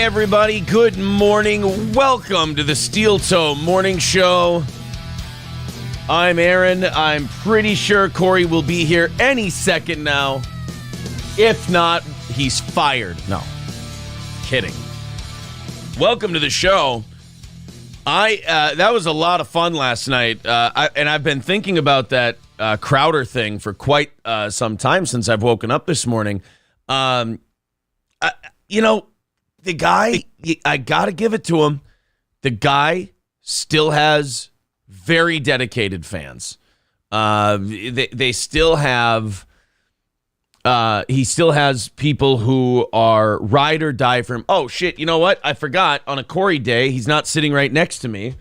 everybody. Good morning. Welcome to the Steel Toe Morning Show. I'm Aaron. I'm pretty sure Corey will be here any second now. If not, he's fired. No. Kidding. Welcome to the show. That was a lot of fun last night. And I've been thinking about that Crowder thing for quite some time since I've woken up this morning. The guy, I got to give it to him. The guy still has very dedicated fans. They still have, he still has people who are ride or die for him. Oh, shit, you know what? I forgot. On a Corey day, he's not sitting right next to me.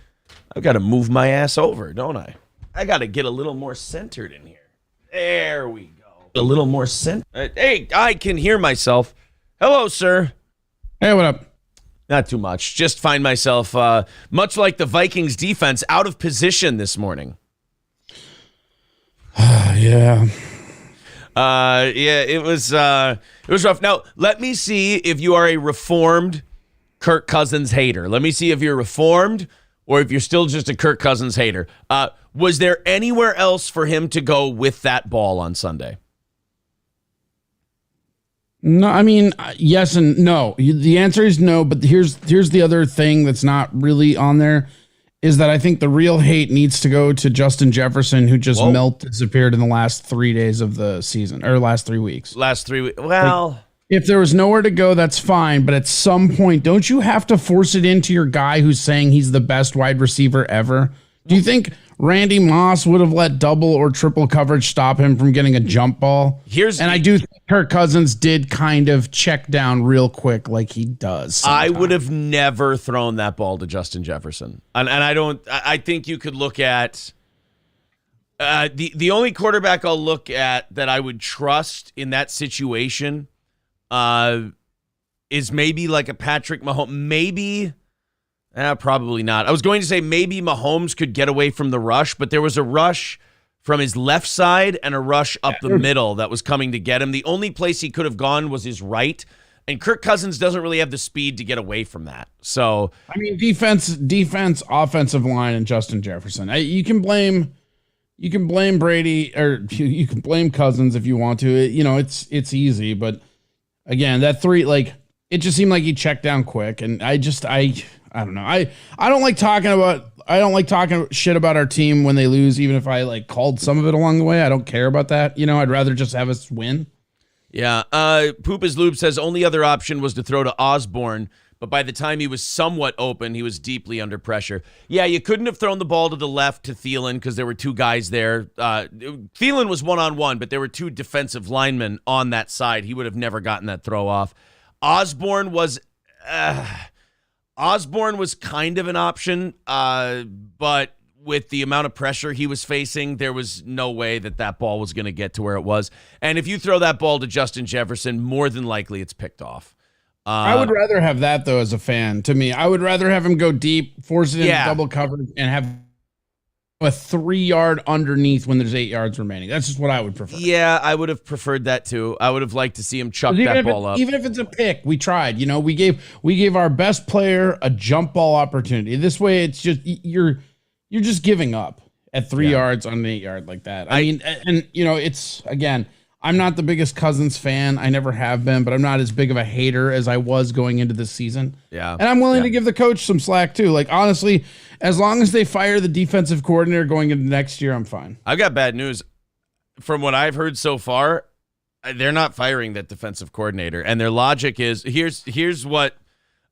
I've got to move my ass over, don't I? I got to get a little more centered in here. There we go. A little more centered. Hey, I can hear myself. Hello, sir. Hey, what up? Not too much. Just find myself, much like the Vikings defense, out of position this morning. Yeah. It was rough. Now, let me see if you are a reformed Kirk Cousins hater. Let me see if you're reformed or if you're still just a Kirk Cousins hater. Was there anywhere else for him to go with that ball on Sunday? No, I mean, yes and no. The answer is no, but here's the other thing that's not really on there is that I think the real hate needs to go to Justin Jefferson, who just disappeared in the last 3 days of the season, or last 3 weeks. Last 3 weeks. Well, like, if there was nowhere to go, that's fine. But at some point, don't you have to force it into your guy who's saying he's the best wide receiver ever? Do you think Randy Moss would have let double or triple coverage stop him from getting a jump ball? I do think Kirk Cousins did kind of check down real quick like he does sometimes. I would have never thrown that ball to Justin Jefferson. And I think you could look at the only quarterback I'll look at that I would trust in that situation is maybe like a Patrick Mahomes. Maybe. Probably not. I was going to say maybe Mahomes could get away from the rush, but there was a rush from his left side and a rush up the middle that was coming to get him. The only place he could have gone was his right, and Kirk Cousins doesn't really have the speed to get away from that. So, I mean, defense, offensive line, and Justin Jefferson. You can blame Brady, or you can blame Cousins if you want to. It's easy, but again, that three, like, it just seemed like he checked down quick, and I don't know. I don't like talking shit about our team when they lose, even if I like called some of it along the way. I don't care about that. I'd rather just have us win. Yeah. Poop as Lube says only other option was to throw to Osborne, but by the time he was somewhat open, he was deeply under pressure. Yeah, you couldn't have thrown the ball to the left to Thielen because there were two guys there. Thielen was one-on-one, but there were two defensive linemen on that side. He would have never gotten that throw off. Osborne was kind of an option, but with the amount of pressure he was facing, there was no way that ball was going to get to where it was. And if you throw that ball to Justin Jefferson, more than likely it's picked off. I would rather have that, though, as a fan. To me, I would rather have him go deep, force it into double coverage, and have a 3-yard underneath when there's 8 yards remaining. That's just what I would prefer. Yeah, I would have preferred that too. I would have liked to see him chuck that ball up. Even if it's a pick, we tried. We gave our best player a jump ball opportunity. This way, it's just you're just giving up at 3 yards on an 8-yard like that. I mean, it's again. I'm not the biggest Cousins fan. I never have been, but I'm not as big of a hater as I was going into this season. Yeah. And I'm willing to give the coach some slack too. Like, honestly, as long as they fire the defensive coordinator going into next year, I'm fine. I've got bad news. From what I've heard so far, they're not firing that defensive coordinator. And their logic is, here's what,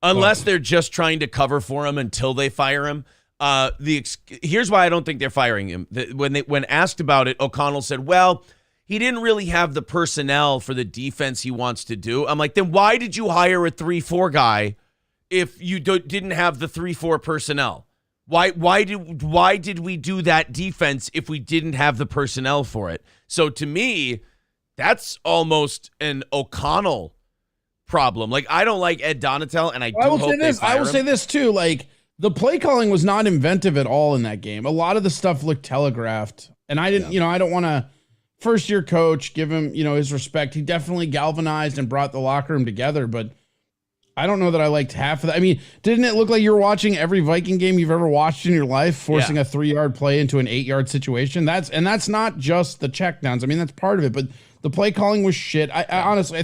unless they're just trying to cover for him until they fire him, here's why I don't think they're firing him. When asked about it, O'Connell said, well, he didn't really have the personnel for the defense he wants to do. I'm like, then why did you hire a 3-4 guy if you didn't have the 3-4 personnel? Why did we do that defense if we didn't have the personnel for it? So to me, that's almost an O'Connell problem. Like, I don't like Ed Donatel, and I will say this too. Like, the play calling was not inventive at all in that game. A lot of the stuff looked telegraphed, and I didn't. I don't want to. First-year coach, give him, his respect. He definitely galvanized and brought the locker room together, but I don't know that I liked half of that. I mean, didn't it look like you were watching every Viking game you've ever watched in your life, forcing a 3-yard play into an 8-yard situation? That's not just the checkdowns. I mean, that's part of it, but the play calling was shit. I honestly, I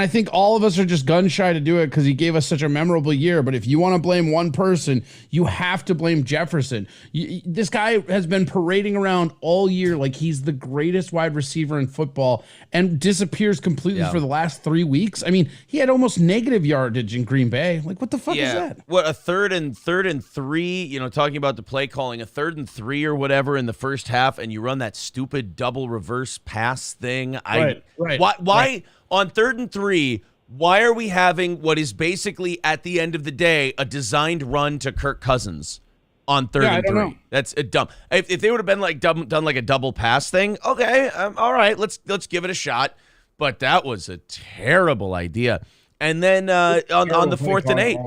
think all of us are just gun shy to do it because he gave us such a memorable year. But if you want to blame one person, you have to blame Jefferson. This guy has been parading around all year like he's the greatest wide receiver in football and disappears completely for the last 3 weeks. I mean, he had almost negative yardage in Green Bay. Like, what the fuck is that? What, a third and 3, talking about the play calling, a 3rd and 3 or whatever in the first half, and you run that stupid double reverse pass thing. Right. Why? Right. On 3rd and 3, why are we having what is basically, at the end of the day, a designed run to Kirk Cousins on 3rd and 3? Know. That's dumb. If they would have been done like a double pass thing, okay, all right, let's give it a shot. But that was a terrible idea. And then on the 4th and 8,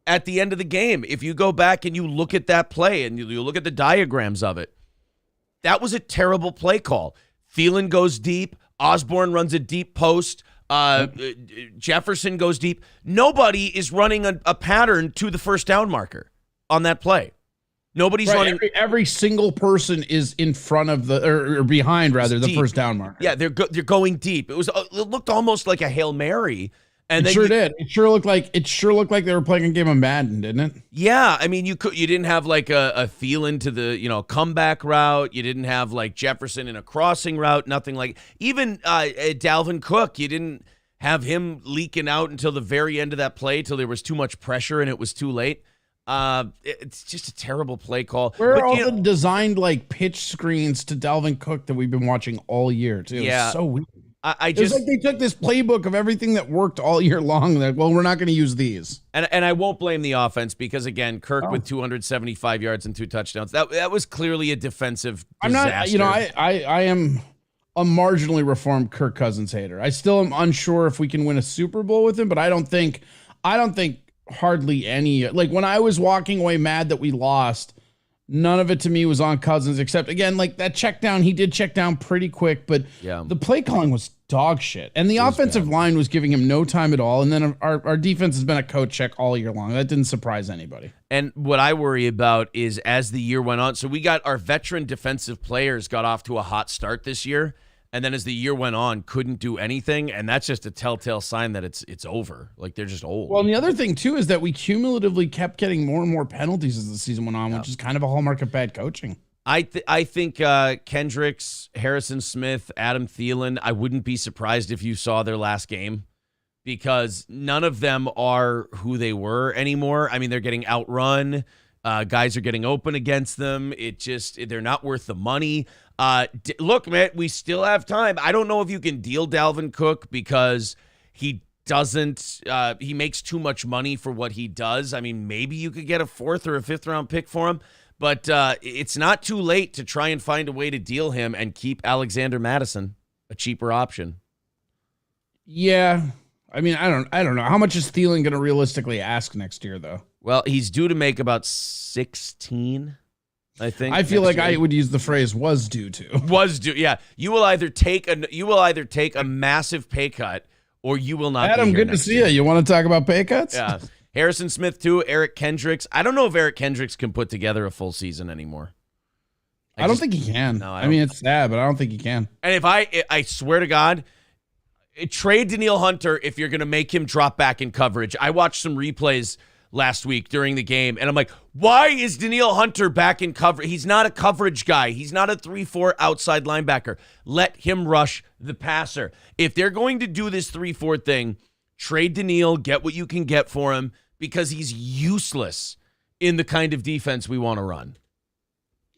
at the end of the game, if you go back and you look at that play and you look at the diagrams of it, that was a terrible play call. Thielen goes deep. Osborne runs a deep post. Jefferson goes deep. Nobody is running a pattern to the first down marker on that play. Nobody's running. Every single person is in front of or behind rather the first down marker. Yeah, they're going deep. It looked almost like a Hail Mary. And it sure did. It sure looked like they were playing a game of Madden, didn't it? Yeah, I mean, you didn't have like a Thielen to the comeback route. You didn't have like Jefferson in a crossing route. Nothing like even Dalvin Cook. You didn't have him leaking out until the very end of that play, till there was too much pressure and it was too late. It's just a terrible play call. Where are all the designed like pitch screens to Dalvin Cook that we've been watching all year too? Yeah, it's so weird. It's like they took this playbook of everything that worked all year long. That we're not going to use these. And I won't blame the offense because again, Kirk with 275 yards and 2 touchdowns. That was clearly a defensive disaster. I am a marginally reformed Kirk Cousins hater. I still am unsure if we can win a Super Bowl with him, but I don't think hardly any. Like when I was walking away mad that we lost, none of it to me was on Cousins, except again, like that check down. He did check down pretty quick, but the play calling was dog shit. And the offensive line was giving him no time at all. And then our defense has been a coat check all year long. That didn't surprise anybody. And what I worry about is as the year went on, so we got our veteran defensive players got off to a hot start this year. And then as the year went on, couldn't do anything. And that's just a telltale sign that it's over. Like they're just old. Well, and the other thing, too, is that we cumulatively kept getting more and more penalties as the season went on, which is kind of a hallmark of bad coaching. I think Kendricks, Harrison Smith, Adam Thielen, I wouldn't be surprised if you saw their last game because none of them are who they were anymore. I mean, they're getting outrun. Guys are getting open against them. They're not worth the money. Look, man, we still have time. I don't know if you can deal Dalvin Cook because he makes too much money for what he does. I mean, maybe you could get a 4th or a 5th round pick for him, but it's not too late to try and find a way to deal him and keep Alexander Mattison, a cheaper option. Yeah. I mean, I don't know. How much is Thielen going to realistically ask next year, though? Well, he's due to make about 16, I think. I feel like I would use the phrase "was due to." Was due, yeah. You will either take a massive pay cut, or you will not. Adam, good to see you. You want to talk about pay cuts? Yeah. Harrison Smith too. Eric Kendricks. I don't know if Eric Kendricks can put together a full season anymore. I don't think he can. No, I mean, it's sad, but I don't think he can. And if I swear to God, trade Danielle Hunter if you're going to make him drop back in coverage. I watched some replays last week during the game, and I'm like, why is Danielle Hunter back in coverage? He's not a coverage guy. He's not a 3-4 outside linebacker. Let him rush the passer. If they're going to do this 3-4 thing, trade Danielle, get what you can get for him, because he's useless in the kind of defense we want to run.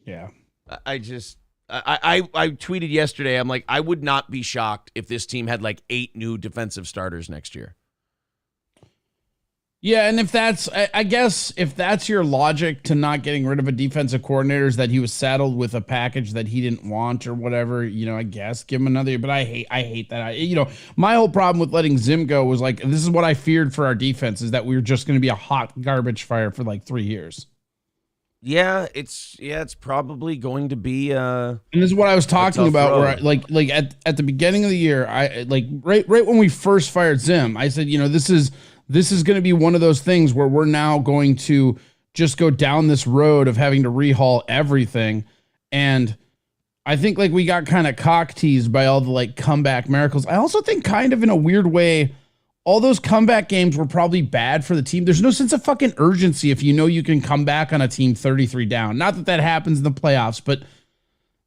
Yeah. I tweeted yesterday, I'm like, I would not be shocked if this team had like 8 new defensive starters next year. Yeah, and if that's, I guess, if that's your logic to not getting rid of a defensive coordinator is that he was saddled with a package that he didn't want or whatever, I guess give him another year. But I hate that. My whole problem with letting Zim go was like, this is what I feared for our defense, is that we were just going to be a hot garbage fire for like 3 years. Yeah, it's probably going to be. And this is what I was talking about, where at the beginning of the year, I right when we first fired Zim, I said, this this is going to be one of those things where we're now going to just go down this road of having to rehaul everything. And I think like we got kind of cock teased by all the like comeback miracles. I also think kind of in a weird way, all those comeback games were probably bad for the team. There's no sense of fucking urgency if you know you can come back on a team 33 down. Not that that happens in the playoffs, but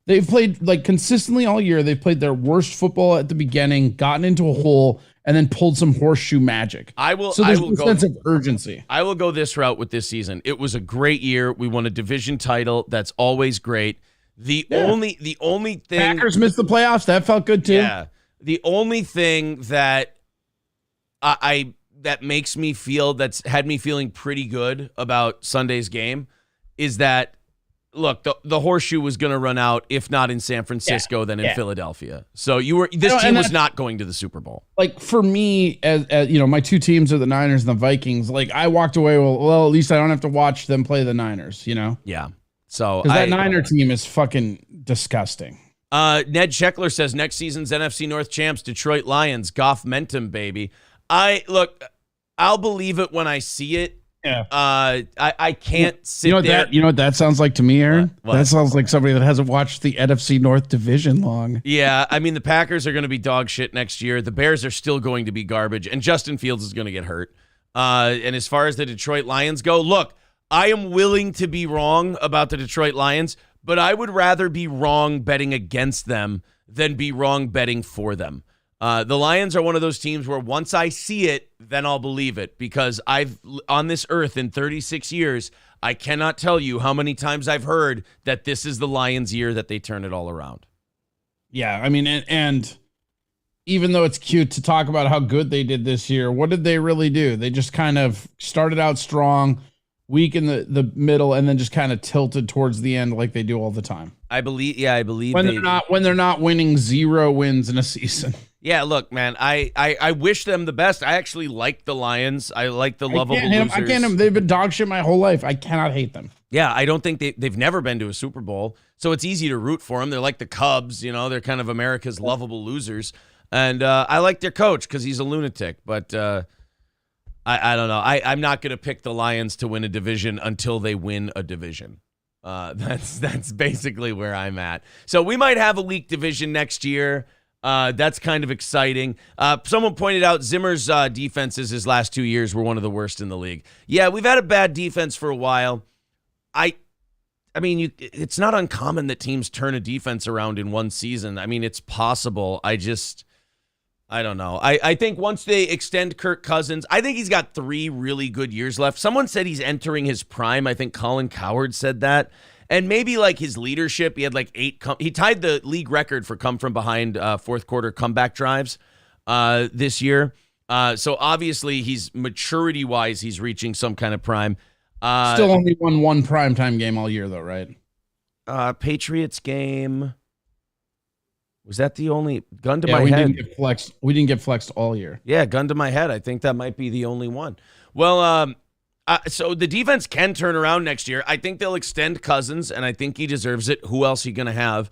they've played like consistently all year. They've played their worst football at the beginning, gotten into a hole, and then pulled some horseshoe magic. So there's no sense of urgency. I will go this route with this season. It was a great year. We won a division title. That's always great. The only thing, Packers missed the playoffs. That felt good too. Yeah. The only thing that that makes me feel, that's had me feeling pretty good about Sunday's game is that, look, the horseshoe was going to run out, if not in San Francisco, then in Philadelphia. So this team was not going to the Super Bowl. Like for me, as you know, my two teams are the Niners and the Vikings. Like I walked away. Well, at least I don't have to watch them play the Niners. You know? Yeah. So because that Niner team is fucking disgusting. Ned Scheckler says next season's NFC North champs, Detroit Lions. Goff Mentum, baby. I'll believe it when I see it. Yeah. I can't sit there. You know what that sounds like to me, Aaron? What? That sounds like somebody that hasn't watched the NFC North division long. Yeah, I mean, the Packers are going to be dog shit next year. The Bears are still going to be garbage, and Justin Fields is going to get hurt. And as far as the Detroit Lions go, look, I am willing to be wrong about the Detroit Lions, but I would rather be wrong betting against them than be wrong betting for them. The Lions are one of those teams where once I see it, then I'll believe it, because I've on this earth in 36 years, I cannot tell you how many times I've heard that this is the Lions' year that they turn it all around. Yeah, I mean, and even though it's cute to talk about how good they did this year, what did they really do? They just kind of started out strong, weak in the middle, and then just kind of tilted towards the end like they do all the time. I believe when they're not winning 0 wins in a season. Yeah, look, man, I wish them the best. I actually like the Lions. I like the lovable losers. I can't. They've been dog shit my whole life. I cannot hate them. Yeah, I don't think they've never been to a Super Bowl, so it's easy to root for them. They're like the Cubs, you know. They're kind of America's lovable losers, and I like their coach because he's a lunatic. But I don't know. I'm not going to pick the Lions to win a division until they win a division. That's basically where I'm at. So we might have a weak division next year. That's kind of exciting. Someone pointed out Zimmer's defenses his last 2 years were one of the worst in the league. Yeah, we've had a bad defense for a while. I mean, it's not uncommon that teams turn a defense around in one season. I mean, it's possible. I don't know. I think once they extend Kirk Cousins, I think he's got 3 really good years left. Someone said he's entering his prime. I think Colin Cowherd said that. And maybe like his leadership, he had like 8. He tied the league record for come from behind fourth quarter comeback drives this year. So obviously he's maturity wise, he's reaching some kind of prime. Still only won 1 primetime game all year though, right? Patriots game. Was that the only gun to my head? We didn't get flexed all year. Yeah, gun to my head. I think that might be the only one. Well, so the defense can turn around next year. I think they'll extend Cousins, and I think he deserves it. Who else are you going to have?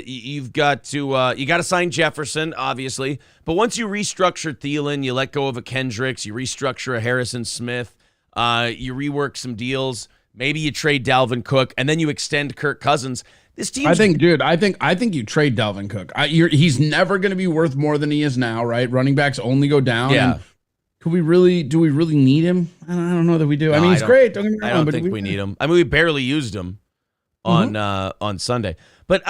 You've got to sign Jefferson, obviously. But once you restructure Thielen, you let go of a Kendricks, you restructure a Harrison Smith, you rework some deals. Maybe you trade Dalvin Cook, and then you extend Kirk Cousins. This team, I think you trade Dalvin Cook. He's never going to be worth more than he is now, right? Running backs only go down. Yeah. Do we really need him? I don't know that we do. No, I mean, he's great. Don't get me wrong, I don't think we need him. I mean, we barely used him on Sunday. But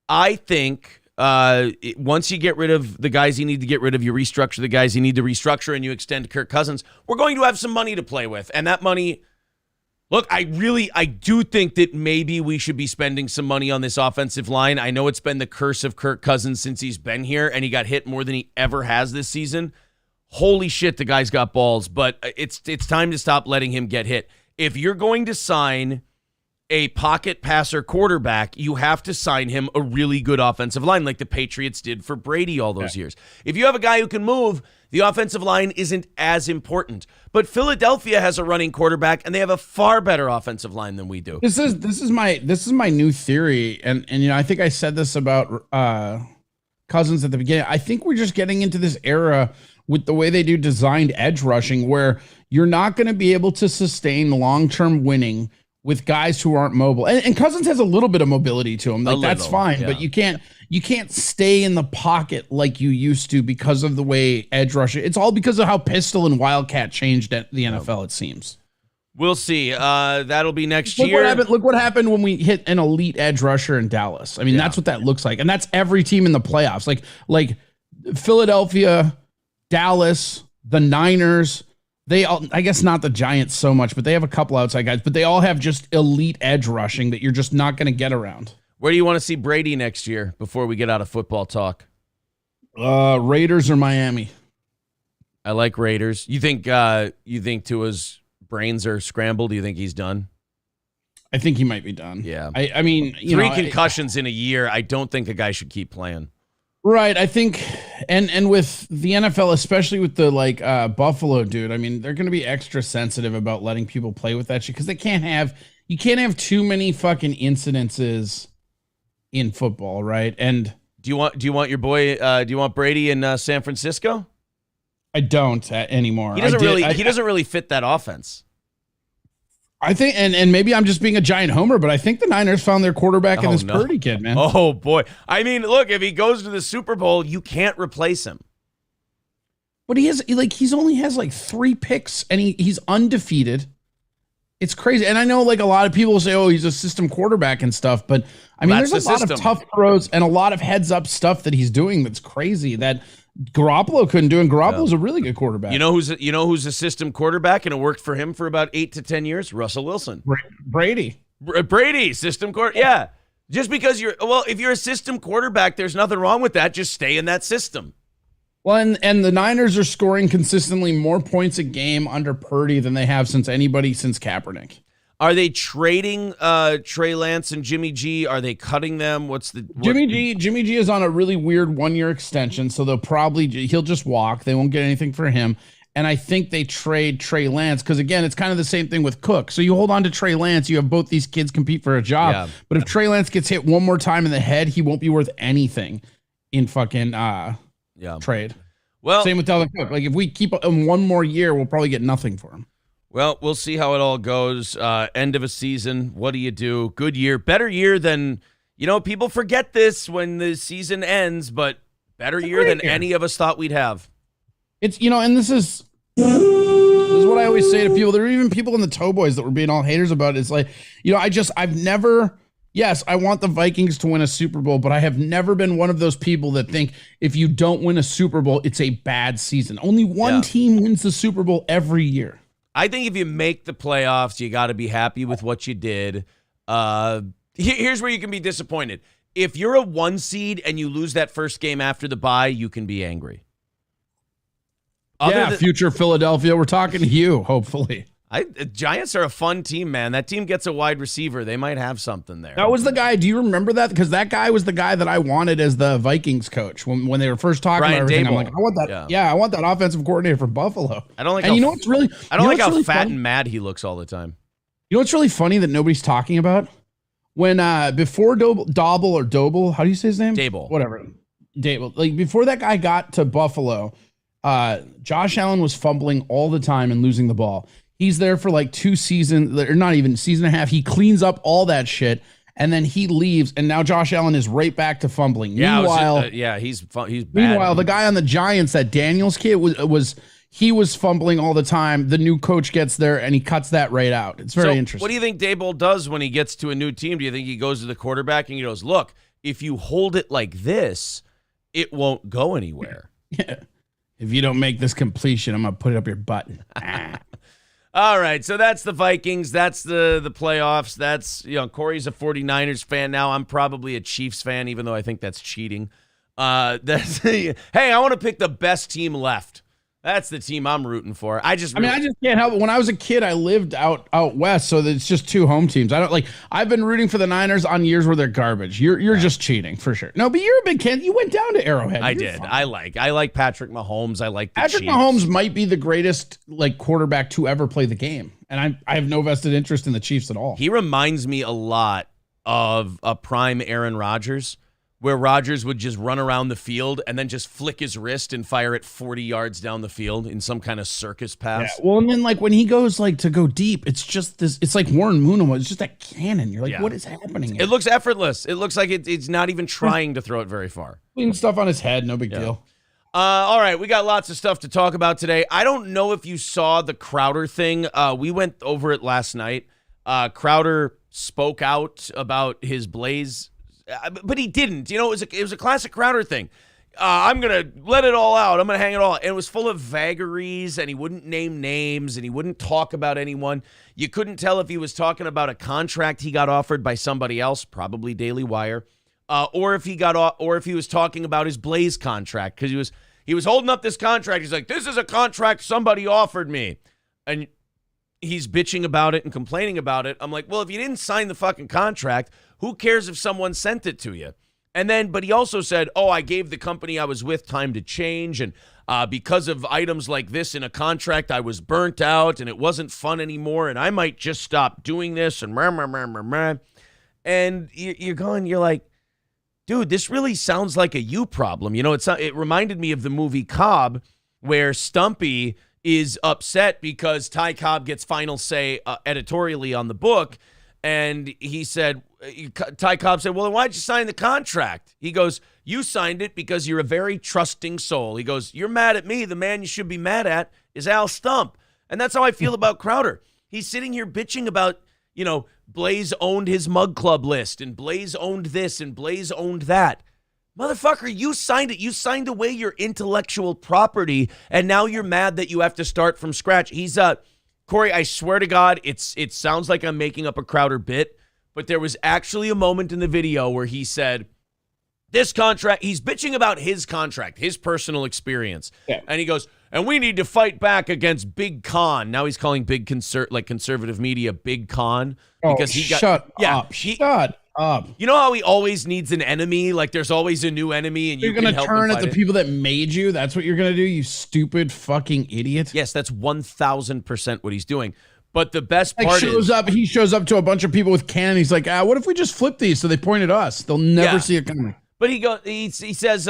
I think once you get rid of the guys you need to get rid of, you restructure the guys you need to restructure, and you extend Kirk Cousins, we're going to have some money to play with. And that money, look, I do think that maybe we should be spending some money on this offensive line. I know it's been the curse of Kirk Cousins since he's been here, and he got hit more than he ever has this season. Holy shit, the guy's got balls, but it's time to stop letting him get hit. If you're going to sign a pocket passer quarterback, you have to sign him a really good offensive line like the Patriots did for Brady all those years. If you have a guy who can move, the offensive line isn't as important. But Philadelphia has a running quarterback, and they have a far better offensive line than we do. This is my new theory, and you know, I think I said this about Cousins at the beginning. I think we're just getting into this era with the way they do designed edge rushing, where you're not going to be able to sustain long-term winning with guys who aren't mobile. And Cousins has a little bit of mobility to him. Like that's fine, but you can't stay in the pocket like you used to because of the way edge rushing. It's all because of how pistol and wildcat changed at the NFL, it seems. We'll see. That'll be next year. Look what happened when we hit an elite edge rusher in Dallas. I mean, that's what that looks like. And that's every team in the playoffs. Like Philadelphia, Dallas, the Niners, they all, I guess not the Giants so much, but they have a couple outside guys, but they all have just elite edge rushing that you're just not going to get around. Where do you want to see Brady next year before we get out of football talk? Raiders or Miami? I like Raiders. You think Tua's brains are scrambled? Do you think he's done? I think he might be done. Yeah. I mean, three concussions in a year. I don't think a guy should keep playing. Right. I think, and with the NFL, especially with the Buffalo dude, I mean, they're going to be extra sensitive about letting people play with that shit because you can't have too many fucking incidences in football, right? And do you want your boy? Do you want Brady in San Francisco? I don't anymore. He doesn't really fit that offense. I think, and maybe I'm just being a giant homer, but I think the Niners found their quarterback in this Purdy kid, man. Oh boy. I mean, look, if he goes to the Super Bowl, you can't replace him. But he's only has 3 picks and he's undefeated. It's crazy. And I know a lot of people say, oh, he's a system quarterback and stuff, but I mean, there's a lot of tough throws and a lot of heads up stuff that he's doing that's crazy that Garoppolo couldn't do, and Garoppolo's a really good quarterback. You know who's a system quarterback, and it worked for him for about 8 to 10 years? Russell Wilson. Brady. Brady, system quarterback. Yeah. Just because if you're a system quarterback, there's nothing wrong with that. Just stay in that system. Well, and the Niners are scoring consistently more points a game under Purdy than they have since Kaepernick. Are they trading Trey Lance and Jimmy G? Are they cutting them? Jimmy G is on a really weird 1-year extension, so he'll just walk. They won't get anything for him. And I think they trade Trey Lance because, again, it's kind of the same thing with Cook. So you hold on to Trey Lance, you have both these kids compete for a job. Yeah. But if Trey Lance gets hit one more time in the head, he won't be worth anything in fucking trade. Well, same with Dalvin Cook. If we keep him one more year, we'll probably get nothing for him. Well, we'll see how it all goes. End of a season. What do you do? Good year. Better year than, people forget this when the season ends, but better year than any of us thought we'd have. It's, and this is what I always say to people. There are even people in the Toe Boys that were being all haters about it. It's I want the Vikings to win a Super Bowl, but I have never been one of those people that think if you don't win a Super Bowl, it's a bad season. Only one team wins the Super Bowl every year. I think if you make the playoffs, you got to be happy with what you did. Here's where you can be disappointed. If you're a 1 seed and you lose that first game after the bye, you can be angry. Future Philadelphia, we're talking to you, hopefully. Giants are a fun team, man. That team gets a wide receiver. They might have something there. That was the guy. Do you remember that? Because that guy was the guy that I wanted as the Vikings coach when they were first talking about everything. I'm like, I want that. Yeah, I want that offensive coordinator for Buffalo. I don't like. And I don't like how fat and mad he looks all the time. You know what's really funny that nobody's talking about? When before Doble, how do you say his name? Dable. Whatever. Dable. Before that guy got to Buffalo, Josh Allen was fumbling all the time and losing the ball. He's there for 2 seasons, or not even season and a half. He cleans up all that shit, and then he leaves. And now Josh Allen is right back to fumbling. Yeah, meanwhile, he's bad. Meanwhile, the guy on the Giants, that Daniels kid, was fumbling all the time. The new coach gets there and he cuts that right out. It's very interesting. What do you think Daboll does when he gets to a new team? Do you think he goes to the quarterback and he goes, "Look, if you hold it like this, it won't go anywhere." Yeah. If you don't make this completion, I'm gonna put it up your butt. All right, so that's the Vikings. That's the playoffs. That's, Corey's a 49ers fan now. I'm probably a Chiefs fan, even though I think that's cheating. Hey, I want to pick the best team left. That's the team I'm rooting for. I just can't help it. When I was a kid, I lived out west, so it's just 2 home teams. I've been rooting for the Niners on years where they're garbage. You're just cheating for sure. No, but you're a big kid. You went down to Arrowhead. I did. Fine. I like Patrick Mahomes. I like the Patrick Chiefs. Mahomes might be the greatest quarterback to ever play the game, and I have no vested interest in the Chiefs at all. He reminds me a lot of a prime Aaron Rodgers, where Rodgers would just run around the field and then just flick his wrist and fire it 40 yards down the field in some kind of circus pass. Yeah, well, and then like when he goes like to go deep, it's just this. It's like Warren Moon was. It's just that cannon. You're like, what is happening here? It looks effortless. It looks like it's not even trying to throw it very far. Putting stuff on his head, no big deal. All right, we got lots of stuff to talk about today. I don't know if you saw the Crowder thing. We went over it last night. Crowder spoke out about his Blaze, but he didn't. You know, it was a classic Crowder thing. I'm going to let it all out. I'm going to hang it all out. And it was full of vagaries, and he wouldn't name names, and he wouldn't talk about anyone. You couldn't tell if he was talking about a contract he got offered by somebody else, probably Daily Wire, or if he was talking about his Blaze contract, because he was holding up this contract. He's like, this is a contract somebody offered me. And he's bitching about it and complaining about it. I'm like, well, if you didn't sign the fucking contract, who cares if someone sent it to you? And then, but he also said, I gave the company I was with time to change. And because of items like this in a contract, I was burnt out and it wasn't fun anymore. And I might just stop doing this and And you're like, dude, this really sounds like a you problem. You know, it reminded me of the movie Cobb, where Stumpy is upset because Ty Cobb gets final say editorially on the book. And he said, Ty Cobb said, well, then why'd you sign the contract? He goes, you signed it because you're a very trusting soul. He goes, you're mad at me. The man you should be mad at is Al Stump. And that's how I feel about Crowder. He's sitting here bitching about, Blaze owned his mug club list and Blaze owned this and Blaze owned that. Motherfucker, you signed it. You signed away your intellectual property, and now you're mad that you have to start from scratch. He's Corey, I swear to God, it sounds like I'm making up a Crowder bit, but there was actually a moment in the video where he said, this contract, he's bitching about his contract, his personal experience. Yeah. And he goes, and we need to fight back against Big Con. Now he's calling conservative media Big Con because shut up. You know how he always needs an enemy? Like there's always a new enemy, and you're going to turn at the people that made you? That's what you're going to do, you stupid fucking idiot? Yes, that's 1,000% what he's doing. But the best part he shows up to a bunch of people with cannons. He's like, what if we just flip these so they point at us? They'll never see it coming. But he says,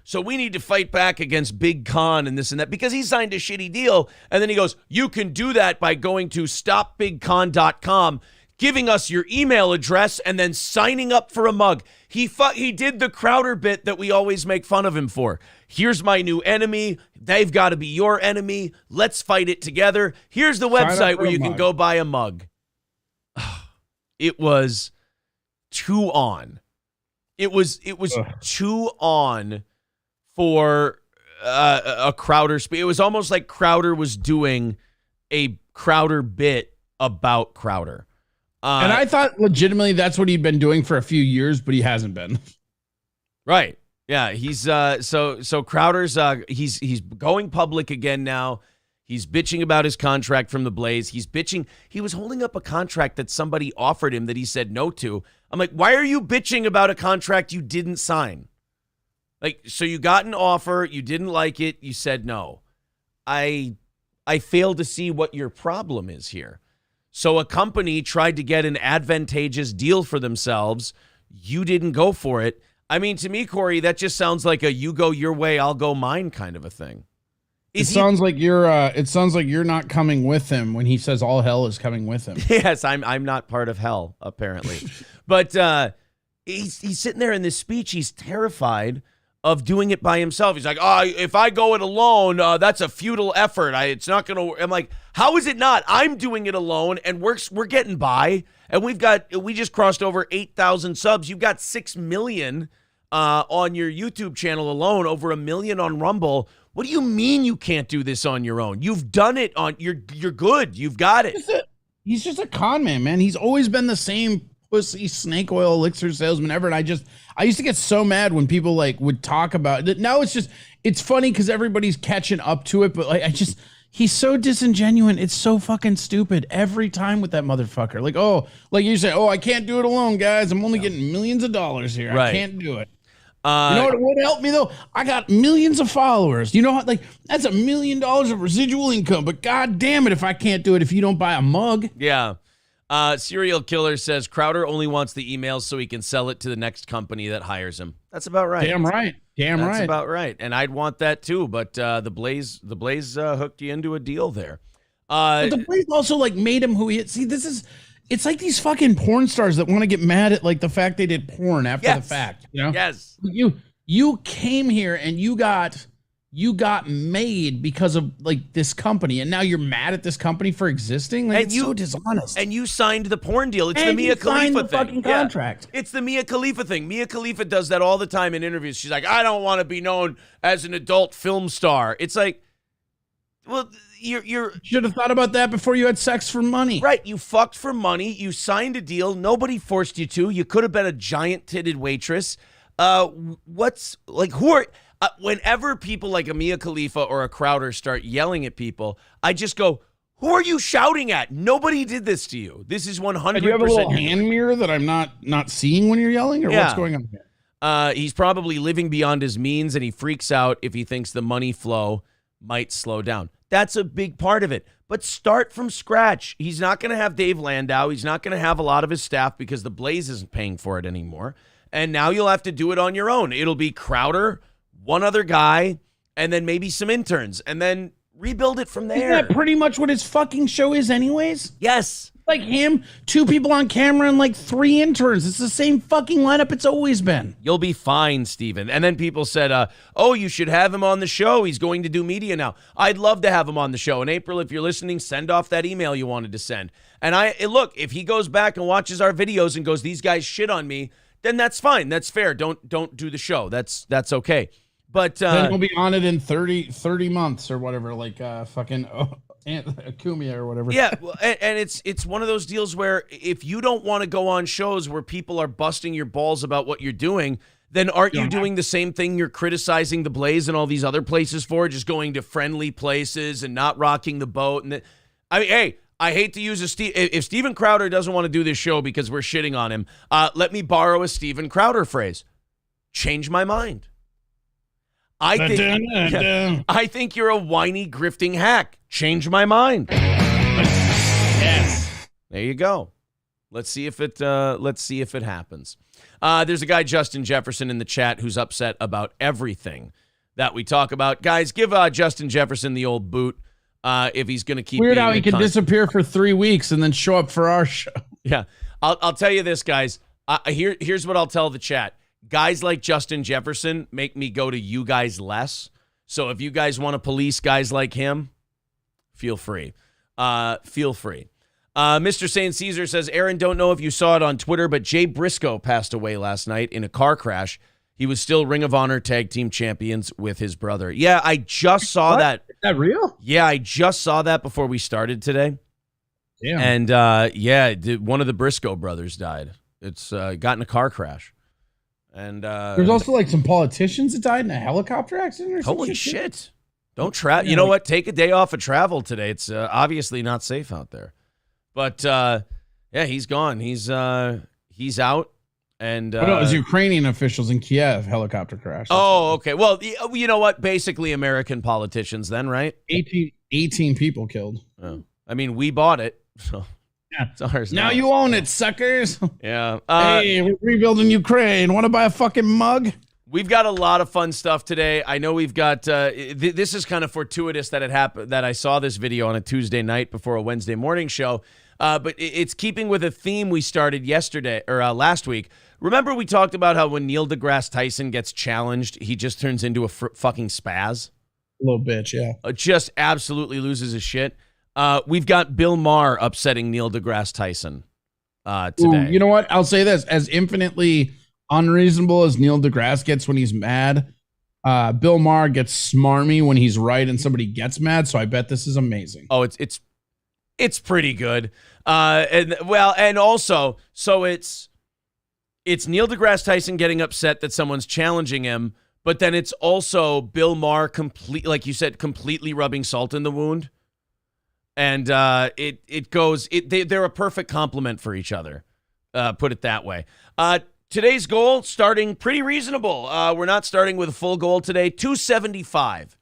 so we need to fight back against Big Con and this and that because he signed a shitty deal. And then he goes, you can do that by going to stopbigcon.com, giving us your email address, and then signing up for a mug. He did the Crowder bit that we always make fun of him for. Here's my new enemy. They've got to be your enemy. Let's fight it together. Here's the website where you can go buy a mug. It was too on. It was too on for a Crowder. It was almost like Crowder was doing a Crowder bit about Crowder. And I thought legitimately that's what he'd been doing for a few years, but he hasn't been. Right. Yeah. He's so Crowder's he's going public again now. He's bitching about his contract from the Blaze. He's bitching. He was holding up a contract that somebody offered him that he said no to. I'm like, why are you bitching about a contract you didn't sign? Like, so you got an offer, you didn't like it, you said no. I fail to see what your problem is here. So a company tried to get an advantageous deal for themselves. You didn't go for it. I mean, to me, Corey, that just sounds like a you go your way, I'll go mine kind of a thing. It sounds like you're not coming with him when he says all hell is coming with him. Yes, I'm not part of hell, apparently. But he's sitting there in this speech. He's terrified of doing it by himself. He's like, if I go it alone, that's a futile effort. It's not going to. I'm like, how is it not? I'm doing it alone, and we're getting by. And we just crossed over 8,000 subs. You've got 6 million on your YouTube channel alone, over 1 million on Rumble. What do you mean you can't do this on your own? You've done it on. You're good. You've got it. He's just a con man. He's always been the same pussy snake oil elixir salesman ever. And I used to get so mad when people would talk about it. Now it's funny because everybody's catching up to it. But he's so disingenuous. It's so fucking stupid every time with that motherfucker. Like you say, I can't do it alone, guys. I'm only getting millions of dollars here. Right. I can't do it. You know what would help me though? I got millions of followers. You know how that's $1 million of residual income. But god damn it, if I can't do it, if you don't buy a mug. Yeah. Serial Killer says Crowder only wants the emails so he can sell it to the next company that hires him. That's about right. Damn right. That's about right. And I'd want that too. But the Blaze hooked you into a deal there. But the Blaze also like made him who he is. See, it's like these fucking porn stars that want to get mad at like the fact they did porn after the fact. You know? Yes. You came here and you got made because of like this company, and now you're mad at this company for existing. Like, it's so dishonest. And you signed the porn deal. It's the Mia Khalifa thing. Fucking contract. Yeah. It's the Mia Khalifa thing. Mia Khalifa does that all the time in interviews. She's like, I don't want to be known as an adult film star. It's like, well, you should have thought about that before you had sex for money. Right. You fucked for money. You signed a deal. Nobody forced you to. You could have been a giant titted waitress. What's like? Who are? Whenever people like a Mia Khalifa or a Crowder start yelling at people, I just go, who are you shouting at? Nobody did this to you. This is 100%. Do you have a little hand mirror that I'm not seeing when you're yelling, or what's going on here? He's probably living beyond his means, and he freaks out if he thinks the money flow might slow down. That's a big part of it. But start from scratch. He's not going to have Dave Landau. He's not going to have a lot of his staff because the Blaze isn't paying for it anymore. And now you'll have to do it on your own. It'll be Crowder, one other guy, and then maybe some interns, and then rebuild it from there. Isn't that pretty much what his fucking show is anyways? Yes. Like him, 2 people on camera, and like 3 interns. It's the same fucking lineup it's always been. You'll be fine, Steven. And then people said, oh, you should have him on the show. He's going to do media now. I'd love to have him on the show. In April, if you're listening, send off that email you wanted to send. And look, if he goes back and watches our videos and goes, these guys shit on me, then that's fine. That's fair. Don't do the show. That's okay. But then we'll be on it in 30 months or whatever, like fucking Kumia or whatever. Yeah, and it's one of those deals where if you don't want to go on shows where people are busting your balls about what you're doing, then aren't you doing the same thing you're criticizing the Blaze and all these other places for, just going to friendly places and not rocking the boat? And I mean, hey, I hate to use if Steven Crowder doesn't want to do this show because we're shitting on him, let me borrow a Steven Crowder phrase. Change my mind. I think you're a whiny, grifting hack. Change my mind. Yes. There you go. Let's see if it happens. There's a guy, Justin Jefferson, in the chat who's upset about everything that we talk about. Guys, give Justin Jefferson the old boot if he's going to keep. Weird how he can disappear for 3 weeks and then show up for our show. Yeah, I'll tell you this, guys. Here's what I'll tell the chat. Guys like Justin Jefferson make me go to you guys less. So if you guys want to police guys like him, feel free. Mr. St. Caesar says, Aaron, don't know if you saw it on Twitter, but Jay Briscoe passed away last night in a car crash. He was still Ring of Honor Tag Team Champions with his brother. Yeah, I just saw that. Is that real? Yeah, I just saw that before we started today. Yeah. And, one of the Briscoe brothers died. It's got in a car crash. And there's also like some politicians that died in a helicopter accident or something. Holy shit. Don't travel. You know what? Take a day off of travel today. It's obviously not safe out there. But he's gone. He's out. And it was Ukrainian officials in Kiev helicopter crash. Oh, okay. Well, you know what? Basically American politicians then, right? 18 people killed. Oh. I mean, we bought it. So yeah. It's ours now you own it, suckers. Yeah. Hey, we're rebuilding Ukraine. Want to buy a fucking mug? We've got a lot of fun stuff today. I know we've got this is kind of fortuitous that it happened, that I saw this video on a Tuesday night before a Wednesday morning show. But it's keeping with a theme we started yesterday or last week. Remember we talked about how when Neil deGrasse Tyson gets challenged, he just turns into a fucking spaz? Little bitch, yeah. Just absolutely loses his shit. We've got Bill Maher upsetting Neil deGrasse Tyson today. Ooh, you know what? I'll say this. As infinitely unreasonable as Neil deGrasse gets when he's mad, Bill Maher gets smarmy when he's right and somebody gets mad, so I bet this is amazing. Oh, it's pretty good. And also, so it's Neil deGrasse Tyson getting upset that someone's challenging him, but then it's also Bill Maher completely rubbing salt in the wound. And they're a perfect complement for each other. Put it that way. Today's goal, starting pretty reasonable. We're not starting with a full goal today. 275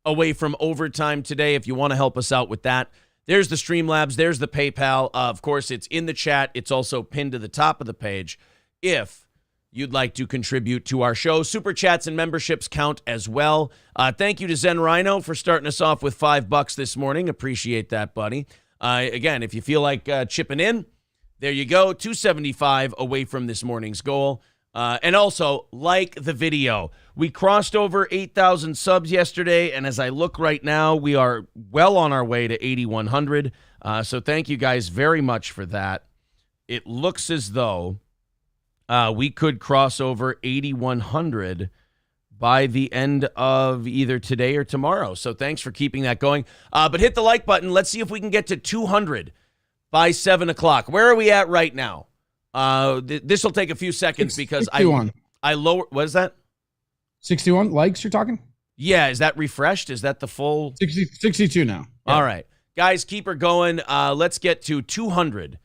away from overtime today. If you want to help us out with that, There's the Streamlabs. There's the PayPal. Of course, it's in the chat. It's also pinned to the top of the page. If you'd like to contribute to our show, super chats and memberships count as well. Thank you to Zen Rhino for starting us off with $5 this morning. Appreciate that, buddy. Again, if you feel like chipping in, there you go. $275 away from this morning's goal. And also, like the video. We crossed over 8,000 subs yesterday, and as I look right now, we are well on our way to 8,100. So thank you guys very much for that. It looks as though we could cross over 8,100 by the end of either today or tomorrow. So thanks for keeping that going. But hit the like button. Let's see if we can get to 200 by 7 o'clock. Where are we at right now? This will take a few seconds because 61. I lower. What is that? 61 likes you're talking? Yeah, is that refreshed? Is that the full? 62 now. Yeah. All right. Guys, keep her going. Let's get to 200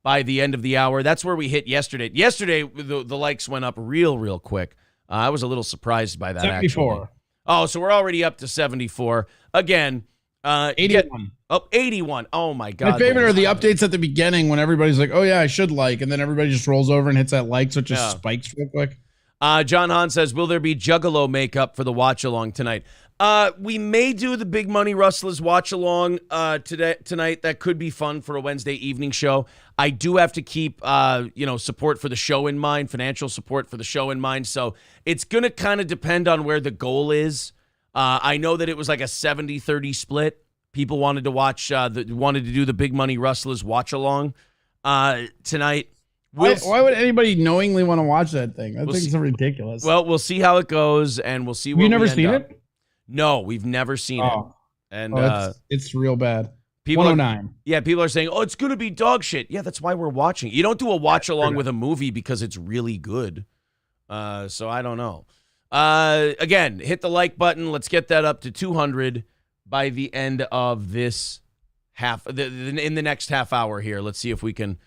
by the end of the hour. That's where we hit yesterday. Yesterday, the likes went up real quick. I was a little surprised by that, 74. actually. Oh, so we're already up to 74. Again, 81. 81. Oh, my God. My favorite are the updates at the beginning when everybody's like, oh, yeah, I should like. And then everybody just rolls over and hits that like, so it just spikes real quick. John Hahn says, will there be Juggalo makeup for the watch-along tonight? We may do the Big Money Rustlers watch-along tonight. That could be fun for a Wednesday evening show. I do have to keep support for the show in mind, financial support for the show in mind. So it's going to kind of depend on where the goal is. I know that it was like a 70-30 split. People wanted to watch, wanted to do the Big Money Rustlers watch-along tonight. Why would anybody knowingly want to watch that thing? I think it's ridiculous. Well, we'll see how it goes, and we'll see where You've never seen it? No, we've never seen it. And it's real bad. People 109. People are saying, oh, it's going to be dog shit. Yeah, that's why we're watching. You don't do a watch-along with a movie because it's really good. So I don't know. Again, hit the like button. Let's get that up to 200 by the end of this in the next half hour here. Let's see if we can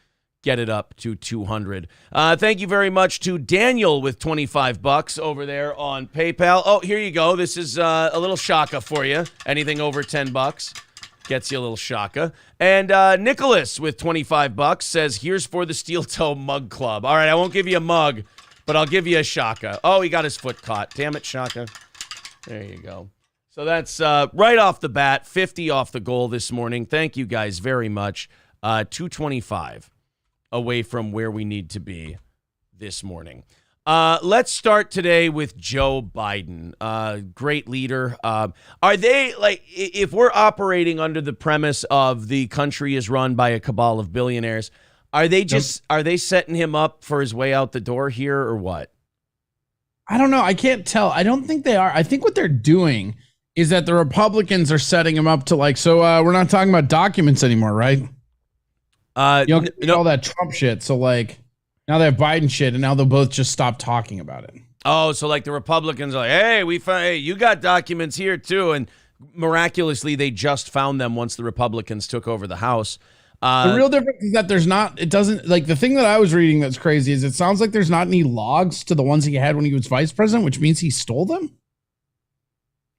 get it up to 200. Thank you very much to Daniel with $25 over there on PayPal. Oh, here you go. This is a little shaka for you. Anything over $10 gets you a little shaka. And Nicholas with $25 says, here's for the Steel Toe Mug Club. All right, I won't give you a mug, but I'll give you a shaka. Oh, he got his foot caught. Damn it, shaka. There you go. So that's right off the bat, 50 off the goal this morning. Thank you guys very much. 225 away from where we need to be this morning. Let's start today with Joe Biden. Great leader. Are they, like, if we're operating under the premise of the country is run by a cabal of billionaires, are they setting him up for his way out the door here or what? I don't know. I can't tell. I don't think they are. I think what they're doing is that the Republicans are setting him up to we're not talking about documents anymore, right? All that Trump shit. So now they have Biden shit, and now they'll both just stop talking about it. Oh, so the Republicans are like, hey, you got documents here too, and miraculously they just found them once the Republicans took over the House. The real difference is that the thing that I was reading that's crazy is it sounds like there's not any logs to the ones he had when he was vice president, which means he stole them.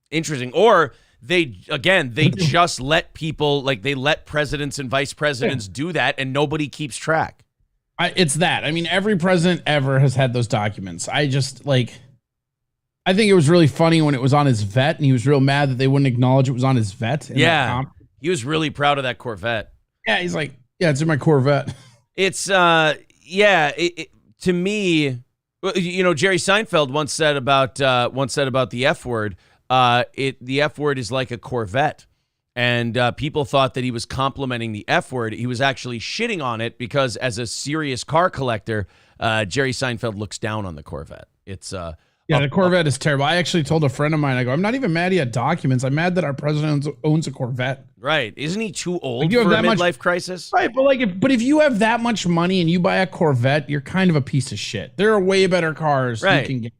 Interesting. Or they just let people, they let presidents and vice presidents do that, and nobody keeps track. It's that. I mean, every president ever has had those documents. I think it was really funny when it was on his vet, and he was real mad that they wouldn't acknowledge it was on his vet. He was really proud of that Corvette. Yeah, he's like, yeah, it's in my Corvette. It's, to me, Jerry Seinfeld once said about the F word. The F word is like a Corvette, and people thought that he was complimenting the F word. He was actually shitting on it because, as a serious car collector, Jerry Seinfeld looks down on the Corvette. It's the Corvette is terrible. I actually told a friend of mine, I go, I'm not even mad he had documents. I'm mad that our president owns a Corvette. Right? Isn't he too old for a midlife crisis? Right, but if you have that much money and you buy a Corvette, you're kind of a piece of shit. There are way better cars you can get.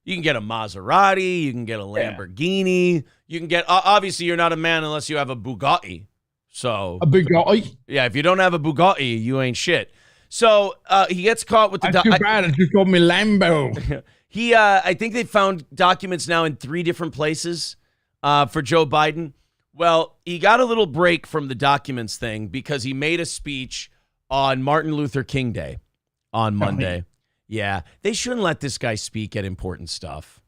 You can get a Maserati. You can get a Lamborghini. Yeah. You can get, obviously, you're not a man unless you have a Bugatti. So a Bugatti? Yeah, if you don't have a Bugatti, you ain't shit. So he gets caught with the. That's too bad. It just called me Lambo. I think they found documents now in 3 different places for Joe Biden. Well, he got a little break from the documents thing because he made a speech on Martin Luther King Day on Monday. Yeah, they shouldn't let this guy speak at important stuff.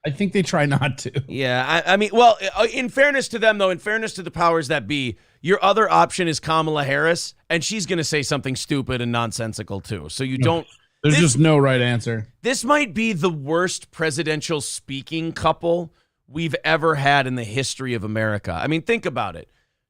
I think they try not to. Yeah, I mean, well, in fairness to them, though, in fairness to the powers that be, your other option is Kamala Harris, and she's going to say something stupid and nonsensical, too. So you don't... There's just no right answer. This might be the worst presidential speaking couple we've ever had in the history of America. I mean, think about it.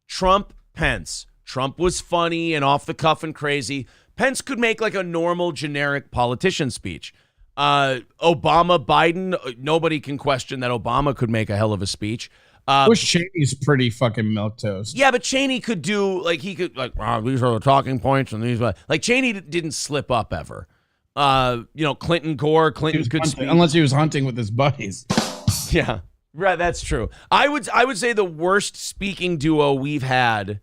Trump, Pence. Trump was funny and off the cuff and crazy. Pence could make like a normal, generic politician speech. Obama, Biden, nobody can question that Obama could make a hell of a speech. Bush Cheney's pretty fucking milquetoast. Yeah, but Cheney could do, like, he could, like, these are the talking points, and these, like, Cheney didn't slip up ever. Clinton, Gore, Clinton could speak. Unless he was hunting with his buddies. Yeah, right, that's true. I would say the worst speaking duo we've had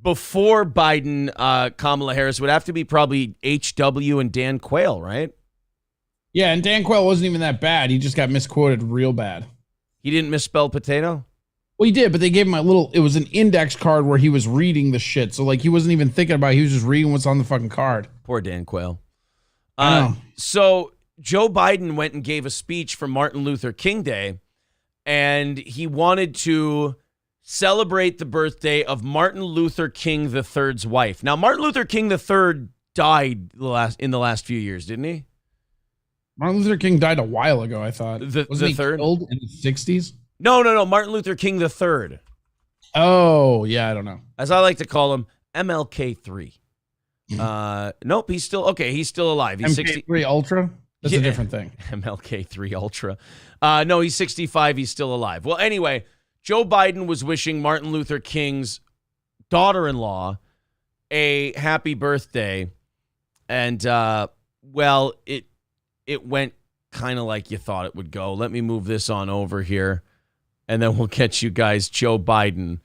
before Biden, Kamala Harris would have to be probably HW and Dan Quayle, right? Yeah, and Dan Quayle wasn't even that bad. He just got misquoted real bad. He didn't misspell potato? Well, he did, but they gave him it was an index card where he was reading the shit. So, like, he wasn't even thinking about it. He was just reading what's on the fucking card. Poor Dan Quayle. I know. So Joe Biden went and gave a speech for Martin Luther King Day, and he wanted to celebrate the birthday of Martin Luther King III's wife. Now, Martin Luther King III died in the last few years, didn't he? Martin Luther King died a while ago, I thought. Wasn't he third killed in the 60s? No. Martin Luther King III. Oh, yeah, I don't know. As I like to call him, MLK3. Nope, he's still alive. He's MK3 Ultra? That's a different thing. MLK3 Ultra. No, he's 65. He's still alive. Well, anyway, Joe Biden was wishing Martin Luther King's daughter-in-law a happy birthday. And, it went kind of like you thought it would go. Let me move this on over here, and then we'll get you guys Joe Biden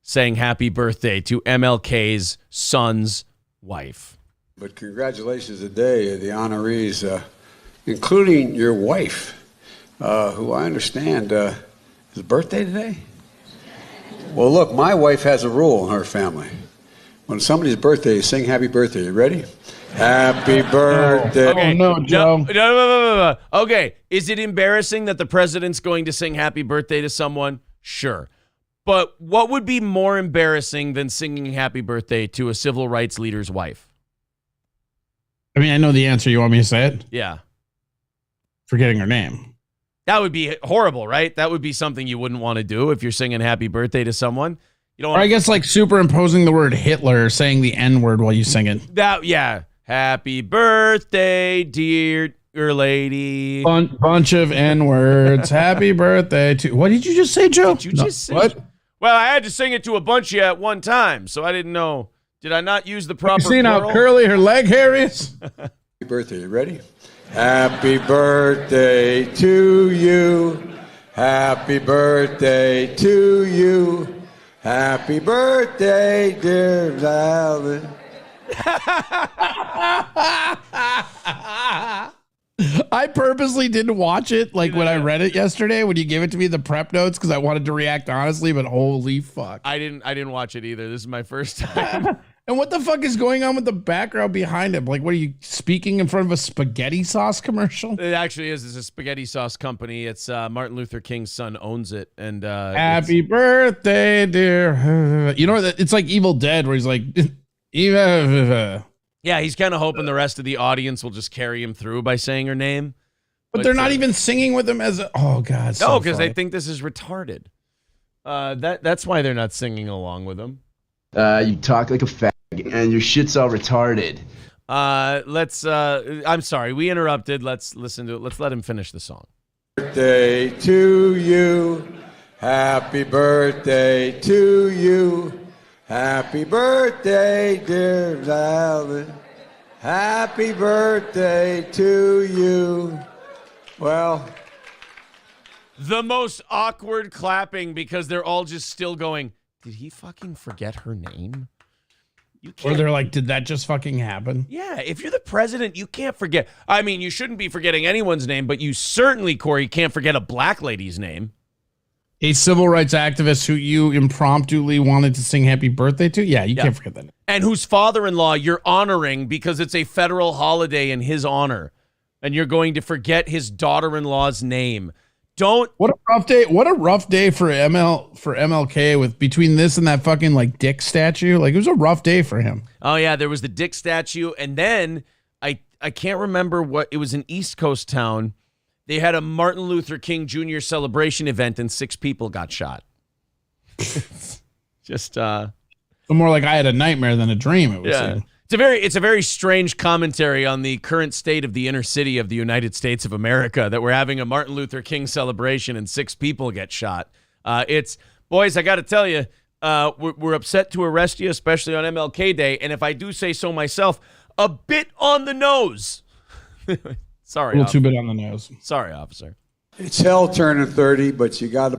saying happy birthday to MLK's son's wife. But congratulations today to the honorees, including your wife, who I understand is a birthday today? Well, look, my wife has a rule in her family. When somebody's birthday, sing happy birthday. You ready? Happy birthday. Okay. Oh, no, Joe. No. Okay, is it embarrassing that the president's going to sing happy birthday to someone? Sure. But what would be more embarrassing than singing happy birthday to a civil rights leader's wife? I mean, I know the answer. You want me to say it? Yeah. Forgetting her name. That would be horrible, right? That would be something you wouldn't want to do if you're singing happy birthday to someone. You don't. Or I guess like superimposing the word Hitler or saying the N-word while you sing it. Yeah. Happy birthday, dear lady. Bunch of N-words. Happy birthday to... What did you just say, Joe? Did you just say... What? Well, I had to sing it to a bunch of you at one time, so I didn't know. Did I not use the proper You seen plural? how curly her leg hair is? Happy birthday. You ready? Happy birthday to you. Happy birthday to you. Happy birthday, dear Valen. I purposely didn't watch it like when I read it yesterday when you gave it to me the prep notes because I wanted to react honestly, but holy fuck. I didn't watch it either. This is my first time. And what the fuck is going on with the background behind him? Like, what are you speaking in front of a spaghetti sauce commercial? It actually is. It's a spaghetti sauce company. It's Martin Luther King's son owns it. And happy birthday, dear. You know, it's like Evil Dead where he's like, yeah, he's kind of hoping the rest of the audience will just carry him through by saying her name. But they're not even singing with him as a, oh God. No, because they think this is retarded. That's why they're not singing along with him. You talk like a fag, and your shit's all retarded. I'm sorry, we interrupted. Let's listen to it. Let's let him finish the song. Birthday to you. Happy birthday to you. Happy birthday, dear Valen. Happy birthday to you. Well, the most awkward clapping because they're all just still going, did he fucking forget her name? You can't. Or they're like, did that just fucking happen? Yeah, if you're the president, you can't forget. I mean, you shouldn't be forgetting anyone's name, but you certainly, Corey, can't forget a black lady's name. A civil rights activist who you impromptu wanted to sing happy birthday to? Yeah, you can't forget that. And whose father-in-law you're honoring because it's a federal holiday in his honor. And you're going to forget his daughter-in-law's name. Don't. What a rough day. What a rough day for MLK with between this and that fucking like dick statue. Like it was a rough day for him. Oh yeah, there was the dick statue. And then I can't remember what, it was an East Coast town. They had a Martin Luther King Jr. celebration event and 6 people got shot. Just more like I had a nightmare than a dream. It was. Yeah. It's a very strange commentary on the current state of the inner city of the United States of America that we're having a Martin Luther King celebration and 6 people get shot. Boys, I got to tell you, we're upset to arrest you, especially on MLK Day. And if I do say so myself, a bit on the nose. Sorry, a little too bit on the nose. Sorry, officer. It's hell turning 30, but you got to.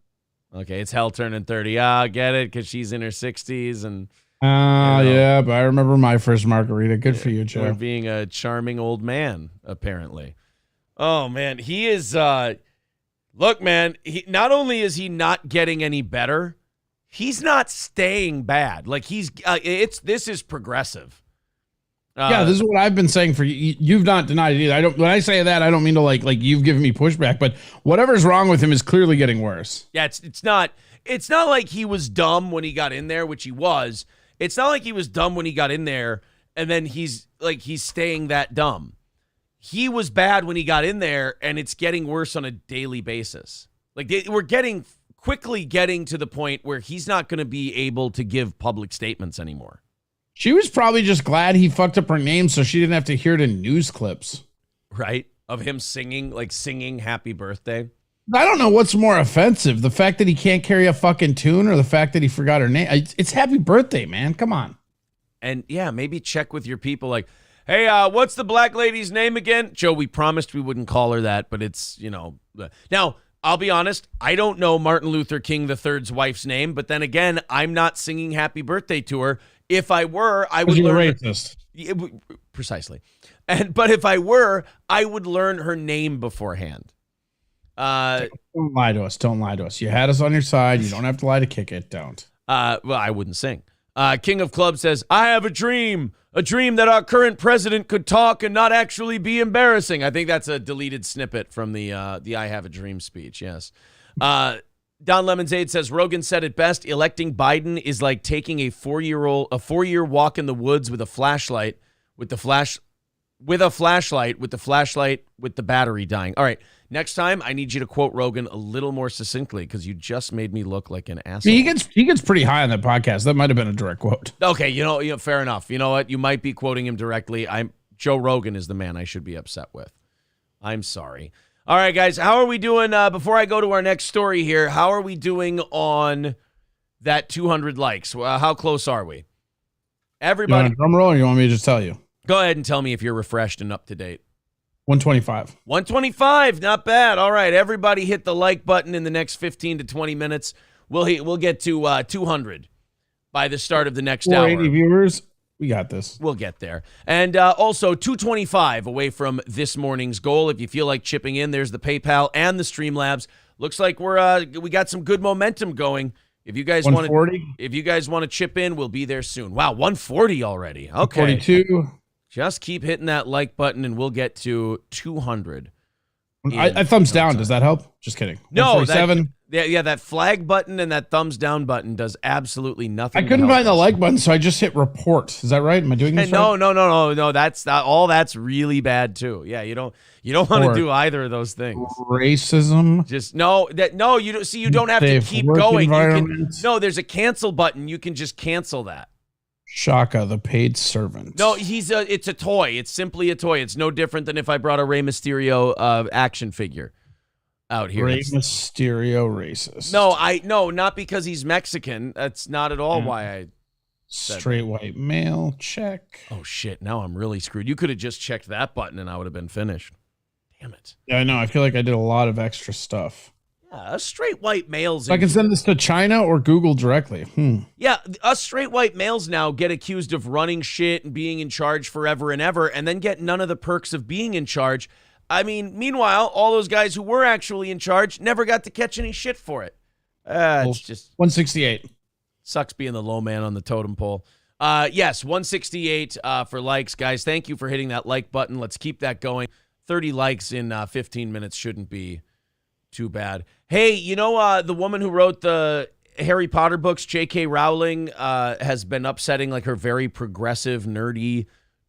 Okay, it's hell turning 30. I get it, because she's in her 60s and. Yeah, but I remember my first margarita. Good for you, Joe. For being a charming old man, apparently. Oh man, he is. Look, man. Not only is he not getting any better, he's not staying bad. Like he's. This is progressive. Yeah, this is what I've been saying for you. You've not denied it either. When I say that, I don't mean to like you've given me pushback, but whatever's wrong with him is clearly getting worse. Yeah, it's not like he was dumb when he got in there, which he was. It's not like he was dumb when he got in there and then he's staying that dumb. He was bad when he got in there and it's getting worse on a daily basis. Like we're quickly getting to the point where he's not going to be able to give public statements anymore. She was probably just glad he fucked up her name so she didn't have to hear it in news clips. Right? Of him singing happy birthday. I don't know what's more offensive, the fact that he can't carry a fucking tune or the fact that he forgot her name. It's happy birthday, man. Come on. And yeah, maybe check with your people like, hey, what's the black lady's name again? Joe, we promised we wouldn't call her that, but it's, Now, I'll be honest, I don't know Martin Luther King III's wife's name, but then again, I'm not singing happy birthday to her. If I were, I would learn. Racist. Precisely. But if I were, I would learn her name beforehand. Don't lie to us. Don't lie to us. You had us on your side. You don't have to lie to kick it. Don't. Well, I wouldn't sing. King of Clubs says, I have a dream that our current president could talk and not actually be embarrassing. I think that's a deleted snippet from the I have a dream speech. Yes. Don Lemonade says Rogan said it best. Electing Biden is like taking a 4-year walk in the woods with a flashlight, with the flashlight with the battery dying. All right. Next time, I need you to quote Rogan a little more succinctly because you just made me look like an asshole. He gets pretty high on that podcast. That might have been a direct quote. Okay, fair enough. You know what? You might be quoting him directly. Joe Rogan is the man I should be upset with. I'm sorry. All right, guys, how are we doing? Before I go to our next story here, how are we doing on that 200 likes? How close are we? Everybody, you want a drum roll or you want me to just tell you? Go ahead and tell me if you're refreshed and up to date. 125. 125, not bad. All right, everybody hit the like button in the next 15 to 20 minutes. We'll get to 200 by the start of the next hour. 480 viewers. We got this. We'll get there. And also 225 away from this morning's goal. If you feel like chipping in, there's the PayPal and the Streamlabs. Looks like we got some good momentum going. If you guys want to chip in, we'll be there soon. Wow, 140 already. Okay. 42. Just keep hitting that like button and we'll get to 200. I thumbs down. Does that help? Just kidding. No, that flag button and that thumbs down button does absolutely nothing. I couldn't find the like button, so I just hit report. Is that right? Am I doing this right? No. That's really bad too. Yeah, you don't want to do either of those things. Racism. Just you don't see. You don't have to keep going. There's a cancel button. You can just cancel that. Shaka, the paid servant. No, it's a toy. It's simply a toy. It's no different than if I brought a Rey Mysterio action figure out here. Rey Mysterio racist. No, not because he's Mexican. That's not at all why I said straight that. White male, check. Oh shit, now I'm really screwed. You could have just checked that button and I would have been finished. Damn it. Yeah, I know. I feel like I did a lot of extra stuff. Yeah, us straight white males. So I can send this to China or Google directly. Yeah, us straight white males now get accused of running shit and being in charge forever and ever, and then get none of the perks of being in charge. I mean, meanwhile, all those guys who were actually in charge never got to catch any shit for it. It's just 168. sucks being the low man on the totem pole. Yes, 168 for likes, guys. Thank you for hitting that like button. Let's keep that going. 30 likes in 15 minutes shouldn't be too bad. Hey, you know the woman who wrote the Harry Potter books, J.K. Rowling, has been upsetting like her very progressive, nerdy,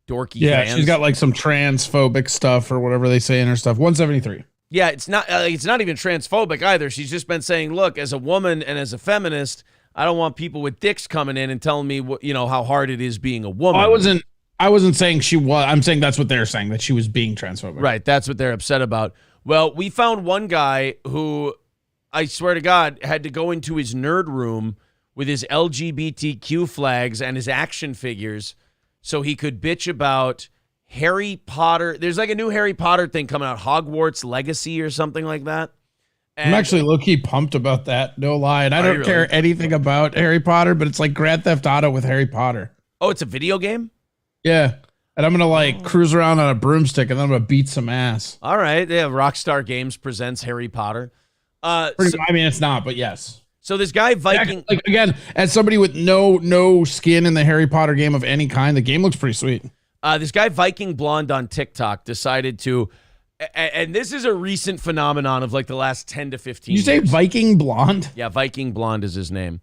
dorky fans. She's got like some transphobic stuff or whatever they say in her stuff. 173. Yeah, it's not even transphobic either. She's just been saying, look, as a woman and as a feminist, I don't want people with dicks coming in and telling me what, how hard it is being a woman. I wasn't saying she was. I'm saying that's what they're saying, that she was being transphobic. Right, that's what they're upset about. Well, we found one guy who, I swear to God, had to go into his nerd room with his LGBTQ flags and his action figures so he could bitch about Harry Potter. There's like a new Harry Potter thing coming out, Hogwarts Legacy or something like that. And I'm actually low-key pumped about that, no lie. And I don't care anything about Harry Potter, but it's like Grand Theft Auto with Harry Potter. Oh, it's a video game? Yeah. And I'm going to like cruise around on a broomstick and then I'm going to beat some ass. All right. Yeah, Rockstar Games presents Harry Potter. I mean, it's not, but yes. So this guy Viking, like again, as somebody with no skin in the Harry Potter game of any kind, the game looks pretty sweet. This guy Viking Blonde on TikTok decided to, and this is a recent phenomenon of like the last 10 to 15 Did you years. say Viking Blonde? Yeah, Viking Blonde is his name.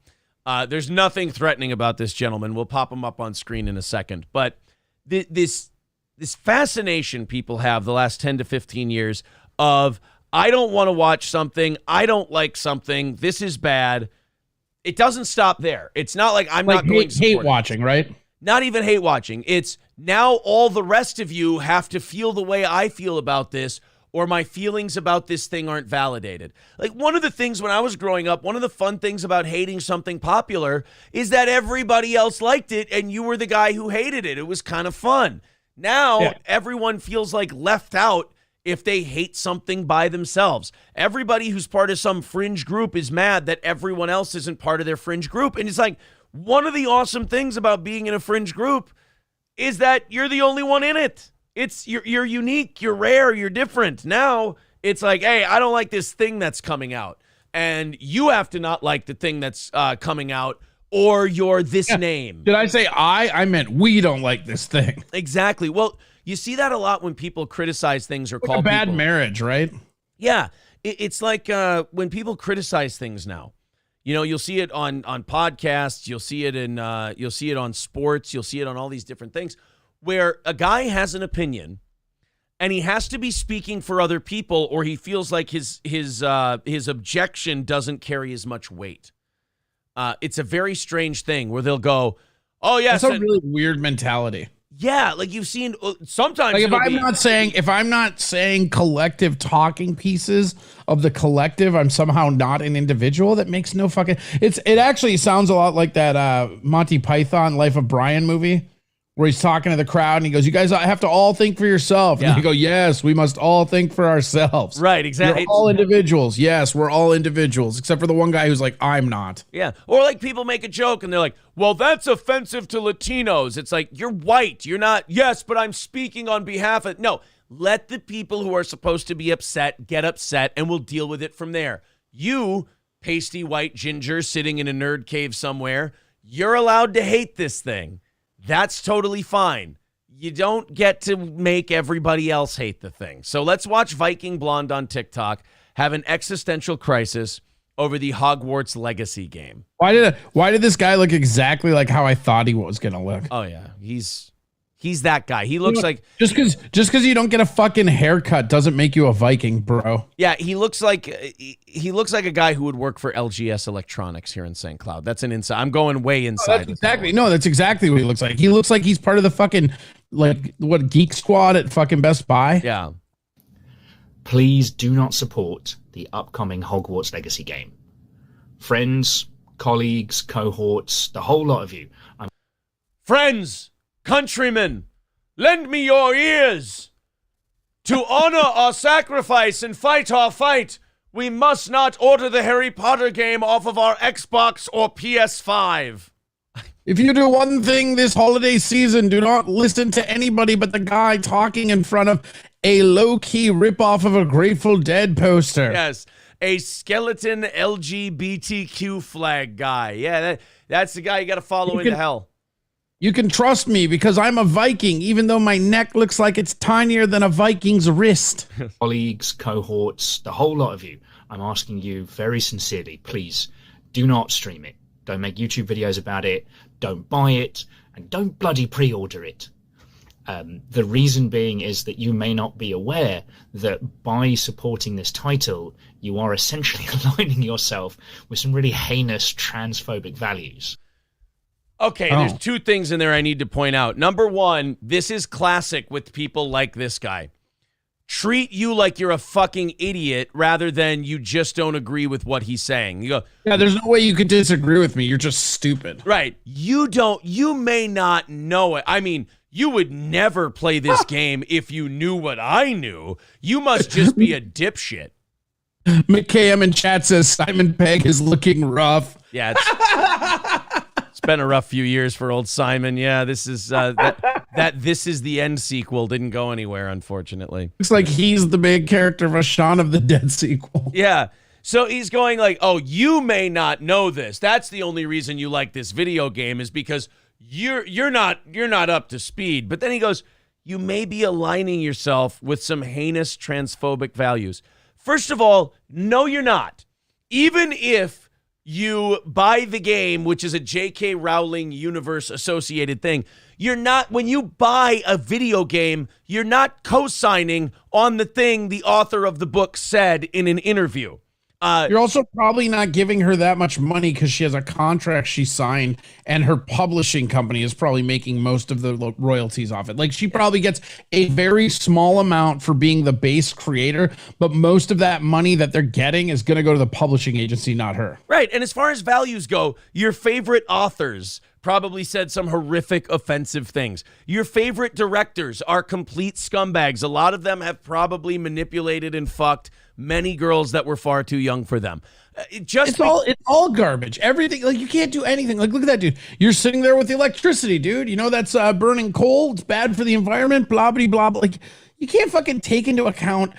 There's nothing threatening about this gentleman. We'll pop him up on screen in a second. But this fascination people have the last 10 to 15 years of, I don't want to watch something. I don't like something. This is bad. It doesn't stop there. It's not like I'm not going to hate watching, right? Not even hate watching. It's now all the rest of you have to feel the way I feel about this, or my feelings about this thing aren't validated. Like one of the things when I was growing up, one of the fun things about hating something popular is that everybody else liked it and you were the guy who hated it. It was kind of fun. Now everyone feels like left out if they hate something by themselves. Everybody who's part of some fringe group is mad that everyone else isn't part of their fringe group. And it's like, one of the awesome things about being in a fringe group is that you're the only one in it. You're unique, you're rare, you're different. Now it's like, hey, I don't like this thing that's coming out. And you have to not like the thing that's coming out, or you're this name. Did I say I meant we don't like this thing. Exactly. Well, you see that a lot when people criticize things or call a bad people. marriage, right? Yeah. It's like when people criticize things now. You'll see it on podcasts, you'll see it on sports, you'll see it on all these different things where a guy has an opinion and he has to be speaking for other people or he feels like his objection doesn't carry as much weight. It's a very strange thing where they'll go, "Oh yes, that's a really weird mentality." Yeah, like you've seen sometimes. Like if I'm not saying collective talking pieces of the collective, I'm somehow not an individual. That makes no fucking. It actually sounds a lot like that Monty Python Life of Brian movie, where he's talking to the crowd and he goes, "You guys have to all think for yourself." And you go, "Yes, we must all think for ourselves." Right, exactly. You're all individuals. Yes, we're all individuals, except for the one guy who's like, "I'm not." Yeah, or like people make a joke and they're like, "Well, that's offensive to Latinos." It's like, you're white. You're not. Yes, but I'm speaking on behalf of. No, let the people who are supposed to be upset get upset, and we'll deal with it from there. You, pasty white ginger sitting in a nerd cave somewhere, you're allowed to hate this thing. That's totally fine. You don't get to make everybody else hate the thing. So let's watch Viking Blonde on TikTok have an existential crisis over the Hogwarts Legacy game. Why did this guy look exactly like how I thought he was gonna look? Oh yeah, he's that guy. He looks like just because you don't get a fucking haircut doesn't make you a Viking, bro. Yeah, he looks like a guy who would work for LGS Electronics here in St. Cloud. That's an inside. I'm going way inside. That's exactly what he looks like. He looks like he's part of the fucking Geek Squad at fucking Best Buy. Yeah. Please do not support the upcoming Hogwarts Legacy game. Friends, colleagues, cohorts, the whole lot of you. Friends, countrymen, lend me your ears. To honor our sacrifice and fight our fight, we must not order the Harry Potter game off of our Xbox or PS5. If you do one thing this holiday season, do not listen to anybody but the guy talking in front of a low-key ripoff of a Grateful Dead poster. Yes, a skeleton LGBTQ flag guy. Yeah, that's the guy you got to follow into hell. You can trust me because I'm a Viking, even though my neck looks like it's tinier than a Viking's wrist. Colleagues, cohorts, the whole lot of you, I'm asking you very sincerely, please do not stream it. Don't make YouTube videos about it. Don't buy it. And don't bloody pre-order it. The reason being is that you may not be aware that by supporting this title, you are essentially aligning yourself with some really heinous transphobic values. Okay, there's two things in there I need to point out. Number one, this is classic with people like this guy. Treat you like you're a fucking idiot rather than you just don't agree with what he's saying. You go, yeah, there's no way you could disagree with me. You're just stupid. Right. You may not know it. I mean, you would never play this game if you knew what I knew. You must just be a dipshit. McKam in chat says Simon Pegg is looking rough. Yeah, it's been a rough few years for old Simon. Yeah, this is This Is the End sequel didn't go anywhere, unfortunately. Looks like he's the big character of a Shaun of the Dead sequel. Yeah. So he's going like, oh, you may not know this. That's the only reason you like this video game is because you're not up to speed. But then he goes, you may be aligning yourself with some heinous transphobic values. First of all, no, you're not. Even if you buy the game, which is a J.K. Rowling universe associated thing, you're not, when you buy a video game, you're not co-signing on the thing the author of the book said in an interview. You're also probably not giving her that much money because she has a contract she signed and her publishing company is probably making most of the royalties off it. Like she probably gets a very small amount for being the base creator, but most of that money that they're getting is going to go to the publishing agency, not her. Right. And as far as values go, your favorite authors probably said some horrific, offensive things. Your favorite directors are complete scumbags. A lot of them have probably manipulated and fucked many girls that were far too young for them. It's all garbage. Everything, like you can't do anything. Like look at that dude. You're sitting there with the electricity, dude. You know that's burning coal. It's bad for the environment. Blah blah blah. Like you can't fucking take into account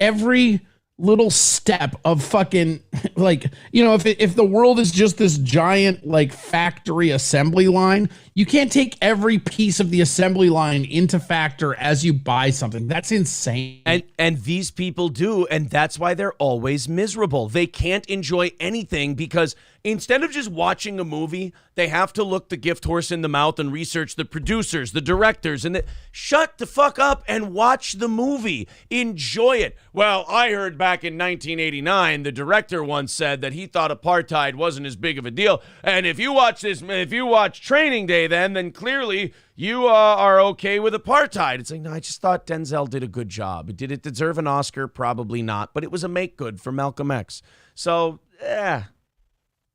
every little step of fucking like, you know, if the world is just this giant like factory assembly line, you can't take every piece of the assembly line into factor as you buy something. That's insane. And these people do, and that's why they're always miserable. They can't enjoy anything because instead of just watching a movie, they have to look the gift horse in the mouth and research the producers, the directors, and shut the fuck up and watch the movie. Enjoy it. Well, I heard back in 1989, the director once said that he thought apartheid wasn't as big of a deal. And if you watch Training Day, then clearly you are okay with apartheid. It's like, no, I just thought Denzel did a good job. Did it deserve an Oscar? Probably not, but it was a make good for Malcolm X. So, yeah.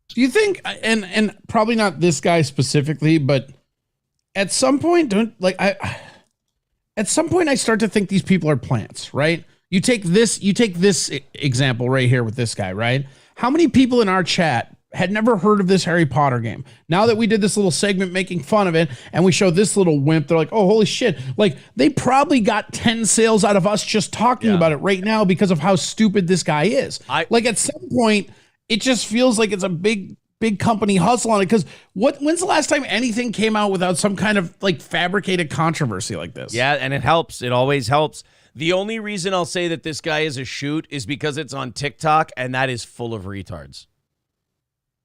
Do you think, and probably not this guy specifically, but at some point, at some point I start to think these people are plants, right? You take this example right here with this guy, right? How many people in our chat had never heard of this Harry Potter game? Now that we did this little segment making fun of it and we showed this little wimp, they're like, oh, holy shit. Like they probably got 10 sales out of us just talking about it right now because of how stupid this guy is. Like at some point, it just feels like it's a big company hustle on it. Because when's the last time anything came out without some kind of like fabricated controversy like this? Yeah, and it helps. It always helps. The only reason I'll say that this guy is a shoot is because it's on TikTok, and that is full of retards.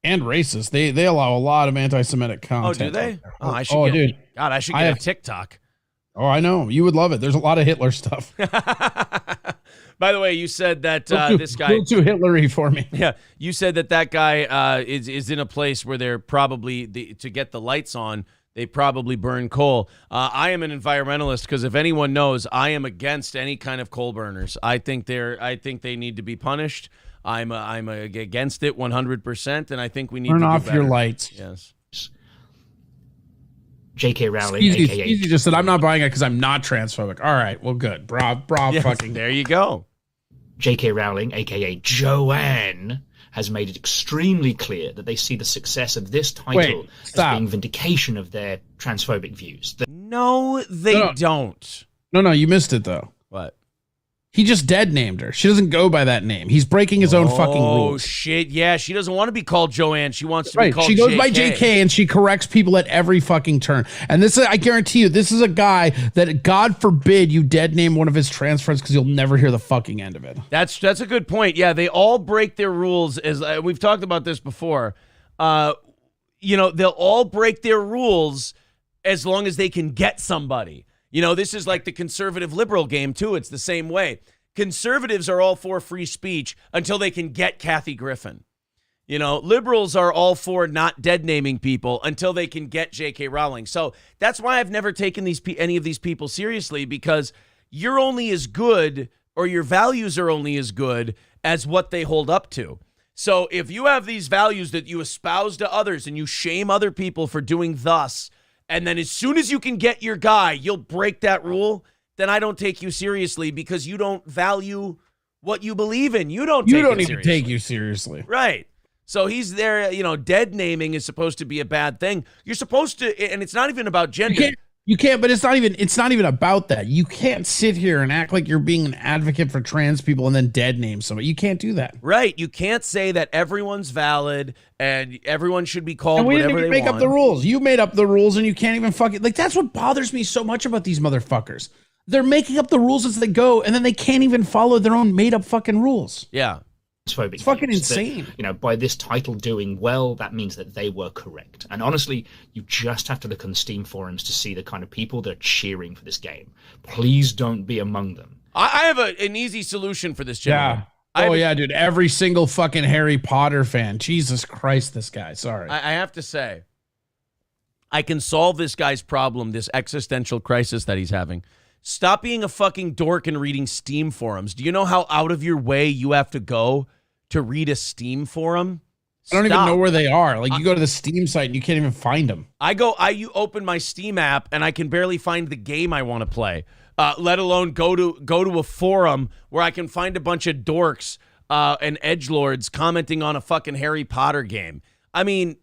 And racist. They allow a lot of anti-Semitic content. Oh, do they? Oh, I should get a TikTok. Oh, I know. You would love it. There's a lot of Hitler stuff. By the way, you said that this guy... A little too Hitlery for me. Yeah, you said that guy is in a place where they're probably, to get the lights on, they probably burn coal. I am an environmentalist because if anyone knows, I am against any kind of coal burners. I think they need to be punished. I'm against it 100%, and I think we need to turn off your lights. Yes. J.K. Rowling, Easy just said, I'm not buying it because I'm not transphobic. All right, well, good. Yes, fucking. There you go. J.K. Rowling, a.k.a. Joanne, has made it extremely clear that they see the success of this title as being vindication of their transphobic views. No, they don't. No, you missed it, though. What? He just dead named her. She doesn't go by that name. He's breaking his own fucking rules. Oh shit! Yeah, she doesn't want to be called Joanne. She wants to be called. She goes JK. by JK, and she corrects people at every fucking turn. And this is, I guarantee you, this is a guy that, God forbid, you dead name one of his trans friends because you'll never hear the fucking end of it. That's a good point. Yeah, they all break their rules. As we've talked about this before, they'll all break their rules as long as they can get somebody. This is like the conservative liberal game, too. It's the same way. Conservatives are all for free speech until they can get Kathy Griffin. Liberals are all for not dead naming people until they can get J.K. Rowling. So that's why I've never taken any of these people seriously, because you're only as good, or your values are only as good as what they hold up to. So if you have these values that you espouse to others and you shame other people for doing thus, and then as soon as you can get your guy, you'll break that rule, then I don't take you seriously because you don't value what you believe in. You don't even take you seriously. Right. So he's there, dead naming is supposed to be a bad thing. You're supposed to, and it's not even about gender. You can't, but it's not even about that. You can't sit here and act like you're being an advocate for trans people and then dead name somebody. You can't do that. Right. You can't say that everyone's valid and everyone should be called whatever they want. And we didn't even make up the rules. You made up the rules and you can't even fucking, like, that's what bothers me so much about these motherfuckers. They're making up the rules as they go, and then they can't even follow their own made up fucking rules. Yeah. It's fucking insane. That, by this title doing well, that means that they were correct. And honestly, you just have to look on the Steam forums to see the kind of people that are cheering for this game. Please don't be among them. I have an easy solution for this, gentleman. Yeah. Yeah, dude. Every single fucking Harry Potter fan. Jesus Christ, this guy. Sorry. I have to say, I can solve this guy's problem, this existential crisis that he's having. Stop being a fucking dork and reading Steam forums. Do you know how out of your way you have to go to read a Steam forum? I don't even know where they are. Like, you go to the Steam site and you can't even find them. You open my Steam app and I can barely find the game I want to play. Let alone go to a forum where I can find a bunch of dorks and edgelords commenting on a fucking Harry Potter game. I mean,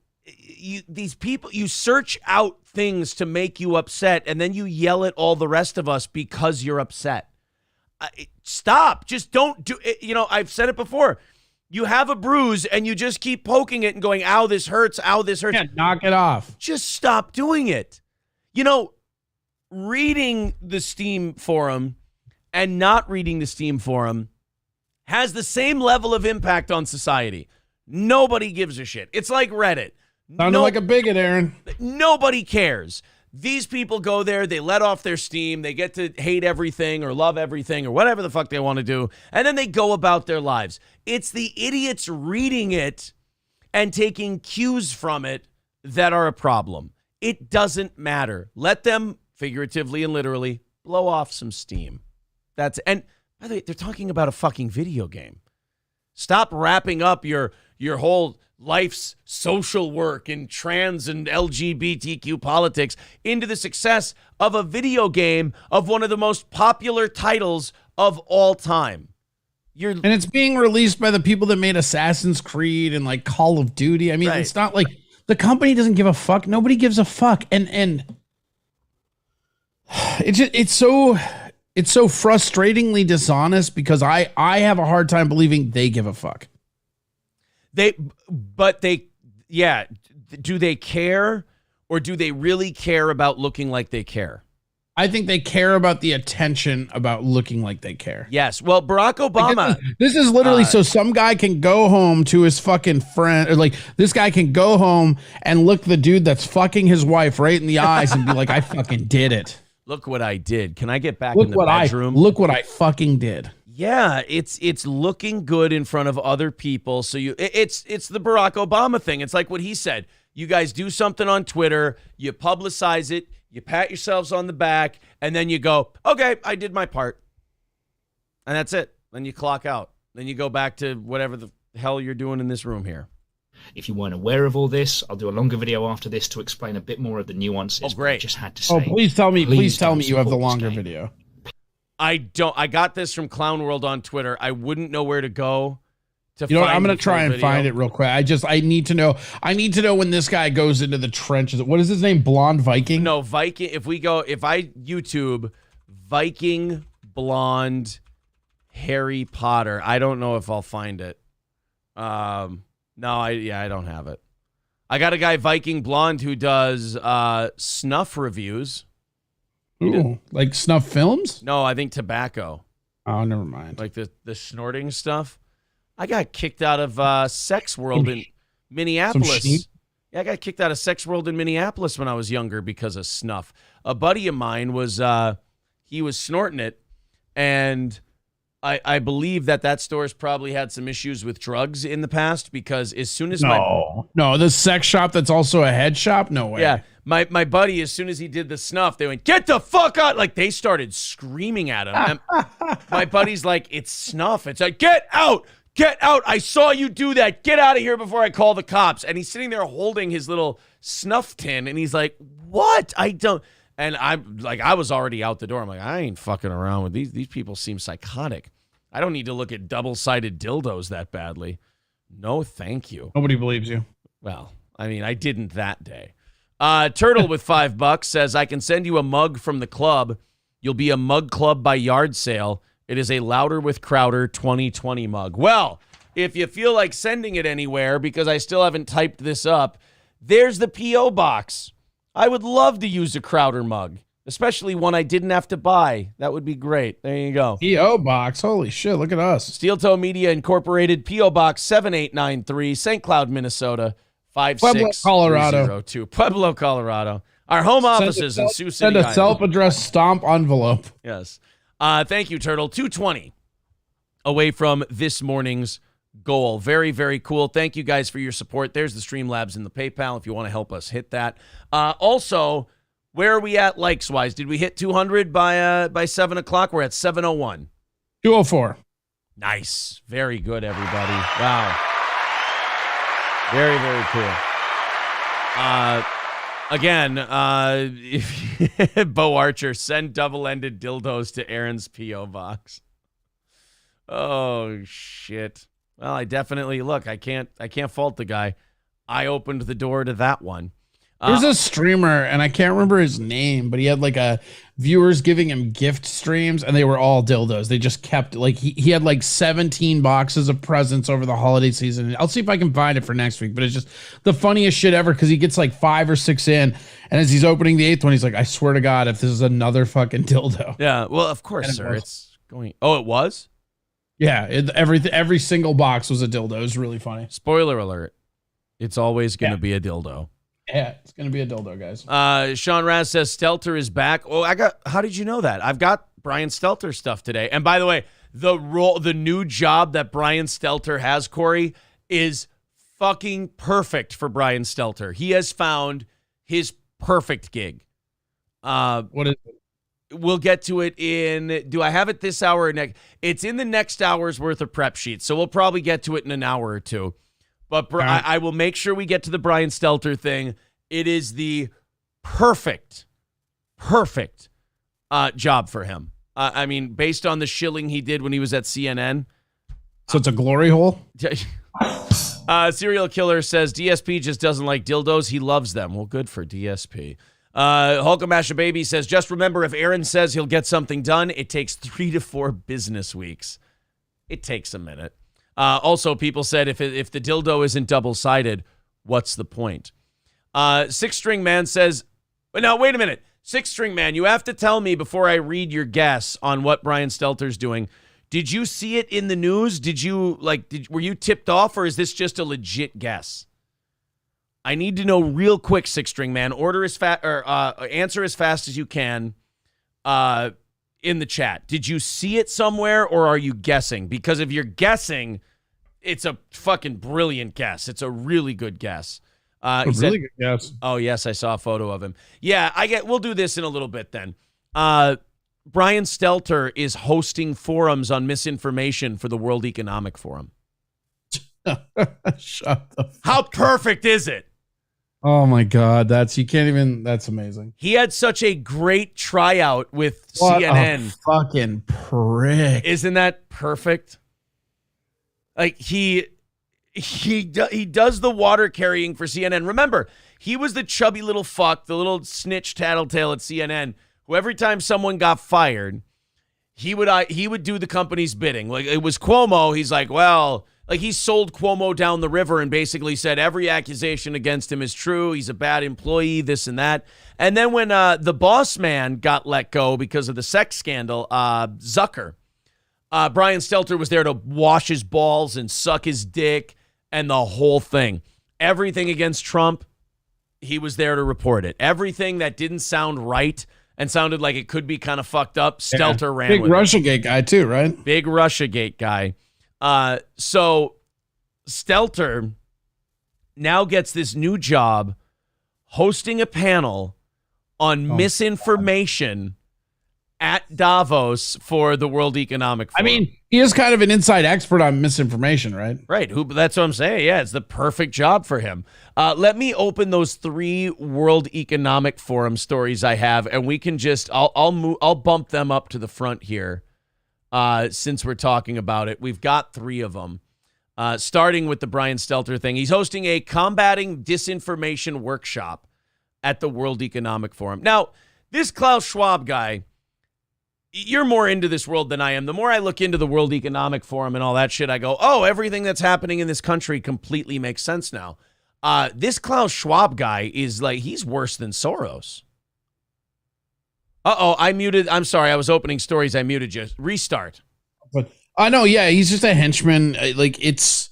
these people, you search out things to make you upset, and then you yell at all the rest of us because you're upset. Stop. Just don't do it. I've said it before. You have a bruise, and you just keep poking it and going, ow, this hurts, ow, this hurts. Yeah, knock it off. Just stop doing it. Reading the Steam forum and not reading the Steam forum has the same level of impact on society. Nobody gives a shit. It's like Reddit. Sounded like a bigot, Aaron. Nobody cares. These people go there, they let off their steam, they get to hate everything or love everything or whatever the fuck they want to do, and then they go about their lives. It's the idiots reading it and taking cues from it that are a problem. It doesn't matter. Let them, figuratively and literally, blow off some steam. And by the way, they're talking about a fucking video game. Stop wrapping up your whole life's social work and trans and LGBTQ politics into the success of a video game of one of the most popular titles of all time. And it's being released by the people that made Assassin's Creed and like Call of Duty. I mean, It's not like the company doesn't give a fuck. Nobody gives a fuck. And it's so frustratingly dishonest because I have a hard time believing they give a fuck. Do they care, or do they really care about looking like they care? I think they care about the attention about looking like they care. Yes. Well, Barack Obama. This is literally so some guy can go home to his fucking friend, or like this guy can go home and look the dude that's fucking his wife right in the eyes and be like, I fucking did it. Look what I did. Can I get back in the bedroom? Look what I fucking did. Yeah, it's looking good in front of other people. So it's the Barack Obama thing. It's like what he said. You guys do something on Twitter, you publicize it, you pat yourselves on the back, and then you go, okay, I did my part. And that's it. Then you clock out. Then you go back to whatever the hell you're doing in this room here. If you weren't aware of all this, I'll do a longer video after this to explain a bit more of the nuances. Oh, great. I just had to say. Oh, please tell me you have the longer video. I don't. I got this from Clown World on Twitter. I wouldn't know where to go to find I'm going to try and video. find it real quick. I need to know. I need to know when this guy goes into the trenches. What is his name? Blonde Viking? No, Viking. If I YouTube Viking blonde Harry Potter. I don't know if I'll find it. No, I don't have it. I got a guy, Viking Blonde, who does snuff reviews. Ooh, like snuff films? No, I think tobacco. Oh, never mind. Like the snorting stuff. I got kicked out of Sex World in Minneapolis. Yeah, I got kicked out of Sex World in Minneapolis when I was younger because of snuff. A buddy of mine was he was snorting it, and I believe that store's probably had some issues with drugs in the past, because as soon as no, the sex shop that's also a head shop? No way. Yeah, my buddy, as soon as he did the snuff, they went, "Get the fuck out!" Like, they started screaming at him. And my buddy's like, "It's snuff." It's like, "Get out! Get out! I saw you do that. Get out of here before I call the cops." And he's sitting there holding his little snuff tin, and he's like, "What? I don't." And I'm like, I was already out the door. I'm like, I ain't fucking around with these. These people seem psychotic. I don't need to look at double-sided dildos that badly. No, thank you. Nobody believes you. Well, I mean, I didn't that day. Turtle with $5 says, I can send you a mug from the club. You'll be a mug club by yard sale. It is a Louder with Crowder 2020 mug. Well, if you feel like sending it anywhere, because I still haven't typed this up, there's the P.O. box. I would love to use a Crowder mug, especially one I didn't have to buy. That would be great. There you go. P.O. box. Holy shit, look at us. Steel Toe Media Incorporated, P.O. Box 7893, St. Cloud, Minnesota, 56002. Pueblo, Colorado. Our home offices in Sioux City, Send a self-addressed stomp envelope. Yes. Thank you, Turtle. 220 away from this morning's goal. Very, very cool. Thank you guys for your support. There's the Streamlabs and the PayPal if you want to help us hit that. Also, where are we at likes-wise? Did we hit 200 by 7 o'clock? We're at 701. 204. Nice. Very good, everybody. Wow. Very, very cool. Again, if Bo Archer, send double-ended dildos to Aaron's P.O. box. Oh, shit. Well, I definitely, look, I can't fault the guy. I opened the door to that one. There's a streamer, and I can't remember his name, but he had like a viewers giving him gift streams, and they were all dildos. They just kept like he had like 17 boxes of presents over the holiday season. I'll see if I can find it for next week, but it's just the funniest shit ever, because he gets like 5 or 6 in, and as he's opening the 8th one, he's like, I swear to God, if this is another fucking dildo. Yeah, well, of course, sir. It's going. Oh, it was? Yeah, every single box was a dildo. It was really funny. Spoiler alert. It's always going to be a dildo. Yeah, it's going to be a dildo, guys. Sean Raz says Stelter is back. Oh, how did you know that? I've got Brian Stelter stuff today. And by the way, the new job that Brian Stelter has, Corey, is fucking perfect for Brian Stelter. He has found his perfect gig. What is it? We'll get to it in, do I have it this hour or next? It's in the next hour's worth of prep sheets. So we'll probably get to it in an hour or two. But I will make sure we get to the Brian Stelter thing. It is the perfect job for him. I mean, based on the shilling he did when he was at CNN. So it's a glory hole? Serial Killer says DSP just doesn't like dildos. He loves them. Well, good for DSP. Hulkamasha Baby says, just remember, if Aaron says he'll get something done, it takes 3 to 4 business weeks. It takes a minute. Also, people said if the dildo isn't double-sided, what's the point? Six String Man says, now, wait a minute. Six String Man, you have to tell me before I read your guess on what Brian Stelter's doing. Did you see it in the news? Were you tipped off, or is this just a legit guess? I need to know real quick, Six String Man. Answer as fast as you can. In the chat. Did you see it somewhere, or are you guessing? Because if you're guessing, it's a fucking brilliant guess. It's a really good guess. Really good guess. Oh, yes, I saw a photo of him. Yeah, we'll do this in a little bit then. Brian Stelter is hosting forums on misinformation for the World Economic Forum. Shut the fuck How perfect is it? Oh my God, that's amazing. He had such a great tryout with What CNN. a fucking prick. Isn't that perfect? Like he does the water carrying for CNN. Remember, he was the chubby little fuck, the little snitch tattletale at CNN, who every time someone got fired, he would do the company's bidding. Like it was Cuomo. He's like, well, like he sold Cuomo down the river and basically said every accusation against him is true. He's a bad employee, this and that. And then when the boss man got let go because of the sex scandal, Zucker, Brian Stelter was there to wash his balls and suck his dick and the whole thing. Everything against Trump, he was there to report it. Everything that didn't sound right and sounded like it could be kind of fucked up, Stelter ran with it. Big Russiagate guy too, right? Big Russiagate guy. So Stelter now gets this new job hosting a panel on misinformation at Davos for the World Economic Forum. I mean, he is kind of an inside expert on misinformation, right? Right. That's what I'm saying. Yeah, it's the perfect job for him. Let me open those 3 World Economic Forum stories I have, and we can just I'll bump them up to the front here. Since we're talking about it, we've got 3 of them. Starting with the Brian Stelter thing, he's hosting a combating disinformation workshop at the World Economic Forum. Now, this Klaus Schwab guy, you're more into this world than I am. The more I look into the World Economic Forum and all that shit, I go, oh, everything that's happening in this country completely makes sense now. This Klaus Schwab guy is like, he's worse than Soros. Uh-oh, I muted. I'm sorry. I was opening stories. I muted you. Restart. But I know, yeah, he's just a henchman. Like it's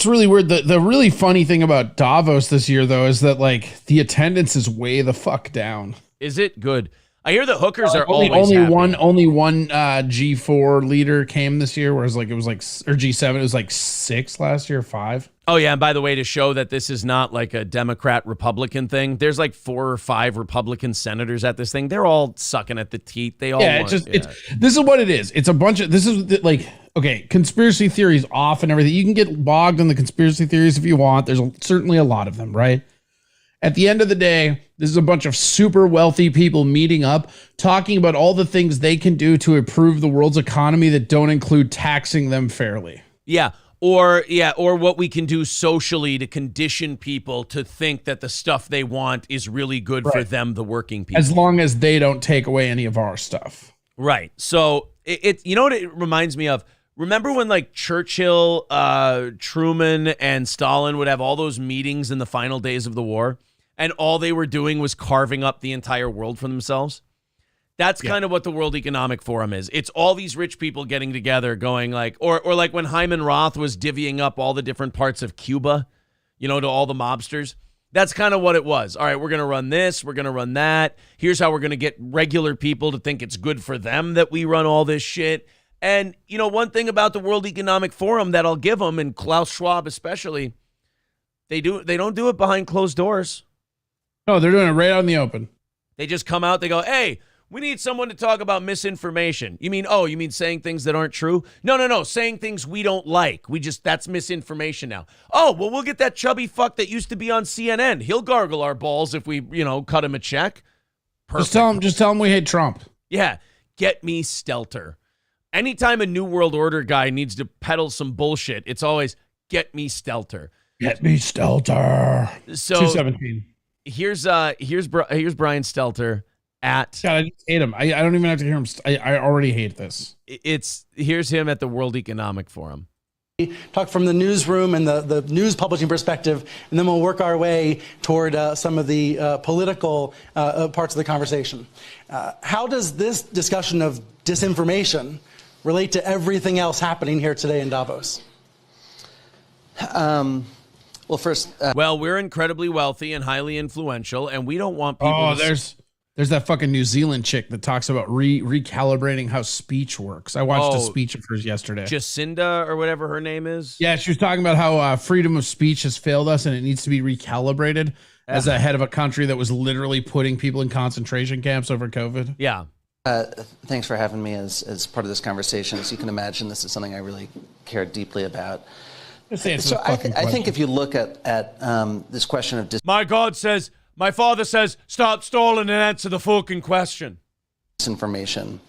really weird. The really funny thing about Davos this year, though, is that like the attendance is way the fuck down. Is it good? I hear the hookers are only always happy. Only one G4 leader came this year, whereas like it was like, or G7, it was like 6 last year, 5. Oh yeah, and by the way, to show that this is not like a Democrat-Republican thing, there's like 4 or 5 Republican senators at this thing. They're all sucking at the teat. They all this is what it is. It's a bunch of like, okay, conspiracy theories off and everything. You can get bogged in the conspiracy theories if you want. There's certainly a lot of them, right? At the end of the day, this is a bunch of super wealthy people meeting up, talking about all the things they can do to improve the world's economy that don't include taxing them fairly. Yeah. Or what we can do socially to condition people to think that the stuff they want is really good for them, the working people. As long as they don't take away any of our stuff. Right. So it you know what it reminds me of? Remember when like Churchill, Truman, and Stalin would have all those meetings in the final days of the war, and all they were doing was carving up the entire world for themselves? That's kind of what the World Economic Forum is. It's all these rich people getting together going like, or like when Hyman Roth was divvying up all the different parts of Cuba, you know, to all the mobsters. That's kind of what it was. All right, we're going to run this. We're going to run that. Here's how we're going to get regular people to think it's good for them that we run all this shit. And, you know, one thing about the World Economic Forum that I'll give them, and Klaus Schwab especially, they don't do it behind closed doors. No, they're doing it right out in the open. They just come out, they go, hey, we need someone to talk about misinformation. You mean saying things that aren't true? No. Saying things we don't like. That's misinformation now. Oh, well, we'll get that chubby fuck that used to be on CNN. He'll gargle our balls if we, cut him a check. Perfect. Just tell him we hate Trump. Yeah. Get me Stelter. Anytime a New World Order guy needs to peddle some bullshit, it's always get me Stelter. Get me Stelter. So 217. Here's Brian Stelter. God, I just hate him. I don't even have to hear him. I already hate this. Here's him at the World Economic Forum. Talk from the newsroom and the news publishing perspective, and then we'll work our way toward some of the political parts of the conversation. How does this discussion of disinformation relate to everything else happening here today in Davos? Well, first... Well, we're incredibly wealthy and highly influential, and we don't want people... Oh, there's that fucking New Zealand chick that talks about recalibrating how speech works. I watched a speech of hers yesterday. Jacinda or whatever her name is. Yeah, she was talking about how freedom of speech has failed us and it needs to be recalibrated as a head of a country that was literally putting people in concentration camps over COVID. Yeah. Thanks for having me as part of this conversation. As you can imagine, this is something I really care deeply about. So I think if you look at this question of my father says, stop stalling and answer the fucking question. Disinformation,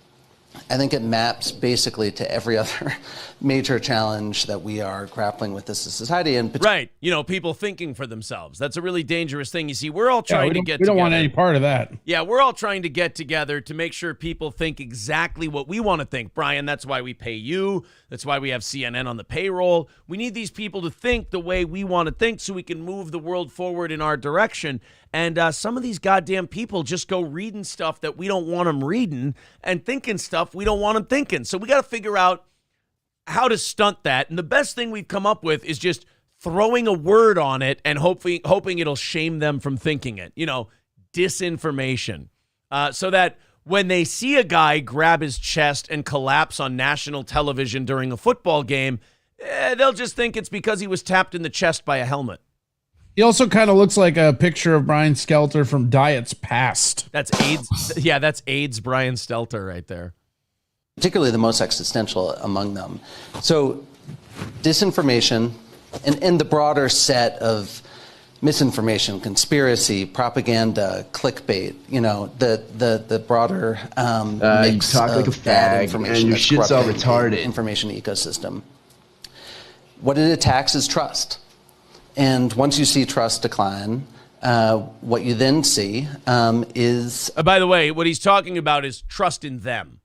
I think it maps basically to every other major challenge that we are grappling with as a society. And right, people thinking for themselves. That's a really dangerous thing. You see, we're all trying to get together. We don't want any part of that. Yeah, we're all trying to get together to make sure people think exactly what we want to think, Brian. That's why we pay you. That's why we have CNN on the payroll. We need these people to think the way we want to think so we can move the world forward in our direction. And some of these goddamn people just go reading stuff that we don't want them reading and thinking stuff we don't want them thinking. So we got to figure out how to stunt that. And the best thing we've come up with is just throwing a word on it and hoping it'll shame them from thinking it. Disinformation. So that when they see a guy grab his chest and collapse on national television during a football game, they'll just think it's because he was tapped in the chest by a helmet. He also kind of looks like a picture of Brian Stelter from Diets Past. That's AIDS. Yeah, that's AIDS Brian Stelter right there. Particularly the most existential among them. So disinformation and the broader set of misinformation, conspiracy, propaganda, clickbait, the broader mix you talk of like a bad fag information and your that's shit's all corrupting retarded. the information ecosystem. What it attacks is trust. And once you see trust decline, what you then see is... by the way, what he's talking about is trust in them.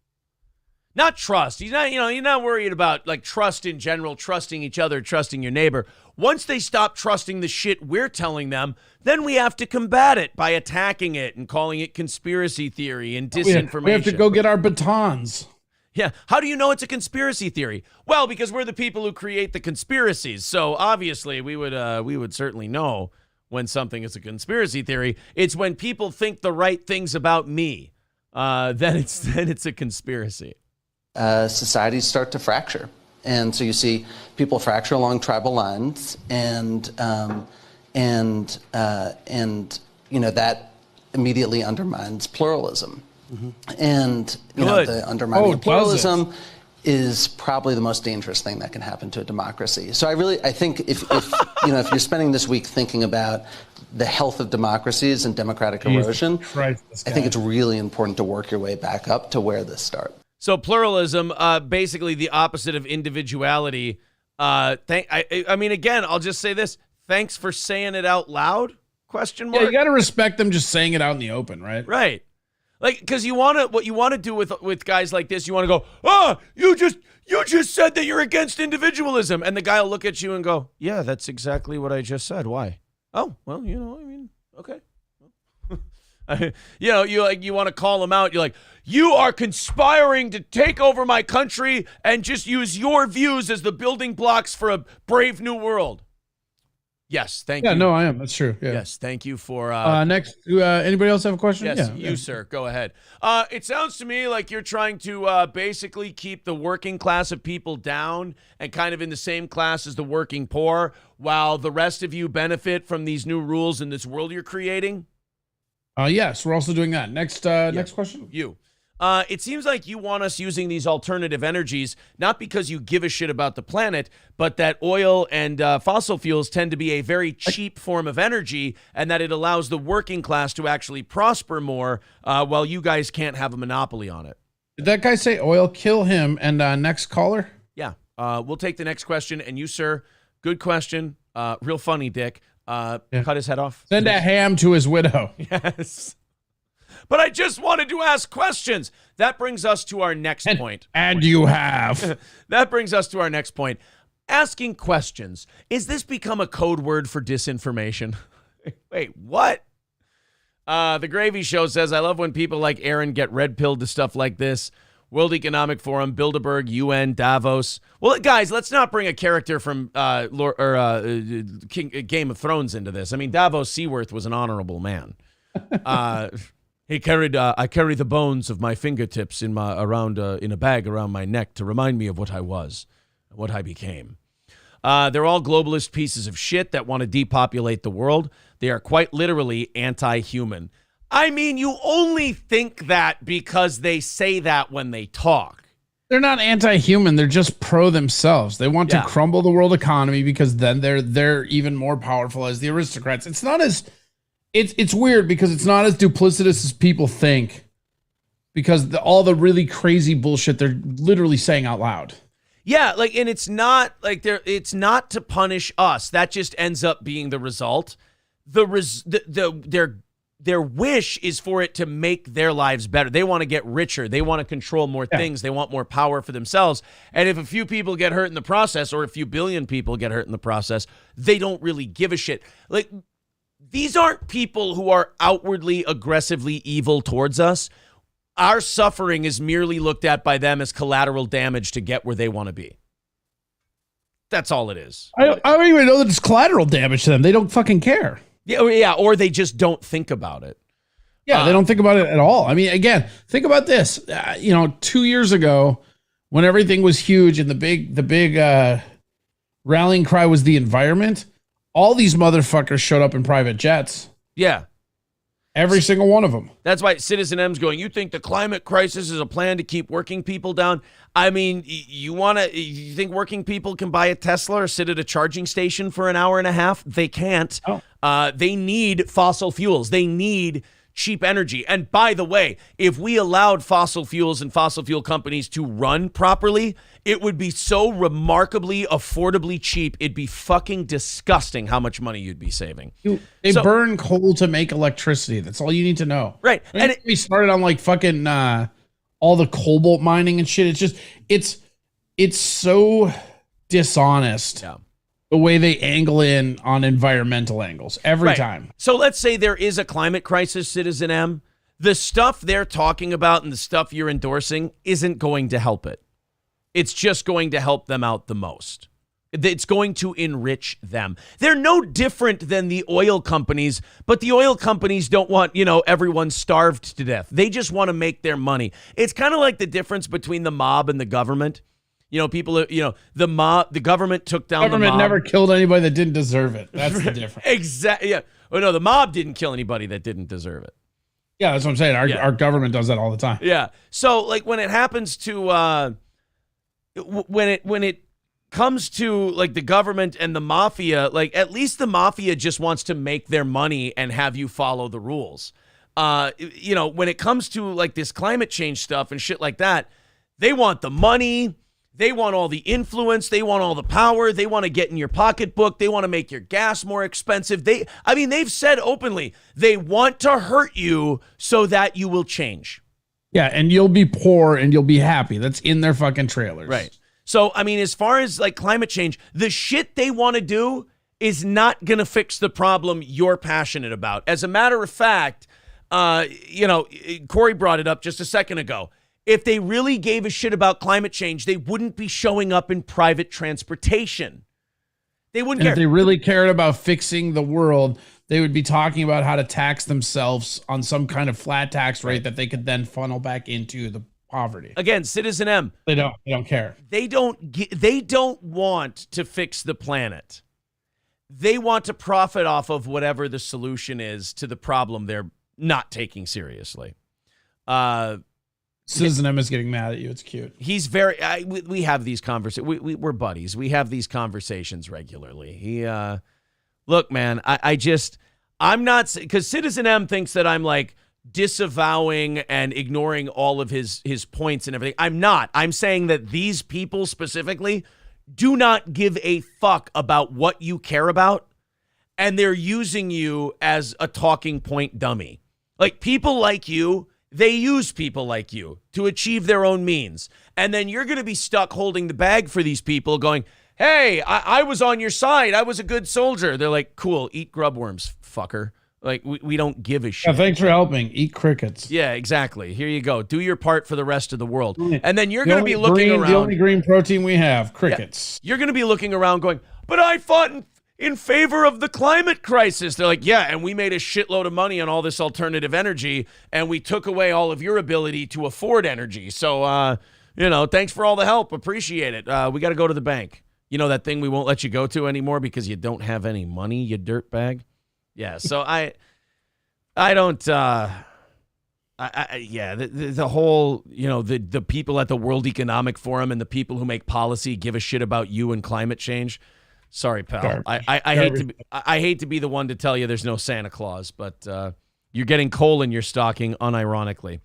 Not trust. He's not, you're not worried about like trust in general, trusting each other, trusting your neighbor. Once they stop trusting the shit we're telling them, then we have to combat it by attacking it and calling it conspiracy theory and disinformation. We have to go get our batons. Yeah. How do you know it's a conspiracy theory? Well, because we're the people who create the conspiracies. So obviously we would certainly know when something is a conspiracy theory. It's when people think the right things about me. Then it's a conspiracy. Societies start to fracture. And so you see people fracture along tribal lines and that immediately undermines pluralism. Mm-hmm. And the undermining of pluralism is probably the most dangerous thing that can happen to a democracy. So I think if if you're spending this week thinking about the health of democracies and democratic erosion, I think it's really important to work your way back up to where this starts. So pluralism, basically the opposite of individuality. I mean, again, I'll just say this. Thanks for saying it out loud? Question mark. Yeah, you got to respect them just saying it out in the open, right? Right. Like, because what you want to do with guys like this, you want to go, you just said that you're against individualism. And the guy will look at you and go, yeah, that's exactly what I just said. Why? Oh, well, okay. You want to call him out. You're like, you are conspiring to take over my country and just use your views as the building blocks for a brave new world. Yes, thank you. Yeah, no, I am. That's true. Yeah. Yes, thank you for... next, anybody else have a question? Yes, yeah, sir. Go ahead. It sounds to me like you're trying to basically keep the working class of people down and kind of in the same class as the working poor, while the rest of you benefit from these new rules in this world you're creating? Yes, we're also doing that. Next question. You. It seems like you want us using these alternative energies, not because you give a shit about the planet, but that oil and fossil fuels tend to be a very cheap form of energy and that it allows the working class to actually prosper more while you guys can't have a monopoly on it. Did that guy say oil? Kill him. And next caller? Yeah. We'll take the next question. And you, sir, good question. Real funny, Dick. Cut his head off. Send a ham to his widow. Yes. But I just wanted to ask questions. That brings us to our next point. And you have. That brings us to our next point. Asking questions. Is this become a code word for disinformation? Wait, what? The Gravy Show says, I love when people like Aaron get red-pilled to stuff like this. World Economic Forum, Bilderberg, UN, Davos. Well, guys, let's not bring a character from Game of Thrones into this. I mean, Davos Seaworth was an honorable man. I carry the bones of my fingertips in a bag around my neck to remind me of what I was, what I became. They're all globalist pieces of shit that want to depopulate the world. They are quite literally anti-human. I mean, you only think that because they say that when they talk. They're not anti-human. They're just pro themselves. They want to crumble the world economy because then they're even more powerful as the aristocrats. It's not as... It's weird because it's not as duplicitous as people think. because all the really crazy bullshit they're literally saying out loud. Yeah, like, and it's not like it's not to punish us. That just ends up being the result. Their wish is for it to make their lives better. They want to get richer. They want to control more things. They want more power for themselves. And if a few people get hurt in the process, or a few billion people get hurt in the process, they don't really give a shit. Like, these aren't people who are outwardly aggressively evil towards us. Our suffering is merely looked at by them as collateral damage to get where they want to be. That's all it is. I don't even know that it's collateral damage to them. They don't fucking care. Yeah, or they just don't think about it. Yeah, they don't think about it at all. I mean, again, think about this. 2 years ago, when everything was huge and the big rallying cry was the environment, all these motherfuckers showed up in private jets. Yeah. Every single one of them. That's why Citizen M's going, you think the climate crisis is a plan to keep working people down? I mean, you think working people can buy a Tesla or sit at a charging station for an hour and a half? They can't. Oh. They need fossil fuels. They need cheap energy. And by the way, if we allowed fossil fuels and fossil fuel companies to run properly, it would be so remarkably affordably cheap. It'd be fucking disgusting how much money you'd be saving. They burn coal to make electricity. That's all you need to know. Right. And we started on like fucking all the cobalt mining and shit. It's just it's so dishonest. Yeah. The way they angle in on environmental angles every time. So let's say there is a climate crisis, Citizen M. The stuff they're talking about and the stuff you're endorsing isn't going to help it. It's just going to help them out the most. It's going to enrich them. They're no different than the oil companies, but the oil companies don't want, everyone starved to death. They just want to make their money. It's kind of like the difference between the mob and the government. The mob, the government took down the mob. Government never killed anybody that didn't deserve it. That's the difference. Exactly. Yeah. Oh, no, the mob didn't kill anybody that didn't deserve it. Yeah, that's what I'm saying. Our government does that all the time. Yeah. So, like, when it happens to, when it comes to, like, the government and the mafia, like, at least the mafia just wants to make their money and have you follow the rules. When it comes to, like, this climate change stuff and shit like that, they want the money. They want all the influence. They want all the power. They want to get in your pocketbook. They want to make your gas more expensive. They've said openly, they want to hurt you so that you will change. Yeah, and you'll be poor and you'll be happy. That's in their fucking trailers. Right. So, I mean, as far as like climate change, the shit they want to do is not going to fix the problem you're passionate about. As a matter of fact, Corey brought it up just a second ago. If they really gave a shit about climate change, they wouldn't be showing up in private transportation. They wouldn't care. If they really cared about fixing the world, they would be talking about how to tax themselves on some kind of flat tax rate that they could then funnel back into the poverty. Again, Citizen M. They don't care. They don't want to fix the planet. They want to profit off of whatever the solution is to the problem they're not taking seriously. Citizen M is getting mad at you. It's cute. He's very. We have these conversations. We're buddies. We have these conversations regularly. Look, man. I'm not, because Citizen M thinks that I'm like disavowing and ignoring all of his points and everything. I'm not. I'm saying that these people specifically do not give a fuck about what you care about, and they're using you as a talking point dummy. Like, people like you. They use people like you to achieve their own means. And then you're going to be stuck holding the bag for these people going, hey, I was on your side. I was a good soldier. They're like, cool, eat grub worms, fucker. Like, we don't give a shit. Yeah, thanks for helping. Eat crickets. Yeah, exactly. Here you go. Do your part for the rest of the world. And then you're going to be looking around. The only green protein we have, crickets. Yeah, you're going to be looking around going, but I fought in favor of the climate crisis. They're like, yeah, and we made a shitload of money on all this alternative energy, and we took away all of your ability to afford energy. So, thanks for all the help. Appreciate it. We got to go to the bank. You know that thing we won't let you go to anymore because you don't have any money, you dirtbag? Yeah, so the whole, the people at the World Economic Forum and the people who make policy give a shit about you and climate change. Sorry, pal. I hate to be the one to tell you there's no Santa Claus, but you're getting coal in your stocking unironically.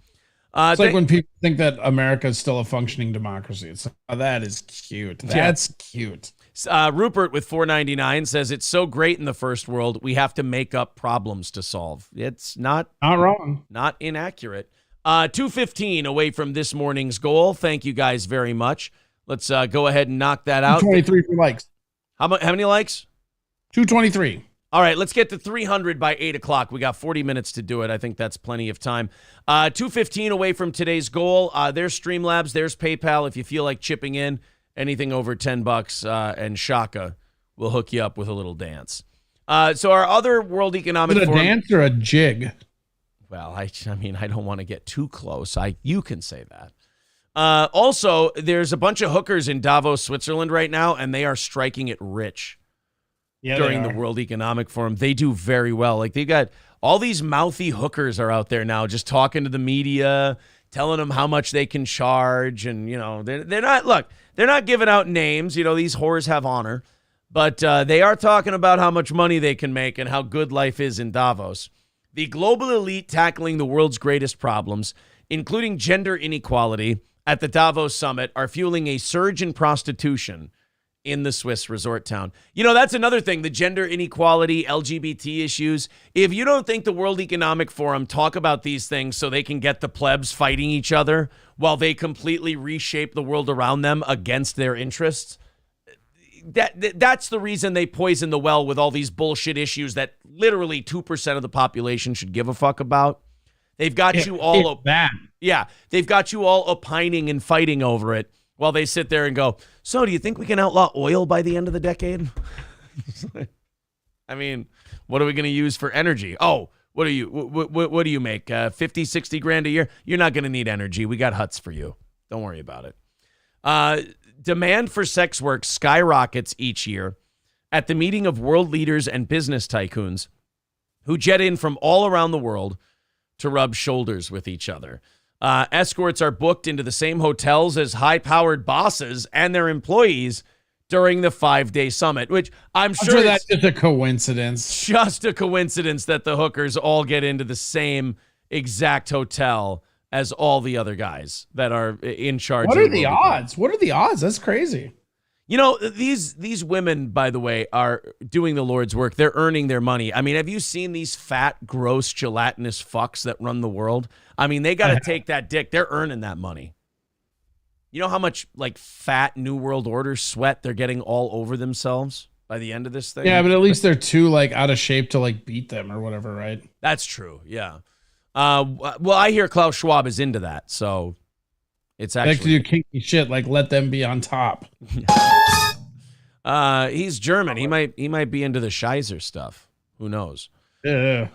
It's like when people think that America is still a functioning democracy. It's that is cute. That's cute. Rupert with $4.99 says it's so great in the first world we have to make up problems to solve. It's not wrong, not inaccurate. 2:15 away from this morning's goal. Thank you guys very much. Let's go ahead and knock that out. 223 for likes. How many likes? 223. All right, let's get to 300 by 8 o'clock. We got 40 minutes to do it. I think that's plenty of time. 2:15 away from today's goal. There's Streamlabs. There's PayPal. If you feel like chipping in, anything over $10, and Shaka will hook you up with a little dance. So our other World Economic Forum. Is it a dance or a jig? Well, I mean, I don't want to get too close. You can say that. Also, there's a bunch of hookers in Davos, Switzerland right now, and they are striking it rich. During the World Economic Forum. They do very well. Like, they've got all these mouthy hookers are out there now just talking to the media, telling them how much they can charge. And, they're not giving out names. These whores have honor. But they are talking about how much money they can make and how good life is in Davos. The global elite tackling the world's greatest problems, including gender inequality, at the Davos summit are fueling a surge in prostitution in the Swiss resort town. That's another thing, the gender inequality, LGBT issues. If you don't think the World Economic Forum talk about these things so they can get the plebs fighting each other while they completely reshape the world around them against their interests, that's the reason they poison the well with all these bullshit issues that literally 2% of the population should give a fuck about. They've got you all they've got you all opining and fighting over it. While they sit there and go, so do you think we can outlaw oil by the end of the decade? I mean, what are we going to use for energy? Oh, what do you make? 50, 60 grand a year? You're not going to need energy. We got huts for you. Don't worry about it. Demand for sex work skyrockets each year at the meeting of world leaders and business tycoons who jet in from all around the world to rub shoulders with each other. Escorts are booked into the same hotels as high-powered bosses and their employees during the 5-day summit, which I'm sure that's just a coincidence. Just a coincidence that the hookers all get into the same exact hotel as all the other guys that are in charge. What are the odds? What are the odds? That's crazy. These women, by the way, are doing the Lord's work. They're earning their money. I mean, have you seen these fat, gross, gelatinous fucks that run the world? I mean, they got to take that dick. They're earning that money. You know how much, fat New World Order sweat they're getting all over themselves by the end of this thing? Yeah, but at least they're too, out of shape to, beat them or whatever, right? That's true, yeah. Well, I hear Klaus Schwab is into that, so... It's actually like to do kinky shit, let them be on top. He's German. He might be into the Scheiser stuff. Who knows? Yeah.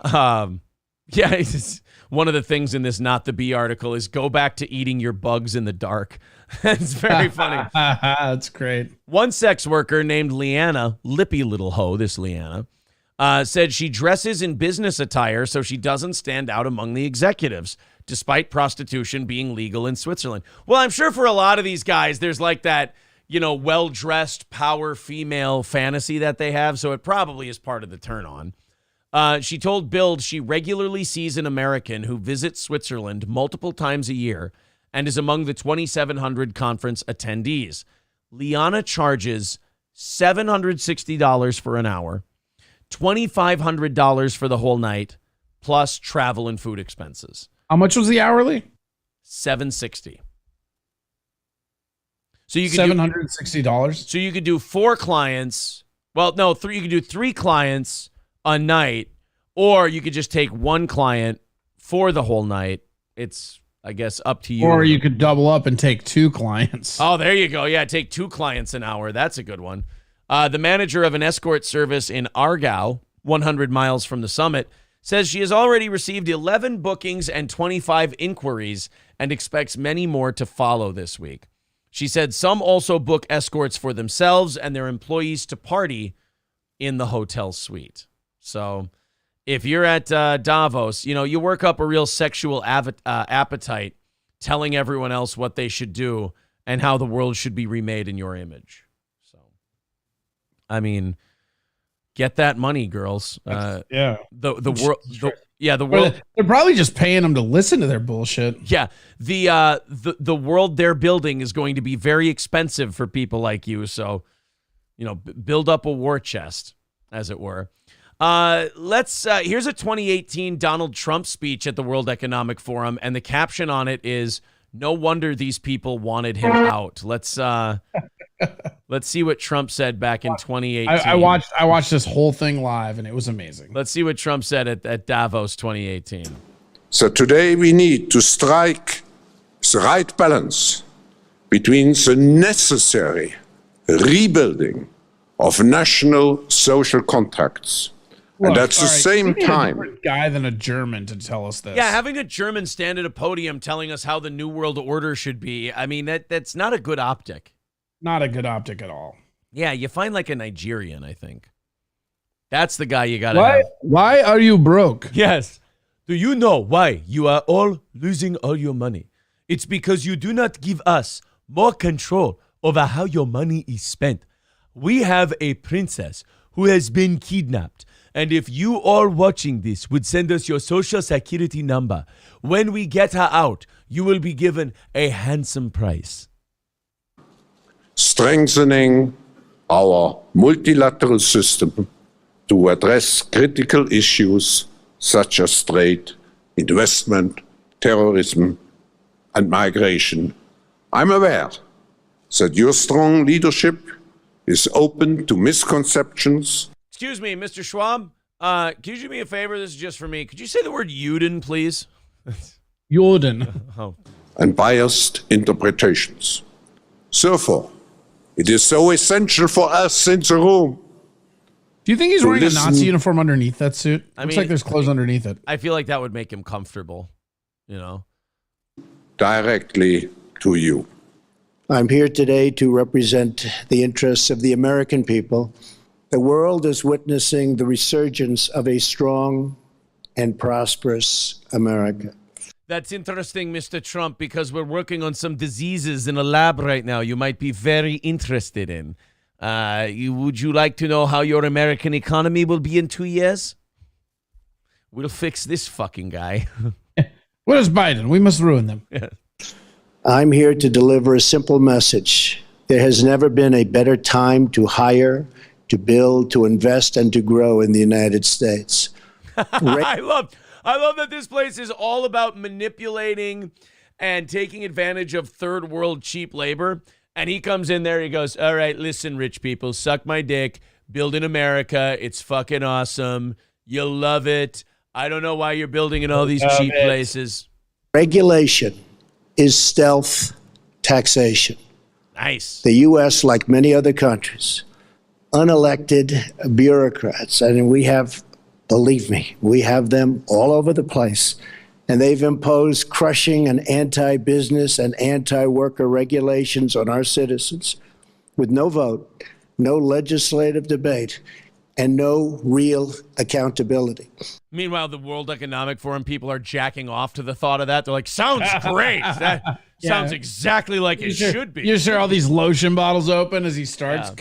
It's one of the things in this Not the Bee article is go back to eating your bugs in the dark. It's very funny. That's great. One sex worker named Leanna, lippy little hoe, this Leanna, said she dresses in business attire so she doesn't stand out among the executives, despite prostitution being legal in Switzerland. Well, I'm sure for a lot of these guys, there's that, well-dressed power female fantasy that they have, so it probably is part of the turn-on. She told Bild she regularly sees an American who visits Switzerland multiple times a year and is among the 2,700 conference attendees. Liana charges $760 for an hour, $2,500 for the whole night, plus travel and food expenses. How much was the hourly? $760. So you could $760. So you could do 4 clients. Well, no, 3. You could do 3 clients a night, or you could just take 1 client for the whole night. It's, I guess, up to you. Or you could double up and take 2 clients. Oh, there you go. Yeah, take 2 clients an hour. That's a good one. The manager of an escort service in Aargau, 100 miles from the summit, says she has already received 11 bookings and 25 inquiries and expects many more to follow this week. She said some also book escorts for themselves and their employees to party in the hotel suite. So if you're at Davos, you work up a real sexual appetite telling everyone else what they should do and how the world should be remade in your image. So, I mean... Get that money, girls. Yeah. The Yeah, the world. They're probably just paying them to listen to their bullshit. Yeah, the world they're building is going to be very expensive for people like you. So, build up a war chest, as it were. Here's a 2018 Donald Trump speech at the World Economic Forum, and the caption on it is, "No wonder these people wanted him out." Let's see what Trump said back in 2018. I watched this whole thing live, and it was amazing. Let's see what Trump said at Davos 2018. So today we need to strike the right balance between the necessary rebuilding of national social contracts. And at the same time, a guy than a German to tell us this. Yeah, having a German stand at a podium telling us how the new world order should be. I mean, that's not a good optic. Not a good optic at all. Yeah, you find like a Nigerian, I think. That's the guy you got to have. Why are you broke? Yes. Do you know why you are all losing all your money? It's because you do not give us more control over how your money is spent. We have a princess who has been kidnapped. And if you all watching this would send us your social security number, when we get her out, you will be given a handsome price. Strengthening our multilateral system to address critical issues such as trade, investment, terrorism, and migration. I'm aware that your strong leadership is open to misconceptions. Excuse me, Mr. Schwab. Can you do me a favor? This is just for me. Could you say the word Juden, please? Juden. Oh. And biased interpretations. Therefore, it is so essential for us in the room. Do you think he's wearing a Nazi uniform underneath that suit? Looks like there's clothes underneath it. I feel like that would make him comfortable, Directly to you. I'm here today to represent the interests of the American people. The world is witnessing the resurgence of a strong and prosperous America. That's interesting, Mr. Trump, because we're working on some diseases in a lab right now you might be very interested in. Would you like to know how your American economy will be in 2 years? We'll fix this fucking guy. Where's Biden? We must ruin them. Yeah. I'm here to deliver a simple message. There has never been a better time to hire, to build, to invest, and to grow in the United States. I love that this place is all about manipulating and taking advantage of third world cheap labor. And he comes in there, he goes, all right, listen, rich people, suck my dick, build in America. It's fucking awesome. You'll love it. I don't know why you're building in all these cheap places. Regulation is stealth taxation. Nice. The U.S., like many other countries, unelected bureaucrats, and we have, believe me, we have them all over the place, and they've imposed crushing and anti-business and anti-worker regulations on our citizens with no vote, no legislative debate, and no real accountability. Meanwhile, the World Economic Forum people are jacking off to the thought of that. They're like, sounds great. That sounds exactly like it should be. You hear all these lotion bottles open as he starts.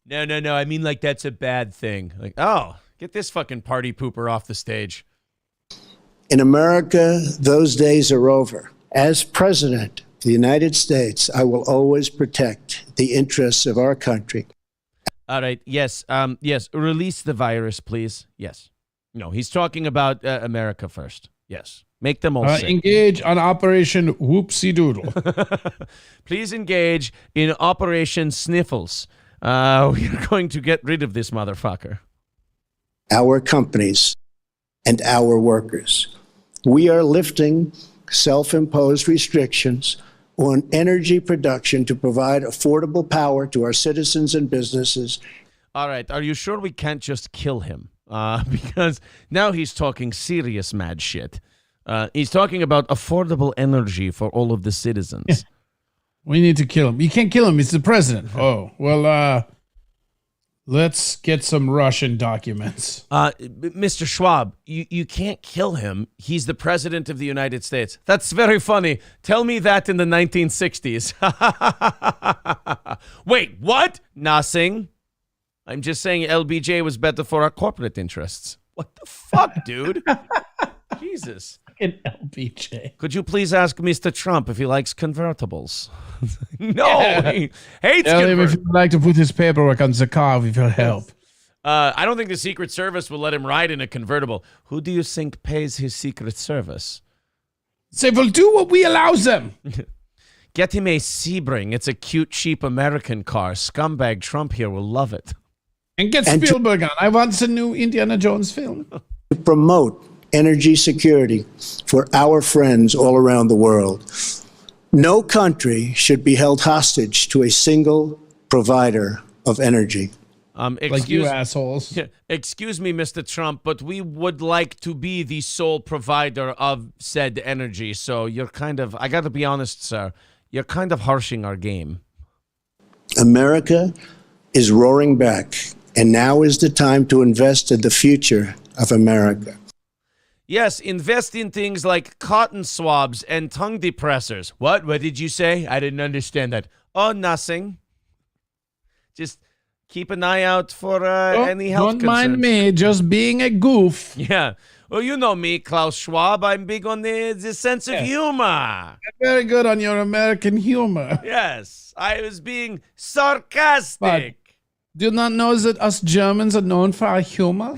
Yeah. No. I mean, like, that's a bad thing. Like, oh, get this fucking party pooper off the stage. In America, those days are over. As president of the United States, I will always protect the interests of our country. All right. Yes. Yes. Release the virus, please. Yes. No, he's talking about America first. Yes. Make them all sick. Engage on Operation Whoopsie Doodle. Please engage in Operation Sniffles. We're going to get rid of this motherfucker. Our companies and our workers. We are lifting self-imposed restrictions on energy production to provide affordable power to our citizens and businesses. All right. Are you sure we can't just kill him? Because now he's talking serious mad shit. He's talking about affordable energy for all of the citizens. Yeah. We need to kill him. You can't kill him. He's the president. Oh, well, let's get some Russian documents. Mr. Schwab, you can't kill him. He's the president of the United States. That's very funny. Tell me that in the 1960s. Wait, what? Nothing. I'm just saying LBJ was better for our corporate interests. What the fuck, dude? Jesus. Fucking LBJ. Could you please ask Mr. Trump if he likes convertibles? No, he hates Tell him if convertibles. you'd like to put his paperwork on the car, we will help. I don't think the Secret Service will let him ride in a convertible. Who do you think pays his Secret Service? They will do what we allow them. Get him a Sebring. It's a cute, cheap American car. Scumbag Trump here will love it. And get Spielberg on. I want the new Indiana Jones film. To promote energy security for our friends all around the world. No country should be held hostage to a single provider of energy. Like you assholes. Excuse me, Mr. Trump, but we would like to be the sole provider of said energy. So you're kind of, I got to be honest, sir, you're kind of harshing our game. America is roaring back, and now is the time to invest in the future of America. Yes, invest in things like cotton swabs and tongue depressors. What? What did you say? I didn't understand that. Oh, nothing. Just keep an eye out for any health Don't concerns. mind me, just being a goof. Yeah. Well, you know me, Klaus Schwab. I'm big on the sense of humor. Very good on your American humor. Yes, I was being sarcastic. But do you not know that us Germans are known for our humor?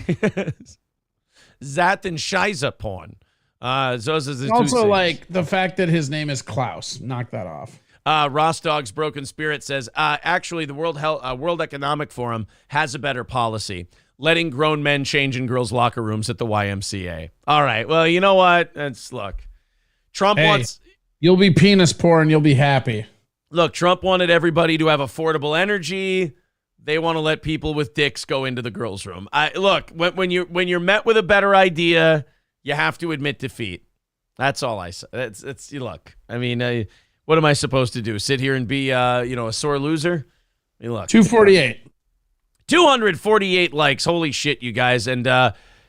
That and Scheiße porn. Those are the two Also, things. like the fact that his name is Klaus. Knock that off. Rostog's Broken Spirit says, actually, the World Economic Forum has a better policy, letting grown men change in girls' locker rooms at the YMCA. All right. Well, you know what? Look. Trump wants... You'll be penis poor and you'll be happy. Look, Trump wanted everybody to have affordable energy. They want to let people with dicks go into the girls' room. Look, when you're met with a better idea, you have to admit defeat. That's all I say. It's look. I mean, what am I supposed to do? Sit here and be a sore loser? I mean, look. 248. 248 likes. Holy shit, you guys. And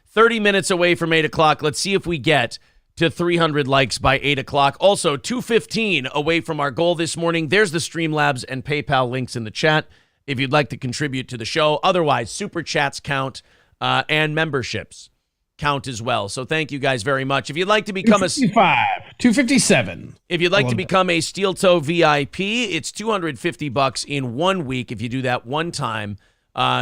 30 minutes away from 8 o'clock. Let's see if we get to 300 likes by 8 o'clock. Also, 2:15 away from our goal this morning. There's the Streamlabs and PayPal links in the chat if you'd like to contribute to the show. Otherwise, super chats count and memberships count as well. So thank you guys very much. If you'd like to become 257. If you'd like to become a Steel Toe VIP, it's $250 in 1 week. If you do that one time,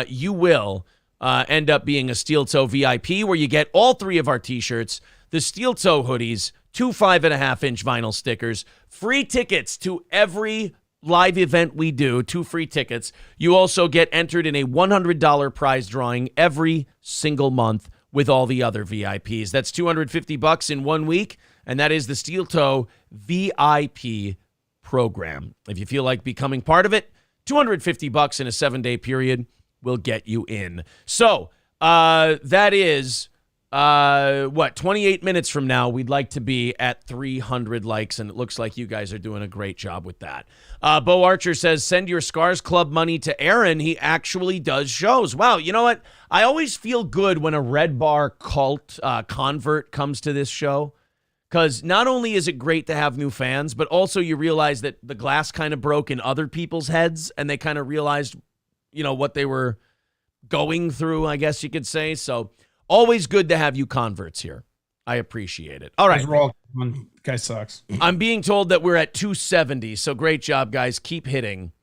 you will end up being a Steel Toe VIP, where you get all three of our t-shirts, the Steel Toe hoodies, 2 5.5-inch vinyl stickers, free tickets to every live event we do, 2 free tickets. You also get entered in a $100 prize drawing every single month with all the other VIPs. That's $250 in 1 week, and that is the Steel Toe VIP program. If you feel like becoming part of it, $250 in a 7-day period will get you in. So that is 28 minutes from now, we'd like to be at 300 likes, and it looks like you guys are doing a great job with that. Bo Archer says, send your Scars Club money to Aaron. He actually does shows. Wow, you know what? I always feel good when a Red Bar cult convert comes to this show, because not only is it great to have new fans, but also you realize that the glass kind of broke in other people's heads, and they kind of realized, what they were going through, I guess you could say. So always good to have you converts here. I appreciate it. All right. Guy sucks. I'm being told that we're at 270, so great job, guys. Keep hitting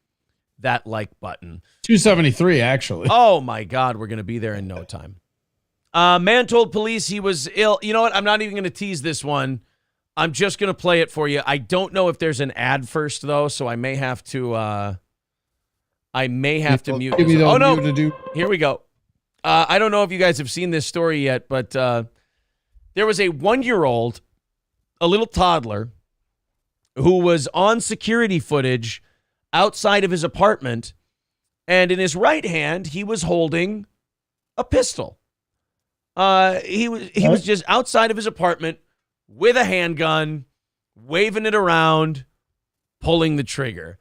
that like button. 273, actually. Oh, my God. We're going to be there in no time. Man told police he was ill. You know what? I'm not even going to tease this one. I'm just going to play it for you. I don't know if there's an ad first, though, so I may have to mute this. Oh, no. Here we go. I don't know if you guys have seen this story yet, but there was a 1-year-old, a little toddler, who was on security footage outside of his apartment, and in his right hand, he was holding a pistol. He was just outside of his apartment with a handgun, waving it around, pulling the trigger.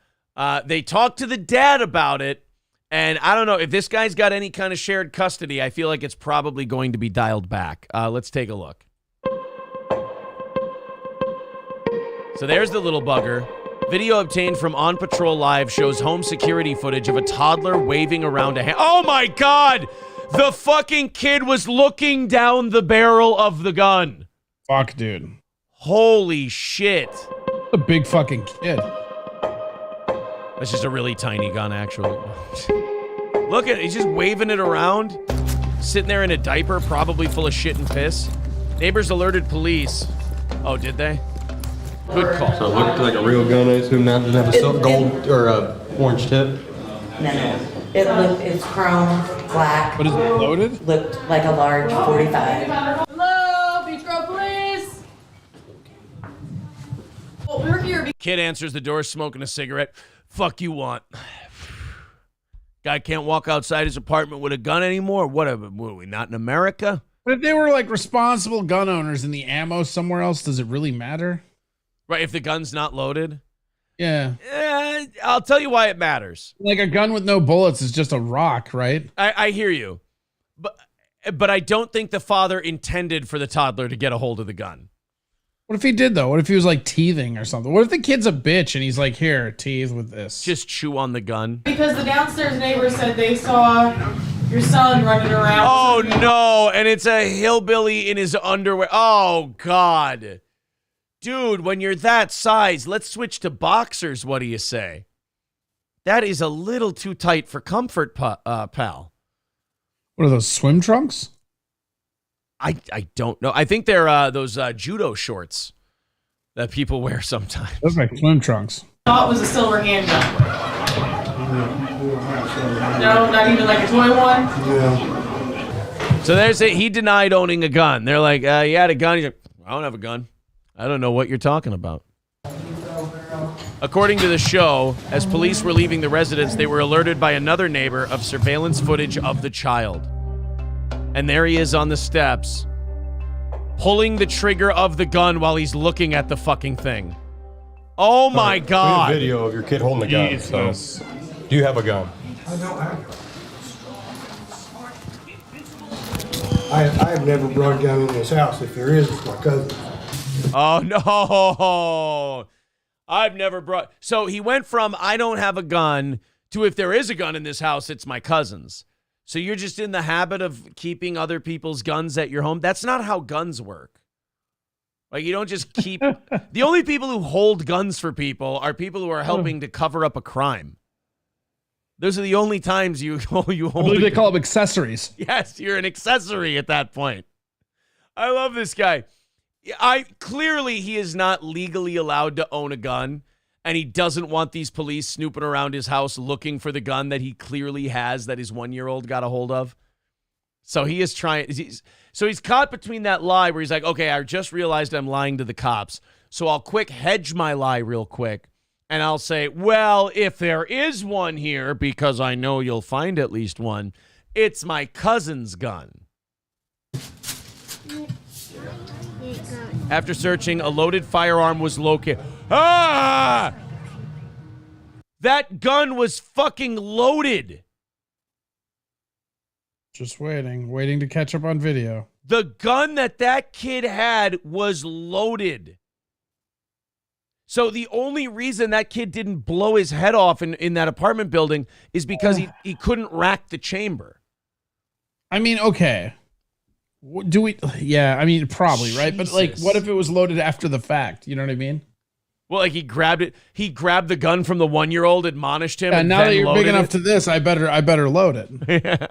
They talked to the dad about it. And I don't know, if this guy's got any kind of shared custody, I feel like it's probably going to be dialed back. Let's take a look. So there's the little bugger. Video obtained from On Patrol Live shows home security footage of a toddler waving around a hand. Oh, my God! The fucking kid was looking down the barrel of the gun. Fuck, dude. Holy shit. A big fucking kid. That's just a really tiny gun, actually. Look at it. He's just waving it around. Sitting there in a diaper, probably full of shit and piss. Neighbors alerted police. Oh, did they? Good call. So it looked like a real gun, I assume now. Doesn't have a silk gold or a orange tip? No. It's chrome, black. What is it, loaded? Looked like a large 45. Hello, Beach Grove Police. Oh, we're here. Kid answers the door smoking a cigarette. Fuck you want. Guy can't walk outside his apartment with a gun anymore. What are we, not in America? But if they were like responsible gun owners and the ammo somewhere else, does it really matter? Right, if the gun's not loaded? Yeah. I'll tell you why it matters. Like a gun with no bullets is just a rock, right? I hear you. But I don't think the father intended for the toddler to get a hold of the gun. What if he did, though? What if he was like teething or something? What if the kid's a bitch and he's like, here, teeth with this? Just chew on the gun. Because the downstairs neighbor said they saw your son running around. Oh, no. And it's a hillbilly in his underwear. Oh, God. Dude, when you're that size, let's switch to boxers. What do you say? That is a little too tight for comfort, pal. What are those, swim trunks? I don't know. I think they're those judo shorts that people wear sometimes. Those are like swim trunks. Thought it was a silver handgun. No, not even like a toy one? Yeah. So there's it. He denied owning a gun. They're like, you had a gun. He's like, I don't have a gun. I don't know what you're talking about. According to the show, as police were leaving the residence, they were alerted by another neighbor of surveillance footage of the child. And there he is on the steps, pulling the trigger of the gun while he's looking at the fucking thing. Oh my God. We have video of your kid holding a gun. So, do you have a gun? I don't have a gun. I have never brought a gun in this house. If there is, it's my cousin. Oh, no. I've never brought... So he went from, I don't have a gun, to if there is a gun in this house, it's my cousin's. So you're just in the habit of keeping other people's guns at your home? That's not how guns work. Like, you don't just keep... The only people who hold guns for people are people who are helping to cover up a crime. Those are the only times you hold... I believe they call them accessories. Yes, you're an accessory at that point. I love this guy. Clearly, he is not legally allowed to own a gun, and he doesn't want these police snooping around his house looking for the gun that he clearly has that his 1-year-old got a hold of. So he is trying. He's caught between that lie where he's like, okay, I just realized I'm lying to the cops, so I'll quick hedge my lie real quick, and I'll say, well, if there is one here, because I know you'll find at least one, it's my cousin's gun. After searching, a loaded firearm was located. Ah! That gun was fucking loaded. Just waiting to catch up on video. The gun that kid had was loaded. So the only reason that kid didn't blow his head off in that apartment building is because he couldn't rack the chamber. I mean, okay. Do we? Yeah, I mean, probably, right? But like, what if it was loaded after the fact? You know what I mean? Well, like he grabbed it. He grabbed the gun from the 1-year-old, admonished him. And now that you're big enough it. to this, I better load it. Yeah.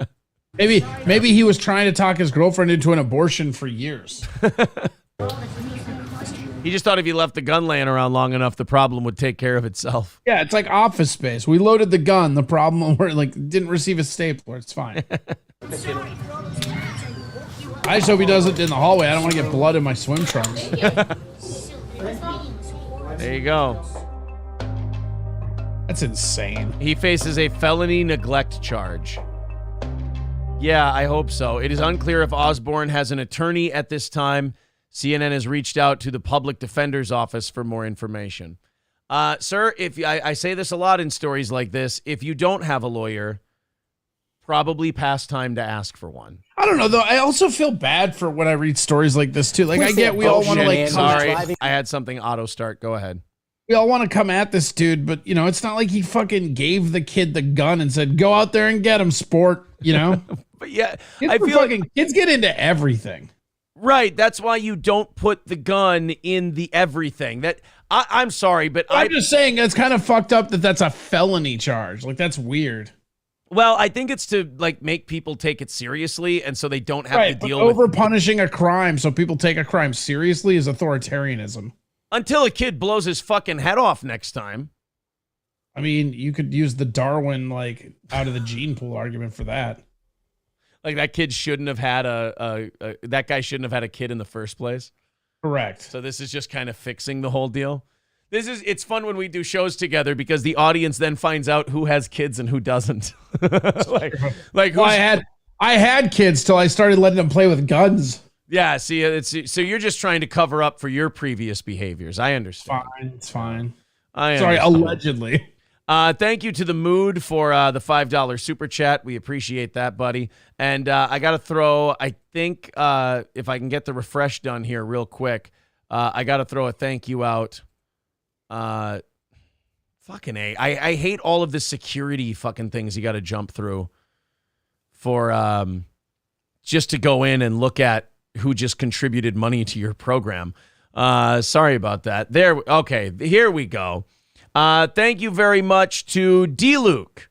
Maybe he was trying to talk his girlfriend into an abortion for years. He just thought if he left the gun laying around long enough, the problem would take care of itself. Yeah, it's like Office Space. We loaded the gun. The problem where like didn't receive a stapler. It's fine. I just hope he does it in the hallway. I don't want to get blood in my swim trunks. There you go. That's insane. He faces a felony neglect charge. Yeah, I hope so. It is unclear if Osborne has an attorney at this time. CNN has reached out to the public defender's office for more information. Sir, if I say this a lot in stories like this, if you don't have a lawyer, probably past time to ask for one. I don't know, though. I also feel bad for when I read stories like this, too. Like, I get we all want to, like... Sorry, I had something auto-start. Go ahead. We all want to come at this dude, but, you know, it's not like he fucking gave the kid the gun and said, go out there and get him, sport. You know? But yeah, Kids I feel like kids get into everything. right. That's why you don't put the gun in the everything. That I'm sorry, but I'm just saying it's kind of fucked up that that's a felony charge. Like that's weird. Well, I think it's to like make people take it seriously, and so they don't have to deal over with punishing a crime, so people take a crime seriously is authoritarianism. Until a kid blows his fucking head off next time. I mean, you could use the Darwin like out of the gene pool argument for that. Like that kid shouldn't have had that guy shouldn't have had a kid in the first place. Correct. So this is just kind of fixing the whole deal. It's fun when we do shows together because the audience then finds out who has kids and who doesn't. I had kids till I started letting them play with guns. Yeah, see, so you're just trying to cover up for your previous behaviors. I understand. It's fine. Sorry, allegedly. Thank you to the Mood for the $5 super chat. We appreciate that, buddy. And I got to throw, I think, if I can get the refresh done here real quick, I got to throw a thank you out. Fucking A. I hate all of the security fucking things you got to jump through for just to go in and look at who just contributed money to your program. Sorry about that. Okay, here we go. Thank you very much to D-Luke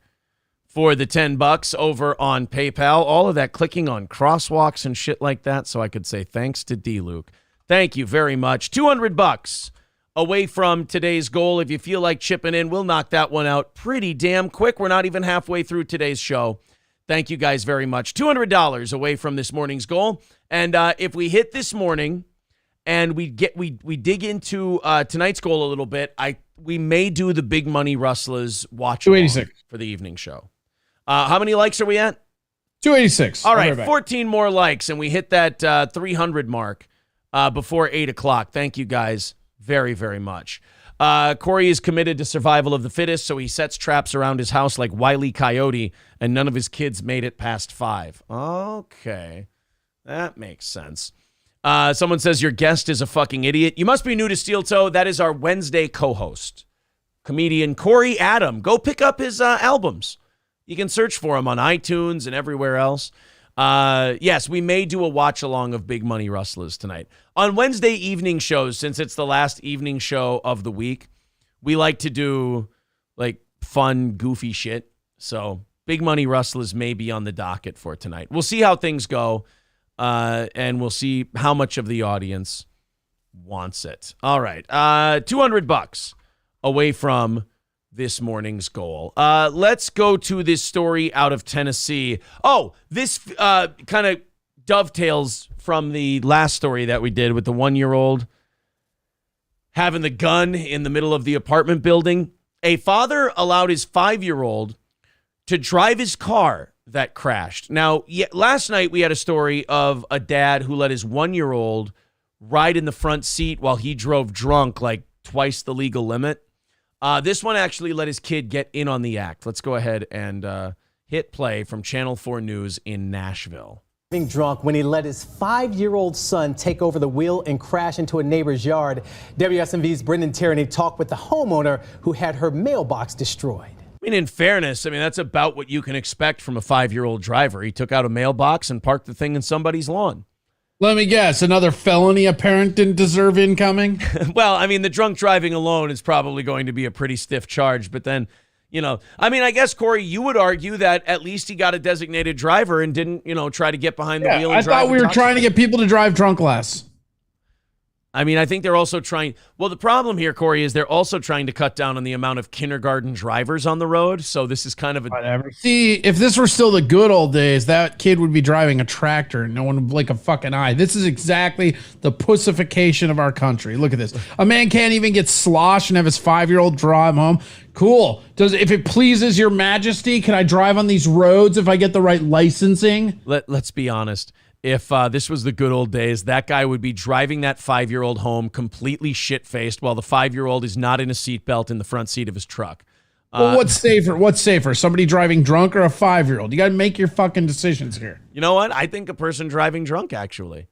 for the $10 over on PayPal. All of that clicking on crosswalks and shit like that, so I could say thanks to D-Luke. Thank you very much. $200 away from today's goal. If you feel like chipping in, we'll knock that one out pretty damn quick. We're not even halfway through today's show. Thank you guys very much. $200 away from this morning's goal. And if we hit this morning and we dig into tonight's goal a little bit, we may do the Big Money Rustlers watch along for the evening show. How many likes are we at? 286. All right, 14 more likes, and we hit that 300 mark before 8 o'clock. Thank you guys very, very much. Corey is committed to survival of the fittest, so he sets traps around his house like Wile E. Coyote, and none of his kids made it past 5. Okay, that makes sense. Someone says your guest is a fucking idiot. You must be new to Steel Toe. That is our Wednesday co-host, comedian Corey Adam. Go pick up his albums. You can search for him on iTunes and everywhere else. Yes, we may do a watch-along of Big Money Rustlers tonight. On Wednesday evening shows, since it's the last evening show of the week, we like to do, like, fun, goofy shit. So Big Money Rustlers may be on the docket for tonight. We'll see how things go, and we'll see how much of the audience wants it. All right, $200 away from this morning's goal. Let's go to this story out of Tennessee. Oh, this kind of dovetails from the last story that we did with the 1-year-old having the gun in the middle of the apartment building. A father allowed his 5-year-old to drive his car that crashed. Now, last night we had a story of a dad who let his 1-year-old ride in the front seat while he drove drunk, like twice the legal limit. This one actually let his kid get in on the act. Let's go ahead and hit play from Channel 4 News in Nashville. Being drunk when he let his 5-year-old son take over the wheel and crash into a neighbor's yard. WSMV's Brendan Tierney talked with the homeowner who had her mailbox destroyed. I mean, in fairness, that's about what you can expect from a 5-year-old driver. He took out a mailbox and parked the thing in somebody's lawn. Let me guess, another felony a parent didn't deserve incoming? Well, the drunk driving alone is probably going to be a pretty stiff charge, but then, I guess, Corey, you would argue that at least he got a designated driver and didn't, try to get behind the wheel and I drive. thought we were trying to get people to drive drunk less. I think they're also trying. Well, the problem here, Corey, is they're also trying to cut down on the amount of kindergarten drivers on the road. So this is kind of a. Whatever. See, if this were still the good old days, that kid would be driving a tractor and no one would blink a fucking eye. This is exactly the pussification of our country. Look at this. A man can't even get sloshed and have his 5-year-old draw him home. Cool. If it pleases your majesty, can I drive on these roads if I get the right licensing? Let's be honest. If this was the good old days, that guy would be driving that 5-year-old home completely shit-faced while the 5-year-old is not in a seatbelt in the front seat of his truck. Well, what's safer? Somebody driving drunk or a 5-year-old? You got to make your fucking decisions here. You know what? I think a person driving drunk, actually.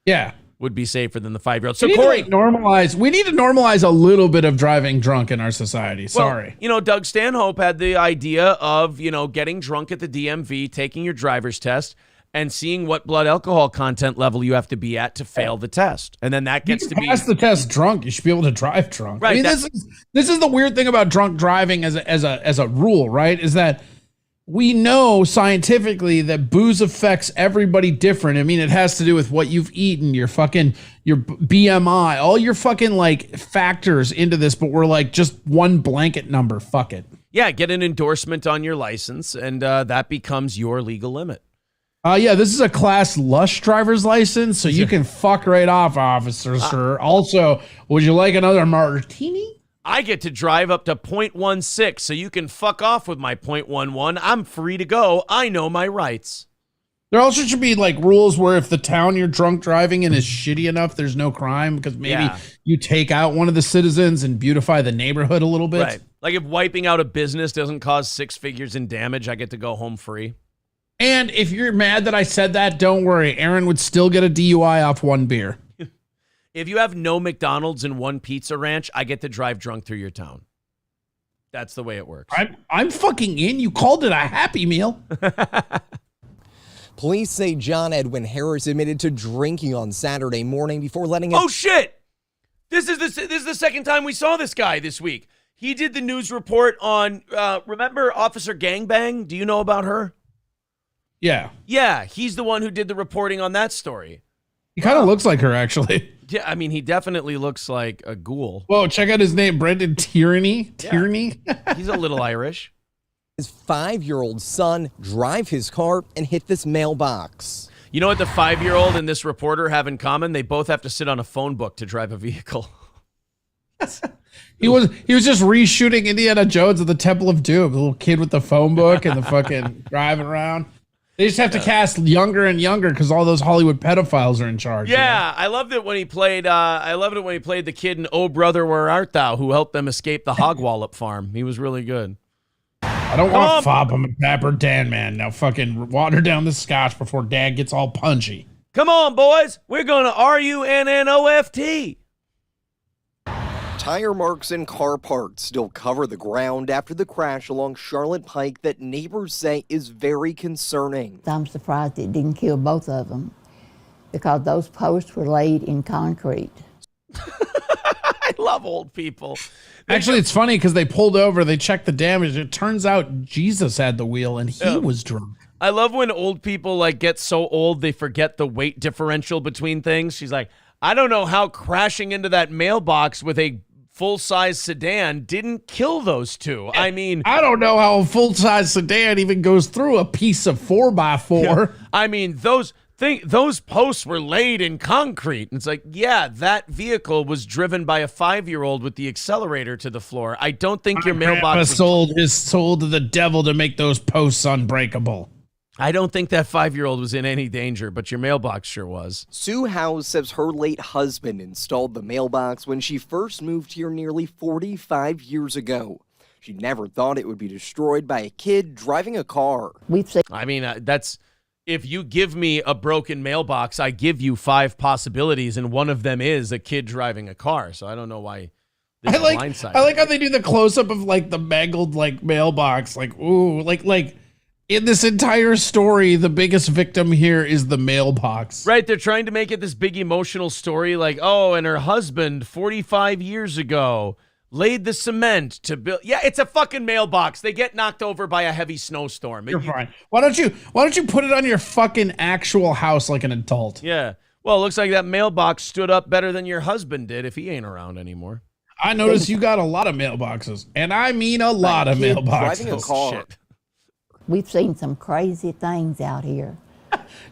Yeah. would be safer than the 5-year-old. So we Corey, need to normalize a little bit of driving drunk in our society. Sorry. Well, Doug Stanhope had the idea of, getting drunk at the DMV, taking your driver's test, and seeing what blood alcohol content level you have to be at to fail the test. And then that gets to be pass the test drunk. You should be able to drive drunk. Right. I mean, this is the weird thing about drunk driving as a rule, right? Is that we know scientifically that booze affects everybody different. I mean, it has to do with what you've eaten, your BMI, all your fucking like factors into this, but we're like just one blanket number. Fuck it. Yeah, get an endorsement on your license, and that becomes your legal limit. Yeah, this is a Class Lush driver's license, so you can fuck right off, officer, sir. Also, would you like another martini? I get to drive up to 0.16, so you can fuck off with my 0.11. I'm free to go. I know my rights. There also should be like rules where if the town you're drunk driving in is shitty enough, there's no crime because maybe you take out one of the citizens and beautify the neighborhood a little bit. Right. Like if wiping out a business doesn't cause 6 figures in damage, I get to go home free. And if you're mad that I said that, don't worry. Aaron would still get a DUI off one beer. If you have no McDonald's and one pizza ranch, I get to drive drunk through your town. That's the way it works. I'm fucking in. You called it a Happy Meal. Police say John Edwin Harris admitted to drinking on Saturday morning before letting him... Oh, shit! This is the second time we saw this guy this week. He did the news report on, remember Officer Gangbang? Do you know about her? Yeah. Yeah, he's the one who did the reporting on that story. He kind of looks like her, actually. Yeah, I mean, he definitely looks like a ghoul. Whoa, check out his name, Brendan Tierney. Tierney? Yeah. He's a little Irish. His 5-year-old son drive his car and hit this mailbox. You know what the 5-year-old and this reporter have in common? They both have to sit on a phone book to drive a vehicle. He was just reshooting Indiana Jones at the Temple of Doom, the little kid with the phone book and the fucking driving around. They just have to cast younger and younger because all those Hollywood pedophiles are in charge. Yeah, I loved it when he played. The kid in "Oh Brother, Where Art Thou," who helped them escape the Hogwallop farm. He was really good. I don't want fop. I'm a dapper Dan man. Now fucking water down the scotch before Dad gets all punchy. Come on, boys. We're gonna RUNNOFT. Tire marks and car parts still cover the ground after the crash along Charlotte Pike that neighbors say is very concerning. I'm surprised it didn't kill both of them because those posts were laid in concrete. I love old people. Actually, it's funny because they pulled over, they checked the damage. It turns out Jesus had the wheel and he was drunk. I love when old people like get so old they forget the weight differential between things. She's like, I don't know how crashing into that mailbox with a full-size sedan didn't kill those two. I mean, I don't know how a full-size sedan even goes through a piece of 4x4. Yeah. I mean, those posts were laid in concrete. And it's like, yeah, that vehicle was driven by a 5-year-old with the accelerator to the floor. I don't think your mailbox sold his soul to the devil to make those posts unbreakable. I don't think that 5-year-old was in any danger, but your mailbox sure was. Sue House says her late husband installed the mailbox when she first moved here nearly 45 years ago. She never thought it would be destroyed by a kid driving a car. I mean, that's if you give me a broken mailbox, I give you 5 possibilities, and one of them is a kid driving a car. So I don't know why. I like how they do the close-up of like the mangled like mailbox. Like, ooh, like. In this entire story, the biggest victim here is the mailbox. Right, they're trying to make it this big emotional story like, oh, and her husband 45 years ago laid the cement to build. Yeah, it's a fucking mailbox. They get knocked over by a heavy snowstorm. You're fine. Why don't you put it on your fucking actual house like an adult? Yeah. Well, it looks like that mailbox stood up better than your husband did if he ain't around anymore. I noticed you got a lot of mailboxes, and I mean a lot of mailboxes. Driving a car. Shit. We've seen some crazy things out here.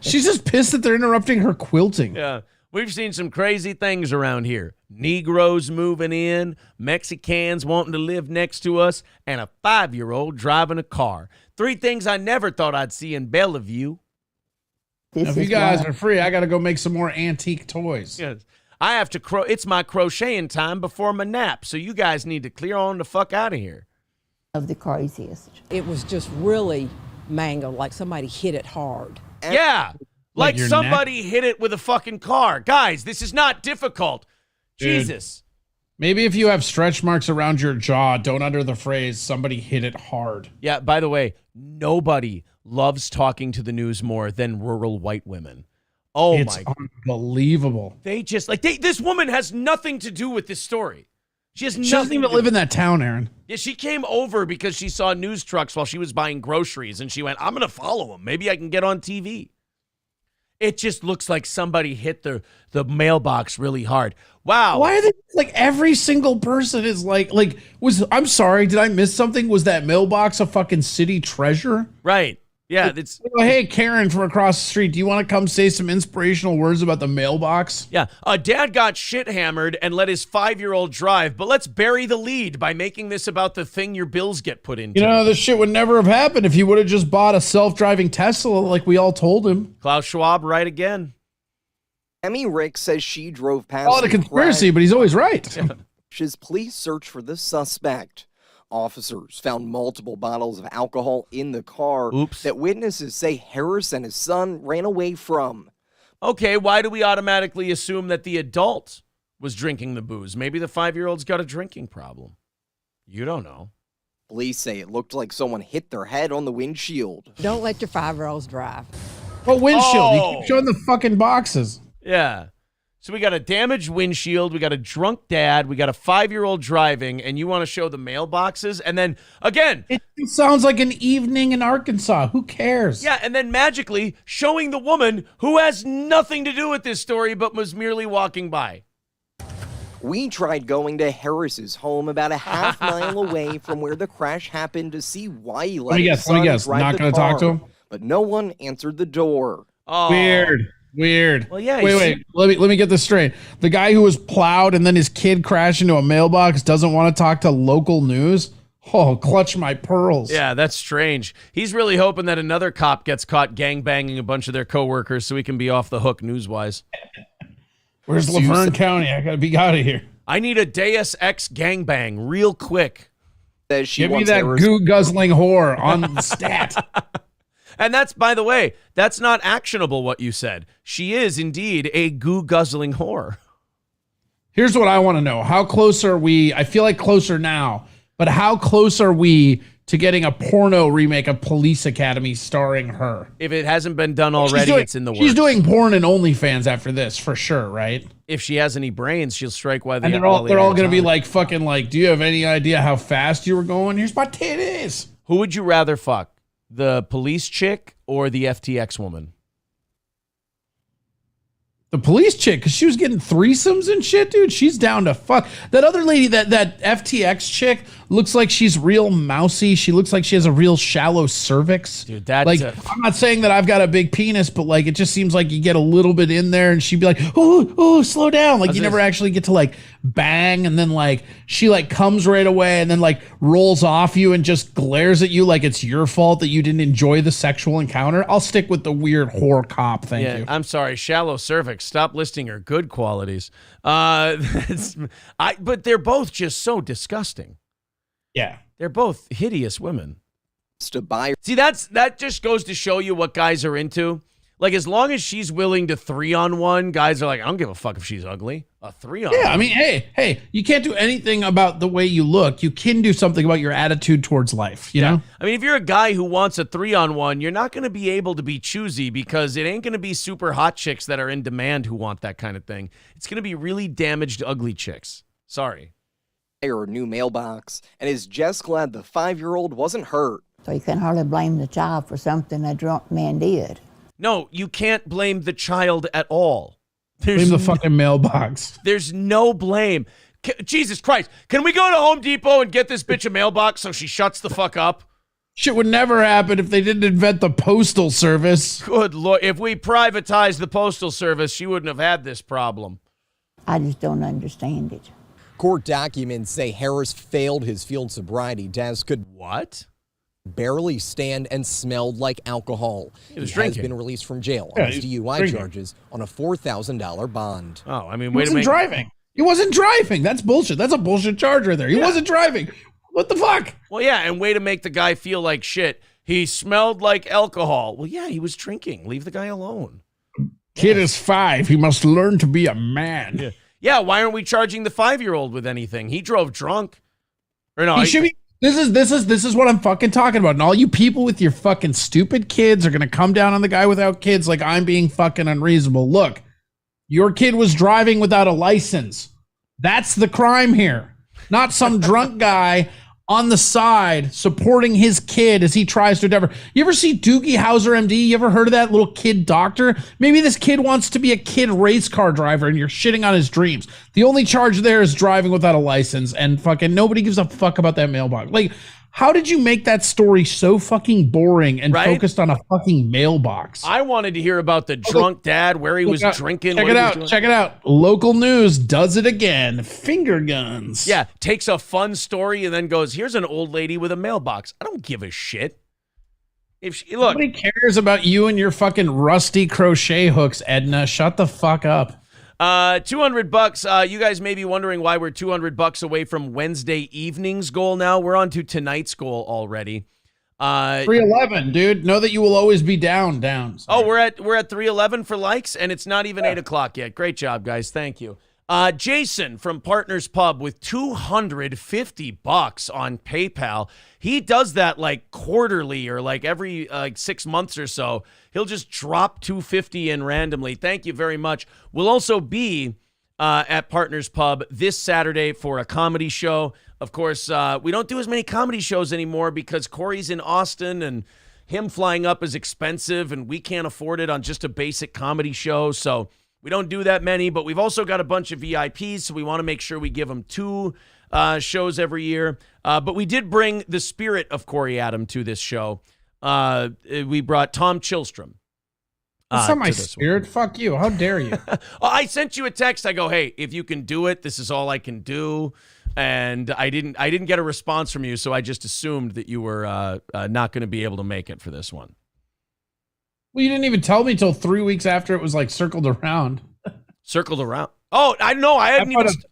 She's just pissed that they're interrupting her quilting. Yeah. We've seen some crazy things around here. Negroes moving in, Mexicans wanting to live next to us, and a 5-year-old driving a car. 3 things I never thought I'd see in Bellevue. If you guys are free, I got to go make some more antique toys. Yes. I have to it's my crocheting time before my nap, so you guys need to clear on the fuck out of here. Of the craziest. It was just really mangled, like somebody hit it hard. Yeah. Like your somebody hit it with a fucking car. Guys, this is not difficult. Dude. Jesus. Maybe if you have stretch marks around your jaw, don't utter the phrase, somebody hit it hard. Yeah, by the way, nobody loves talking to the news more than rural white women. Oh, it's unbelievable. They just, like, this woman has nothing to do with this story. She has nothing. She doesn't even live in that town, Aaron. Yeah, she came over because she saw news trucks while she was buying groceries, and she went, I'm going to follow them. Maybe I can get on TV. It just looks like somebody hit the mailbox really hard. Wow. Why are they like every single person is I'm sorry, did I miss something? Was that mailbox a fucking city treasure? Right. Yeah, it's hey, Karen from across the street, do you want to come say some inspirational words about the mailbox? Yeah, a dad got shit hammered and let his 5-year-old drive, but let's bury the lead by making this about the thing your bills get put into. You know, this shit would never have happened if he would have just bought a self-driving Tesla like we all told him. Klaus Schwab, right again. Emmy Rick says she drove past. Call it a conspiracy, but he's always right. Police search for the suspect. Officers found multiple bottles of alcohol in the car that witnesses say Harris and his son ran away from. Okay, why do we automatically assume that the adult was drinking the booze? Maybe the 5-year-old's got a drinking problem. You don't know. Police say it looked like someone hit their head on the windshield. Don't let your 5-year-olds drive. What windshield? You keep showing the fucking boxes. Yeah. So we got a damaged windshield, we got a drunk dad, we got a 5-year-old driving, and you want to show the mailboxes? And then, again... It sounds like an evening in Arkansas. Who cares? Yeah, and then magically showing the woman who has nothing to do with this story but was merely walking by. We tried going to Harris's home about a half mile away from where the crash happened to see why he let his son drive Not going to talk to him? But no one answered the door. Oh. Weird. Well, yeah. Wait. Let me get this straight. The guy who was plowed and then his kid crashed into a mailbox doesn't want to talk to local news? Oh, clutch my pearls. Yeah, that's strange. He's really hoping that another cop gets caught gangbanging a bunch of their coworkers so he can be off the hook news-wise. Where's Laverne County? I got to be out of here. I need a Deus Ex gangbang real quick. Give me that goo-guzzling whore on the stat. And that's, by the way, that's not actionable what you said. She is indeed a goo-guzzling whore. Here's what I want to know. How close are we? I feel like closer now, but how close are we to getting a porno remake of Police Academy starring her? If it hasn't been done already, it's in the works. She's doing porn and OnlyFans after this, for sure, right? If she has any brains, she'll strike while they're all going to be like, fucking like, do you have any idea how fast you were going? Here's my titties. Who would you rather fuck? The police chick or the FTX woman? The police chick, because she was getting threesomes and shit, dude. She's down to fuck. That other lady, that FTX chick, looks like she's real mousy. She looks like she has a real shallow cervix. Dude, that's like, I'm not saying that I've got a big penis, but like, it just seems like you get a little bit in there and she'd be like, oh, slow down. Like, you never actually get to like bang. And then like, she like comes right away and then like rolls off you and just glares at you like it's your fault that you didn't enjoy the sexual encounter. I'll stick with the weird whore cop. Thank you. I'm sorry. Shallow cervix. Stop listing her good qualities. But they're both just so disgusting. Yeah. They're both hideous women. To buy. See, that just goes to show you what guys are into. Like, as long as she's willing to 3-on-1, guys are like, I don't give a fuck if she's ugly. A 3-on-1. Yeah, I mean, hey, you can't do anything about the way you look. You can do something about your attitude towards life, you know? I mean, if you're a guy who wants a 3-on-1, you're not going to be able to be choosy because it ain't going to be super hot chicks that are in demand who want that kind of thing. It's going to be really damaged, ugly chicks. Sorry. Her new mailbox and is just glad the 5-year-old wasn't hurt. So you can hardly blame the child for something a drunk man did. No, you can't blame the child at all. Blame the fucking mailbox. There's no blame. Jesus Christ. Can we go to Home Depot and get this bitch a mailbox so she shuts the fuck up? Shit would never happen if they didn't invent the postal service. Good Lord. If we privatized the postal service, she wouldn't have had this problem. I just don't understand it. Court documents say Harris failed his field sobriety test, could barely stand, and smelled like alcohol. He was has been released from jail on his DUI charges on a $4,000 bond. Oh, I mean, He wasn't driving. That's bullshit. That's a bullshit charge right there. He wasn't driving. What the fuck? Well, yeah, and way to make the guy feel like shit. He smelled like alcohol. Well, yeah, he was drinking. Leave the guy alone. Kid is 5. He must learn to be a man. Yeah, why aren't we charging the 5-year-old with anything? He drove drunk. Or no, He should be. This is what I'm fucking talking about. And all you people with your fucking stupid kids are gonna come down on the guy without kids like I'm being fucking unreasonable. Look, your kid was driving without a license. That's the crime here. Not some drunk guy on the side supporting his kid as he tries to endeavor. You ever see Doogie Howser, MD? You ever heard of that little kid doctor? Maybe this kid wants to be a kid race car driver and you're shitting on his dreams. The only charge there is driving without a license, and fucking nobody gives a fuck about that mailbox. Like, how did you make that story so fucking boring and focused on a fucking mailbox? I wanted to hear about the drunk dad, where he was drinking. Check it out. Local news does it again. Finger guns. Yeah, takes a fun story and then goes, here's an old lady with a mailbox. I don't give a shit. Look, nobody cares about you and your fucking rusty crochet hooks, Edna. Shut the fuck up. $200. You guys may be wondering why we're $200 away from Wednesday evening's goal now. We're on to tonight's goal already. 311, dude. Know that you will always be down. Sorry. Oh, we're at 311 for likes, and it's not even 8 o'clock yet. Great job, guys. Thank you. Jason from Partners Pub with $250 on PayPal. He does that like quarterly or like every 6 months or so. He'll just drop $250 in randomly. Thank you very much. We'll also be at Partners Pub this Saturday for a comedy show. Of course, we don't do as many comedy shows anymore because Corey's in Austin and him flying up is expensive and we can't afford it on just a basic comedy show. So we don't do that many, but we've also got a bunch of VIPs, so we want to make sure we give them 2 shows every year. But we did bring the spirit of Corey Adam to this show. We brought Tom Chilstrom. That's not my spirit. Fuck you. How dare you? I sent you a text. I go, hey, if you can do it, this is all I can do. And I didn't get a response from you, so I just assumed that you were not going to be able to make it for this one. Well, you didn't even tell me till 3 weeks after it was like circled around. Circled around. Oh, I know. I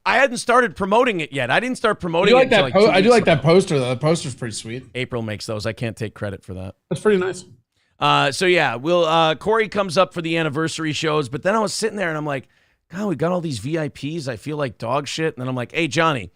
hadn't started promoting it yet. I didn't start promoting it. I do like that poster though. The poster's pretty sweet. April makes those. I can't take credit for that. That's pretty nice. So yeah, Corey comes up for the anniversary shows, but then I was sitting there and I'm like, God, we got all these VIPs. I feel like dog shit. And then I'm like, hey, Johnny,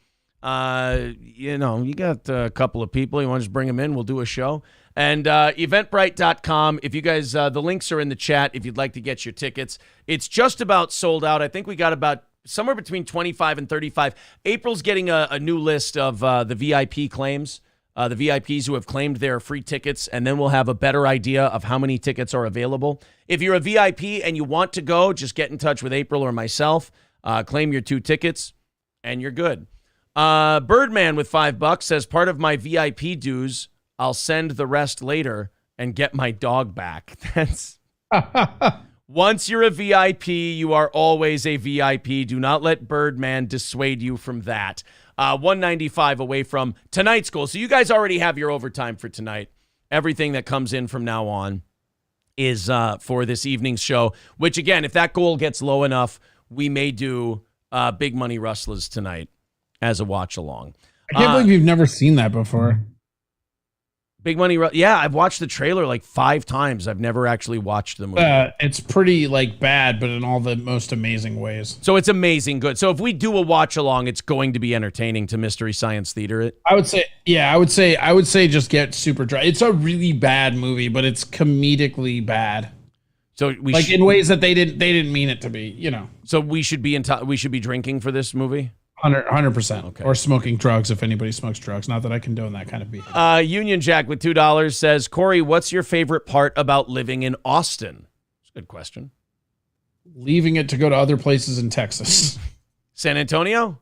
you got a couple of people. You want to just bring them in? We'll do a show. And eventbrite.com, if you guys, the links are in the chat if you'd like to get your tickets. It's just about sold out. I think we got about somewhere between 25 and 35. April's getting a new list of the VIP claims, the VIPs who have claimed their free tickets, and then we'll have a better idea of how many tickets are available. If you're a VIP and you want to go, just get in touch with April or myself, claim your 2 tickets, and you're good. Birdman with $5 says, part of my VIP dues, I'll send the rest later and get my dog back. That's once you're a VIP, you are always a VIP. Do not let Birdman dissuade you from that. 195 away from tonight's goal. So you guys already have your overtime for tonight. Everything that comes in from now on is for this evening's show, which again, if that goal gets low enough, we may do Big Money Rustlers tonight as a watch along. I can't believe you've never seen that before. Big Money, yeah, I've watched the trailer like 5 times. I've never actually watched the movie. It's pretty like bad, but in all the most amazing ways. So it's amazing good. So if we do a watch along, it's going to be entertaining to Mystery Science Theater it. I would say just get super dry. It's a really bad movie, but it's comedically bad. So in ways that they didn't mean it to be, you know. So we should be drinking for this movie? 100%. Okay. Or smoking drugs if anybody smokes drugs. Not that I condone that kind of behavior. Union Jack with $2 says, Corey, what's your favorite part about living in Austin? It's a good question. Leaving it to go to other places in Texas. San Antonio?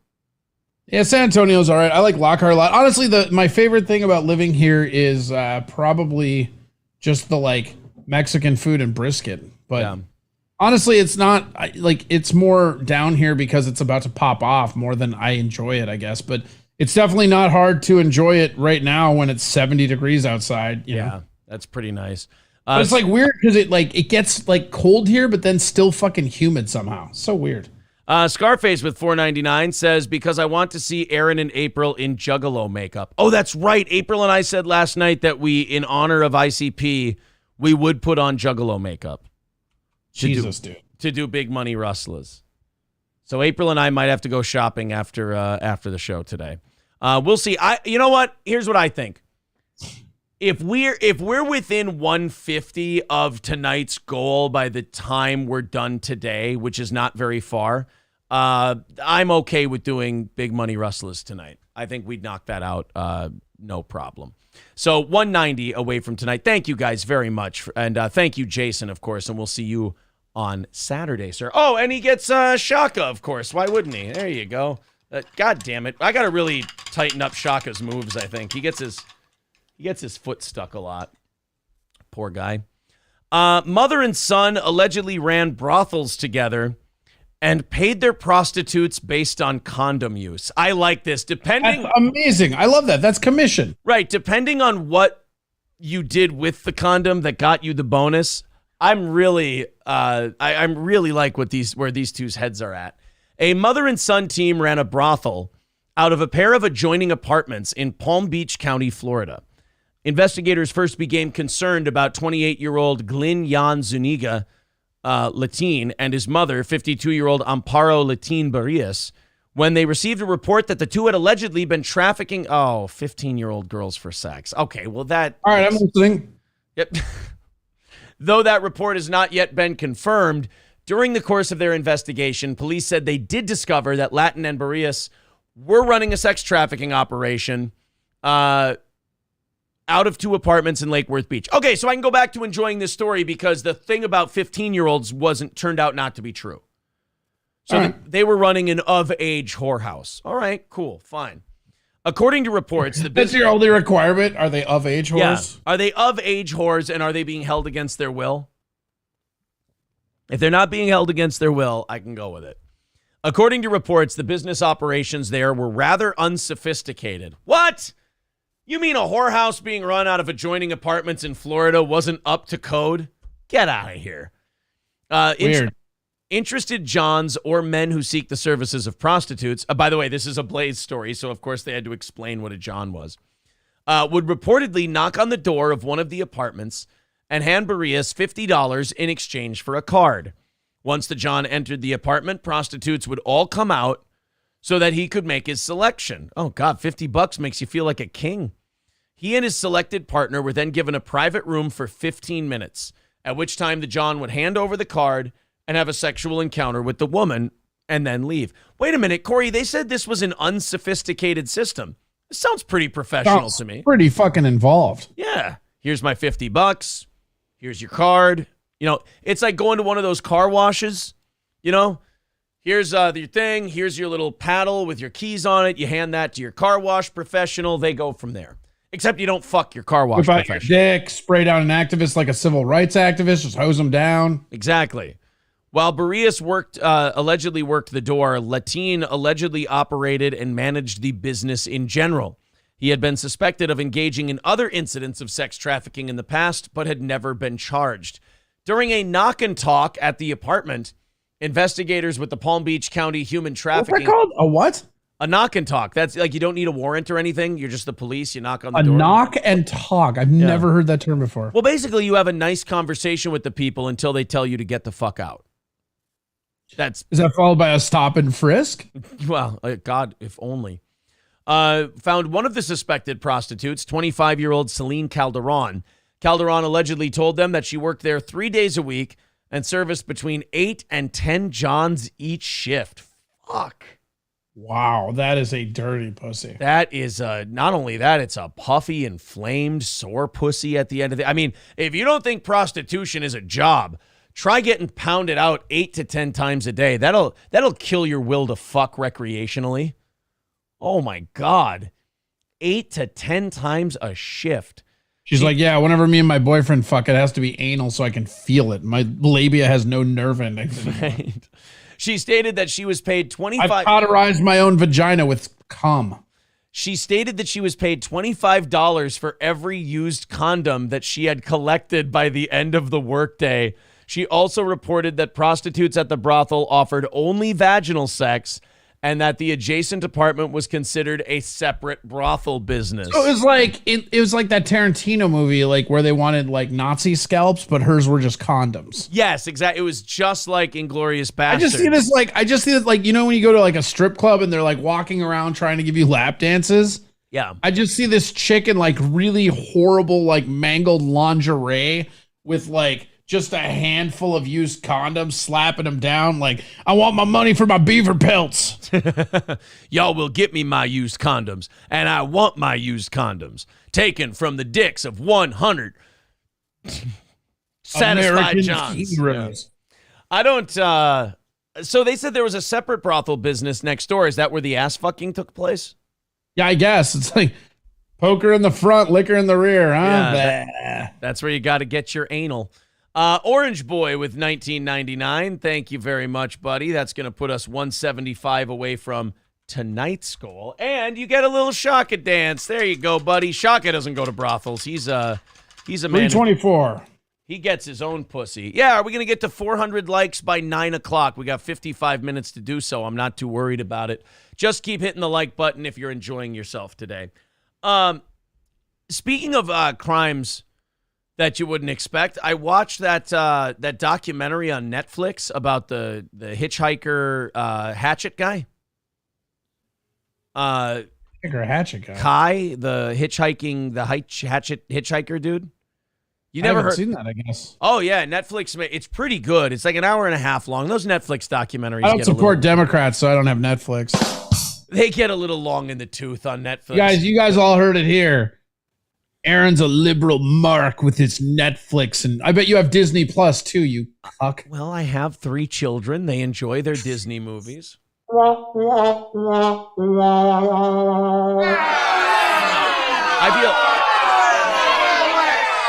Yeah, San Antonio's all right. I like Lockhart a lot. Honestly, my favorite thing about living here is probably just the like Mexican food and brisket. But yeah. Honestly, it's not like it's more down here because it's about to pop off more than I enjoy it, I guess. But it's definitely not hard to enjoy it right now when it's 70 degrees outside. You know? That's pretty nice. But it's like weird because it gets like cold here, but then still fucking humid somehow. So weird. Scarface with $4.99 says, because I want to see Aaron and April in Juggalo makeup. Oh, that's right. April and I said last night that we, in honor of ICP, we would put on Juggalo makeup. Jesus, dude. to do big money rustlers. So April and I might have to go shopping after the show today. We'll see. You know what? Here's what I think. If we're within 150 of tonight's goal by the time we're done today, which is not very far, I'm okay with doing big money rustlers tonight. I think we'd knock that out, no problem. So 190 away from tonight. Thank you guys very much, and thank you, Jason, of course, and we'll see you on Saturday, sir. Oh, and he gets Shaka, of course. Why wouldn't he? There you go. God damn it! I got to really tighten up Shaka's moves. I think he gets his foot stuck a lot. Poor guy. Mother and son allegedly ran brothels together and paid their prostitutes based on condom use. I like this. That's amazing. I love that. That's commission. Right. Depending on what you did with the condom that got you the bonus, I'm really like where these two's heads are at. A mother and son team ran a brothel out of a pair of adjoining apartments in Palm Beach County, Florida. Investigators first became concerned about 28-year-old Glyn Jan Zuniga Latin and his mother, 52-year-old Amparo Latin Barrias, when they received a report that the two had allegedly been trafficking 15-year-old girls for sex. Okay, well that... All right, I'm listening. Yep. Though that report has not yet been confirmed, during the course of their investigation, police said they did discover that Latin and Barrias were running a sex trafficking operation out of two apartments in Lake Worth Beach. Okay, so I can go back to enjoying this story because the thing about 15-year-olds turned out not to be true. So they were running an of-age whorehouse. All right, cool, fine. According to reports, that's your only requirement. Are they of-age whores? Yeah. Are they of-age whores, and are they being held against their will? If they're not being held against their will, I can go with it. According to reports, the business operations there were rather unsophisticated. What? You mean a whorehouse being run out of adjoining apartments in Florida wasn't up to code? Get out of here. Weird. Interested Johns or men who seek the services of prostitutes, by the way, this is a Blaze story, so of course they had to explain what a John was, would reportedly knock on the door of one of the apartments and hand Barrias $50 in exchange for a card. Once the John entered the apartment, prostitutes would all come out so that he could make his selection. Oh, God, $50 makes you feel like a king. He and his selected partner were then given a private room for 15 minutes, at which time the John would hand over the card and have a sexual encounter with the woman and then leave. Wait a minute, Corey, they said this was an unsophisticated system. This sounds pretty professional to me. Pretty fucking involved. Yeah. Here's my $50. Here's your card. You know, it's like going to one of those car washes, you know? Here's your thing. Here's your little paddle with your keys on it. You hand that to your car wash professional. They go from there. Except you don't fuck your car wash professional. professional. Your dick, spray down an activist like a civil rights activist, just hose them down. Exactly. While Barrias allegedly worked the door, Latin allegedly operated and managed the business in general. He had been suspected of engaging in other incidents of sex trafficking in the past, but had never been charged. During a knock and talk at the apartment, investigators with the Palm Beach County Human Trafficking... What's that called? A what? A knock and talk. That's like you don't need a warrant or anything. You're just the police. You knock on the door. door. A knock and talk. I've never heard that term before. Well, basically, you have a nice conversation with the people until they tell you to get the fuck out. Is that followed by a stop and frisk? Well, God, if only. Found one of the suspected prostitutes, 25-year-old Celine Calderon. Calderon allegedly told them that she worked there 3 days a week and serviced between 8 and 10 Johns each shift. Fuck. Wow, that is a dirty pussy. That is not only that, it's a puffy, inflamed, sore pussy at the end of the... I mean, if you don't think prostitution is a job, try getting pounded out 8 to 10 times a day. That'll kill your will to fuck recreationally. Oh my God. 8 to 10 times a shift. She's like, yeah, whenever me and my boyfriend fuck, it has to be anal so I can feel it. My labia has no nerve endings. Right. She stated that she was paid $25. I've cauterized my own vagina with cum. She stated that she was paid $25 for every used condom that she had collected by the end of the workday. She also reported that prostitutes at the brothel offered only vaginal sex and that the adjacent apartment was considered a separate brothel business. So it was like that Tarantino movie, like where they wanted like Nazi scalps, but hers were just condoms. Yes, exactly. It was just like Inglourious Basterds. I just see this like, you know, when you go to like a strip club and they're like walking around trying to give you lap dances. Yeah. I just see this chick in like really horrible, like mangled lingerie with like just a handful of used condoms, slapping them down like, I want my money for my beaver pelts. Y'all will get me my used condoms, and I want my used condoms taken from the dicks of 100 satisfied American Johns. heroes. I don't, so they said there was a separate brothel business next door. Is that where the ass fucking took place? Yeah, I guess. It's like poker in the front, liquor in the rear, huh? Yeah, that's where you got to get your anal. Orange Boy with 1999. Thank you very much, buddy. That's going to put us 175 away from tonight's goal. And you get a little Shaka dance. There you go, buddy. Shaka doesn't go to brothels. He's a man. 324. He gets his own pussy. Yeah, are we going to get to 400 likes by 9 o'clock? We got 55 minutes to do so. I'm not too worried about it. Just keep hitting the like button if you're enjoying yourself today. Speaking of crimes that you wouldn't expect, I watched that documentary on Netflix about the hitchhiker hatchet guy. Hatchet guy. Kai, the hatchet hitchhiker dude. You never heard? Seen that, I guess. Oh yeah, Netflix. It's pretty good. It's like an hour and a half long. Those Netflix documentaries. I don't support Democrats, so I don't have Netflix. They get a little long in the tooth on Netflix. You guys all heard it here. Aaron's a liberal mark with his Netflix, and I bet you have Disney Plus too, you cuck. Well, I have 3 children. They enjoy their Disney movies.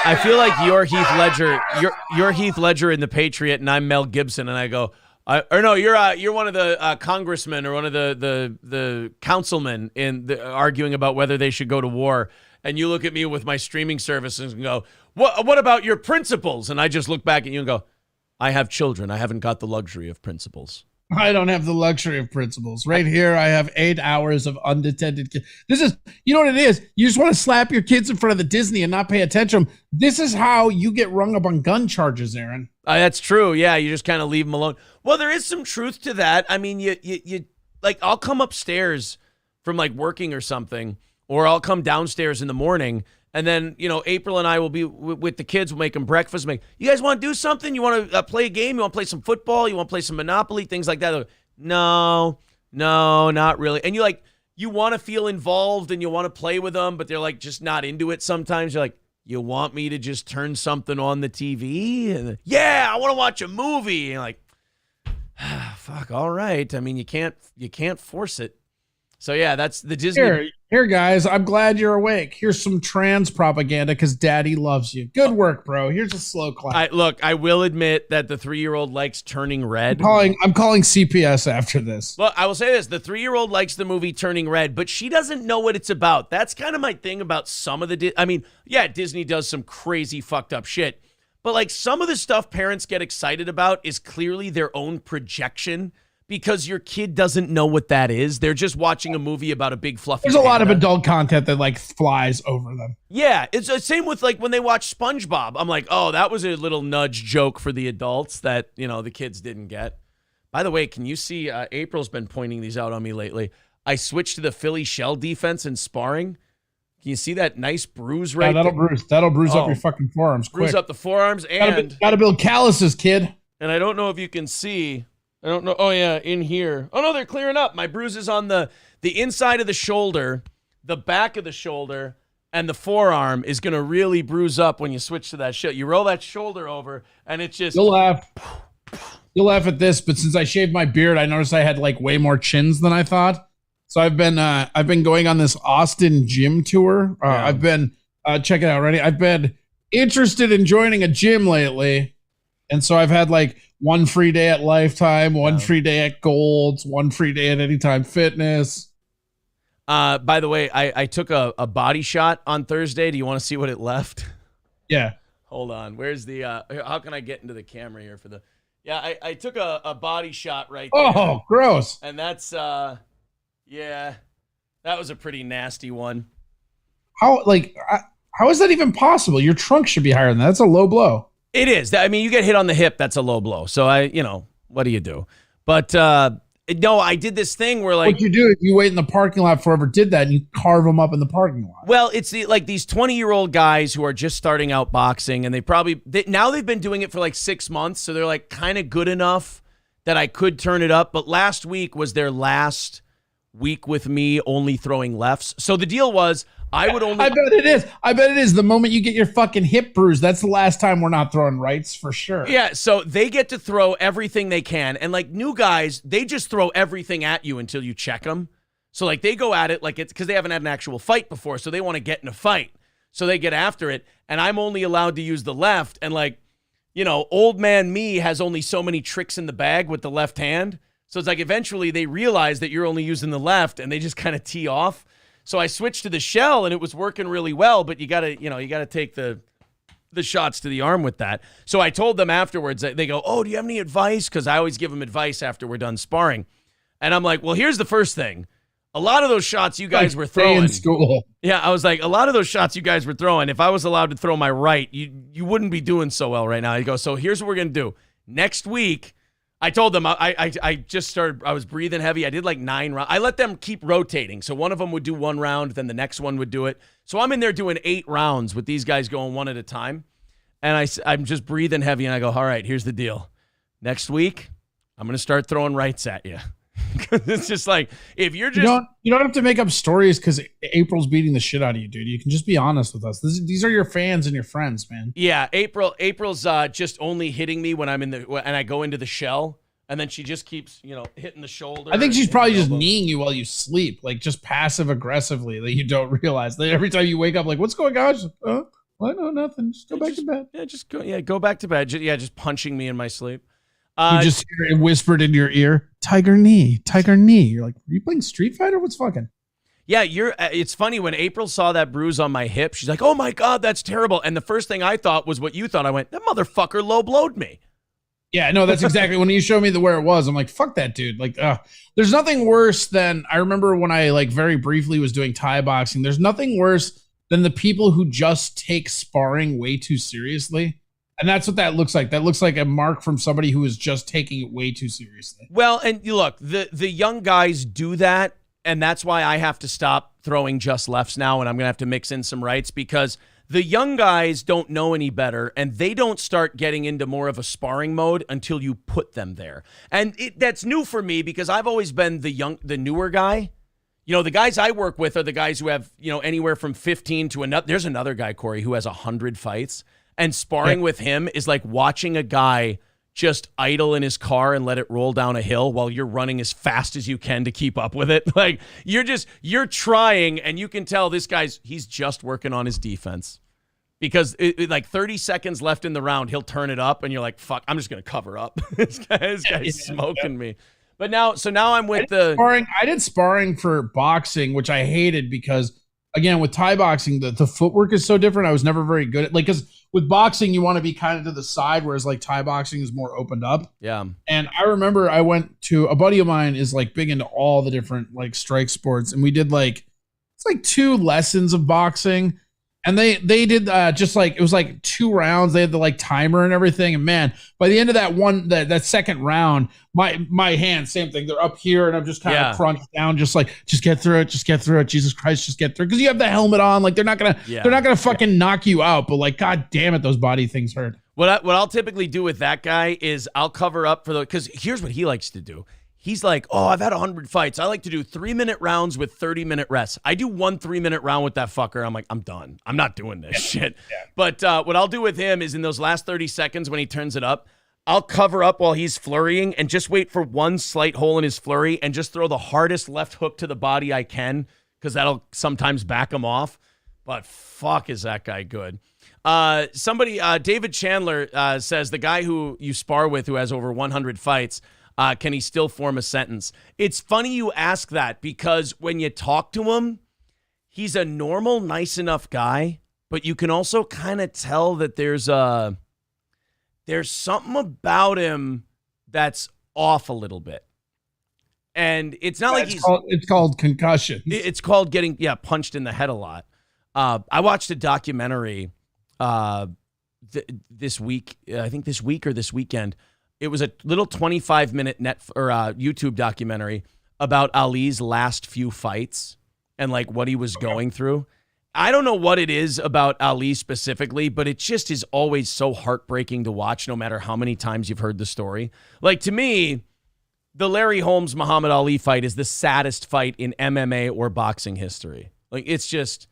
I feel like you're Heath Ledger. You're Heath Ledger in The Patriot, and I'm Mel Gibson, and I go, you're one of the congressmen or one of the councilmen arguing about whether they should go to war. And you look at me with my streaming services and go, what about your principles? And I just look back at you and go, I have children. I haven't got the luxury of principles. I don't have the luxury of principles. Right here, I have 8 hours of unattended kids. This is, you know what it is? You just want to slap your kids in front of the Disney and not pay attention. This is how you get rung up on gun charges, Aaron. That's true. Yeah, you just kind of leave them alone. Well, there is some truth to that. I mean, you like, I'll come upstairs from like working or something, or I'll come downstairs in the morning, and then, you know, April and I will be with the kids. We'll make them breakfast. You guys want to do something? You want to play a game? You want to play some football? You want to play some Monopoly? Things like that. No, not really. And you want to feel involved and you want to play with them, but they're like just not into it sometimes. You're like, you want me to just turn something on the TV? And yeah, I want to watch a movie. And you're like, fuck, all right. I mean, you can't force it. So yeah, that's the Disney. Here, guys, I'm glad you're awake. Here's some trans propaganda because Daddy loves you. Good work, bro. Here's a slow clap. I will admit that the 3-year-old likes Turning Red. I'm calling CPS after this. Look, I will say this: the 3-year-old likes the movie Turning Red, but she doesn't know what it's about. That's kind of my thing about some of the. I mean, yeah, Disney does some crazy fucked up shit, but like some of the stuff parents get excited about is clearly their own projection. Because your kid doesn't know what that is. They're just watching a movie about a big fluffy There's panda. A lot of adult content that like flies over them. Yeah, it's the same with like when they watch SpongeBob. I'm like, oh, that was a little nudge joke for the adults that, you know, the kids didn't get. By the way, can you see April's been pointing these out on me lately. I switched to the Philly shell defense in sparring. Can you see that nice bruise right there? That'll bruise up Oh. your fucking forearms quick. Bruise up the forearms and gotta build calluses, kid. And I don't know if you can see. I don't know. Oh, yeah, in here. Oh, no, they're clearing up. My bruise is on the inside of the shoulder, the back of the shoulder, and the forearm is going to really bruise up when you switch to that shit. You roll that shoulder over, and it's just... You'll laugh at this, but since I shaved my beard, I noticed I had, like, way more chins than I thought. So I've been going on this Austin gym tour. I've been... check it out, ready? I've been interested in joining a gym lately, and so I've had, like... one free day at Lifetime, one free day at Gold's, one free day at Anytime Fitness. By the way, I took a body shot on Thursday. Do you want to see what it left? Yeah. Hold on. Where's the how can I get into the camera here for the Yeah, I took a body shot right Oh, there. gross. And that's, yeah, that was a pretty nasty one. How is that even possible? Your trunk should be higher than that. That's a low blow. It is. I mean, you get hit on the hip, that's a low blow. So what do you do? But no, I did this thing where What you do is you wait in the parking lot forever, did that, and you carve them up in the parking lot. Well, it's these 20-year-old guys who are just starting out boxing, and now they've been doing it for like 6 months, so they're like kind of good enough that I could turn it up. But last week was their last week with me only throwing lefts. So the deal was I bet it is. I bet it is. The moment you get your fucking hip bruised, that's the last time we're not throwing rights for sure. Yeah, so they get to throw everything they can. And like new guys, they just throw everything at you until you check them. So like they go at it like it's because they haven't had an actual fight before. So they want to get in a fight. So they get after it. And I'm only allowed to use the left. And like, old man me has only so many tricks in the bag with the left hand. So it's like eventually they realize that you're only using the left and they just kind of tee off. So I switched to the shell and it was working really well, but you gotta take the shots to the arm with that. So I told them afterwards, they go, "Oh, do you have any advice?" Because I always give them advice after we're done sparring. And I'm like, well, here's the first thing. A lot of those shots you guys were throwing. In school. Yeah, I was like, a lot of those shots you guys were throwing, if I was allowed to throw my right, you wouldn't be doing so well right now. He goes, so here's what we're gonna do. Next week, I told them I just started, I was breathing heavy. I did like 9 rounds. I let them keep rotating. So one of them would do 1 round, then the next one would do it. So I'm in there doing 8 rounds with these guys going 1 at a time. And I'm just breathing heavy and I go, all right, here's the deal. Next week, I'm going to start throwing rights at you. It's just like, if you're just... You don't have to make up stories because April's beating the shit out of you, dude. You can just be honest with us. These are your fans and your friends, man. Yeah, April's just only hitting me when I go into the shell, and then she just keeps, hitting the shoulder. I think she's probably just kneeing you while you sleep, like just passive aggressively that you don't realize. That every time you wake up, like, what's going on? She's like, well, no, nothing. Just go back to bed. Yeah, go back to bed. Just punching me in my sleep. You just hear it whispered into your ear, Tiger knee, Tiger knee. You're like, are you playing Street Fighter? What's fucking? Yeah, it's funny when April saw that bruise on my hip, she's like, oh my God, that's terrible. And the first thing I thought was what you thought. I went, that motherfucker low blowed me. Yeah, no, that's exactly when you showed me where it was. I'm like, fuck that dude. Like, there's nothing worse than, I remember when I like very briefly was doing Thai boxing. There's nothing worse than the people who just take sparring way too seriously. And that's what that looks like. That looks like a mark from somebody who is just taking it way too seriously. Well, and you look, the young guys do that, and that's why I have to stop throwing just lefts now, and I'm going to have to mix in some rights, because the young guys don't know any better, and they don't start getting into more of a sparring mode until you put them there. And that's new for me because I've always been the newer guy. The guys I work with are the guys who have, anywhere from 15 to another. There's another guy, Corey, who has 100 fights. And sparring with him is like watching a guy just idle in his car and let it roll down a hill while you're running as fast as you can to keep up with it. Like you're trying, and you can tell this he's just working on his defense, because like 30 seconds left in the round, he'll turn it up and you're like, fuck, I'm just going to cover up. This guy's smoking me. But now I'm with sparring. I did sparring for boxing, which I hated because, again, with Thai boxing, the footwork is so different. I was never very good at, like, because with boxing, you want to be kind of to the side, whereas like Thai boxing is more opened up. Yeah. And I remember I went to, a buddy of mine is like big into all the different like strike sports. And we did it's like 2 lessons of boxing. And they did just like, it was like 2 rounds. They had the like timer and everything. And man, by the end of that second round, my hands, same thing. They're up here and I'm just kind of crunched down, just like, just get through it. Just get through it. Jesus Christ, just get through it. Cause you have the helmet on. Like they're not going to fucking knock you out, but like, God damn it, those body things hurt. What I'll typically do with that guy is I'll cover up because here's what he likes to do. He's like, oh, I've had 100 fights. I like to do 3-minute rounds with 30-minute rests. I do 1 3-minute round with that fucker. I'm like, I'm done. I'm not doing this shit. Yeah. But what I'll do with him is in those last 30 seconds when he turns it up, I'll cover up while he's flurrying and just wait for 1 slight hole in his flurry and just throw the hardest left hook to the body I can, because that'll sometimes back him off. But fuck, is that guy good. David Chandler says, the guy who you spar with who has over 100 fights, can he still form a sentence? It's funny you ask that, because when you talk to him, he's a normal, nice enough guy, but you can also kind of tell that there's something about him that's off a little bit. And it's not like it's called concussion. It's called getting punched in the head a lot. I watched a documentary this week. I think this week or this weekend. It was a little 25-minute YouTube documentary about Ali's last few fights and like what he was going through. I don't know what it is about Ali specifically, but it just is always so heartbreaking to watch, no matter how many times you've heard the story. Like, to me, the Larry Holmes Muhammad Ali fight is the saddest fight in MMA or boxing history. Like, it's just,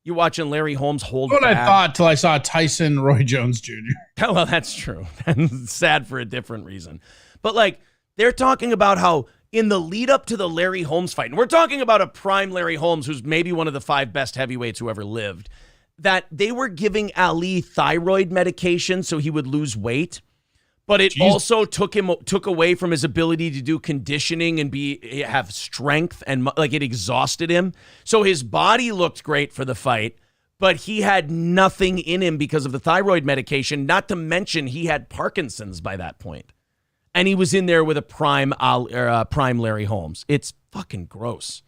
you're watching Larry Holmes hold What back. I thought till I saw Tyson Roy Jones Jr. Well, that's true. And sad for a different reason. But like, they're talking about how in the lead up to the Larry Holmes fight, and we're talking about a prime Larry Holmes who's maybe one of the 5 best heavyweights who ever lived, that they were giving Ali thyroid medication so he would lose weight. But it also took away from his ability to do conditioning and have strength, and like it exhausted him. So his body looked great for the fight, but he had nothing in him because of the thyroid medication, not to mention he had Parkinson's by that point. And he was in there with a prime Larry Holmes. It's fucking gross.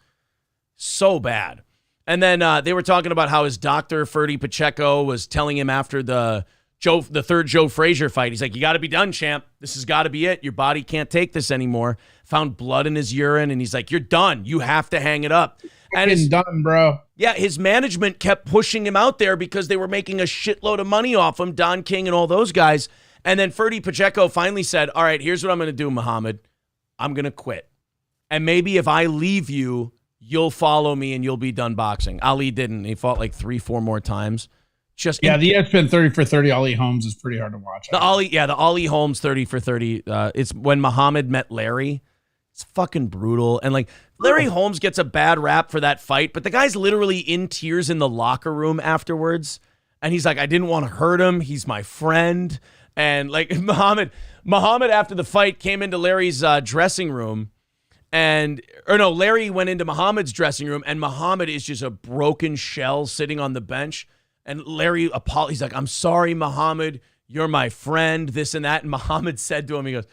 So bad. And then they were talking about how his doctor, Ferdy Pacheco, was telling him after the third Joe Frazier fight, he's like, you got to be done, champ. This has got to be it. Your body can't take this anymore. Found blood in his urine, and he's like, you're done. You have to hang it up. And It's done, bro. Yeah, his management kept pushing him out there because they were making a shitload of money off him, Don King and all those guys. And then Ferdy Pacheco finally said, all right, here's what I'm going to do, Muhammad. I'm going to quit. And maybe if I leave you, you'll follow me and you'll be done boxing. Ali didn't. He fought like 3-4 more times. The ESPN 30 for 30 Ali Holmes is pretty hard to watch. The Ali Holmes 30 for 30. It's when Muhammad met Larry. It's fucking brutal. And like Larry Holmes gets a bad rap for that fight, but the guy's literally in tears in the locker room afterwards. And he's like, I didn't want to hurt him. He's my friend. And like Muhammad after the fight came into Larry's dressing room, Larry went into Muhammad's dressing room, and Muhammad is just a broken shell sitting on the bench. And Larry he's like, I'm sorry, Muhammad, you're my friend, this and that. And Muhammad said to him, he goes,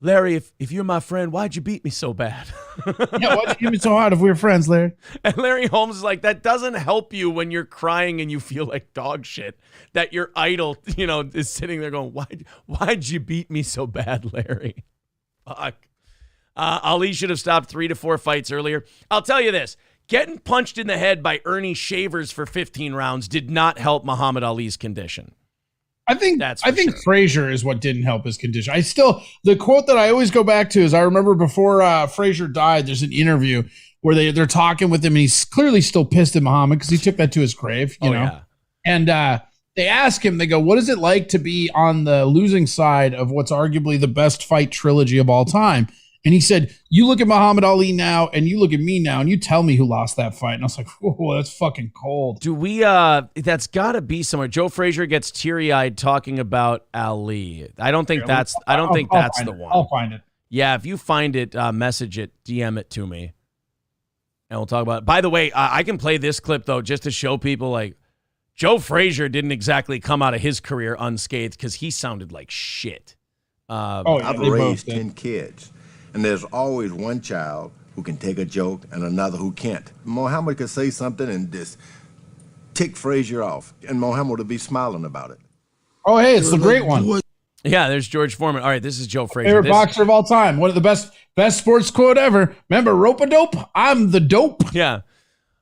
Larry, if you're my friend, why'd you beat me so bad? Yeah, why'd you give me so hard if we were friends, Larry? And Larry Holmes is like, that doesn't help you when you're crying and you feel like dog shit, that your idol, is sitting there going, why'd you beat me so bad, Larry? Fuck. Ali should have stopped 3 to 4 fights earlier. I'll tell you this. Getting punched in the head by Ernie Shavers for 15 rounds did not help Muhammad Ali's condition. I think Frazier is what didn't help his condition. The quote that I always go back to is I remember before Frazier died, there's an interview where they're talking with him, and he's clearly still pissed at Muhammad because he took that to his grave, you know. Yeah. And they ask him, they go, what is it like to be on the losing side of what's arguably the best fight trilogy of all time? And he said, you look at Muhammad Ali now and you look at me now and you tell me who lost that fight. And I was like, whoa, that's fucking cold. Do we, that's got to be somewhere. Joe Frazier gets teary-eyed talking about Ali. I don't think that's the one. I'll find it. Yeah, if you find it, message it, DM it to me. And we'll talk about it. By the way, I can play this clip, though, just to show people, like, Joe Frazier didn't exactly come out of his career unscathed because he sounded like shit. I've raised 10 kids. And there's always one child who can take a joke and another who can't. Muhammad could say something and just tick Frazier off, and Muhammad would be smiling about it. Oh, hey, it's the great one. Yeah, there's George Foreman. All right, this is Joe Frazier. Favorite boxer of all time. One of the best sports quote ever. Remember rope-a-dope? I'm the dope. Yeah.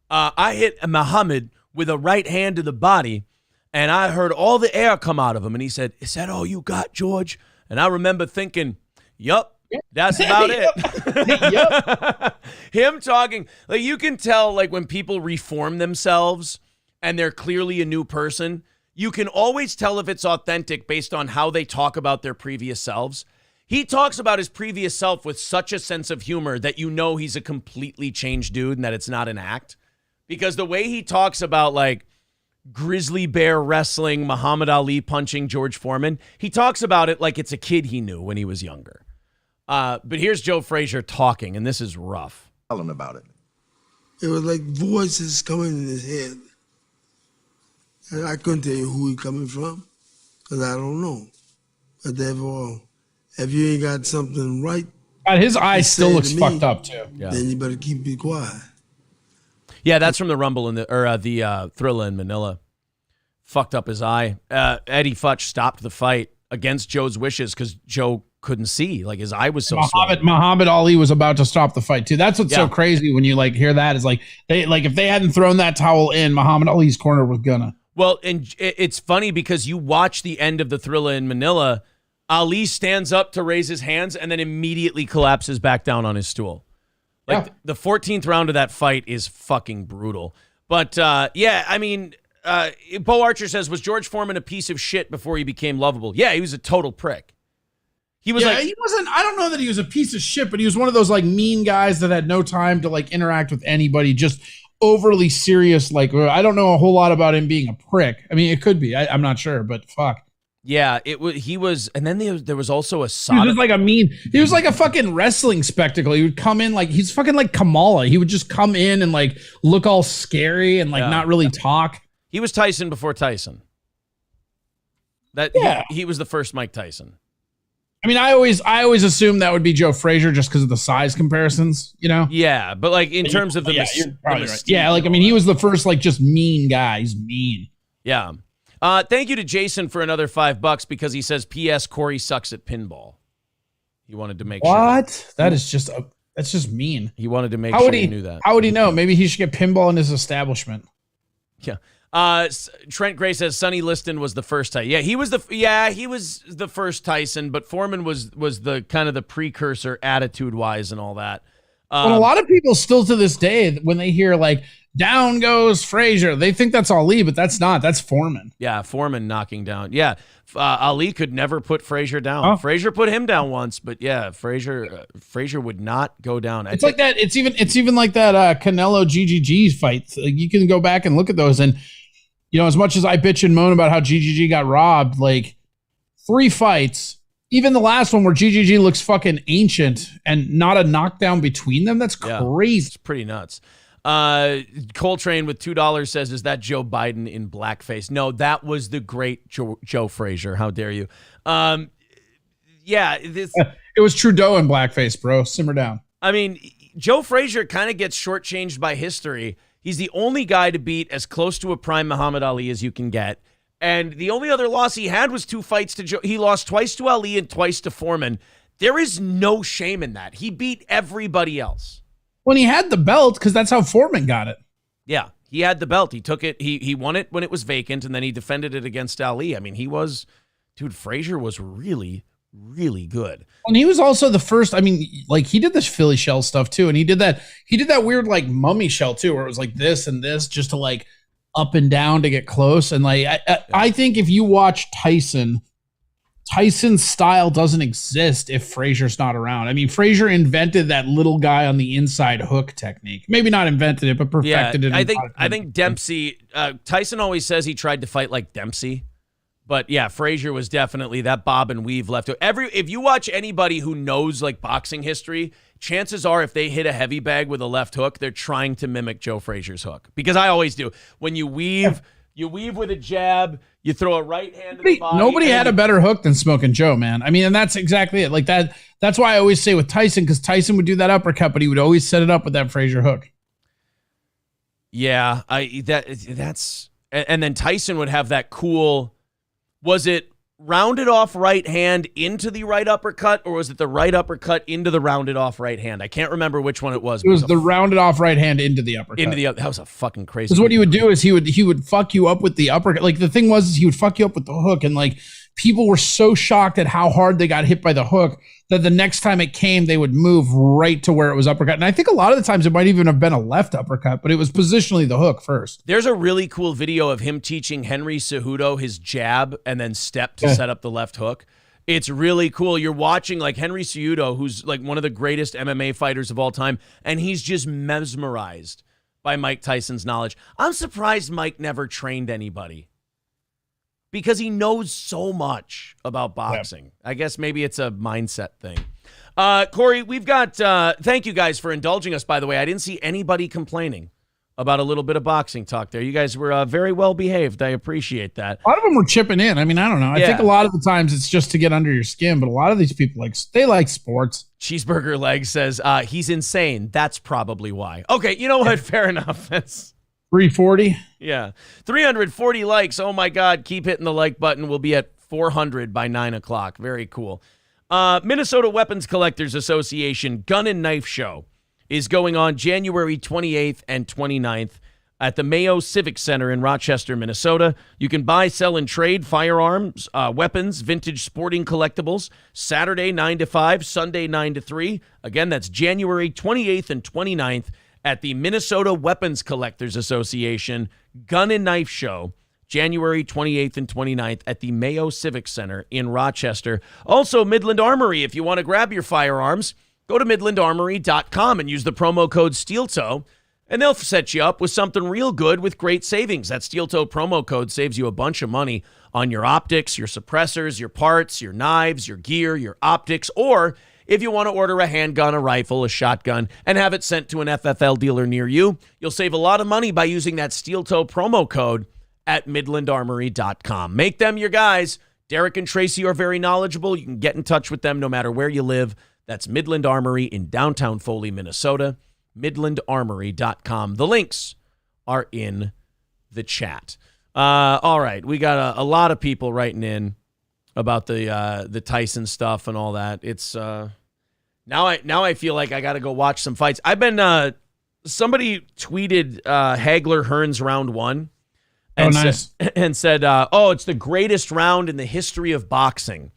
I hit Muhammad with a right hand to the body, and I heard all the air come out of him. And he said, is that all you got, George? And I remember thinking, yup. That's about it. Him talking, like, you can tell, like, when people reform themselves and they're clearly a new person, you can always tell if it's authentic based on how they talk about their previous selves. He talks about his previous self with such a sense of humor that you know he's a completely changed dude and that it's not an act. Because the way he talks about, like, grizzly bear wrestling, Muhammad Ali punching George Foreman, he talks about it like it's a kid he knew when he was younger. But here's Joe Frazier talking, and this is rough. Telling about it. It was like voices coming in his head. And I couldn't tell you who he coming from, because I don't know. But therefore, if you ain't got something right, his eye to still say looks to me, fucked up too. then you better keep it quiet. Yeah, that's from the Rumble in the Thrilla in Manila. Fucked up his eye. Eddie Futch stopped the fight against Joe's wishes because Joe couldn't see. Like his eye was so swollen. Muhammad Ali was about to stop the fight too. That's what's so crazy when you like hear that is like if they hadn't thrown that towel in, Muhammad Ali's corner was gonna. Well, and it's funny because you watch the end of the Thrilla in Manila, Ali stands up to raise his hands and then immediately collapses back down on his stool. Like the 14th round of that fight is fucking brutal. But I mean, Bo Archer says, was George Foreman a piece of shit before he became lovable? Yeah, he was a total prick. He was he wasn't. I don't know that he was a piece of shit, but he was one of those like mean guys that had no time to like interact with anybody. Just overly serious. Like I don't know a whole lot about him being a prick. I mean, it could be. I'm not sure, but fuck. Yeah, it was. He was, and then there was also a. He was like a mean. He was like a fucking wrestling spectacle. He would come in like he's fucking like Kamala. He would just come in and like look all scary and like not really talk. He was Tyson before Tyson. He was the first Mike Tyson. I mean, I always assumed that would be Joe Frazier just because of the size comparisons, you know? Yeah, but like in terms of the you're probably right. Yeah, like I mean, he was the first like just mean guy. He's mean. Yeah. Thank you to Jason for another $5 because he says, P.S. Corey sucks at pinball. He wanted to make sure. What? That's just mean. He wanted to make sure he knew that. How would he know? Maybe he should get pinball in his establishment. Yeah. Trent Gray says Sonny Liston was the first Tyson. Yeah, he was the first Tyson, but Foreman was the kind of the precursor attitude wise and all that. Well, a lot of people still to this day, when they hear like down goes Frazier, they think that's Ali, but that's not. That's Foreman. Yeah, Foreman knocking down. Yeah, Ali could never put Frazier down. Oh. Frazier put him down once, but yeah, Frazier would not go down. It's like that. It's even like that Canelo GGG fight. Like, you can go back and look at those, and you know, as much as I bitch and moan about how GGG got robbed, like 3 fights. Even the last one where GGG looks fucking ancient and not a knockdown between them. That's crazy. It's pretty nuts. Coltrane with $2 says, is that Joe Biden in blackface? No, that was the great Joe Frazier. How dare you? It was Trudeau in blackface, bro. Simmer down. I mean, Joe Frazier kind of gets shortchanged by history. He's the only guy to beat as close to a prime Muhammad Ali as you can get. And the only other loss he had was 2 fights to Joe. He lost twice to Ali and twice to Foreman. There is no shame in that. He beat everybody else. When he had the belt, because that's how Foreman got it. Yeah, he had the belt. He took it. He won it when it was vacant, and then he defended it against Ali. I mean, Frazier was really, really good. And he was also the first. I mean, like he did this Philly shell stuff too, and he did that weird like mummy shell too, where it was like this and this just to like up and down to get close. And like I think if you watch Tyson's style doesn't exist if Frazier's not around. I mean, Frazier invented that little guy on the inside hook technique. Maybe not invented it, but perfected it. I think Dempsey. Tyson always says he tried to fight like Dempsey, but yeah, Frazier was definitely that bob and weave left hook. If you watch anybody who knows like boxing history, chances are if they hit a heavy bag with a left hook, they're trying to mimic Joe Frazier's hook. Because I always do. When you weave with a jab, you throw a right hand to the body. Nobody had a better hook than Smoking Joe, man. I mean, and that's exactly it. Like that. That's why I always say with Tyson, because Tyson would do that uppercut, but he would always set it up with that Frazier hook. Yeah, that's and then Tyson would have that cool. Was it rounded off right hand into the right uppercut, or was it the right uppercut into the rounded off right hand? I can't remember which one it was. It was the rounded off right hand into the uppercut. That was a fucking crazy. Because what he would do is he would fuck you up with the uppercut. Like the thing was, he would fuck you up with the hook, and like people were so shocked at how hard they got hit by the hook that the next time it came, they would move right to where it was uppercut. And I think a lot of the times it might even have been a left uppercut, but it was positionally the hook first. There's a really cool video of him teaching Henry Cejudo his jab and then step to set up the left hook. It's really cool. You're watching like Henry Cejudo, who's like one of the greatest MMA fighters of all time, and he's just mesmerized by Mike Tyson's knowledge. I'm surprised Mike never trained anybody, because he knows so much about boxing. Yep. I guess maybe it's a mindset thing. Corey, we've got, thank you guys for indulging us, by the way. I didn't see anybody complaining about a little bit of boxing talk there. You guys were very well behaved. I appreciate that. A lot of them were chipping in. I mean, I don't know. I think a lot of the times it's just to get under your skin, but a lot of these people they like sports. Cheeseburger Leg says he's insane. That's probably why. Okay, you know what? Fair enough. That's 340. Yeah, 340 likes. Oh my God! Keep hitting the like button. We'll be at 400 by 9 o'clock. Very cool. Minnesota Weapons Collectors Association Gun and Knife Show is going on January 28th and 29th at the Mayo Civic Center in Rochester, Minnesota. You can buy, sell, and trade firearms, weapons, vintage sporting collectibles, Saturday 9 to 5, Sunday 9 to 3. Again, that's January 28th and 29th at the Minnesota Weapons Collectors Association Gun and Knife Show, January 28th and 29th at the Mayo Civic Center in Rochester. Also, Midland Armory, if you want to grab your firearms, go to midlandarmory.com and use the promo code SteelToe, and they'll set you up with something real good with great savings. That SteelToe promo code saves you a bunch of money on your optics, your suppressors, your parts, your knives, your gear, your optics, or if you want to order a handgun, a rifle, a shotgun, and have it sent to an FFL dealer near you, you'll save a lot of money by using that SteelToe promo code at midlandarmory.com. Make them your guys. Derek and Tracy are very knowledgeable. You can get in touch with them no matter where you live. That's Midland Armory in downtown Foley, Minnesota. midlandarmory.com. The links are in the chat. All right, we got a lot of people writing in about the Tyson stuff and all that. It's now I feel like I got to go watch some fights. I've been somebody tweeted Hagler Hearns round 1 and said it's the greatest round in the history of boxing.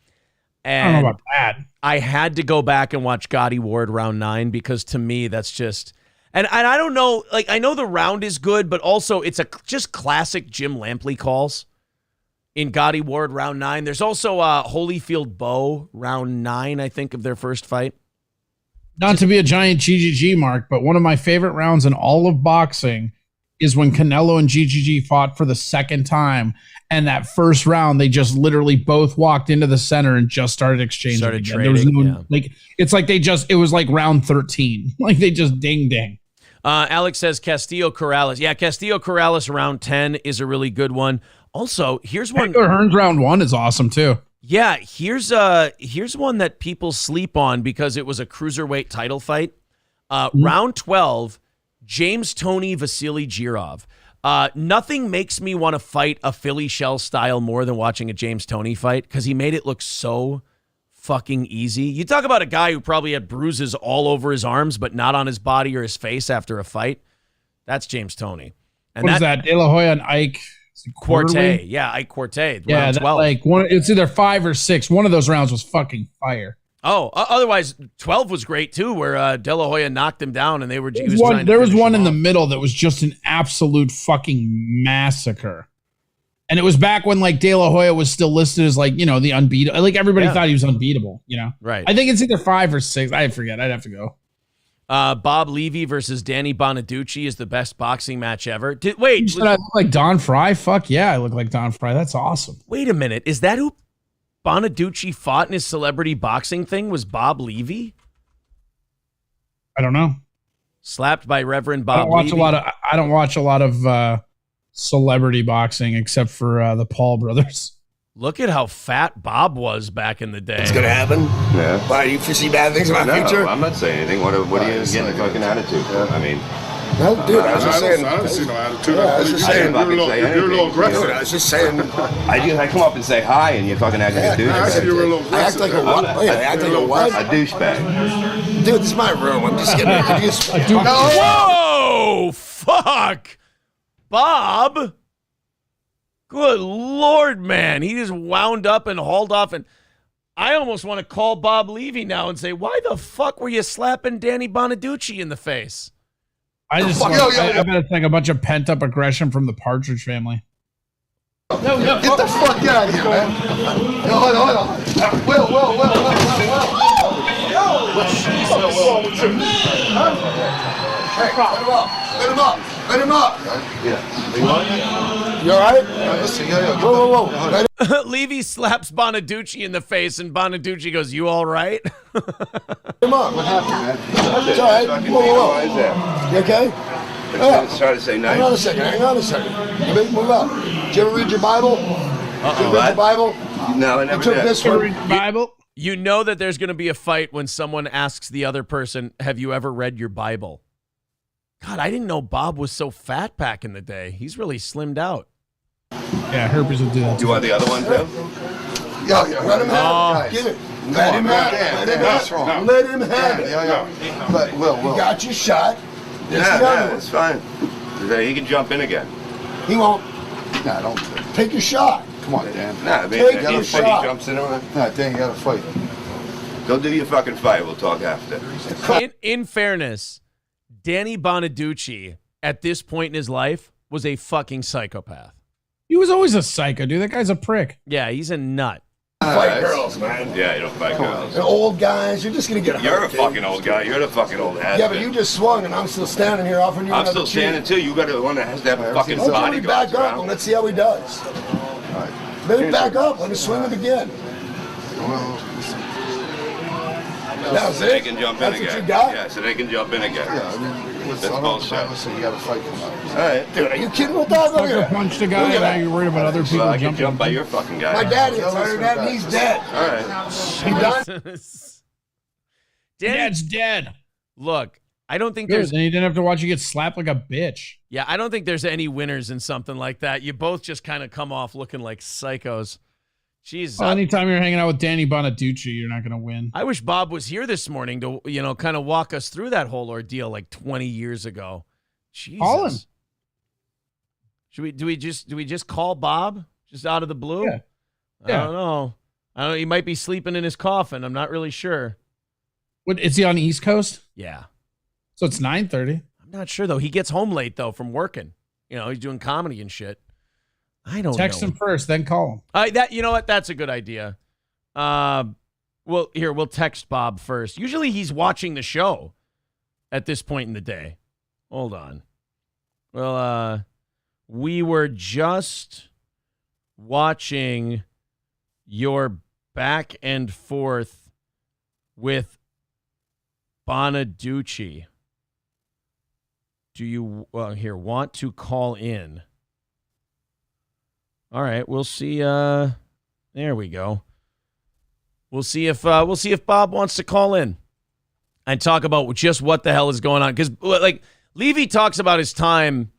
And I don't know about that. I had to go back and watch Gotti Ward round 9 because to me that's just and I don't know, like I know the round is good, but also it's just classic Jim Lampley calls in Gotti Ward round 9. There's also Holyfield Bowe round 9, I think, of their first fight. Not to be a giant GGG mark, but one of my favorite rounds in all of boxing is when Canelo and GGG fought for the second time. And that first round, they just literally both walked into the center and just started exchanging. Trading, there was no, it's like it was like round 13. Like they just ding. Alex says Castillo Corrales. Yeah, Castillo Corrales round 10 is a really good one. Also, here's one. Hearns round 1 is awesome too. Yeah, here's one that people sleep on because it was a cruiserweight title fight. Round 12, James Toney Vasily Girov. Nothing makes me want to fight a Philly shell style more than watching a James Toney fight because he made it look so fucking easy. You talk about a guy who probably had bruises all over his arms but not on his body or his face after a fight. That's James Toney. And what is that? De La Hoya and Ike Quartet. Yeah, Ike Quartet. Yeah, it's either 5 or 6. One of those rounds was fucking fire. Oh, otherwise 12 was great too, where De La Hoya knocked him down, and there was one in the middle that was just an absolute fucking massacre. And it was back when like De La Hoya was still listed as like, the unbeatable. Like everybody thought he was unbeatable, Right. I think it's either 5 or 6. I forget. I'd have to go. Bob Levy versus Danny Bonaducci is the best boxing match ever. I look like Don Fry? Fuck yeah, I look like Don Fry. That's awesome. Wait a minute. Is that who Bonaducci fought in his celebrity boxing thing? Was Bob Levy? I don't know. Slapped by Reverend Bob I Levy. I don't watch a lot of celebrity boxing except for the Paul brothers. Look at how fat Bob was back in the day. It's gonna happen. Yeah. Why, you foresee bad things in my future? I'm not saying anything. What are you getting a fucking attitude? I mean, no, dude, I was just saying. I don't see no attitude. I was just saying. You're a little aggressive. Dude, I was just saying. I come up and say hi, and you're fucking acting like a douche. I said you were a little aggressive. I act like a what? I act like a what? A douchebag. Dude, this is my room. I'm just getting Whoa! Fuck! Bob! Good Lord, man. He just wound up and hauled off. And I almost want to call Bob Levy now and say, why the fuck were you slapping Danny Bonaducci in the face? I bet it's like a bunch of pent-up aggression from the Partridge Family. Get the fuck out of here, man. Yo, hold on. Will. Let him up. Yeah. You all right? Whoa. Levy slaps Bonaducci in the face, and Bonaducci goes, "You all right?" Let him up. What happened, man? It's all right. Whoa. You okay? Let's try to say nice. Hang on a second. Move up. Did you ever read your Bible? Did you read the Bible? No, I never took did. this one. Bible. You know that there's going to be a fight when someone asks the other person, have you ever read your Bible? God, I didn't know Bob was so fat back in the day. He's really slimmed out. Yeah, Herpes will do that. You want the other one, too? Yeah, let him have it. Give it. Let him have it. Let him have it. Yeah. You got your shot. It's fine. He can jump in again. He won't. Nah, don't. Take your shot. Come on, Dan. Take your shot. He jumps in on it. Nah, Dan, you gotta fight. Go do your fucking fight. We'll talk after. In fairness, Danny Bonaducci, at this point in his life, was a fucking psychopath. He was always a psycho, dude. That guy's a prick. Yeah, he's a nut. Fight girls, man. Yeah, you don't fight girls. And old guys, you're just gonna get hurt. You're a fucking old guy. You're the fucking old ass. Yeah, but you just swung, and I'm still standing here offering you I'm another still standing too. You got the one that has to have a fucking Okay, body. back up and let's see how he does. Let him back up. Let him swing it again. That's so it. they can jump in That's again. what you got? Yeah, so they can jump in again. Yeah, I mean, that's bullshit. Listen, you got to fight come up. All right, dude, are you kidding with that? Look Sucker at punched a guy, and now you're worried about other people Well, I can jumping. jump by your fucking guy. My daddy fired that, and he's dead. All right. He done? Dad's dead. Look, I don't think Good, there's... then you didn't have to watch you get slapped like a bitch. Yeah, I don't think there's any winners in something like that. You both just kind of come off looking like psychos. Jesus. Well, anytime you're hanging out with Danny Bonaducci, you're not going to win. I wish Bob was here this morning to, kind of walk us through that whole ordeal like 20 years ago. Jesus. Call him. Do we just call Bob just out of the blue? Yeah. I don't know. He might be sleeping in his coffin. I'm not really sure. What, is he on the East Coast? Yeah. So it's 9:30. I'm not sure though. He gets home late though from working. He's doing comedy and shit. I don't Text know. him first, then call him. You know what? That's a good idea. We'll text Bob first. Usually he's watching the show at this point in the day. Hold on. Well, we were just watching your back and forth with Bonaducci. Do you want to call in? All right, we'll see. There we go. We'll see if Bob wants to call in and talk about just what the hell is going on. Because Levy talks about his time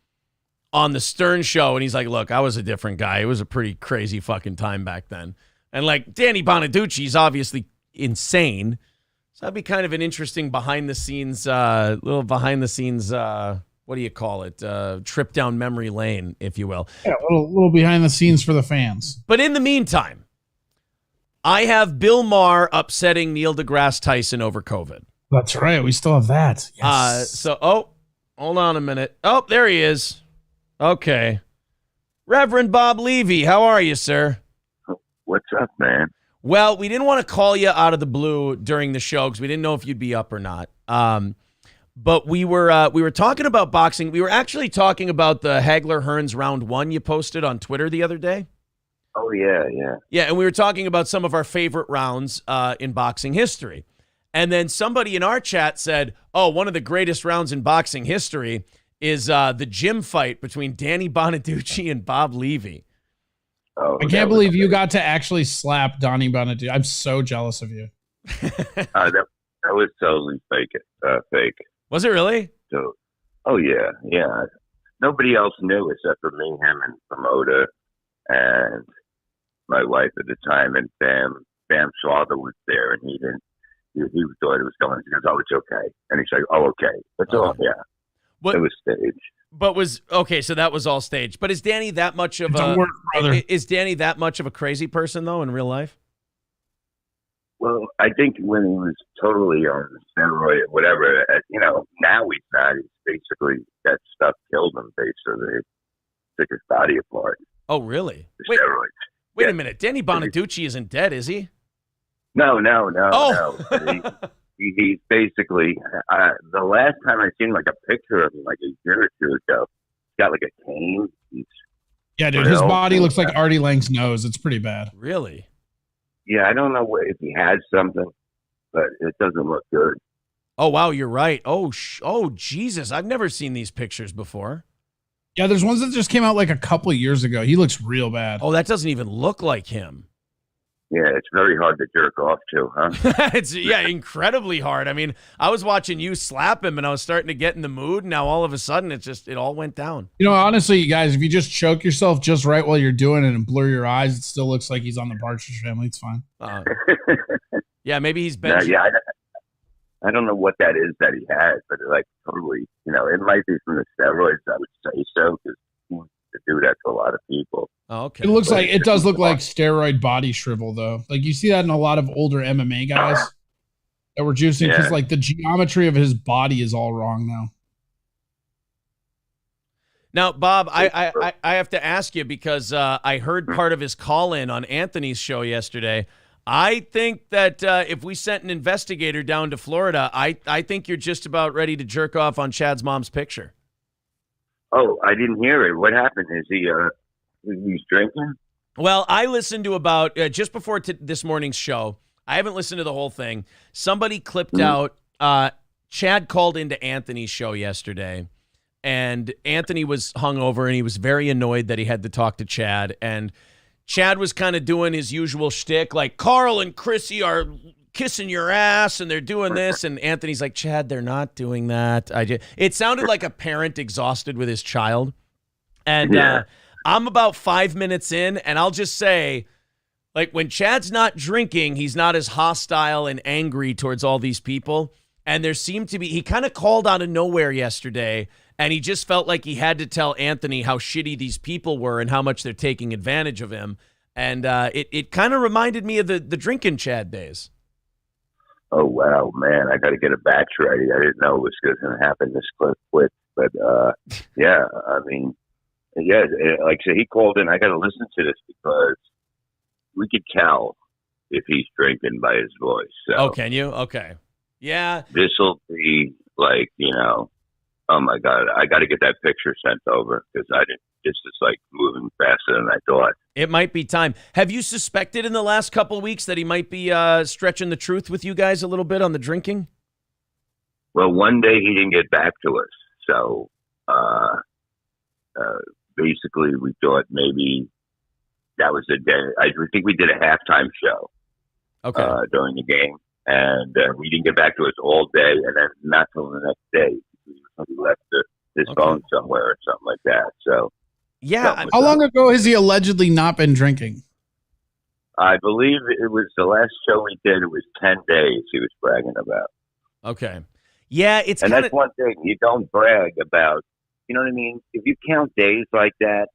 on the Stern Show, and he's like, "Look, I was a different guy. It was a pretty crazy fucking time back then." And Danny Bonaducci's obviously insane, so that'd be kind of an interesting behind the scenes. What do you call it? Trip down memory lane, if you will. Yeah, a little behind the scenes for the fans. But in the meantime, I have Bill Maher upsetting Neil deGrasse Tyson over COVID. That's right. We still have that. Yes. Hold on a minute. Oh, there he is. Okay. Reverend Bob Levy, how are you, sir? What's up, man? Well, we didn't want to call you out of the blue during the show because we didn't know if you'd be up or not. But we were talking about boxing. We were actually talking about the Hagler-Hearns round 1 you posted on Twitter the other day. Oh, yeah. Yeah, and we were talking about some of our favorite rounds in boxing history. And then somebody in our chat said, oh, one of the greatest rounds in boxing history is the gym fight between Danny Bonaducci and Bob Levy. Oh, I can't believe you got to actually slap Danny Bonaducci. I'm so jealous of you. That was totally fake. Was it really? So, oh yeah. Nobody else knew except for me, him, and promoter, and my wife at the time, and Bam's father was there, and he thought it was going. He goes, "Oh, it's okay," and he's like, "Oh, okay." That's all. Yeah. It was staged. But so that was all staged. But is Danny that much of is Danny that much of a crazy person though in real life? Well, I think when he was totally on steroid, whatever, now he's not. He's basically, that stuff killed him, basically. Took his body apart. Oh, really? Steroids. Wait a minute. Danny Bonaducci isn't dead, is he? No. Oh. No. He's basically, the last time I seen a picture of him, a year or two ago, he's got a cane. Yeah, dude, his body looks like Artie Lang's nose. It's pretty bad. Really? Yeah, I don't know if he has something, but it doesn't look good. Oh, wow, you're right. Oh, Jesus. I've never seen these pictures before. Yeah, there's ones that just came out like a couple of years ago. He looks real bad. Oh, that doesn't even look like him. Yeah, it's very hard to jerk off to, huh? It's incredibly hard. I mean, I was watching you slap him and I was starting to get in the mood. And now all of a sudden it all went down. You know, honestly, you guys, if you just choke yourself just right while you're doing it and blur your eyes, it still looks like he's on the Partridge Family. It's fine. Yeah, maybe he's been. I don't know what that is that he has, but like totally, it might be from the steroids. I would say so because he seems to do that to a lot of people. Oh, okay. It does look like steroid body shrivel though. Like you see that in a lot of older MMA guys that were juicing because like the geometry of his body is all wrong now. Now, Bob, I have to ask you because I heard part of his call-in on Anthony's show yesterday. I think that if we sent an investigator down to Florida, I think you're just about ready to jerk off on Chad's mom's picture. Oh, I didn't hear it. What happened? Is he's drinking? Well, I listened to about just before this morning's show. I haven't listened to the whole thing. Somebody clipped out. Chad called into Anthony's show yesterday, and Anthony was hungover, and he was very annoyed that he had to talk to Chad. And Chad was kind of doing his usual shtick, like Carl and Chrissy are kissing your ass, and they're doing this. And Anthony's like, Chad, they're not doing that. It sounded like a parent exhausted with his child. And I'm about 5 minutes in, and I'll just say, like, when Chad's not drinking, he's not as hostile and angry towards all these people. And there seemed to be, he kind of called out of nowhere yesterday, and he just felt like he had to tell Anthony how shitty these people were and how much they're taking advantage of him. And it kind of reminded me of the drinking Chad days. Oh, wow, man. I got to get a batch ready. I didn't know it was going to happen this quick. But, yeah, I mean, yeah, like I said, he called in. I got to listen to this because we could tell if he's drinking by his voice. So oh, can you? Okay. Yeah. This will be like, oh, my God, I got to get that picture sent over because this is like moving faster than I thought. It might be time. Have you suspected in the last couple of weeks that he might be stretching the truth with you guys a little bit on the drinking? Well, one day he didn't get back to us. So basically we thought maybe that was the day. I think we did a halftime show during the game. And we didn't get back to us all day. And then not till the next day, he left his phone somewhere or something like that. So, yeah. How long ago has he allegedly not been drinking? I believe it was the last show we did. It was 10 days he was bragging about. Okay. Yeah, it's and that's one thing. You don't brag about, you know what I mean? If you count days like that,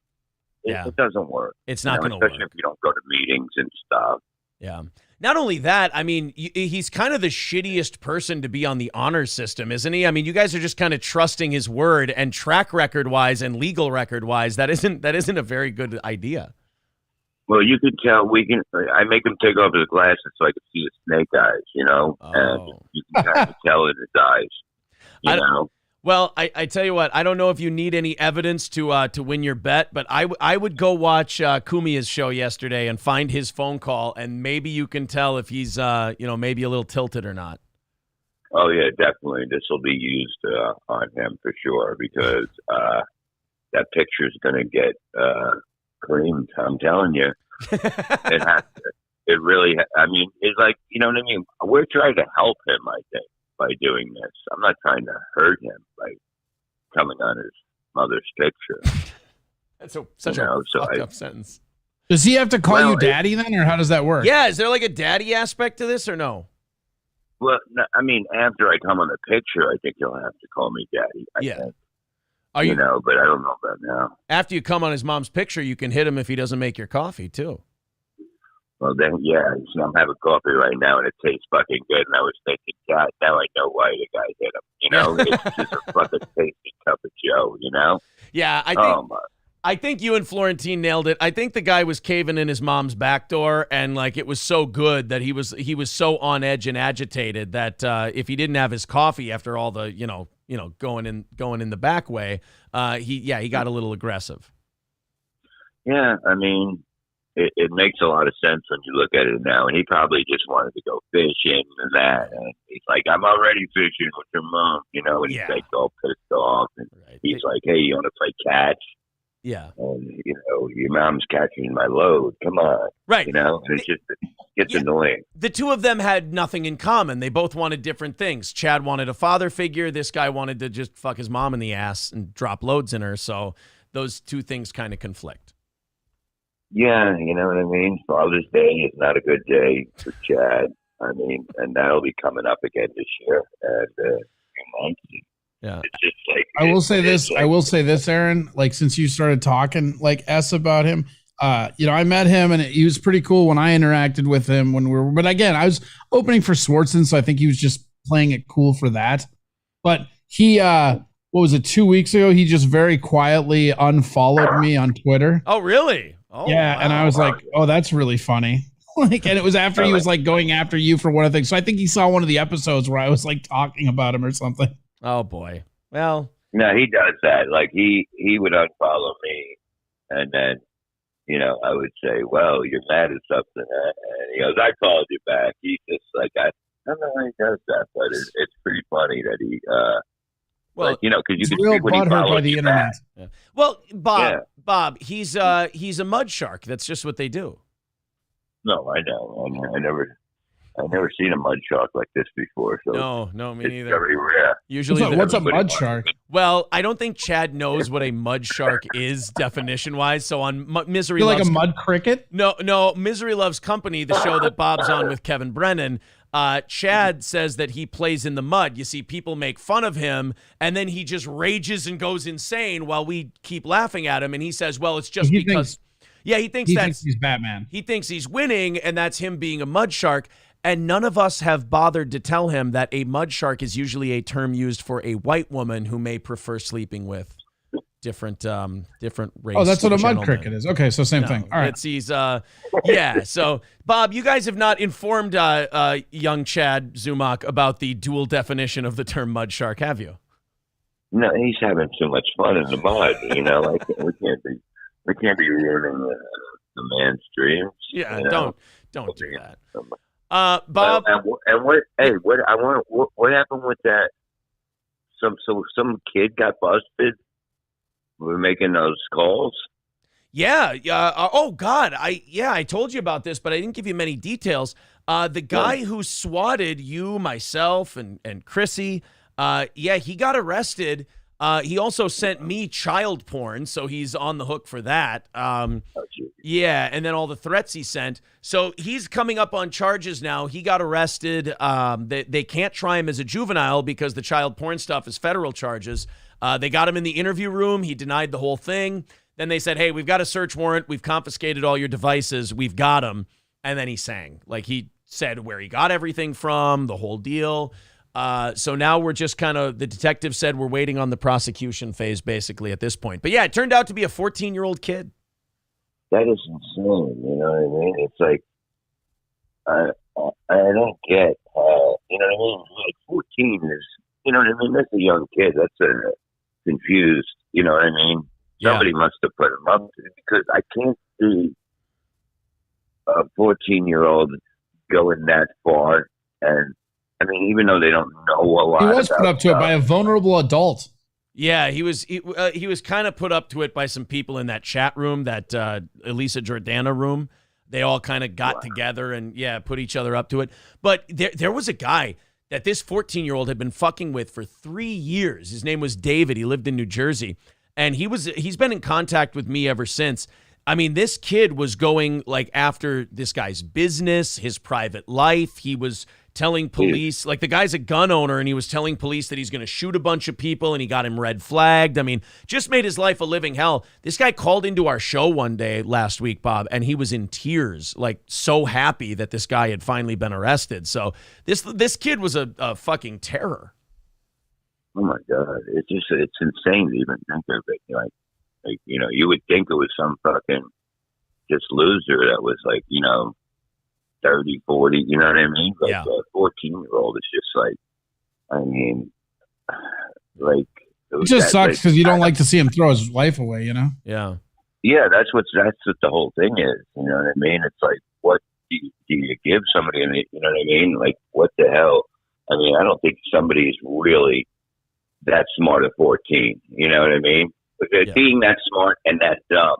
it doesn't work. It's not going to work. Especially if you don't go to meetings and stuff. Yeah. Not only that, I mean, he's kind of the shittiest person to be on the honor system, isn't he? I mean, you guys are just kind of trusting his word, and track record wise and legal record wise, that isn't a very good idea. Well, you can tell. I make him take off his glasses so I can see the snake eyes, and you can kind of tell in his eyes, you know. Well, I tell you what, I don't know if you need any evidence to win your bet, but I would go watch Kumia's show yesterday and find his phone call, and maybe you can tell if he's maybe a little tilted or not. Oh yeah, definitely. This will be used on him for sure because that picture is going to get creamed. I'm telling you, it has to. It really. I mean, it's like you know what I mean. We're trying to help him. I think. By doing this, I'm not trying to hurt him by coming on his mother's picture. That's such a fucked up sentence. Does he have to call you daddy then, or how does that work? Yeah, is there like a daddy aspect to this or no? Well, no, I mean, after I come on the picture, I think he'll have to call me daddy. I think. Are you know? But I don't know about now. After you come on his mom's picture, you can hit him if he doesn't make your coffee too. Well, then, yeah, I'm having coffee right now, and it tastes fucking good. And I was thinking, God, now I know why the guy hit him. It's just a fucking tasty cup of Joe, Yeah, I think you and Florentine nailed it. I think the guy was caving in his mom's back door, and like it was so good that he was so on edge and agitated that if he didn't have his coffee after all the going in the back way, he got a little aggressive. Yeah, I mean. it makes a lot of sense when you look at it now. And he probably just wanted to go fishing and that. And he's like, I'm already fishing with your mom, and he's like all pissed off. And he's like, hey, you want to play catch? Yeah. And, your mom's catching my load. Come on. Right. And it just gets annoying. The two of them had nothing in common. They both wanted different things. Chad wanted a father figure. This guy wanted to just fuck his mom in the ass and drop loads in her. So those two things kind of conflict. Yeah, you know what I mean? Father's Day is not a good day for Chad. I mean, and that'll be coming up again this year. And, yeah. It's just like, I will say this, Aaron, like since you started talking like about him, I met him and he was pretty cool when I interacted with him but again, I was opening for Swartzen, so I think he was just playing it cool for that. But he, what was it, 2 weeks ago? He just very quietly unfollowed me on Twitter. Oh, really? Oh, yeah. wow. And I was like, oh, that's really funny. And it was after he was like going after you for one of the things. So I think he saw one of the episodes where I was like talking about him or something. Oh boy. Well, no, he does that. Like he would unfollow me, and then I would say, "Well, you're mad at something," and he goes, "I called you back." He's just like, I don't know how he does that, but it's pretty funny that he, because you can see when he follows you back. Yeah. Well, Bob, he's a mud shark. That's just what they do. No, I know. I've never seen a mud shark like this before. So no, me it's neither. Very rare. Usually, what's a mud shark? Well, I don't think Chad knows what a mud shark is definition wise. So on Misery You're Loves like a mud cricket? No, Misery Loves Company, the show that Bob's on with Kevin Brennan. Chad says that he plays in the mud. You see, people make fun of him, and then he just rages and goes insane while we keep laughing at him. And he says, "Well, it's just because." He thinks he's Batman. He thinks he's winning, and that's him being a mud shark. And none of us have bothered to tell him that a mud shark is usually a term used for a white woman who may prefer sleeping with different race. Oh, that's what a mud cricket is. Okay, so same thing. All right. So Bob, you guys have not informed young Chad Zumock about the dual definition of the term mud shark, have you? No, he's having too much fun in the mud. Like we can't be ruining the man's dreams. Yeah, don't do that. Bob, and what? Hey, what happened with that? Some kid got busted. We're making those calls. Yeah. Oh God. I told you about this, but I didn't give you many details. The guy who swatted you, myself, and Chrissy. He got arrested. He also sent me child porn, so he's on the hook for that. And then all the threats he sent. So he's coming up on charges now. He got arrested. They can't try him as a juvenile because the child porn stuff is federal charges. They got him in the interview room. He denied the whole thing. Then they said, hey, we've got a search warrant. We've confiscated all your devices. We've got him. And then he sang. Like he said where he got everything from, the whole deal. So now we're just the detective said we're waiting on the prosecution phase basically at this point. But yeah, it turned out to be a 14-year-old kid. That is insane. You know what I mean? It's like, I don't get, you know what I mean? Like 14 is, you know what I mean? That's a young kid. That's confused. You know what I mean? Somebody must have put him up because I can't see a 14-year-old going that far. And I mean, even though they don't know a lot, he was put up to it by a vulnerable adult. Yeah, he was kind of put up to it by some people in that chat room, that Elisa Jordana room. They all kind of got together and put each other up to it. But there was a guy that this 14-year-old had been fucking with for 3 years. His name was David. He lived in New Jersey, and he's been in contact with me ever since. I mean, this kid was going like after this guy's business, his private life. He was telling police, like the guy's a gun owner, and he was telling police that he's going to shoot a bunch of people, and he got him red flagged. I mean, just made his life a living hell. This guy called into our show one day last week, Bob, and he was in tears, like so happy that this guy had finally been arrested. So this kid was a fucking terror. Oh my God. It's insane to even think of it. Like, you know, you would think it was some fucking just loser that was like, you know, 30, 40, you know what I mean? But a 14-year-old is just like, I mean, like. It just sucks because you don't like to see him throw his life away, you know? Yeah. Yeah, that's what the whole thing is. You know what I mean? It's like, what do you give somebody? You know what I mean? Like, what the hell? I mean, I don't think somebody's really that smart at 14. You know what I mean? Because being that smart and that dumb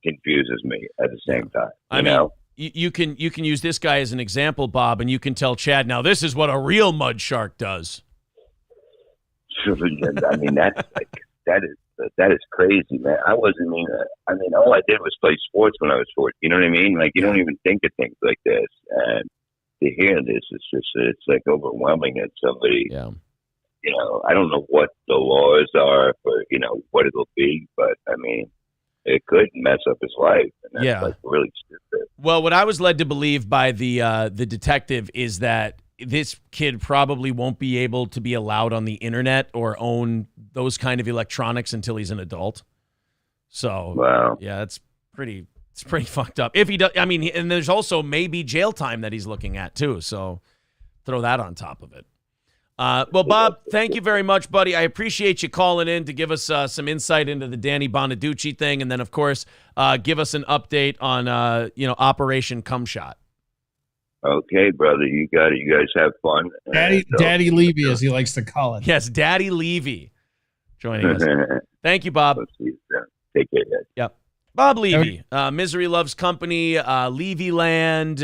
confuses me at the same time. You know? You can use this guy as an example, Bob, and you can tell Chad, now this is what a real mud shark does. I mean, that is crazy, man. I mean, all I did was play sports when I was 14. You know what I mean? Like, you don't even think of things like this. And to hear this, it's like overwhelming that somebody, you know, I don't know what the laws are for, you know, what it'll be, but I mean, it could mess up his life. And that's like really stupid. Well, what I was led to believe by the detective is that this kid probably won't be able to be allowed on the internet or own those kind of electronics until he's an adult. So, yeah, it's pretty fucked up. If he does, I mean, and there's also maybe jail time that he's looking at too. So throw that on top of it. Well, Bob, thank you very much, buddy. I appreciate you calling in to give us some insight into the Danny Bonaducci thing. And then, of course, give us an update on, Operation Cum Shot. Okay, brother, you got it. You guys have fun. Daddy Levy, as he likes to call it. Yes, Daddy Levy joining us. Thank you, Bob. Take care, guys. Yep. Bob Levy, Misery Loves Company, Levy Land,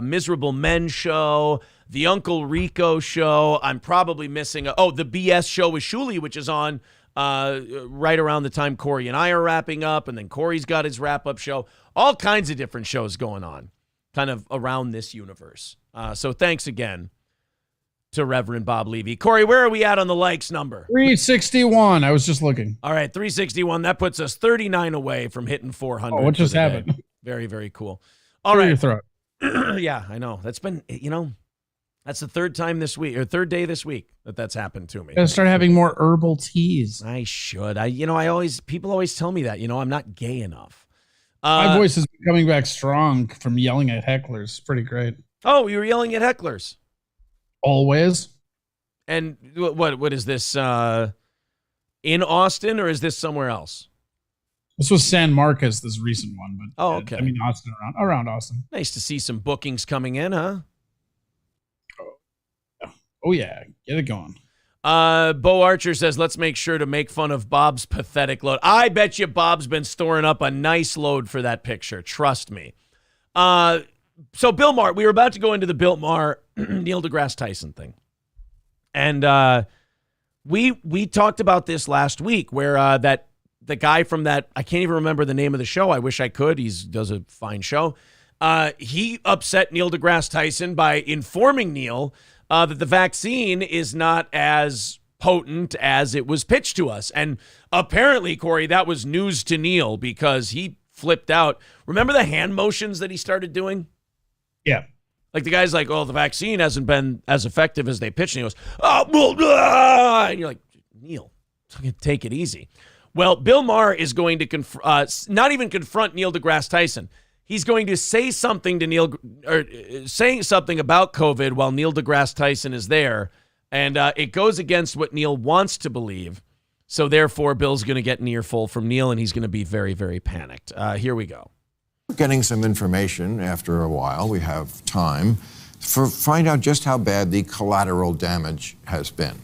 Miserable Men Show, The Uncle Rico Show. I'm probably missing the BS Show with Shuli, which is on right around the time Corey and I are wrapping up, and then Corey's got his wrap-up show. All kinds of different shows going on kind of around this universe. So thanks again to Reverend Bob Levy. Corey, where are we at on the likes number? 361. I was just looking. All right, 361. That puts us 39 away from hitting 400. Oh, what just happened? Very, very cool. All right. Your throat. Yeah, I know. That's been, that's the third day this week that's happened to me. Gotta start having more herbal teas. I should. People always tell me that, I'm not gay enough. My voice is coming back strong from yelling at hecklers. It's pretty great. Oh, you were yelling at hecklers? Always. And what is this, in Austin, or is this somewhere else? This was San Marcos, this recent one. But okay. I mean, Austin, around Austin. Nice to see some bookings coming in, huh? Oh, yeah. Get it going. Bo Archer says, let's make sure to make fun of Bob's pathetic load. I bet you Bob's been storing up a nice load for that picture. Trust me. So Bill Maher, we were about to go into the Bill Maher, Neil deGrasse Tyson thing. And we talked about this last week where that the guy from that, I can't even remember the name of the show. I wish I could. He does a fine show. He upset Neil deGrasse Tyson by informing Neil that the vaccine is not as potent as it was pitched to us. And apparently, Corey, that was news to Neil because he flipped out. Remember the hand motions that he started doing? Yeah. Like the guy's like, oh, the vaccine hasn't been as effective as they pitched. And he goes, oh, blah, blah. And you're like, Neil, take it easy. Well, Bill Maher is going to not even confront Neil deGrasse Tyson. He's going to say something to saying something about COVID while Neil deGrasse Tyson is there. And it goes against what Neil wants to believe. So therefore, Bill's going to get an earful from Neil, and he's going to be very, very panicked. Here we go. Getting some information after a while. We have time to find out just how bad the collateral damage has been.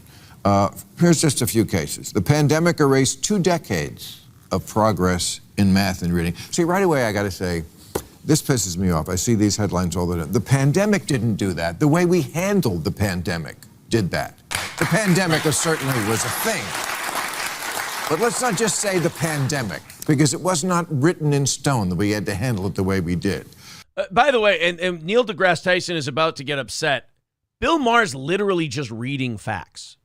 Here's just a few cases. The pandemic erased 2 decades of progress in math and reading. See, right away, I got to say, this pisses me off. I see these headlines all the time. The pandemic didn't do that. The way we handled the pandemic did that. The pandemic certainly was a thing. But let's not just say the pandemic, because it was not written in stone that we had to handle it the way we did. By the way, and Neil deGrasse Tyson is about to get upset. Bill Maher's literally just reading facts.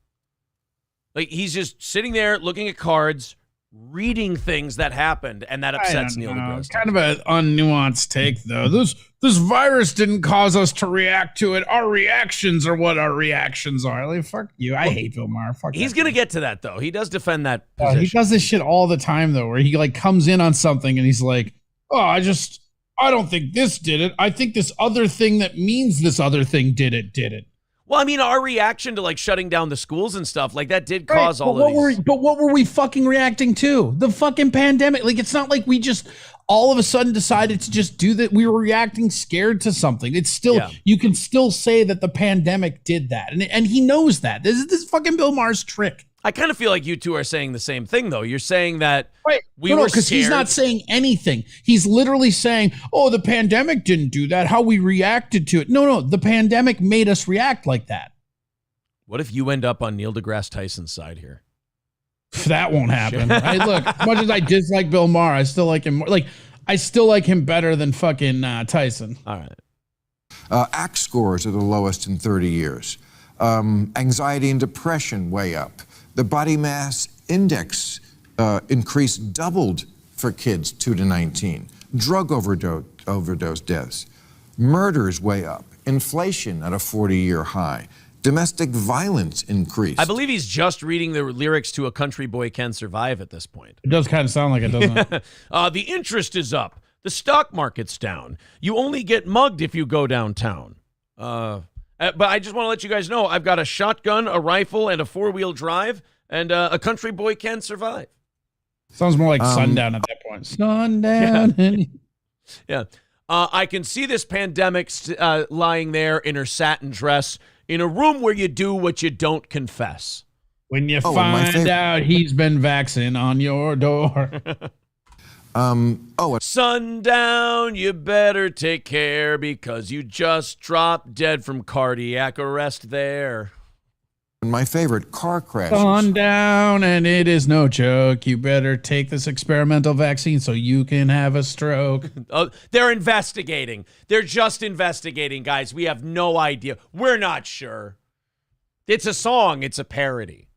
Like, he's just sitting there looking at cards, reading things that happened, and that upsets Neil deGrasse Tyson. Kind of an unnuanced take, though. This virus didn't cause us to react to it. Our reactions are what our reactions are. Like, fuck you. I hate Bill Maher. Fuck He's going to get to that, though. He does defend that position. He does this shit all the time, though, where he, like, comes in on something and he's like, oh, I don't think this did it. I think this other thing that means this other thing did it. Well, I mean, our reaction to like shutting down the schools and stuff like that did cause all of these. But what were we fucking reacting to? The fucking pandemic. Like, it's not like we just all of a sudden decided to just do that. We were reacting scared to something. It's still, you can still say that the pandemic did that. And he knows that. This is fucking Bill Maher's trick. I kind of feel like you two are saying the same thing, though. You're saying that we were were because he's not saying anything. He's literally saying, "Oh, the pandemic didn't do that. How we reacted to it." No, the pandemic made us react like that. What if you end up on Neil deGrasse Tyson's side here? That won't happen. Right? Look, as much as I dislike Bill Maher, I still like him more. Like, I still like him better than fucking Tyson. All right. ACT scores are the lowest in 30 years. Anxiety and depression way up. The body mass index increase doubled for kids 2 to 19. Drug overdose deaths. Murders way up. Inflation at a 40-year high. Domestic violence increased. I believe he's just reading the lyrics to A Country Boy Can Survive at this point. It does kind of sound like it, doesn't it? The interest is up. The stock market's down. You only get mugged if you go downtown. But I just want to let you guys know, I've got a shotgun, a rifle, and a 4-wheel drive, and a country boy can survive. Sounds more like Sundown at that point. Sundown. Yeah. I can see this pandemic lying there in her satin dress in a room where you do what you don't confess. When you find out he's been vaccinated on your door. Sundown, you better take care because you just dropped dead from cardiac arrest there. My favorite, car crashes. Sundown, and it is no joke. You better take this experimental vaccine so you can have a stroke. They're investigating. They're just investigating, guys. We have no idea. We're not sure. It's a song. It's a parody.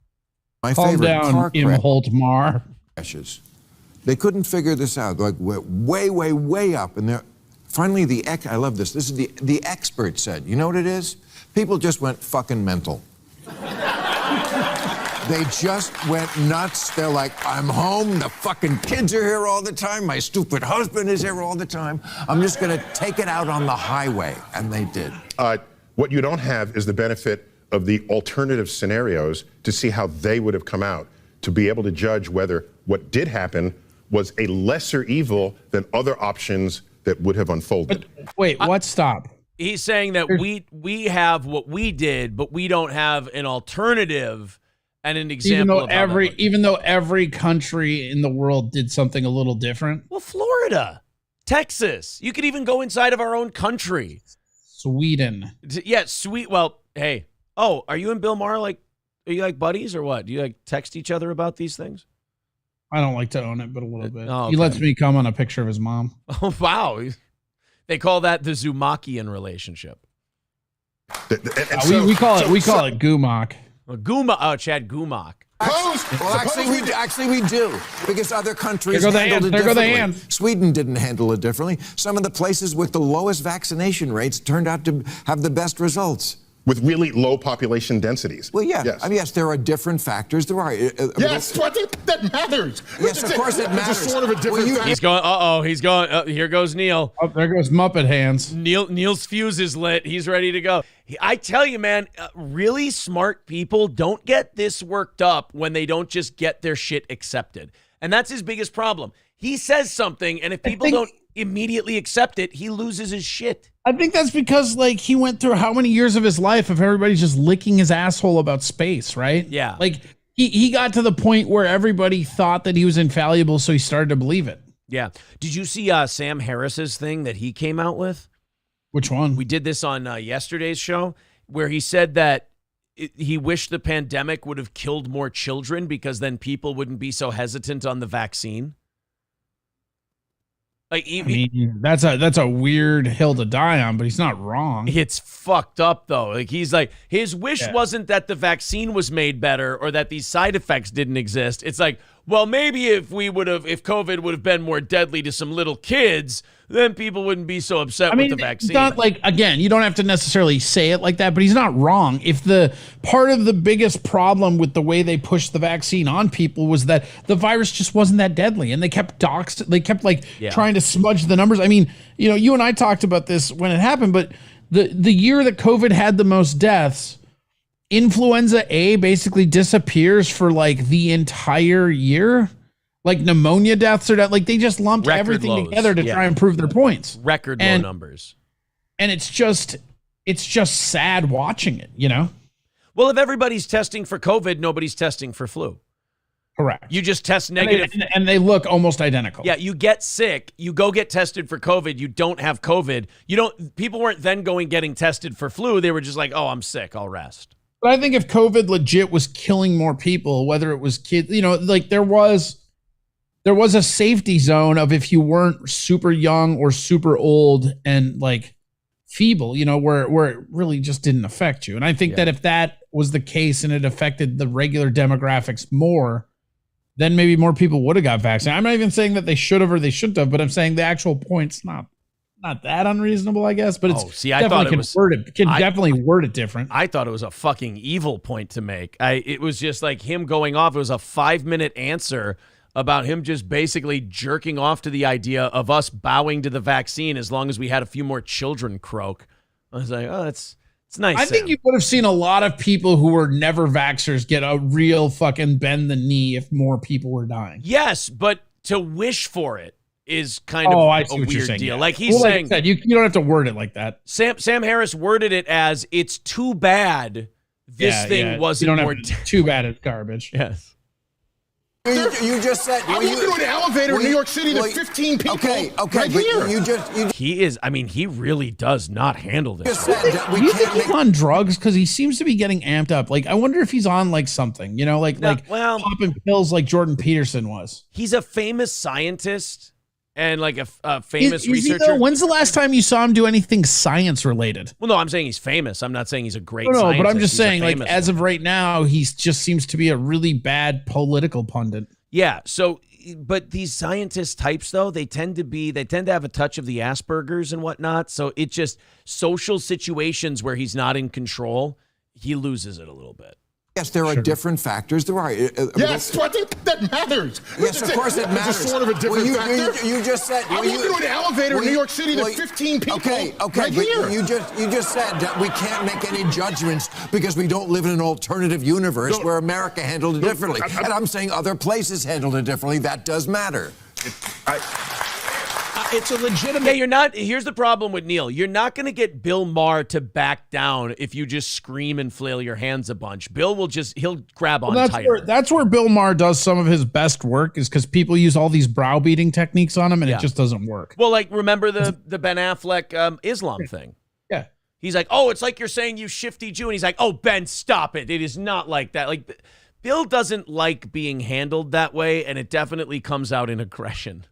My Calm favorite, down, car Imholtmar. crashes. They couldn't figure this out. Like way up, and finally I love this. This is the expert said. You know what it is? People just went fucking mental. They just went nuts. They're like, I'm home. The fucking kids are here all the time. My stupid husband is here all the time. I'm just going to take it out on the highway. And they did. What you don't have is the benefit of the alternative scenarios to see how they would have come out, to be able to judge whether what did happen was a lesser evil than other options that would have unfolded. Wait, what? Stop. He's saying that we have what we did, but we don't have an alternative and an example. Even though every country in the world did something a little different. Well, Florida, Texas, you could even go inside of our own country. Sweden. Yeah, sweet. Well, hey. Oh, are you and Bill Maher are you like buddies or what? Do you like text each other about these things? I don't like to own it, but a little bit. Oh, okay. He lets me come on a picture of his mom. Oh, wow. They call that the Zumakian relationship. We call it Gumak. Chad Gumak. Well, actually, we do, because other countries There go the handled hands. it There go the differently. hands. Sweden didn't handle it differently. Some of the places with the lowest vaccination rates turned out to have the best results. With really low population densities. Well, yeah. Yes. I mean, yes, there are different factors. There are. Yes, I think that matters. Yes, of course it matters. It's a sort of a different factor. He's going, he's going, here goes Neil. Oh, there goes Muppet hands. Neil's fuse is lit. He's ready to go. I tell you, man, really smart people don't get this worked up when they don't just get their shit accepted. And that's his biggest problem. He says something, and if people don't immediately accept it, he loses his shit. I think that's because, like, he went through how many years of his life of everybody just licking his asshole about space, right? Yeah. Like, he got to the point where everybody thought that he was infallible, so he started to believe it. Yeah. Did you see Sam Harris's thing that he came out with? Which one? We did this on yesterday's show, where he said that he wished the pandemic would have killed more children because then people wouldn't be so hesitant on the vaccine. Like, I mean, that's a weird hill to die on, but he's not wrong. It's fucked up, though. Like, he's like, his wish wasn't that the vaccine was made better or that these side effects didn't exist. It's like, well, maybe if COVID would have been more deadly to some little kids, then people wouldn't be so upset with the vaccine. It's not like, again, you don't have to necessarily say it like that, but he's not wrong. If the part of the biggest problem with the way they pushed the vaccine on people was that the virus just wasn't that deadly, and they kept trying to smudge the numbers. I mean, you and I talked about this when it happened, but the year that COVID had the most deaths influenza A basically disappears for like the entire year. Like pneumonia deaths are like they just lumped everything lows. together to try and prove their points. Record low numbers. And it's just sad watching it, you know? Well, if everybody's testing for COVID, nobody's testing for flu. Correct. You just test negative. And they look almost identical. Yeah, you get sick, you go get tested for COVID, you don't have COVID. People weren't then getting tested for flu. They were just like, oh, I'm sick, I'll rest. But I think if COVID legit was killing more people, whether it was kids, you know, like there was a safety zone of if you weren't super young or super old and like feeble, you know, where it really just didn't affect you. And I think that if that was the case and it affected the regular demographics more, then maybe more people would have got vaccinated. I'm not even saying that they should have or they shouldn't have, but I'm saying the actual point's not that unreasonable, I guess. But it's I thought it was definitely word it different. I thought it was a fucking evil point to make. It was just like him going off. It was a 5-minute answer about him just basically jerking off to the idea of us bowing to the vaccine as long as we had a few more children croak. I was like, oh, it's nice. I think you would have seen a lot of people who were never vaxxers get a real fucking bend the knee if more people were dying. Yes, but to wish for it is kind of a weird deal. Yeah. Like he's saying, like you don't have to word it like that. Sam Harris worded it as it's too bad this thing wasn't more. Too bad it's garbage. Yes. You just said I'm looking at an elevator in New York City. There's 15 people. Okay, right here. He is. I mean, he really does not handle this. Do you think he's on drugs? Because he seems to be getting amped up. Like, I wonder if he's on like something, you know, like popping pills like Jordan Peterson was. He's a famous scientist and like a famous researcher. He though? When's the last time you saw him do anything science related? Well, no, I'm saying he's famous. I'm not saying he's a great No, scientist. but I'm just saying, like, as one. of right now, he just seems to be a really bad political pundit. Yeah. So, but these scientist types, though, they tend to have a touch of the Asperger's and whatnot. So it just social situations where he's not in control, he loses it a little bit. Yes, there are different factors. There are. Yes, so I think that matters. Yes, of course it matters. It's a sort of a different factor. You just said. I'm looking at an elevator in New York City. There's 15 people. Okay, right but here. you just said that we can't make any judgments because we don't live in an alternative universe where America handled it differently. And I'm saying other places handled it differently. That does matter. It's a legitimate. Yeah, you're not. Here's the problem with Neil. You're not going to get Bill Maher to back down if you just scream and flail your hands a bunch. Bill will he'll grab on tighter. That's where Bill Maher does some of his best work, is because people use all these browbeating techniques on him and it just doesn't work. Well, like remember the Ben Affleck Islam thing? Yeah. He's like, oh, it's like you're saying you shifty Jew, and he's like, oh, Ben, stop it. It is not like that. Like Bill doesn't like being handled that way, and it definitely comes out in aggression.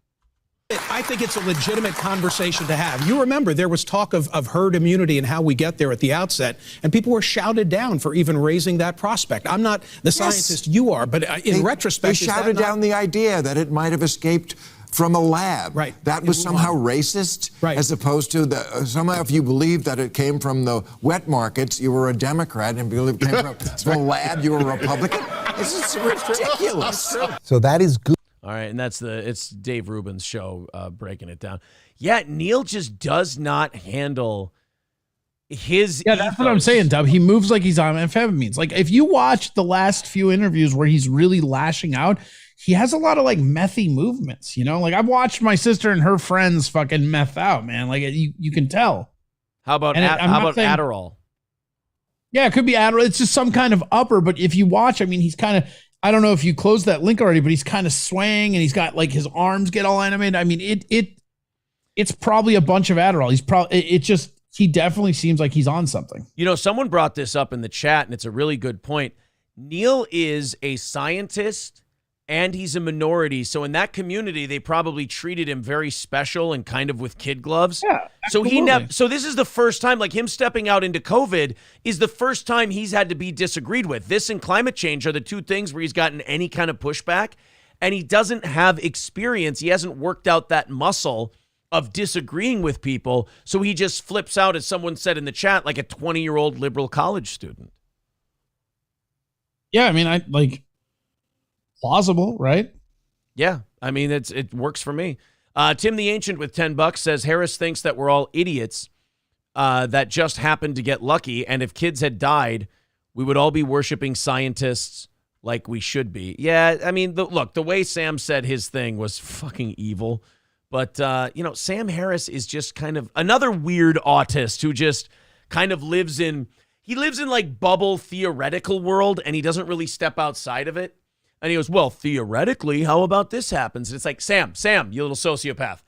I think it's a legitimate conversation to have. You remember there was talk of herd immunity and how we get there at the outset, and people were shouted down for even raising that prospect. I'm not the scientist you are, but in retrospect, they shouted down the idea that it might have escaped from a lab. Right. That was somehow racist, as opposed to somehow if you believed that it came from the wet markets, you were a Democrat, and if it came from a lab, you were a Republican. It's ridiculous. So that is good. All right, and it's Dave Rubin's show breaking it down. Yeah, Neil just does not handle his Yeah, that's what I'm saying, Dub. He moves like he's on amphetamines. Like, if you watch the last few interviews where he's really lashing out, he has a lot of, like, methy movements, you know? Like, I've watched my sister and her friends fucking meth out, man. Like, you can tell. How about Adderall? Yeah, it could be Adderall. It's just some kind of upper, but if you watch, I mean, he's kind of... I don't know if you closed that link already, but he's kind of swaying and he's got like his arms get all animated. I mean, it's probably a bunch of Adderall. He definitely seems like he's on something. You know, someone brought this up in the chat and it's a really good point. Neil is a scientist and he's a minority. So in that community, they probably treated him very special and kind of with kid gloves. Yeah. So this is the first time, like him stepping out into COVID is the first time he's had to be disagreed with. This and climate change are the two things where he's gotten any kind of pushback, and he doesn't have experience. He hasn't worked out that muscle of disagreeing with people. So he just flips out, as someone said in the chat, like a 20-year-old liberal college student. Yeah. I mean, plausible, right? Yeah. I mean, it works for me. Tim the Ancient with $10 says Harris thinks that we're all idiots that just happened to get lucky, and if kids had died, We would all be worshiping scientists like we should be. Yeah, I mean, look, the way Sam said his thing was fucking evil. But, Sam Harris is just kind of another weird autist who just kind of lives in like bubble theoretical world, and he doesn't really step outside of it. And he goes, well, theoretically, how about this happens? And it's like, Sam, you little sociopath.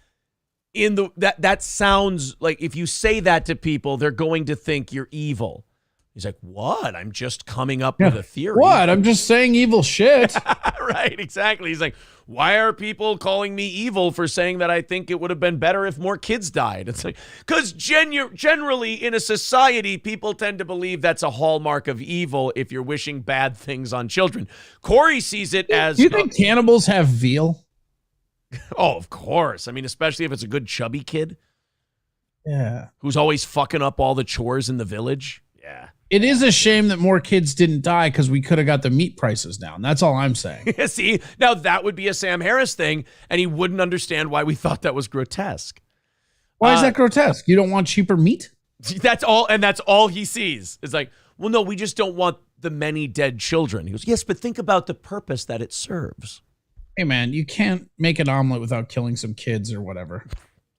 That sounds like if you say that to people, they're going to think you're evil. He's like, what? I'm just coming up with a theory. What? I'm just saying evil shit. Right, exactly. He's like, why are people calling me evil for saying that I think it would have been better if more kids died? It's like, because generally in a society, people tend to believe that's a hallmark of evil if you're wishing bad things on children. Corey sees it as... Do you think cannibals have veal? Oh, of course. I mean, especially if it's a good chubby kid. Yeah. Who's always fucking up all the chores in the village. Yeah. It is a shame that more kids didn't die because we could have got the meat prices down. That's all I'm saying. See, now that would be a Sam Harris thing, and he wouldn't understand why we thought that was grotesque. Why is that grotesque? You don't want cheaper meat? That's all, and that's all he sees. It's like, well, no, we just don't want the many dead children. He goes, yes, but think about the purpose that it serves. Hey, man, you can't make an omelet without killing some kids or whatever.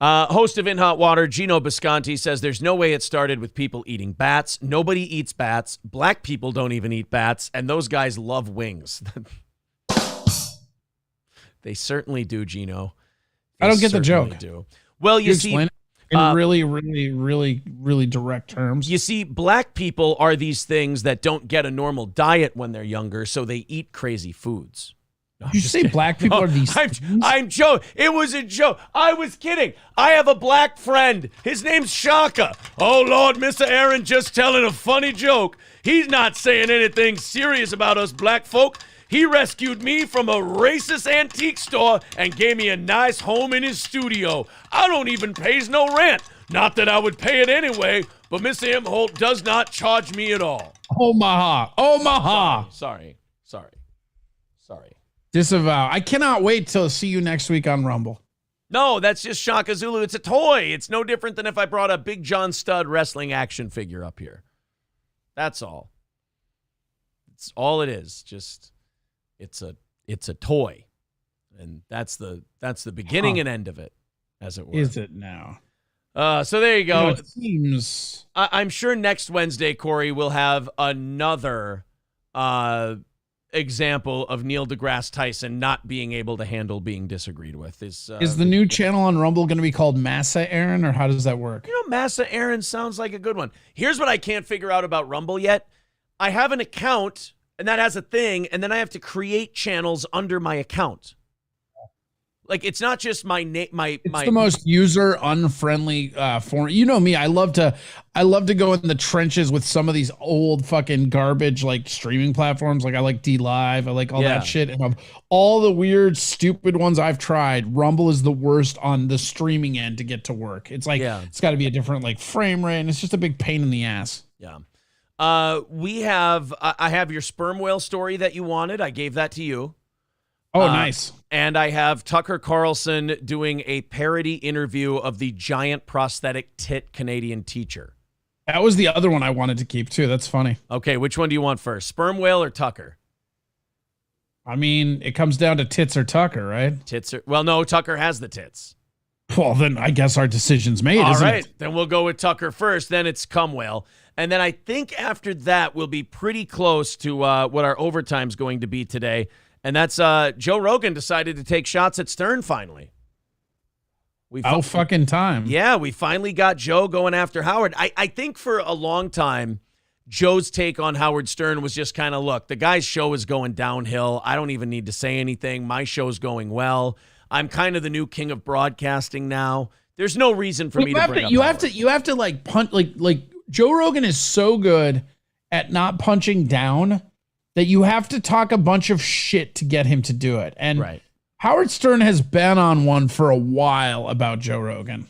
Host of In Hot Water, Gino Bisconti, says there's no way it started with people eating bats. Nobody eats bats. Black people don't even eat bats, and those guys love wings. They certainly do, Gino. I don't get the joke. Do. Well, you see, explain it in really direct terms. You see, black people are these things that don't get a normal diet when they're younger, so they eat crazy foods. No, you say kidding. Black people are these I'm joking. It was a joke. I was kidding. I have a black friend. His name's Shaka. Oh, Lord, Mr. Aaron just telling a funny joke. He's not saying anything serious about us black folk. He rescued me from a racist antique store and gave me a nice home in his studio. I don't even pay no rent. Not that I would pay it anyway, but Mr. M. Holt does not charge me at all. Omaha. Sorry. Disavow. I cannot wait till see you next week on Rumble. No, that's just Shaka Zulu. It's a toy. It's no different than if I brought a Big John Studd wrestling action figure up here. That's all. It's all it is. Just it's a toy. And that's the beginning and end of it, as it were. Is it now? So there you go. It seems I'm sure next Wednesday, Corey, we'll have another example of Neil deGrasse Tyson not being able to handle being disagreed with. Is the new channel on Rumble going to be called Massa Aaron, or how does that work? Massa Aaron sounds like a good one. Here's what I can't figure out about Rumble yet. I have an account, and that has a thing, and then I have to create channels under my account. Like, it's not just my name. It's the most user unfriendly form. You know me. I love to go in the trenches with some of these old fucking garbage like streaming platforms. Like I like DLive. I like all that shit. And of all the weird, stupid ones I've tried, Rumble is the worst on the streaming end to get to work. It's like it's got to be a different like frame rate, and it's just a big pain in the ass. Yeah. I have your sperm whale story that you wanted. I gave that to you. Oh, nice. And I have Tucker Carlson doing a parody interview of the giant prosthetic tit Canadian teacher. That was the other one I wanted to keep, too. That's funny. Okay, which one do you want first? Sperm whale or Tucker? I mean, it comes down to tits or Tucker, right? Well, no, Tucker has the tits. Well, then I guess our decision's made, All isn't right, it? then we'll go with Tucker first, then it's cum whale. And then I think after that, we'll be pretty close to what our overtime's going to be today. And that's Joe Rogan decided to take shots at Stern finally. Fucking time. Yeah, we finally got Joe going after Howard. I think for a long time, Joe's take on Howard Stern was just kind of, look, the guy's show is going downhill. I don't even need to say anything. My show's going well. I'm kind of the new king of broadcasting now. There's no reason for me to bring up Howard. You have to like punch like Joe Rogan is so good at not punching down that you have to talk a bunch of shit to get him to do it. And Howard Stern has been on one for a while about Joe Rogan.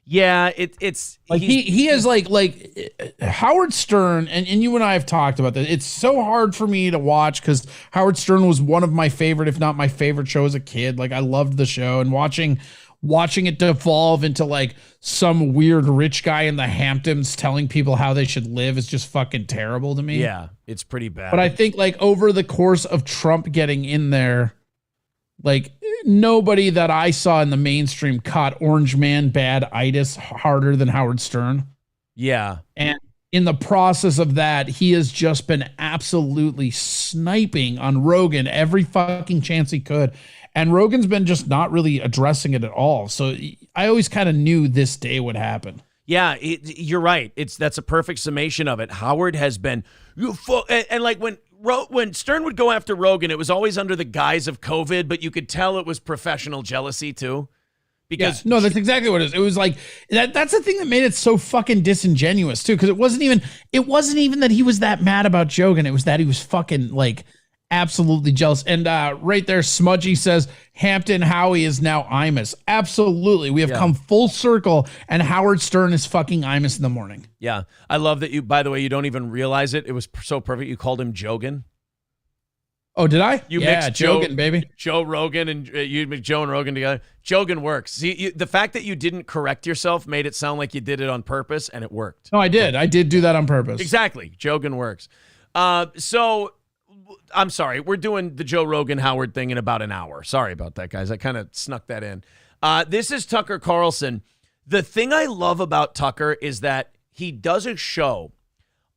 Yeah, it's like he is like Howard Stern, and you and I have talked about this. It's so hard for me to watch because Howard Stern was one of my favorite, if not my favorite show as a kid. Like I loved the show, and watching watching it devolve into like some weird rich guy in the Hamptons telling people how they should live is just fucking terrible to me. Yeah, it's pretty bad. But I think like over the course of Trump getting in there, like nobody that I saw in the mainstream caught Orange Man bad-itis harder than Howard Stern. Yeah. And in the process of that, he has just been absolutely sniping on Rogan every fucking chance he could. And Rogan's been just not really addressing it at all. So I always kind of knew this day would happen. Yeah, you're right. That's a perfect summation of it. Howard has been, and like when Stern would go after Rogan, it was always under the guise of COVID, but you could tell it was professional jealousy too. Because no, that's exactly what it is. It was like that's the thing that made it so fucking disingenuous too. Because it wasn't even that he was that mad about Rogan. It was that he was fucking like absolutely jealous. And right there, Smudgy says Hampton Howie is now Imus. Absolutely, we have come full circle, and Howard Stern is fucking Imus in the morning. Yeah, I love that you. By the way, you don't even realize it. It was so perfect. You called him Jogan. Oh, did I? You mixed Jogan, baby. Joe Rogan and you mixed Joe and Rogan together. Jogan works. See, the fact that you didn't correct yourself made it sound like you did it on purpose, and it worked. No, I did. I did do that on purpose. Exactly. Jogan works. So I'm sorry. We're doing the Joe Rogan Howard thing in about an hour. Sorry about that, guys. I kind of snuck that in. This is Tucker Carlson. The thing I love about Tucker is that he does a show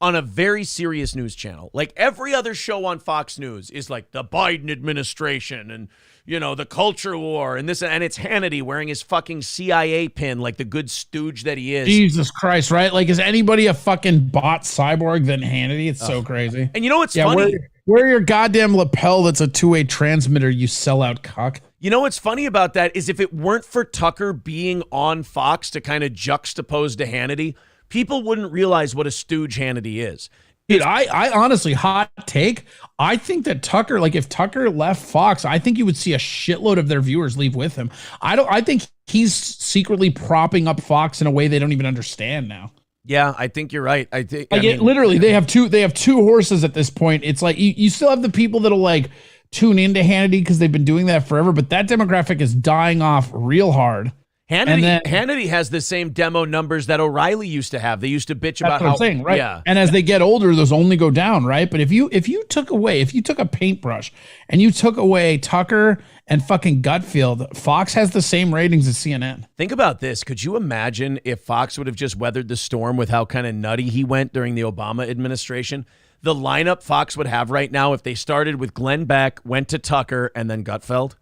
on a very serious news channel. Like every other show on Fox News is like the Biden administration and, you know, the culture war and this, and it's Hannity wearing his fucking CIA pin like the good stooge that he is. Jesus Christ, right? Like, is anybody a fucking bot cyborg than Hannity? It's so crazy. And you know what's funny? Wear your goddamn lapel that's a two-way transmitter, you sellout cock. You know what's funny about that is if it weren't for Tucker being on Fox to kind of juxtapose to Hannity, people wouldn't realize what a stooge Hannity is. Dude, I honestly, hot take, I think that Tucker, like if Tucker left Fox, I think you would see a shitload of their viewers leave with him. I think he's secretly propping up Fox in a way they don't even understand now. Yeah, I think you're right. I think literally they have two horses at this point. It's like you still have the people that'll like tune into Hannity because they've been doing that forever, but that demographic is dying off real hard. Hannity has the same demo numbers that O'Reilly used to have. They used to bitch about what I'm saying, right? Yeah. And as they get older, those only go down, right? But if you took a paintbrush and you took away Tucker and fucking Gutfield, Fox has the same ratings as CNN. Think about this. Could you imagine if Fox would have just weathered the storm with how kind of nutty he went during the Obama administration? The lineup Fox would have right now if they started with Glenn Beck, went to Tucker, and then Gutfeld.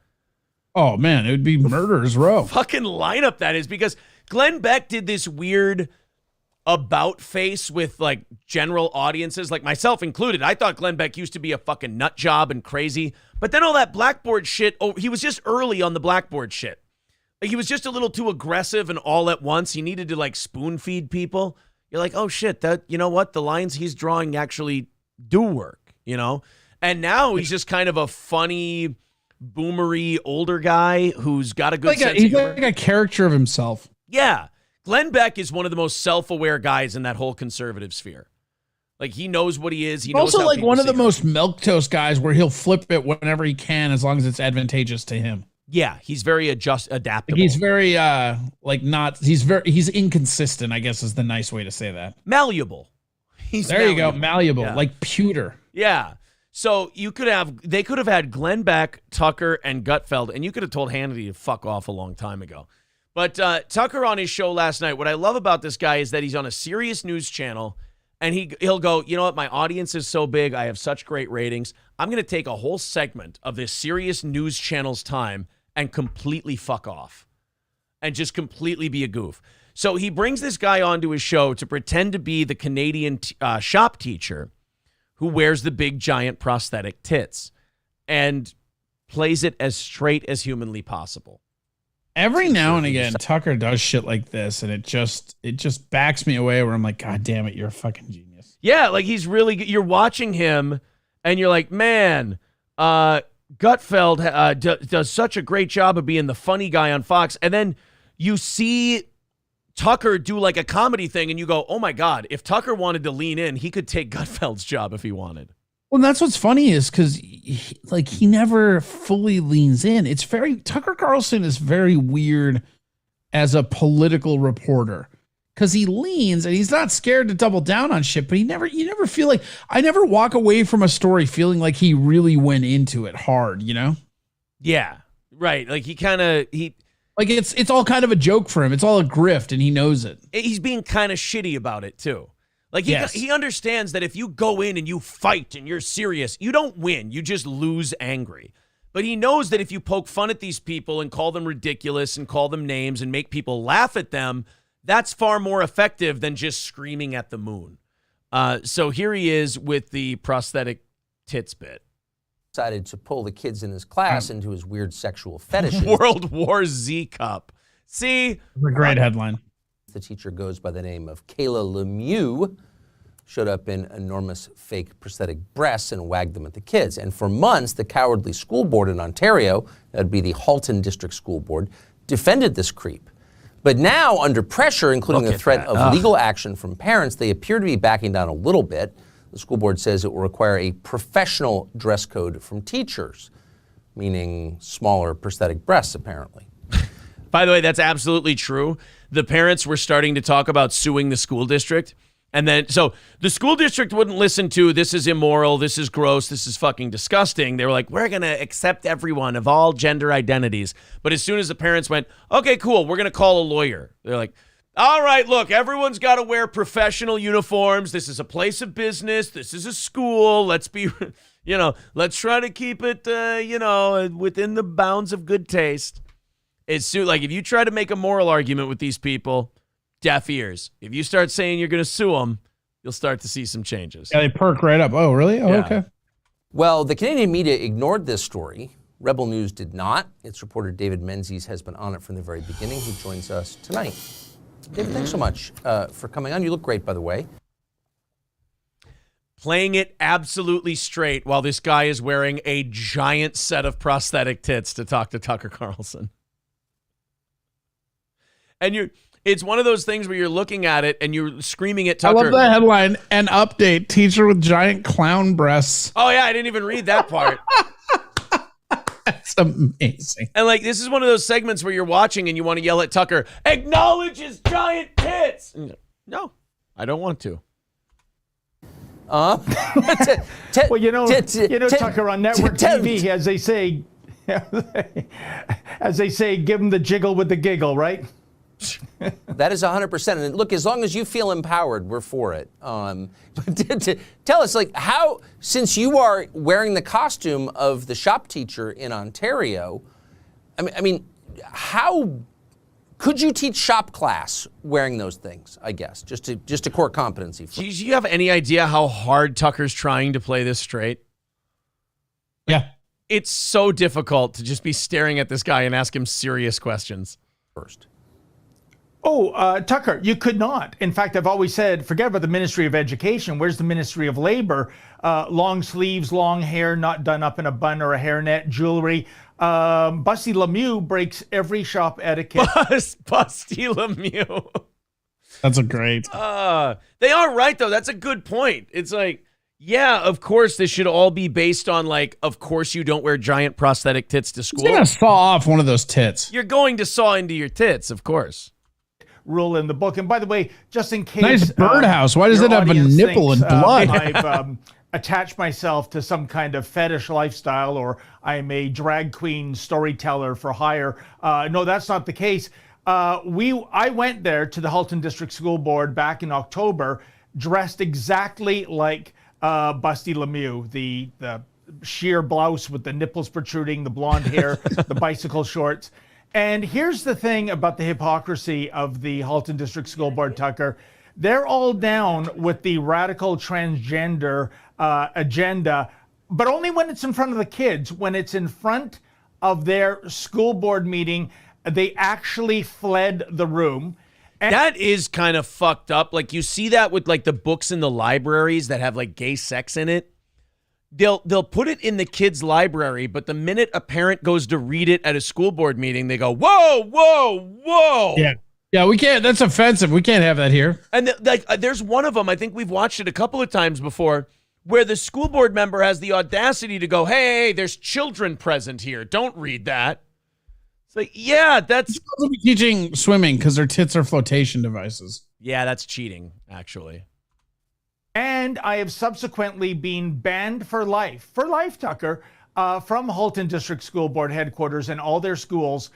Oh, man, it would be murderer's row. Fucking lineup that is, because Glenn Beck did this weird about face with like general audiences, like myself included. I thought Glenn Beck used to be a fucking nut job and crazy, but then all that Blackboard shit, he was just early on the Blackboard shit. Like he was just a little too aggressive and all at once. He needed to like spoon feed people. You're like, oh shit, that, you know what? The lines he's drawing actually do work, you know? And now he's just kind of a funny, boomery older guy who's got a good sense of humor. He's like a character of himself. Yeah. Glenn Beck is one of the most self-aware guys in that whole conservative sphere. Like he knows what he is. He knows also how like people one of see the him. most milquetoast guys where he'll flip it whenever he can as long as it's advantageous to him. Yeah, he's very adaptable. He's very he's inconsistent, I guess is the nice way to say that. Malleable. There you go, malleable, yeah. like pewter. Yeah. So they could have had Glenn Beck, Tucker, and Gutfeld, and you could have told Hannity to fuck off a long time ago. But Tucker on his show last night, what I love about this guy is that he's on a serious news channel, and he'll go, you know what, my audience is so big, I have such great ratings, I'm going to take a whole segment of this serious news channel's time and completely fuck off and just completely be a goof. So he brings this guy onto his show to pretend to be the Canadian shop teacher who wears the big giant prosthetic tits and plays it as straight as humanly possible. Every now and again, Tucker does shit like this, and it just backs me away where I'm like, God damn it, you're a fucking genius. Yeah, like he's really good. You're watching him, and you're like, man, Gutfeld does such a great job of being the funny guy on Fox, and then you see Tucker do like a comedy thing, and you go, oh my God, if Tucker wanted to lean in, he could take Gutfeld's job if he wanted. Well, that's what's funny is because he never fully leans in. Tucker Carlson is very weird as a political reporter because he leans and he's not scared to double down on shit, but you never feel like, I never walk away from a story feeling like he really went into it hard, you know? Yeah, right. Like it's all kind of a joke for him. It's all a grift and he knows it. He's being kind of shitty about it too. Like he understands that if you go in and you fight and you're serious, you don't win. You just lose angry. But he knows that if you poke fun at these people and call them ridiculous and call them names and make people laugh at them, that's far more effective than just screaming at the moon. So here he is with the prosthetic tits bit. Decided to pull the kids in his class into his weird sexual fetishes. World War Z Cup. See? A great headline. The teacher goes by the name of Kayla Lemieux, showed up in enormous fake prosthetic breasts and wagged them at the kids. And for months, the cowardly school board in Ontario, that would be the Halton District School Board, defended this creep. But now, under pressure, including the threat of legal action from parents, they appear to be backing down a little bit. The school board says it will require a professional dress code from teachers, meaning smaller prosthetic breasts, apparently. By the way, that's absolutely true. The parents were starting to talk about suing the school district. And then, so the school district wouldn't listen to, this is immoral, this is gross, this is fucking disgusting. They were like, we're going to accept everyone of all gender identities. But as soon as the parents went, okay, cool, we're going to call a lawyer. They're like, all right, look, everyone's got to wear professional uniforms. This is a place of business. This is a school. Let's be, let's try to keep it, within the bounds of good taste. It's like if you try to make a moral argument with these people, deaf ears. If you start saying you're going to sue them, you'll start to see some changes. Yeah, they perk right up. Oh, really? Oh, Yeah. okay. Well, the Canadian media ignored this story. Rebel News did not. Its reporter David Menzies has been on it from the very beginning. He joins us tonight. David, thanks so much for coming on. You look great, by the way. Playing it absolutely straight while this guy is wearing a giant set of prosthetic tits to talk to Tucker Carlson. And it's one of those things where you're looking at it and you're screaming at Tucker. I love the headline, an update, teacher with giant clown breasts. Oh, yeah, I didn't even read that part. That's amazing. And this is one of those segments where you're watching and you want to yell at Tucker, acknowledge his giant tits. And no, I don't want to. Well, Tucker, on network TV, as they say, give him the jiggle with the giggle, right? That is 100%. And look, as long as you feel empowered, we're for it. But tell us, how, since you are wearing the costume of the shop teacher in Ontario, I mean, how could you teach shop class wearing those things? I guess just a core competency. Do you have any idea how hard Tucker's trying to play this straight? Yeah, it's so difficult to just be staring at this guy and ask him serious questions. First. Oh, Tucker, you could not. In fact, I've always said, forget about the Ministry of Education. Where's the Ministry of Labor? Long sleeves, long hair, not done up in a bun or a hairnet, jewelry. Busty Lemieux breaks every shop etiquette. Busty Lemieux. That's a great. They are right, though. That's a good point. It's like, yeah, of course, this should all be based on, of course you don't wear giant prosthetic tits to school. He's going to saw off one of those tits. You're going to saw into your tits, of course. Rule in the book. And by the way, just in case. Nice birdhouse. Why does it have a nipple and blood? I've attached myself to some kind of fetish lifestyle, or I'm a drag queen storyteller for hire. No, that's not the case. I went there to the Halton District School Board back in October, dressed exactly like Busty Lemieux, the sheer blouse with the nipples protruding, the blonde hair, the bicycle shorts. And here's the thing about the hypocrisy of the Halton District School Board, Tucker. They're all down with the radical transgender agenda, but only when it's in front of the kids. When it's in front of their school board meeting, they actually fled the room. And that is kind of fucked up. You see that with the books in the libraries that have gay sex in it. They'll put it in the kids' library, but the minute a parent goes to read it at a school board meeting, they go, whoa, whoa, whoa. Yeah, we can't. That's offensive. We can't have that here. And there's one of them, I think we've watched it a couple of times before, where the school board member has the audacity to go, hey, there's children present here. Don't read that. It's like, yeah, that's teaching swimming because their tits are flotation devices. Yeah, that's cheating, actually. And I have subsequently been banned for life, Tucker, from Halton District School Board headquarters and all their schools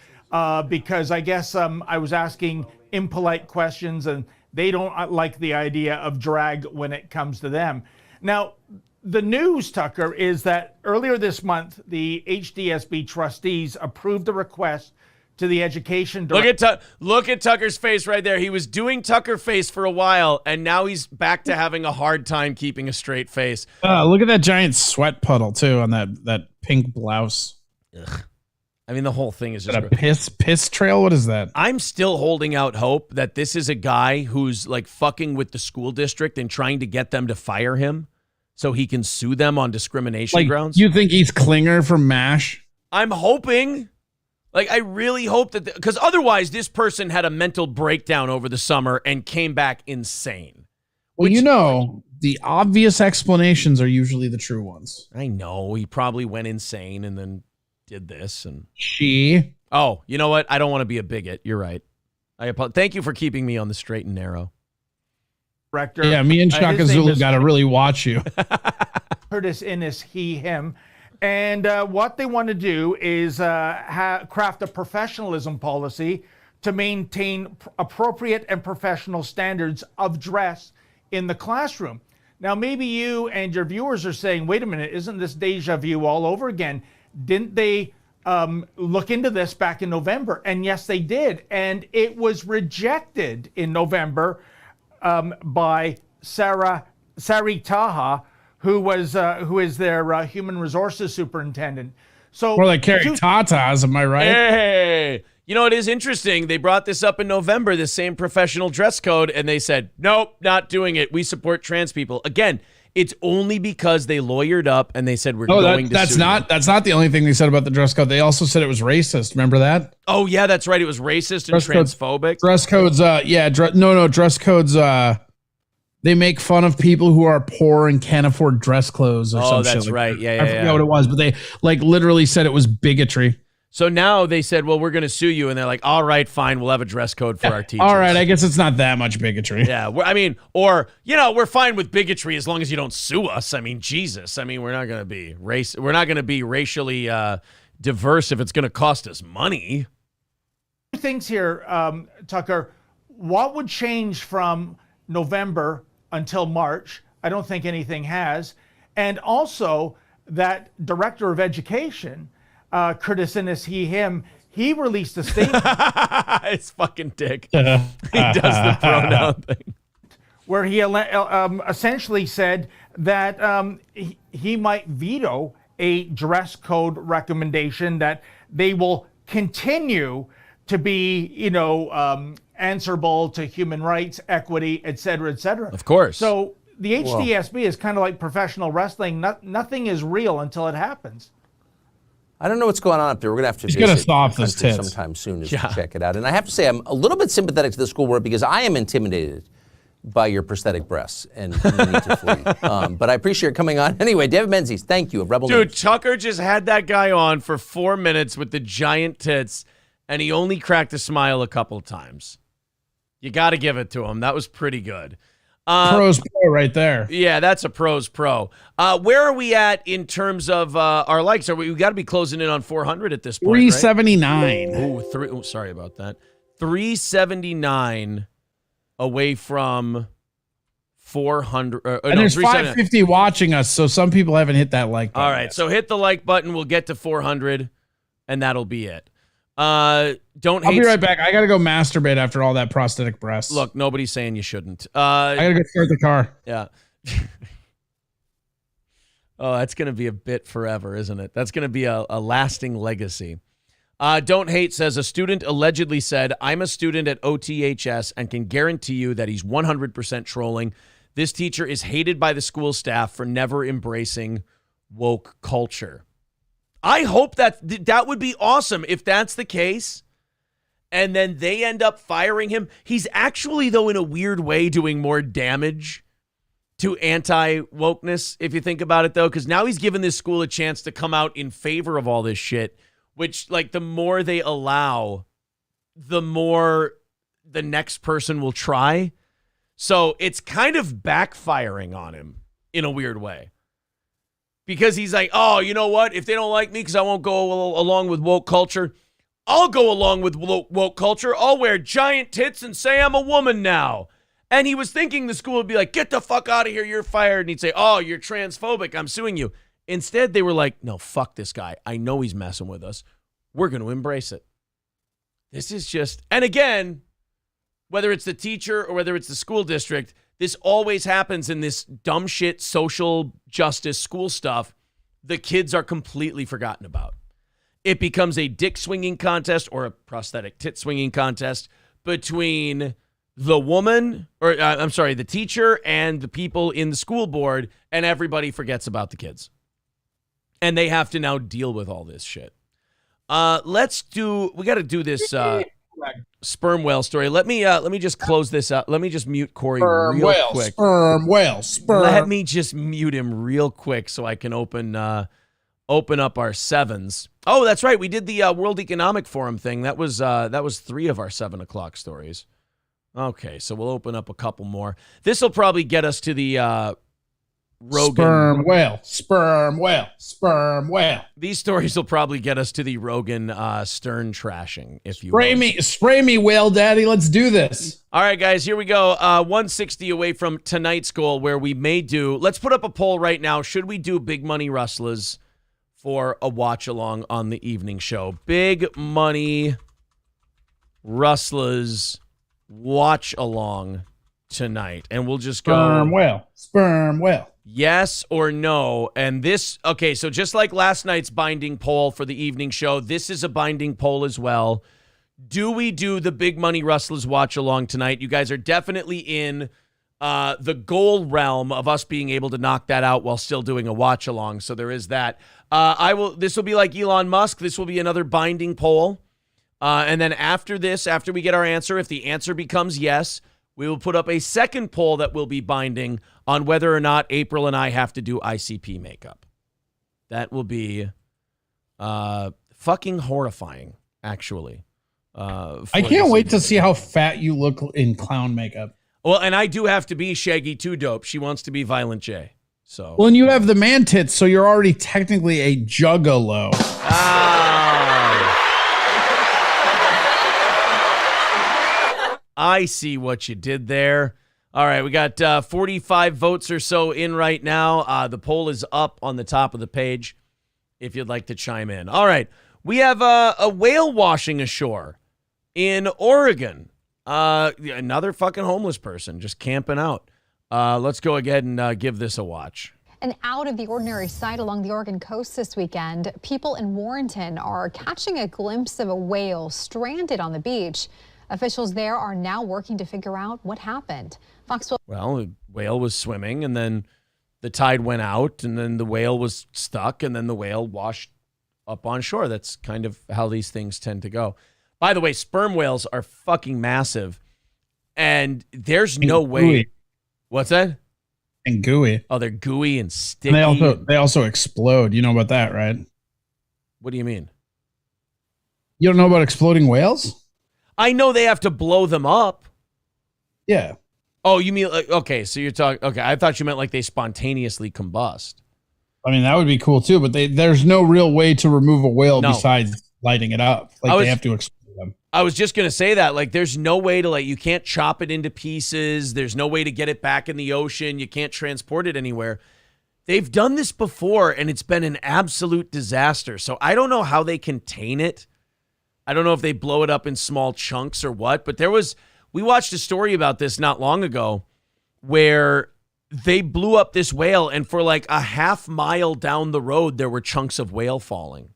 because I guess I was asking impolite questions and they don't like the idea of drag when it comes to them. Now, the news, Tucker, is that earlier this month, the HDSB trustees approved a request to the education director. Look at Tucker's face right there. He was doing Tucker face for a while, and now he's back to having a hard time keeping a straight face. Look at that giant sweat puddle, too, on that pink blouse. Ugh. I mean, the whole thing is just a piss trail. What is that? I'm still holding out hope that this is a guy who's like fucking with the school district and trying to get them to fire him so he can sue them on discrimination grounds. You think he's Klinger from MASH? I'm hoping. Like, I really hope that, because otherwise this person had a mental breakdown over the summer and came back insane. Well, the obvious explanations are usually the true ones. I know. He probably went insane and then did this. And Oh, you know what? I don't want to be a bigot. You're right. Thank you for keeping me on the straight and narrow. Director. Yeah, me and Shaka Zulu got to really watch you. Curtis Innes, he, him. And what they want to do is craft a professionalism policy to maintain appropriate and professional standards of dress in the classroom. Now, maybe you and your viewers are saying, wait a minute, isn't this deja vu all over again? Didn't they look into this back in November? And yes, they did. And it was rejected in November by Sari Taha, who is their human resources superintendent. So more like Carrie Tatas, am I right? Hey, you know, it is interesting. They brought this up in November, the same professional dress code, and they said, nope, not doing it. We support trans people. Again, it's only because they lawyered up and they said that's not the only thing they said about the dress code. They also said it was racist. Remember that? Oh yeah, that's right. It was racist and transphobic. Dress codes. Dress codes. They make fun of people who are poor and can't afford dress clothes or something. Oh, that's right. Yeah, I forget what it was, but they literally said it was bigotry. So now they said, well, we're going to sue you. And they're like, all right, fine. We'll have a dress code for our teachers. All right. I guess it's not that much bigotry. Yeah. We're fine with bigotry as long as you don't sue us. I mean, Jesus. I mean, we're not going to be we're not going to be racially diverse if it's going to cost us money. Things here, Tucker, what would change from November until March? I don't think anything has. And also that director of education, Curtis Innes, he released a statement. It's fucking dick. He does the pronoun thing. Where he essentially said that he might veto a dress code recommendation, that they will continue to be, answerable to human rights, equity, et cetera, et cetera. Of course. So the HDSB is kind of like professional wrestling. Nothing is real until it happens. I don't know what's going on up there. We're going to have to visit the country sometime soon to check it out. And I have to say, I'm a little bit sympathetic to the school board because I am intimidated by your prosthetic breasts and the need to flee. But I appreciate your coming on. Anyway, David Menzies, thank you of Rebel News. Dude, Tucker just had that guy on for 4 minutes with the giant tits, and he only cracked a smile a couple of times. You got to give it to him. That was pretty good. Pros pro right there. Yeah, that's a pros pro. Where are we at in terms of our likes? We got to be closing in on 400 at this point. 379. Right? Ooh, sorry about that. 379 away from 400. And there's 550 watching us, so some people haven't hit that like button. All right, so hit the like button. We'll get to 400, and that'll be it. I'll be right back. I gotta go masturbate after all that prosthetic breasts. Look, nobody's saying you shouldn't. I gotta go start the car. Yeah. Oh, that's gonna be a bit forever, isn't it? That's gonna be a lasting legacy. Don't Hate says a student allegedly said, "I'm a student at OTHS and can guarantee you that he's 100% trolling. This teacher is hated by the school staff for never embracing woke culture." I hope that would be awesome if that's the case, and then they end up firing him. He's actually, though, in a weird way, doing more damage to anti-wokeness, if you think about it, though, because now he's given this school a chance to come out in favor of all this shit, which, like, the more they allow, the more the next person will try. So it's kind of backfiring on him in a weird way. Because he's like, oh, you know what? If they don't like me because I won't go along with woke culture, I'll go along with woke culture. I'll wear giant tits and say I'm a woman now. And he was thinking the school would be like, get the fuck out of here, you're fired. And he'd say, oh, you're transphobic, I'm suing you. Instead, they were like, no, fuck this guy. I know he's messing with us. We're going to embrace it. This is just, and again, whether it's the teacher or whether it's the school district, this always happens in this dumb shit social justice school stuff. The kids are completely forgotten about. It becomes a dick swinging contest or a prosthetic tit swinging contest between the woman, or the teacher and the people in the school board, and everybody forgets about the kids. And they have to now deal with all this shit. We got to do this sperm whale story. Let me just close this up. Let me just mute Corey real quick. Sperm whale. Let me just mute him real quick so I can open up our sevens. Oh, that's right. We did the World Economic Forum thing. That was 3 of our 7 o'clock stories. Okay, so we'll open up a couple more. This will probably get us to the Rogan. Sperm whale. These stories will probably get us to the Rogan Stern trashing, if you Spray me, whale daddy. Let's do this. All right, guys, here we go. 160 away from tonight's goal, where we may do. Let's put up a poll right now. Should we do Big Money Rustlers for a watch along on the evening show? Big Money Rustlers watch along tonight, and we'll just go sperm whale, yes or no. And this, okay, so just like last night's binding poll for the evening show, this is a binding poll as well. Do we do the Big Money Rustlers watch along tonight? You guys are definitely in the goal realm of us being able to knock that out while still doing a watch along, so there is that. This will be like Elon Musk. This will be another binding poll. And then after this, after we get our answer, if the answer becomes yes, we will put up a second poll that will be binding on whether or not April and I have to do ICP makeup. That will be fucking horrifying, actually. I can't wait to see how fat you look in clown makeup. Well, and I do have to be Shaggy 2 Dope. She wants to be Violent J. So. Well, and you have the man tits, so you're already technically a juggalo. I see what you did there. All right, we got 45 votes or so in right now. The poll is up on the top of the page if you'd like to chime in. All right, we have a whale washing ashore in Oregon. Another fucking homeless person just camping out. Let's go ahead and give this a watch. An out-of-the-ordinary sight along the Oregon coast this weekend. People in Warrenton are catching a glimpse of a whale stranded on the beach. Officials there are now working to figure out what happened. Well, the whale was swimming, and then the tide went out, and then the whale was stuck, and then the whale washed up on shore. That's kind of how these things tend to go. By the way, sperm whales are fucking massive, and there's no way. What's that? And gooey. Oh, they're gooey and sticky. And they also explode. You know about that, right? What do you mean? You don't know about exploding whales? I know they have to blow them up. Yeah. Oh, you mean, okay, so you're talking, okay, I thought you meant like they spontaneously combust. I mean, that would be cool too, but there's no real way to remove a whale besides lighting it up. Like they have to explode them. I was just going to say that, like, there's no way to, like, you can't chop it into pieces. There's no way to get it back in the ocean. You can't transport it anywhere. They've done this before, and it's been an absolute disaster. So I don't know how they contain it. I don't know if they blow it up in small chunks or what, but we watched a story about this not long ago where they blew up this whale, and for like a half mile down the road, there were chunks of whale falling.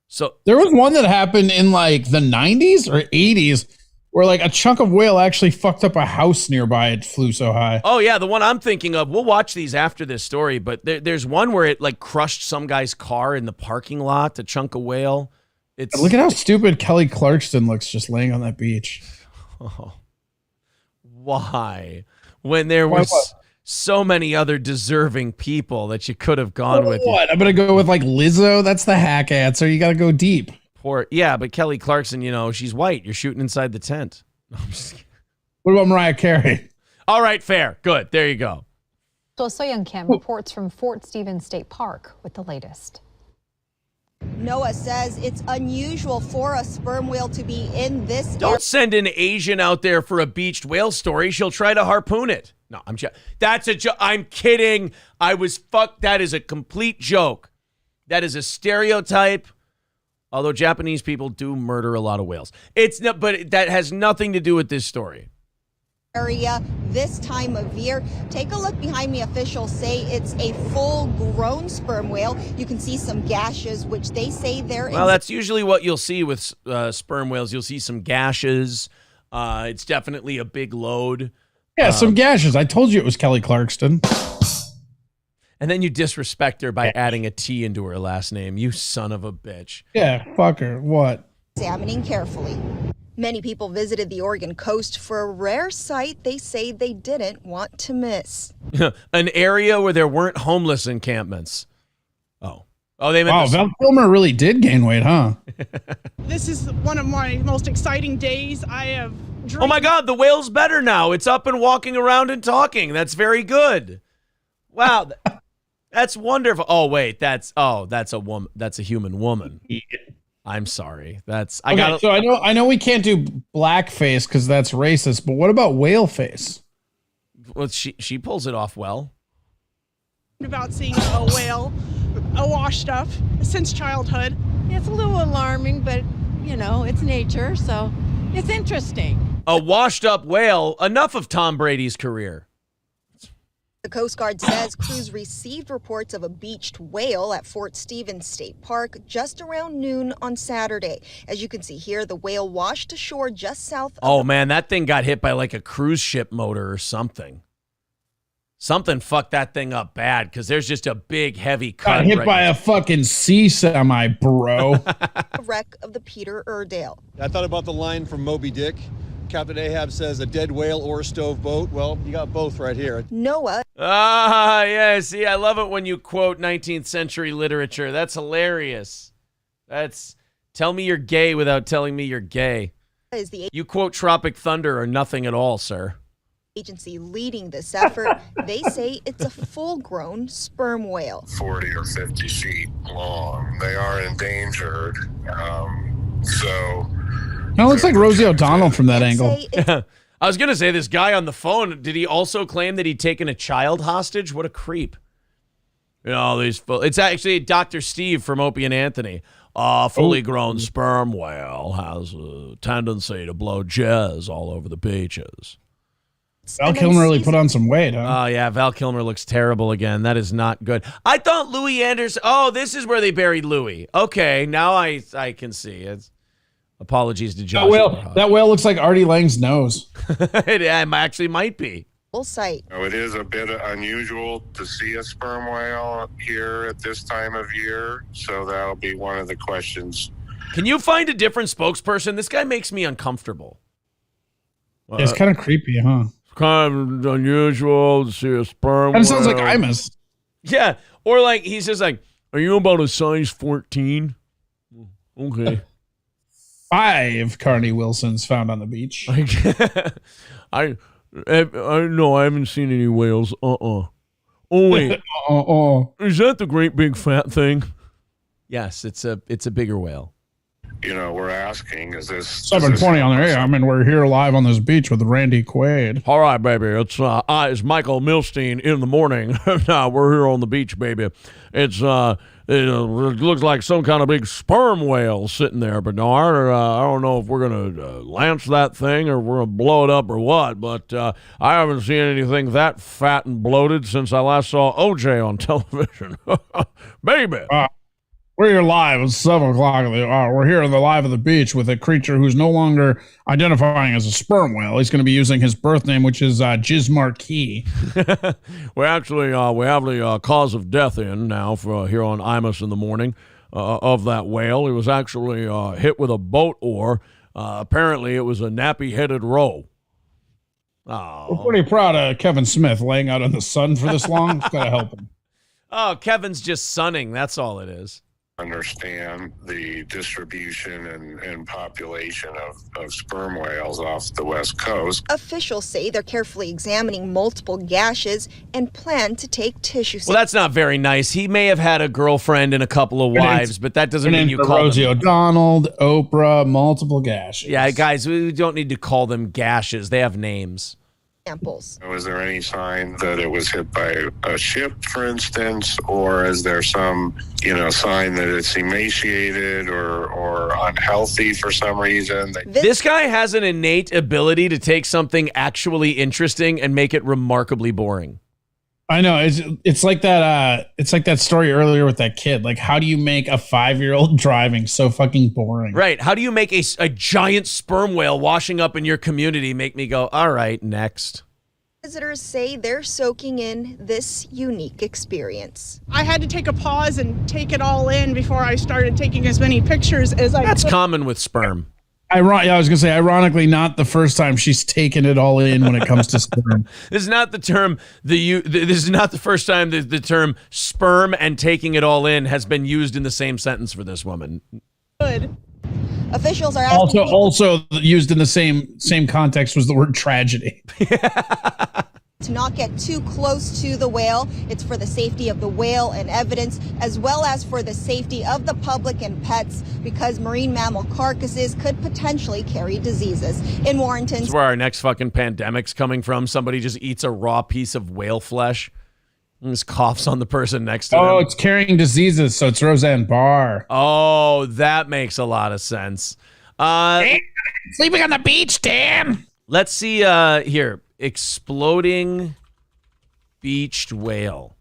So there was one that happened in like the 90s or 80s where like a chunk of whale actually fucked up a house nearby. It flew so high. Oh yeah, the one I'm thinking of. We'll watch these after this story, but there's one where it like crushed some guy's car in the parking lot, a chunk of whale. Look at how stupid Kelly Clarkson looks just laying on that beach. Oh. Why? When there was so many other deserving people that you could have gone with. What? I'm gonna go with like Lizzo. That's the hack answer. You got to go deep. Yeah, but Kelly Clarkson, she's white. You're shooting inside the tent. No, I'm just kidding. What about Mariah Carey? All right, fair. Good. There you go. So Soyoung Kim reports from Fort Stevens State Park with the latest. NOAA says it's unusual for a sperm whale to be in this. Don't send an Asian out there for a beached whale story. She'll try to harpoon it. No, that's a joke. I'm kidding. That is a complete joke. That is a stereotype. Although Japanese people do murder a lot of whales. But that has nothing to do with this story. Area this time of year. Take a look behind me. Officials say it's a full-grown sperm whale. You can see some gashes, which they say they're. Well, that's usually what you'll see with sperm whales. You'll see some gashes. It's definitely a big load. Yeah, some gashes. I told you it was Kelly Clarkson. And then you disrespect her by adding a T into her last name. You son of a bitch. Yeah, fuck her. What? Examining carefully. Many people visited the Oregon coast for a rare sight they say they didn't want to miss. An area where there weren't homeless encampments. Oh, they meant. Wow, Val Kilmer really did gain weight, huh? This is one of my most exciting days I have dreamed. Oh my God, the whale's better now. It's up and walking around and talking. That's very good. Wow, that's wonderful. Oh wait, that's a woman. That's a human woman. I'm sorry. So I know we can't do blackface because that's racist, but what about whale face? Well, she pulls it off well. About seeing a whale washed up since childhood. It's a little alarming, but it's nature, so it's interesting. A washed up whale. Enough of Tom Brady's career. The Coast Guard says crews received reports of a beached whale at Fort Stevens State Park just around noon on Saturday. As you can see here, the whale washed ashore just south of. Oh man, that thing got hit by like a cruise ship motor or something. Something fucked that thing up bad because there's just a big heavy cut. Got hit by a fucking sea semi, bro. The wreck of the Peter Iredale. I thought about the line from Moby Dick. Captain Ahab says a dead whale or a stove boat. Well, you got both right here. NOAA. Yeah, see, I love it when you quote 19th century literature. That's hilarious. Tell me you're gay without telling me you're gay. You quote Tropic Thunder or nothing at all, sir. Agency leading this effort. They say it's a full-grown sperm whale. 40 or 50 feet long. They are endangered. No, it looks like Rosie O'Donnell from that angle. I was going to say, this guy on the phone, did he also claim that he'd taken a child hostage? What a creep. It's actually Dr. Steve from Opie and Anthony. Fully grown sperm whale has a tendency to blow jizz all over the beaches. Val Kilmer really put on some weight, huh? Oh, yeah, Val Kilmer looks terrible again. That is not good. I thought Louis Anderson... Oh, this is where they buried Louis. Okay, now I can see. Apologies to Josh. That whale looks like Artie Lang's nose. It actually might be. Full sight. It is a bit unusual to see a sperm whale here at this time of year, so that'll be one of the questions. Can you find a different spokesperson? This guy makes me uncomfortable. It's kind of creepy, huh? Kind of unusual to see a sperm whale. That sounds like Imus. Yeah, or like he's just like, are you about a size 14? Okay. 5 Carney Wilsons found on the beach. I haven't seen any whales. Oh wait. Is that the great big fat thing? Yes, it's a bigger whale. We're asking, is this 7:20 on the AM, and we're here live on this beach with Randy Quaid. All right, baby. It's Michael Milstein in the morning. Now we're here on the beach, baby. It looks like some kind of big sperm whale sitting there, but no, I don't know if we're gonna lance that thing or we're gonna blow it up or what. But I haven't seen anything that fat and bloated since I last saw OJ on television, baby. We're here live. It's 7 o'clock. We're here live at the beach with a creature who's no longer identifying as a sperm whale. He's going to be using his birth name, which is Jizz Marquis. We have the cause of death in now for here on Imus in the morning of that whale. He was actually hit with a boat oar. Apparently, it was a nappy-headed roe. We're pretty proud of Kevin Smith laying out in the sun for this long. It's gotta help him. Oh, Kevin's just sunning. That's all it is. Understand the distribution and population of sperm whales off the West Coast. Officials say they're carefully examining multiple gashes and plan to take tissue samples. Well, that's not very nice. He may have had a girlfriend and a couple of wives, but that doesn't mean you call Rosie them. O'Donnell, Oprah, multiple gashes. Yeah, guys, we don't need to call them gashes. They have names. Was there any sign that it was hit by a ship, for instance, or is there some, sign that it's emaciated or unhealthy for some reason? This guy has an innate ability to take something actually interesting and make it remarkably boring. I know it's like that. It's like that story earlier with that kid. Like, how do you make a 5-year-old driving so fucking boring? Right. How do you make a giant sperm whale washing up in your community make me go, all right, next? Visitors say they're soaking in this unique experience. I had to take a pause and take it all in before I started taking as many pictures as I That's could. common with sperm. I was gonna say, ironically, not the first time she's taken it all in when it comes to sperm. This is not the term. This is not the first time the term sperm and taking it all in has been used in the same sentence for this woman. Good. Officials are asking Also used in the same context was the word tragedy. to not get too close to the whale. It's for the safety of the whale and evidence, as well as for the safety of the public and pets, because marine mammal carcasses could potentially carry diseases. In Warrenton, This is where our next fucking pandemic's coming from. Somebody just eats a raw piece of whale flesh and just coughs on the person next to them. Oh, it's carrying diseases, so it's Roseanne Barr. Oh, that makes a lot of sense. Sleeping on the beach, Dan. Let's see here. Exploding beached whale.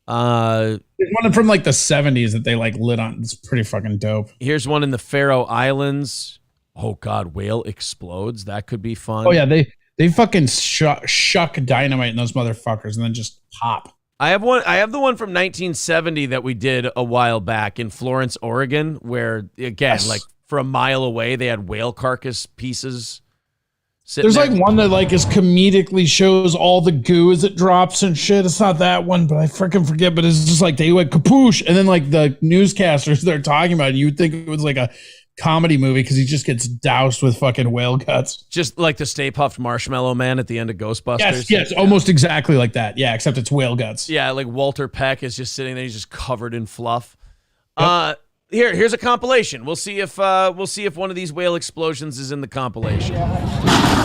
There's one from like the 70s that they like lit on. It's pretty fucking dope. Here's one in the Faroe Islands. Oh God, whale explodes. That could be fun. Oh yeah, they fucking shuck dynamite in those motherfuckers and then just pop. I have the one from 1970 that we did a while back in Florence, Oregon, where again, like for a mile away, they had whale carcass pieces. There's like one that like is comedically shows all the goo as it drops and shit. It's not that one, but I freaking forget. But it's just like they went kapoosh, and then like the newscasters they're talking about it, you would think it was like a comedy movie because he just gets doused with fucking whale guts. Just like the Stay Puft Marshmallow Man at the end of Ghostbusters. Yes, almost exactly like that. Yeah, except it's whale guts. Yeah, like Walter Peck is just sitting there, he's just covered in fluff. Yep. Here's a compilation. We'll see if one of these whale explosions is in the compilation.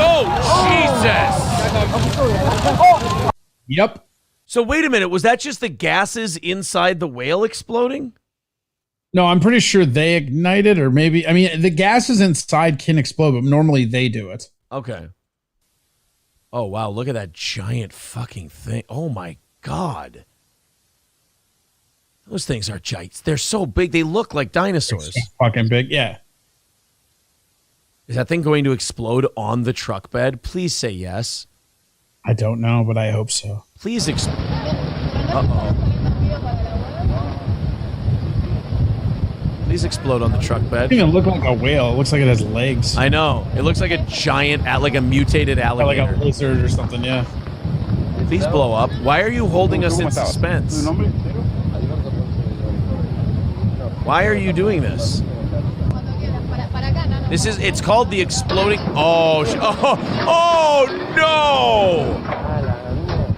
Oh, Jesus! Yep. So wait a minute, was that just the gases inside the whale exploding? No, I'm pretty sure they ignited, or maybe, I mean, the gases inside can explode, but normally they do it. Okay. Oh, wow, look at that giant fucking thing. Oh, my God. Those things are giants. They're so big, they look like dinosaurs. So fucking big, yeah. Is that thing going to explode on the truck bed? Please say yes. I don't know, but I hope so. Please explode. Uh-oh. Please explode on the truck bed. It doesn't even look like a whale. It looks like it has legs. I know. It looks like a giant, like a mutated alligator. Like a lizard or something, yeah. Please blow up. Why are you holding us in suspense? Why are you doing this? It's called the exploding. Oh no!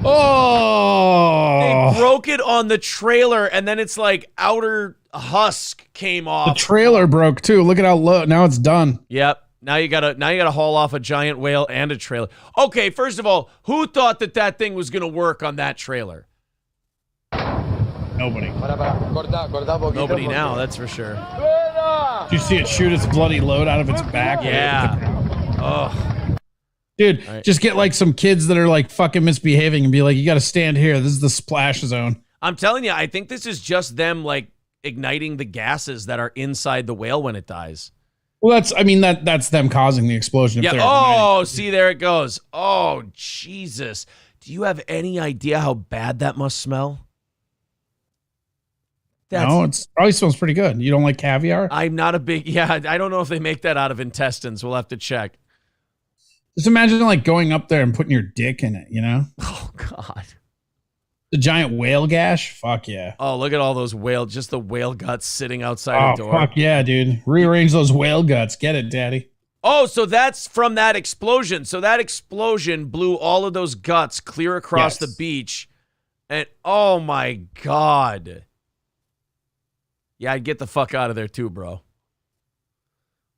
Oh! They broke it on the trailer, and then it's like outer husk came off. The trailer broke too. Look at how low. Now it's done. Yep. Now you gotta haul off a giant whale and a trailer. Okay, first of all, who thought that thing was gonna work on that trailer? Nobody. Nobody now, that's for sure. Did you see it shoot its bloody load out of its back? Yeah. Oh. Dude, just get like some kids that are like fucking misbehaving and be like, you got to stand here. This is the splash zone. I'm telling you, I think this is just them like igniting the gases that are inside the whale when it dies. Well, that's them causing the explosion. Yeah. Oh, see, there it goes. Oh, Jesus. Do you have any idea how bad that must smell? No, it probably smells pretty good. You don't like caviar? I'm not a big, I don't know if they make that out of intestines. We'll have to check. Just imagine like going up there and putting your dick in it, you know? Oh, God. The giant whale gash? Fuck yeah. Oh, look at all those just the whale guts sitting outside the door. Fuck yeah, dude. Rearrange those whale guts. Get it, daddy. Oh, so that's from that explosion. So that explosion blew all of those guts clear across the beach. And oh my God. Yeah, I'd get the fuck out of there too, bro.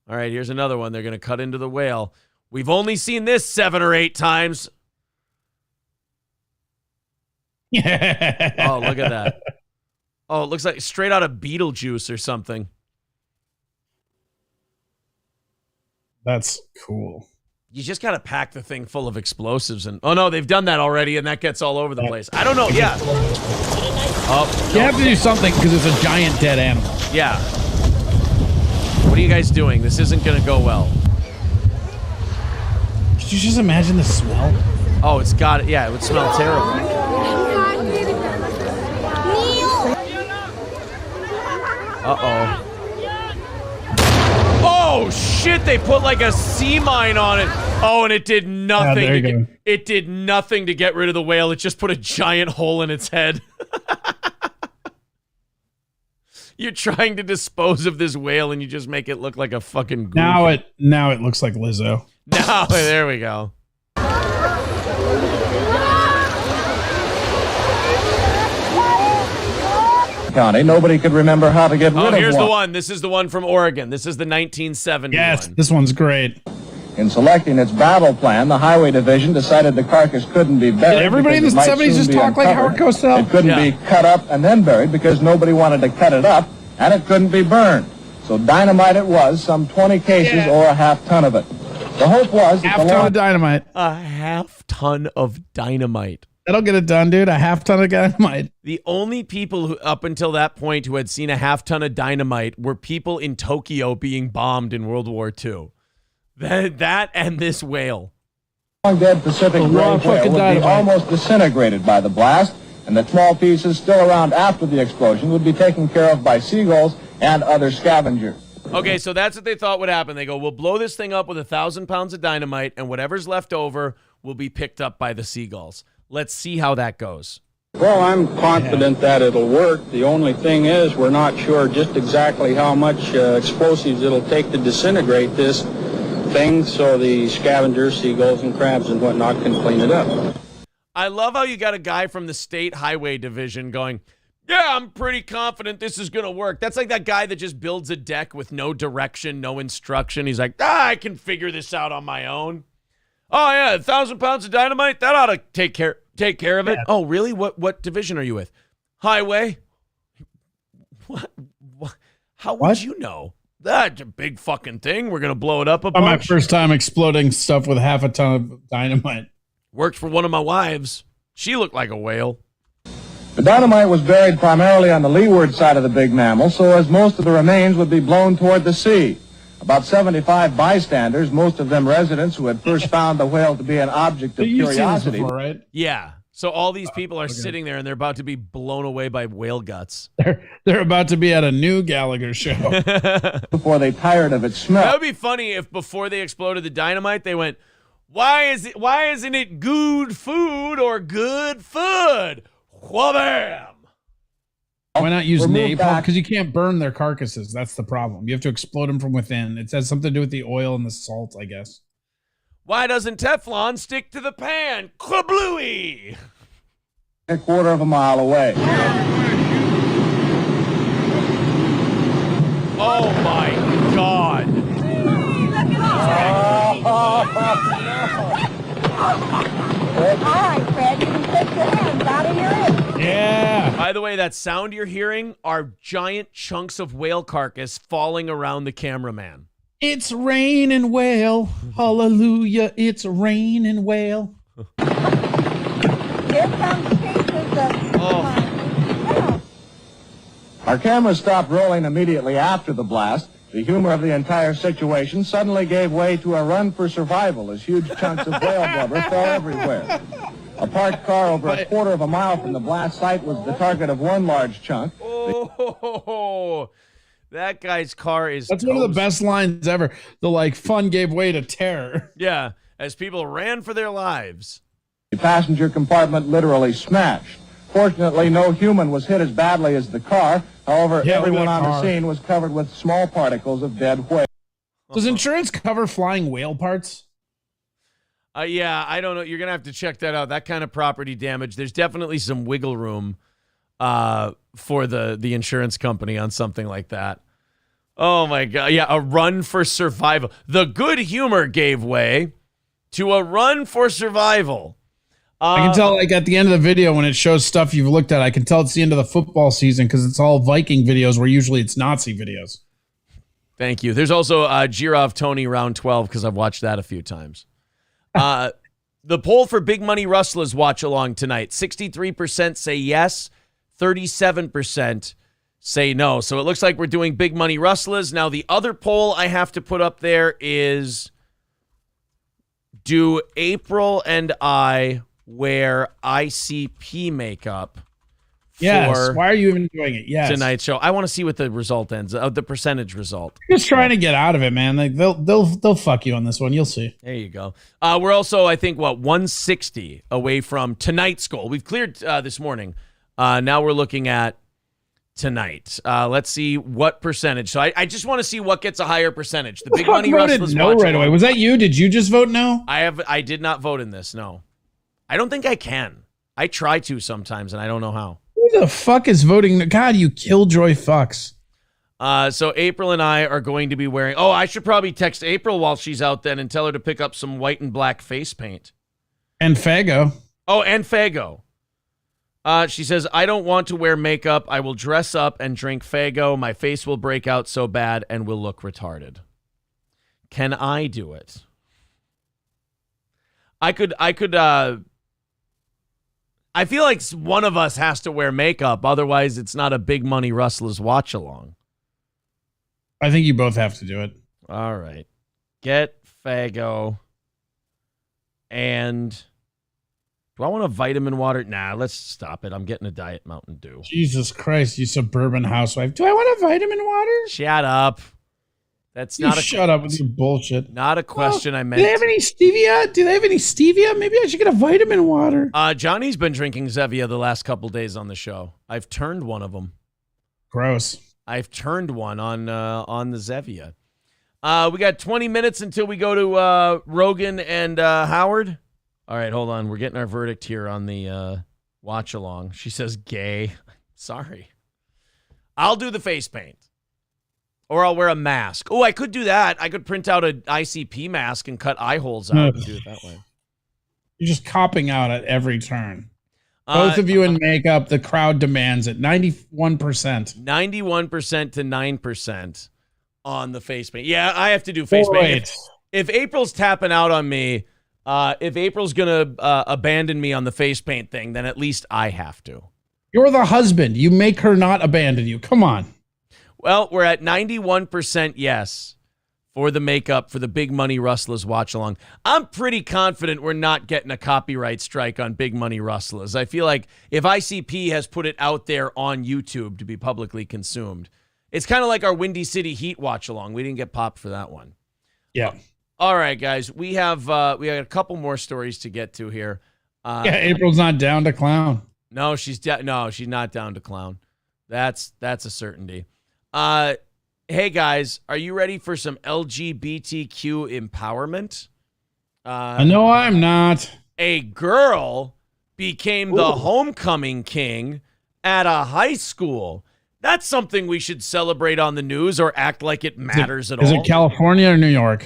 All right, here's another one. They're going to cut into the whale. We've only seen this 7 or 8 times. Oh, look at that. Oh, it looks like straight out of Beetlejuice or something. That's cool. You just got to pack the thing full of explosives. And oh, no, they've done that already, and that gets all over the place. I don't know. Yeah. Oh, you have to do something because it's a giant dead animal. Yeah. What are you guys doing? This isn't going to go well. Could you just imagine the smell? Oh, it's got it. Yeah, it would smell terrible. Uh-oh. Oh, shit. They put like a sea mine on it. Oh, and it did nothing. It did nothing to get rid of the whale. It just put a giant hole in its head. You're trying to dispose of this whale and you just make it look like a fucking goof. Now it looks like Lizzo. Now, there we go. County, nobody could remember how to get rid of one. Oh, here's the one. This is the one from Oregon. This is the 1970 Yes, one. this one's great. In selecting its battle plan, the Highway Division decided the carcass couldn't be buried. Did everybody in the 70s just talk like Howard Cosell? It couldn't be cut up and then buried because nobody wanted to cut it up, and it couldn't be burned. So dynamite it was, some 20 cases or a half ton of it. The hope was half ton of dynamite. A half ton of dynamite. That'll get it done, dude. A half ton of dynamite. The only people who, up until that point, who had seen a half ton of dynamite were people in Tokyo being bombed in World War II. That and this whale. Long-dead Pacific gray whale would be almost disintegrated by the blast, and the small pieces still around after the explosion would be taken care of by seagulls and other scavengers. Okay, so that's what they thought would happen. They go, we'll blow this thing up with 1,000 pounds of dynamite, and whatever's left over will be picked up by the seagulls. Let's see how that goes. Well, I'm confident that it'll work. The only thing is we're not sure just exactly how much explosives it'll take to disintegrate this thing, so the scavengers, seagulls, and crabs and whatnot can clean it up. I love how you got a guy from the State Highway Division going, yeah, I'm pretty confident this is going to work. That's like that guy that just builds a deck with no direction, no instruction. He's like, I can figure this out on my own. Oh, yeah, 1,000 pounds of dynamite? That ought to take care of it. Yeah. Oh, really? What division are you with? Highway? What? How would you know? That's a big fucking thing. We're going to blow it up a bunch. My first time exploding stuff with half a ton of dynamite. Worked for one of my wives. She looked like a whale. The dynamite was buried primarily on the leeward side of the big mammal, so as most of the remains would be blown toward the sea. About 75 bystanders, most of them residents who had first found the whale to be an object of curiosity. Before, right? Yeah. So all these people are sitting there and they're about to be blown away by whale guts. They're about to be at a new Gallagher show. Before they tired of its smell. That would be funny if before they exploded the dynamite, they went, why isn't it good food or good food? Whabam! Why not use napalm? Because you can't burn their carcasses. That's the problem. You have to explode them from within. It has something to do with the oil and the salt, I guess. Why doesn't Teflon stick to the pan? Kablooey! A quarter of a mile away. Oh my God! All right, Fred, you can take your hands out of your head. Yeah. By the way, that sound you're hearing are giant chunks of whale carcass falling around the cameraman. It's raining whale. Hallelujah. It's raining whale. Here comes pieces of Our cameras stopped rolling immediately after the blast. The humor of the entire situation suddenly gave way to a run for survival as huge chunks of whale blubber fell everywhere. A parked car over a quarter of a mile from the blast site was the target of one large chunk. Oh, that guy's car is That's toast. One of the best lines ever. The fun gave way to terror. Yeah. as people ran for their lives. The passenger compartment literally smashed. Fortunately, no human was hit as badly as the car. However, everyone on the scene was covered with small particles of dead whale. Does insurance cover flying whale parts? Yeah, I don't know. You're going to have to check that out. That kind of property damage, there's definitely some wiggle room for the insurance company on something like that. Oh, my God. Yeah, a run for survival. The good humor gave way to a run for survival. I can tell, like, at the end of the video when it shows stuff you've looked at, I can tell it's the end of the football season because it's all Viking videos where usually it's Nazi videos. Thank you. There's also Giraffe Tony round 12 because I've watched that a few times. The poll for Big Money Rustlers watch along tonight. 63% say yes, 37% say no. So it looks like we're doing Big Money Rustlers. Now, the other poll I have to put up there is, do April and I wear ICP makeup for why are you even doing it? Yes. Tonight's show? I want to see what the result ends, the percentage result. Just trying to get out of it, man. Like they'll fuck you on this one. You'll see. There you go. We're also, I think, 160 away from tonight's goal. We've cleared this morning. Now we're looking at tonight. Let's see what percentage. So I just want to see what gets a higher percentage. The Big Money Rustlers no right away. Was that you? Did you just vote no? I did not vote in this. No, I don't think I can. I try to sometimes, and I don't know how. Who the fuck is voting? God, you killjoy fucks. So April and I are going to be wearing... Oh, I should probably text April while she's out then and tell her to pick up some white and black face paint. And Fago. Oh, and Fago. She says, I don't want to wear makeup. I will dress up and drink Fago. My face will break out so bad and will look retarded. Can I do it? I feel like one of us has to wear makeup. Otherwise, it's not a Big Money Rustlers watch along. I think you both have to do it. All right. Get Fago. And do I want a vitamin water? Nah, let's stop it. I'm getting a Diet Mountain Dew. Jesus Christ, you suburban housewife. Do I want a vitamin water? Shut up. That's not shut up with your bullshit. Not a question I meant. Do they have any stevia? Do they have any stevia? Maybe I should get a vitamin water. Johnny's been drinking Zevia the last couple days on the show. I've turned one of them. Gross. I've turned one on the Zevia. We got 20 minutes until we go to Rogan and Howard. All right, hold on. We're getting our verdict here on the watch along. She says gay. Sorry. I'll do the face paint. Or I'll wear a mask. Oh, I could do that. I could print out an ICP mask and cut eye holes out and do it that way. You're just copping out at every turn. Both of you in makeup, the crowd demands it. 91%. 91% to 9% on the face paint. Yeah, I have to do face paint. If April's tapping out on me, if April's going to abandon me on the face paint thing, then at least I have to. You're the husband. You make her not abandon you. Come on. Well, we're at 91% yes for the makeup for the Big Money Rustlers watch along. I'm pretty confident we're not getting a copyright strike on Big Money Rustlers. I feel like if ICP has put it out there on YouTube to be publicly consumed, it's kind of like our Windy City Heat watch along. We didn't get popped for that one. Yeah. All right, guys. We have a couple more stories to get to here. April's not down to clown. No, she's not down to clown. That's a certainty. Hey guys, are you ready for some LGBTQ empowerment? No, I'm not. A girl became the homecoming king at a high school. That's something we should celebrate on the news or act like it matters at all. Is it California or New York?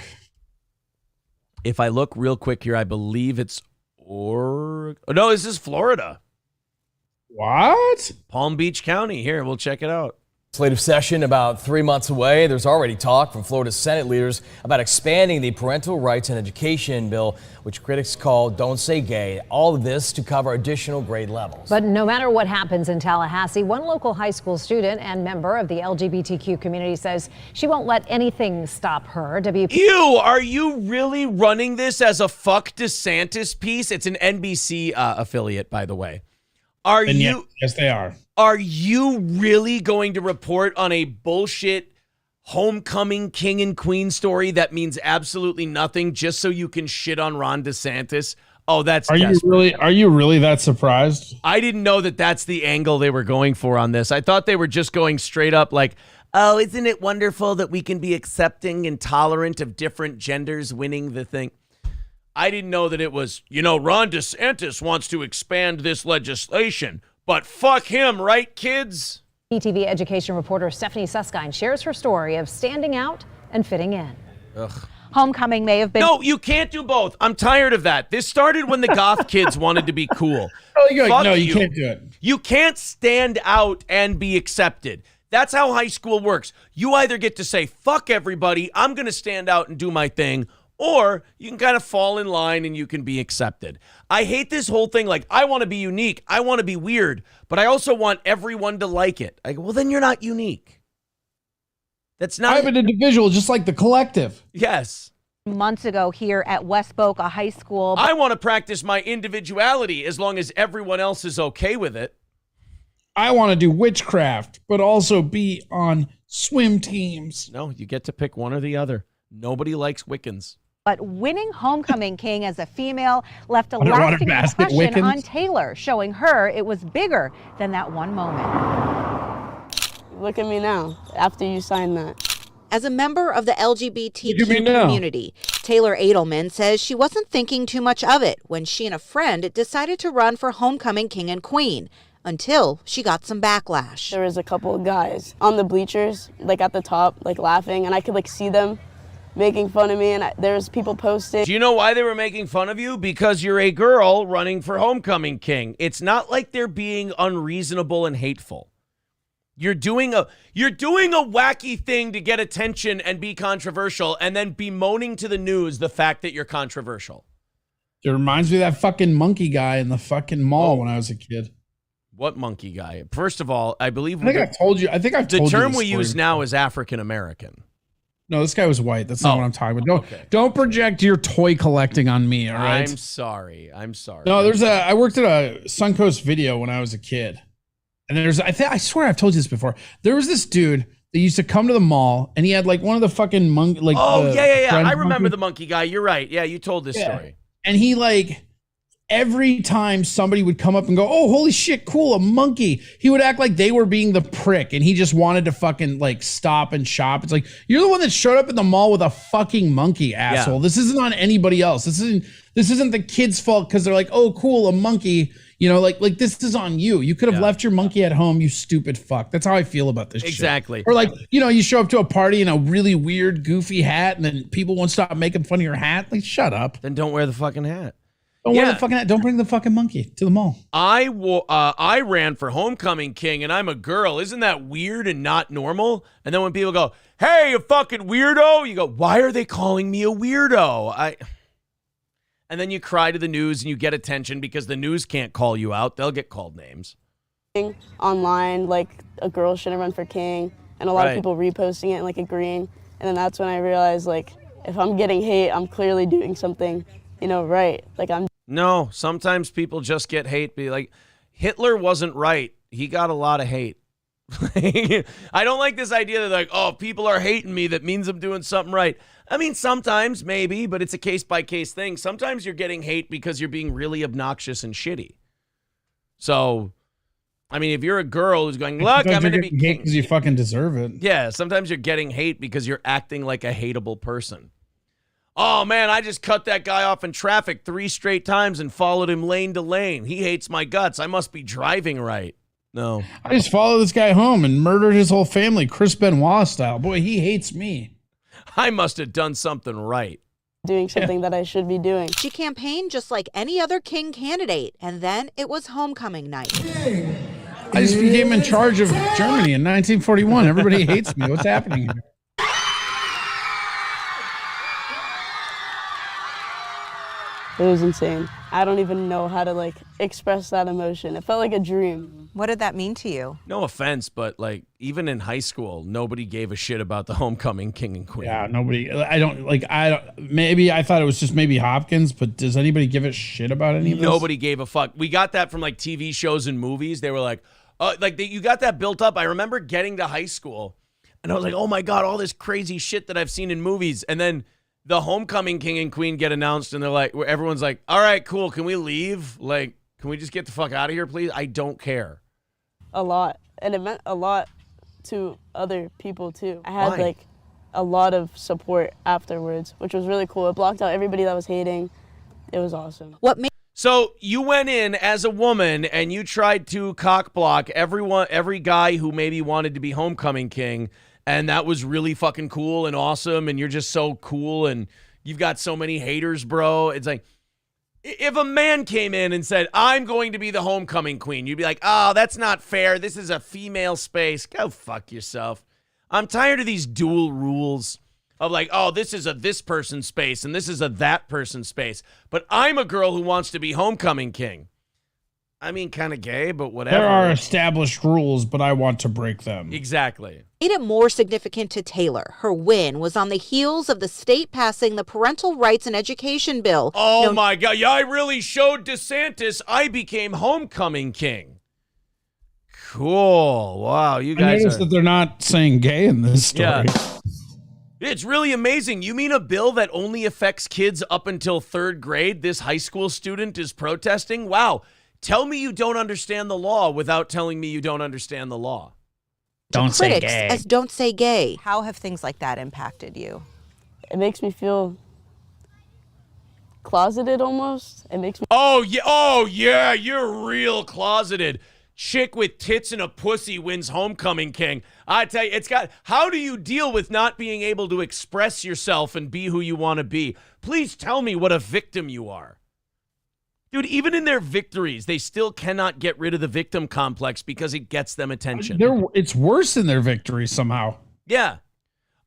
If I look real quick here, I believe it's Oregon. Oh, no, this is Florida. What? Palm Beach County. Here, we'll check it out. Legislative session about 3 months away. There's already talk from Florida Senate leaders about expanding the parental rights and education bill, which critics call Don't Say Gay. All of this to cover additional grade levels. But no matter what happens in Tallahassee, one local high school student and member of the LGBTQ community says she won't let anything stop her. Ew, are you really running this as a fuck DeSantis piece? It's an NBC affiliate, by the way. Yes, they are. Are you really going to report on a bullshit homecoming king and queen story that means absolutely nothing just so you can shit on Ron DeSantis. Oh, that's desperate. Are you really that surprised? I didn't know that that's the angle they were going for on this. I thought they were just going straight up like, oh, isn't it wonderful that we can be accepting and tolerant of different genders winning the thing? I didn't know that it was, Ron DeSantis wants to expand this legislation, but fuck him, right, kids? ETV education reporter Stephanie Susskind shares her story of standing out and fitting in. Ugh. Homecoming may have been. No, you can't do both. I'm tired of that. This started when the goth kids wanted to be cool. No, you can't do it. You can't stand out and be accepted. That's how high school works. You either get to say, fuck everybody, I'm going to stand out and do my thing, or you can kind of fall in line and you can be accepted. I hate this whole thing. Like, I want to be unique. I want to be weird, but I also want everyone to like it. I go, well, then you're not unique. That's not. I'm an individual, just like the collective. Yes. Months ago here at West Boca High School. I want to practice my individuality as long as everyone else is okay with it. I want to do witchcraft, but also be on swim teams. No, you get to pick one or the other. Nobody likes Wiccans. But winning homecoming king as a female left a lasting impression on Taylor, showing her it was bigger than that one moment. Look at me now, after you signed that. As a member of the LGBTQ community, Taylor Edelman says she wasn't thinking too much of it when she and a friend decided to run for homecoming king and queen, until she got some backlash. There was a couple of guys on the bleachers, like at the top, like laughing, and I could like see them making fun of me, and there's people posting. Do you know why they were making fun of you? Because you're a girl running for homecoming king. It's not like they're being unreasonable and hateful. You're doing a wacky thing to get attention and be controversial, and then bemoaning to the news the fact that you're controversial. It reminds me of that fucking monkey guy in the fucking mall when I was a kid. What monkey guy? First of all, I believe I've told you. The term we use now is African American. No, this guy was white. That's not what I'm talking about. Don't project your toy collecting on me. All right. I'm sorry. No, I worked at a Suncoast Video when I was a kid. And I swear I've told you this before. There was this dude that used to come to the mall, and he had like one of the fucking monkey. Like, I remember the monkey guy. You're right. Yeah, you told this story. And he like every time somebody would come up and go, "Oh, holy shit, cool, a monkey," he would act like they were being the prick, and he just wanted to fucking like stop and shop. It's like, you're the one that showed up in the mall with a fucking monkey, asshole. Yeah. This isn't on anybody else. This isn't the kids' fault because they're like, "Oh, cool, a monkey." Like this is on you. You could have left your monkey at home, you stupid fuck. That's how I feel about this shit. Exactly. Or like, you show up to a party in a really weird, goofy hat, and then people won't stop making fun of your hat. Like, shut up. Then don't wear the fucking hat. Don't wear the fucking hat. Don't bring the fucking monkey to the mall. I ran for homecoming king, and I'm a girl. Isn't that weird and not normal? And then when people go, "Hey, you fucking weirdo," you go, "Why are they calling me a weirdo?" And then you cry to the news and you get attention because the news can't call you out. They'll get called names. Online, like a girl shouldn't run for king, and a lot of people reposting it and like agreeing. And then that's when I realized, like, if I'm getting hate, I'm clearly doing something, right. Like No, sometimes people just get hate. Be like, Hitler wasn't right. He got a lot of hate. I don't like this idea that like, oh, people are hating me. That means I'm doing something right. I mean, sometimes maybe, but it's a case-by-case thing. Sometimes you're getting hate because you're being really obnoxious and shitty. So, I mean, if you're a girl who's going, look, I'm going to be king. Because you fucking deserve it. Yeah, sometimes you're getting hate because you're acting like a hateable person. Oh, man, I just cut that guy off in traffic 3 straight times and followed him lane to lane. He hates my guts. I must be driving right. No. I just followed this guy home and murdered his whole family, Chris Benoit style. Boy, he hates me. I must have done something right. Doing something that I should be doing. She campaigned just like any other king candidate, and then it was homecoming night. I just became in charge of Germany in 1941. Everybody hates me. What's happening here? It was insane. I don't even know how to like express that emotion. It felt like a dream. What did that mean to you? No offense, but like even in high school, nobody gave a shit about the homecoming king and queen. Yeah, nobody. Maybe I thought it was just maybe Hopkins, but does anybody give a shit about any of this? Nobody gave a fuck. We got that from like TV shows and movies. They were like, you got that built up. I remember getting to high school And I was like, oh my God, all this crazy shit that I've seen in movies. And then the homecoming king and queen get announced, and they're like, everyone's like, all right, cool. Can we leave? Like, can we just get the fuck out of here, please? I don't care. A lot. And it meant a lot to other people too. I had Why? like a lot of support afterwards, which was really cool. It blocked out everybody that was hating. It was awesome. So you went in as a woman and you tried to cock block every guy who maybe wanted to be homecoming king, and that was really fucking cool and awesome, and you're just so cool, and you've got so many haters, bro. It's like, if a man came in and said, I'm going to be the homecoming queen, you'd be like, oh, that's not fair. This is a female space. Go fuck yourself. I'm tired of these dual rules of like, oh, this is a this person's space and this is a that person's space. But I'm a girl who wants to be homecoming king. I mean, kind of gay, but whatever. There are established rules, but I want to break them. Exactly. Made it more significant to Taylor. Her win was on the heels of the state passing the Parental Rights and Education Bill. Oh my God. Yeah, I really showed DeSantis I became homecoming king. Cool. Wow, you guys I noticed that they're not saying gay in this story. Yeah. It's really amazing. You mean a bill that only affects kids up until 3rd grade? This high school student is protesting? Wow. Tell me you don't understand the law without telling me you don't understand the law. Don't say gay. As don't say gay. How have things like that impacted you? It makes me feel closeted almost. It makes me. Oh yeah, you're real closeted. Chick with tits and a pussy wins homecoming king. I tell you, how do you deal with not being able to express yourself and be who you want to be? Please tell me what a victim you are. Dude, even in their victories, they still cannot get rid of the victim complex because it gets them attention. It's worse in their victories somehow. Yeah.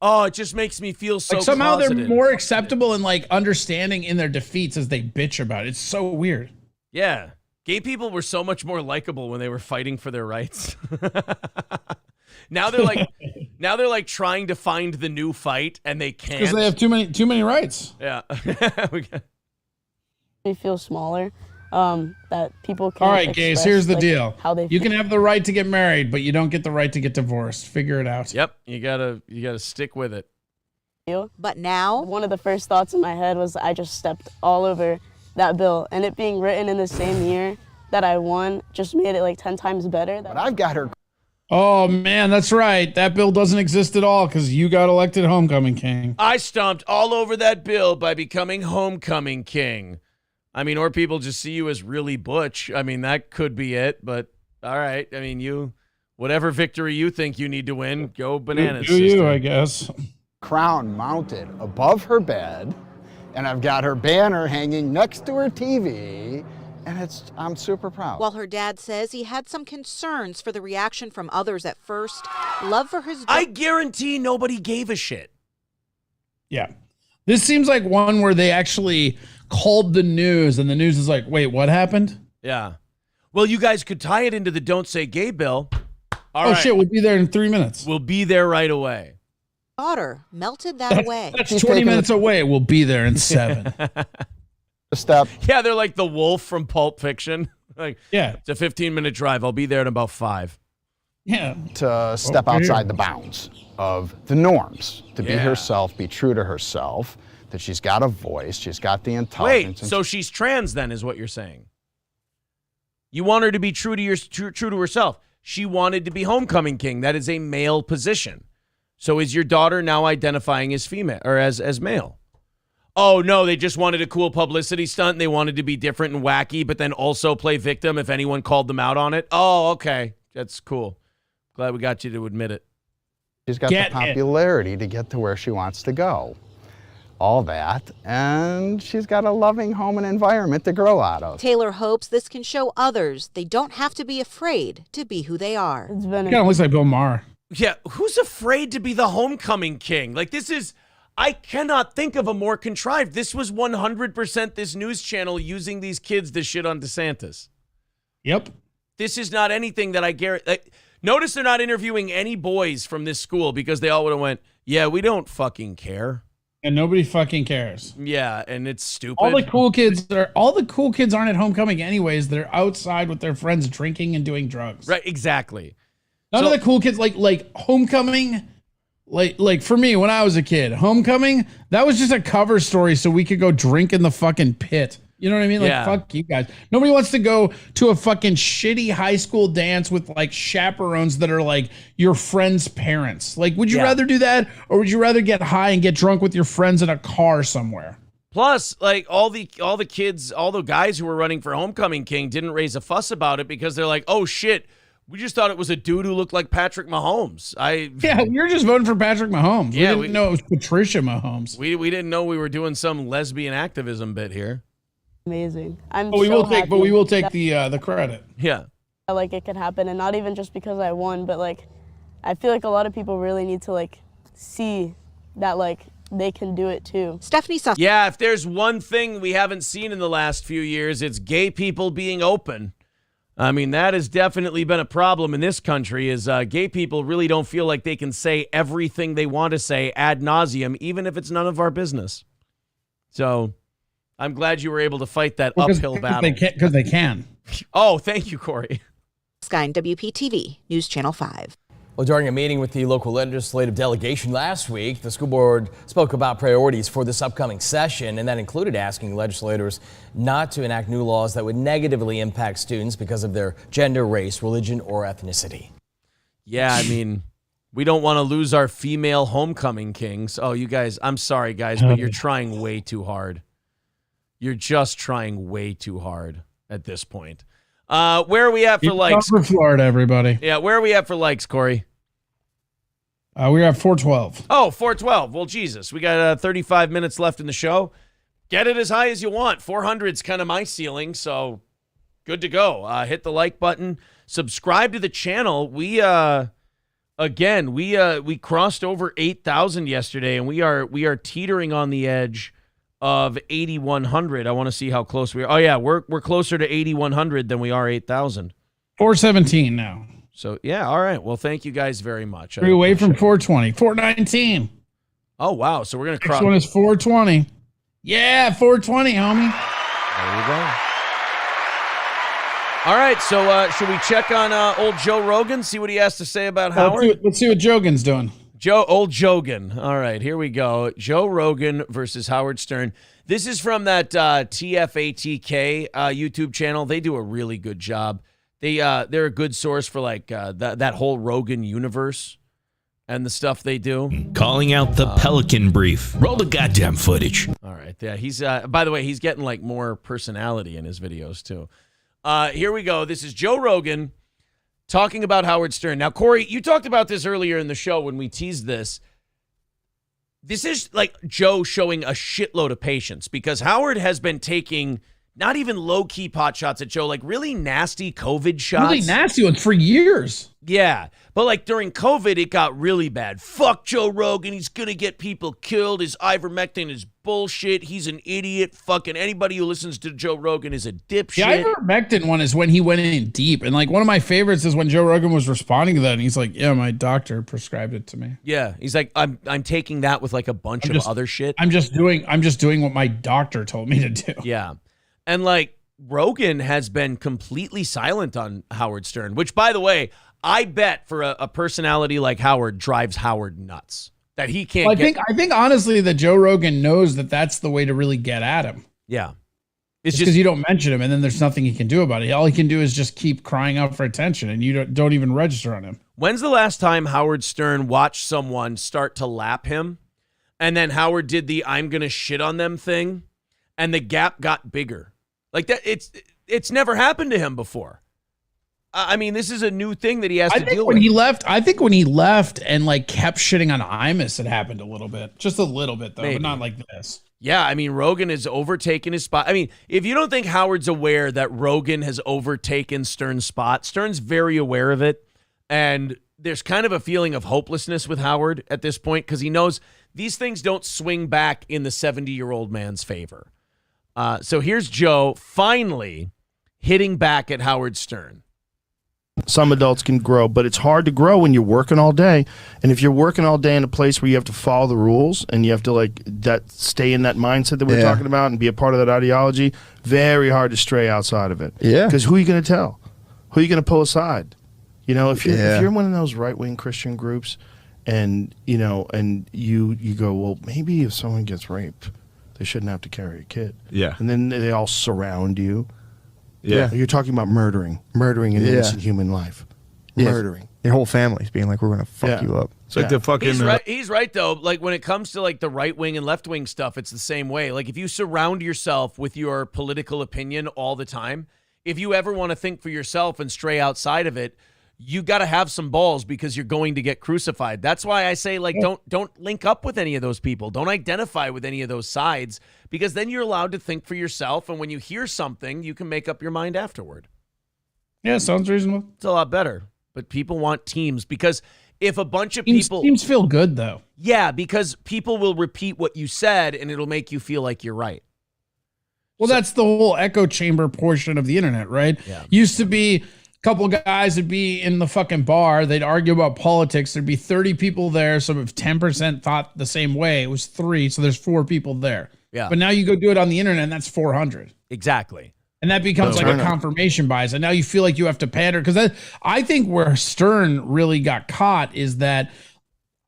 Oh, it just makes me feel so like somehow closeted. They're more acceptable and like understanding in their defeats as they bitch about it. It's so weird. Yeah. Gay people were so much more likable when they were fighting for their rights. Now they're like trying to find the new fight and they can't because they have too many rights. Yeah. Me feel smaller. That people can't. All right, gays. Here's the deal. How they you can have the right to get married, but you don't get the right to get divorced. Figure it out. Yep. You gotta stick with it. But now, one of the first thoughts in my head was I just stepped all over that bill, and it being written in the same year that I won just made it like 10 times better. But I've got her. Oh man, that's right. That bill doesn't exist at all because you got elected homecoming king. I stomped all over that bill by becoming homecoming king. I mean, or people just see you as really butch. I mean, that could be it, but all right. I mean, whatever victory you think you need to win, go bananas. Do you, I guess. Crown mounted above her bed, and I've got her banner hanging next to her TV, and I'm super proud. While her dad says he had some concerns for the reaction from others at first, love for his... I guarantee nobody gave a shit. Yeah. This seems like one where they actually called the news, and the news is like, wait, what happened? Yeah. Well, you guys could tie it into the Don't Say Gay bill. All right. Shit, we'll be there in 3 minutes. We'll be there right away. Daughter melted that away. That's 20 minutes away. We'll be there in 7. Step. Yeah, they're like the wolf from Pulp Fiction. Like, yeah, it's a 15-minute drive. I'll be there in about 5. Yeah. To step outside the bounds of the norms, to be herself, be true to herself, that she's got a voice, she's got the intelligence. Wait, so she's trans then is what you're saying? You want her to be true to herself. She wanted to be homecoming king. That is a male position. So is your daughter now identifying as female or as male? Oh, no, they just wanted a cool publicity stunt. And they wanted to be different and wacky, but then also play victim if anyone called them out on it. Oh, okay. That's cool. Glad we got you to admit it. She's got the popularity to get to where she wants to go. All that. And she's got a loving home and environment to grow out of. Taylor hopes this can show others they don't have to be afraid to be who they are. It kind of looks like Bill Maher. Yeah, who's afraid to be the homecoming king? Like, this is... I cannot think of a more contrived. This was 100% this news channel using these kids to shit on DeSantis. Yep. This is not anything that I guarantee. Notice they're not interviewing any boys from this school because they all would have went, yeah, we don't fucking care. And nobody fucking cares. Yeah, and it's stupid. All the cool kids aren't at homecoming anyways. They're outside with their friends drinking and doing drugs. Right, exactly. None of the cool kids like homecoming Like for me, when I was a kid, homecoming, that was just a cover story so we could go drink in the fucking pit. You know what I mean? Like, Yeah. fuck you guys. Nobody wants to go to a fucking shitty high school dance with like chaperones that are like your friends' parents. Like, would you rather do that, or would you rather get high and get drunk with your friends in a car somewhere? Plus, like all the kids, all the guys who were running for homecoming king didn't raise a fuss about it because they're like, oh shit, we just thought it was a dude who looked like Patrick Mahomes. Yeah, we were just voting for Patrick Mahomes. Yeah, we didn't know it was Patricia Mahomes. We didn't know we were doing some lesbian activism bit here. Amazing. I'm But we so will take, happy but we will take that- the credit. Yeah. like it could happen, and not even just because I won, but like I feel like a lot of people really need to like see that like they can do it too. Stephanie Suss. Yeah, if there's one thing we haven't seen in the last few years, it's gay people being open. I mean, that has definitely been a problem in this country, is gay people really don't feel like they can say everything they want to say ad nauseum, even if it's none of our business. So I'm glad you were able to fight that uphill battle. Because they can. Oh, thank you, Corey. Sky and WPTV, News Channel 5. Well, during a meeting with the local legislative delegation last week, the school board spoke about priorities for this upcoming session, and that included asking legislators not to enact new laws that would negatively impact students because of their gender, race, religion, or ethnicity. Yeah, I mean, we don't want to lose our female homecoming kings. Oh, you guys, I'm sorry, guys, but you're trying way too hard. You're just trying way too hard at this point. Where are we at for likes? For Florida, everybody. Yeah, where are we at for likes, Corey? We're at 412. Oh, 412. Well, Jesus, we got 35 minutes left in the show. Get it as high as you want. 400's kind of my ceiling, so good to go. Hit the like button. Subscribe to the channel. We crossed over 8,000 yesterday, and we are teetering on the edge of 8,100. I want to see how close we are. Oh yeah, we're closer to 8,100 than we are 8,000. 417 now. So yeah, all right. Well, thank you guys very much. 3 away from 420. 419. Oh wow, so we're gonna cross. Next one is 420. Yeah, 420, homie. There you go. All right, so should we check on old Joe Rogan, see what he has to say about Howard? Let's see what Jogan's doing. Old Jogan. All right, here we go. Joe Rogan versus Howard Stern. This is from that TFATK YouTube channel. They do a really good job. They're a good source for like that whole Rogan universe and the stuff they do. Calling out the Pelican Brief. Roll the goddamn footage. All right, yeah. He's by the way, he's getting like more personality in his videos too. Here we go. This is Joe Rogan talking about Howard Stern. Now, Corey, you talked about this earlier in the show when we teased this. This is like Joe showing a shitload of patience because Howard has been taking not even low-key pot shots at Joe, like really nasty COVID shots. Really nasty ones for years. Yeah, but like during COVID, it got really bad. Fuck Joe Rogan. He's going to get people killed. His ivermectin is bullshit. He's an idiot. Fucking anybody who listens to Joe Rogan is a dipshit. The ivermectin one is when he went in deep. And like one of my favorites is when Joe Rogan was responding to that. And he's like, yeah, my doctor prescribed it to me. Yeah, he's like, I'm taking that with like a bunch of other shit. I'm just doing what my doctor told me to do. Yeah. And like Rogan has been completely silent on Howard Stern, which by the way, I bet for a personality like Howard drives Howard nuts that he can't I think honestly that Joe Rogan knows that that's the way to really get at him. Yeah. It's just because you don't mention him and then there's nothing he can do about it. All he can do is just keep crying out for attention and you don't even register on him. When's the last time Howard Stern watched someone start to lap him and then Howard did the I'm going to shit on them thing and the gap got bigger? Like that, it's never happened to him before. I mean, this is a new thing that he has to deal with. I think when he left and like kept shitting on Imus, it happened a little bit. Just a little bit though, but not like this. Yeah, I mean, Rogan has overtaken his spot. I mean, if you don't think Howard's aware that Rogan has overtaken Stern's spot, Stern's very aware of it. And there's kind of a feeling of hopelessness with Howard at this point because he knows these things don't swing back in the 70-year-old man's favor. So here's Joe finally hitting back at Howard Stern. Some adults can grow, but it's hard to grow when you're working all day. And if you're working all day in a place where you have to follow the rules and you have to stay in that mindset that we're talking about and be a part of that ideology, very hard to stray outside of it. Yeah. Because who are you going to tell? Who are you going to pull aside? You know, if you're in one of those right-wing Christian groups And and you go, well, maybe if someone gets raped, they shouldn't have to carry a kid. Yeah. And then they all surround you. Yeah. You're talking about murdering an innocent human life. Murdering. Your whole family's being like, we're going to fuck you up. It's like the fucking... He's right, though. Like, when it comes to, like, the right-wing and left-wing stuff, it's the same way. Like, if you surround yourself with your political opinion all the time, if you ever want to think for yourself and stray outside of it, you got to have some balls because you're going to get crucified. That's why I say, like, don't link up with any of those people. Don't identify with any of those sides, because then you're allowed to think for yourself, and when you hear something, you can make up your mind afterward. Yeah, sounds reasonable. It's a lot better. But people want teams, because if a bunch of people... Teams feel good, though. Yeah, because people will repeat what you said, and it'll make you feel like you're right. Well, that's the whole echo chamber portion of the internet, right? Yeah. Used to be... couple of guys would be in the fucking bar. They'd argue about politics. There'd be 30 people there. So if 10% thought the same way, it was 3. So there's 4 people there. Yeah. But now you go do it on the internet, and that's 400. Exactly. And that becomes like a confirmation bias. And now you feel like you have to pander. Because I think where Stern really got caught is that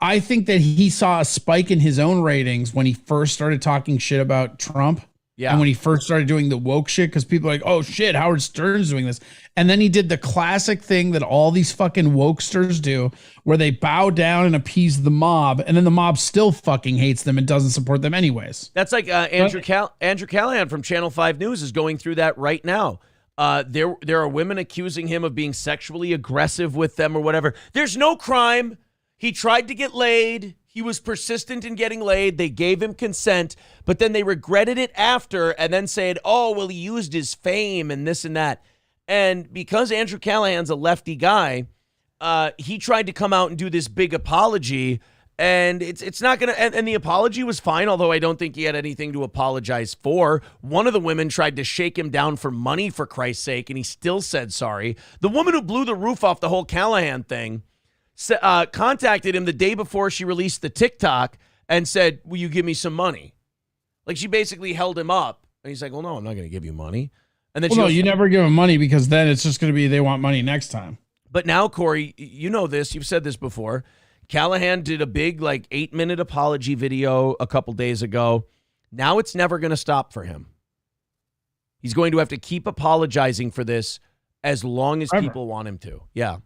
I think that he saw a spike in his own ratings when he first started talking shit about Trump. Yeah. And when he first started doing the woke shit, because people are like, oh shit, Howard Stern's doing this. And then he did the classic thing that all these fucking wokesters do, where they bow down and appease the mob, and then the mob still fucking hates them and doesn't support them anyways. That's like Andrew Callahan from Channel 5 News is going through that right now. There are women accusing him of being sexually aggressive with them or whatever. There's no crime. He tried to get laid. He was persistent in getting laid. They gave him consent, but then they regretted it after and then said, oh, well, he used his fame and this and that. And because Andrew Callahan's a lefty guy, he tried to come out and do this big apology, and it's not going to, and the apology was fine, although I don't think he had anything to apologize for. One of the women tried to shake him down for money, for Christ's sake, and he still said sorry. The woman who blew the roof off the whole Callahan thing contacted him the day before she released the TikTok and said, will you give me some money? Like, she basically held him up, and he's like, well, no, I'm not going to give you money. And then well, no, you never give them money, because then it's just going to be they want money next time. But now, Corey, you know this. You've said this before. Callahan did a big, like, 8-minute apology video a couple days ago. Now it's never going to stop for him. He's going to have to keep apologizing for this as long as people want him to. Yeah.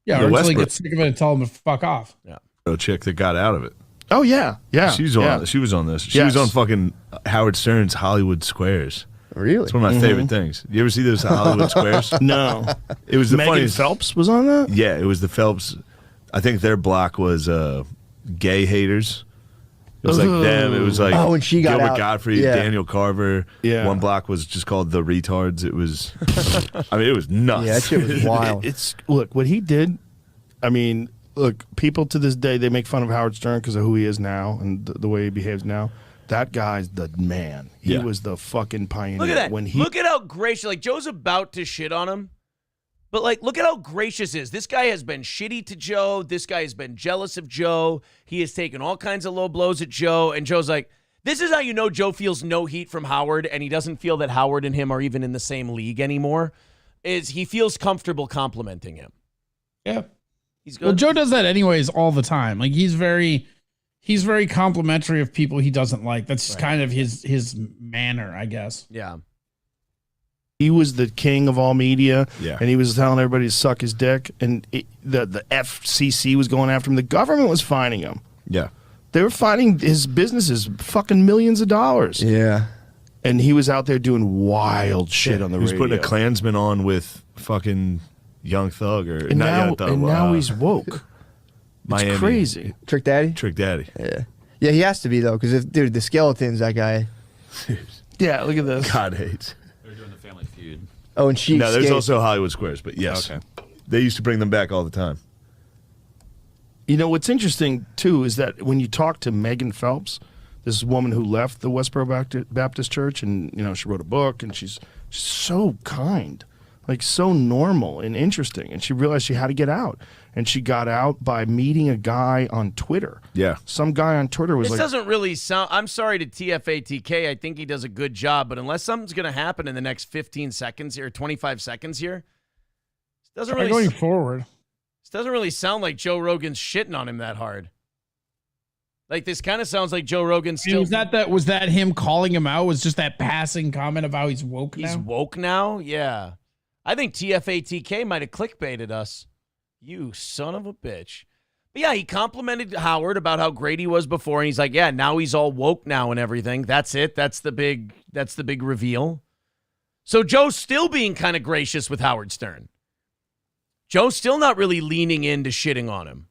Yeah, or until he gets sick of it and tell him to fuck off. Yeah. A chick that got out of it. Oh, yeah. Yeah. She was on this. She was on fucking Howard Stern's Hollywood Squares. Really? It's one of my favorite things. You ever see those Hollywood Squares? No. It was the Megan funniest. Phelps was on that? Yeah, it was the Phelps. I think their block was gay haters. It was like them. It was like when she got Gilbert out. Gottfried, Yeah. Daniel Carver. Yeah. One block was just called the Retards. It was, I mean, it was nuts. Yeah, that shit was wild. Look, what he did, I mean, look, people to this day, they make fun of Howard Stern because of who he is now and the way he behaves now. That guy's the man. He was the fucking pioneer. Look at that. When Look at how gracious. Like, Joe's about to shit on him. But, like, look at how gracious he is. This guy has been shitty to Joe. This guy has been jealous of Joe. He has taken all kinds of low blows at Joe. And Joe's like, this is how you know Joe feels no heat from Howard, and he doesn't feel that Howard and him are even in the same league anymore, is he feels comfortable complimenting him. Yeah. He's good. Well, Joe does that anyways all the time. Like, he's very complimentary of people he doesn't like. That's just kind of his manner, I guess. Yeah. he was the king of all media, yeah. and he was telling everybody to suck his dick, and the FCC was going after him. The government was fining him. Yeah. They were fining his businesses fucking millions of dollars. Yeah. And he was out there doing wild shit on the radio. He was putting a Klansman on with fucking Young Thug or and not now, Young Thug. And now he's woke. Miami. It's crazy. Trick Daddy? Trick Daddy. Yeah. Yeah, he has to be, though, because, dude, the Skeletons, that guy. Yeah, look at this. God hates. They're doing the Family Feud. Oh, and she No, there's escaped. also Hollywood Squares, but yes. Okay. They used to bring them back all the time. You know, what's interesting, too, is that when you talk to Megan Phelps, this woman who left the Westboro Baptist Church, and, you know, she wrote a book, and she's so kind, like so normal and interesting, and she realized she had to get out. And she got out by meeting a guy on Twitter. Yeah. Some guy on Twitter was this like... doesn't really sound... I'm sorry to TFATK. I think he does a good job, but unless something's going to happen in the next 15 seconds here, 25 seconds here, it doesn't really... Going forward. This doesn't really sound like Joe Rogan's shitting on him that hard. Like, this kind of sounds like Joe Rogan still. Was that him calling him out? Was just that passing comment of how he's woke now? He's woke now? Yeah. I think TFATK might have clickbaited us. You son of a bitch. But yeah, he complimented Howard about how great he was before, and he's like, yeah, now he's all woke now and everything. That's it. That's the big reveal. So Joe's still being kind of gracious with Howard Stern. Joe's still not really leaning into shitting on him.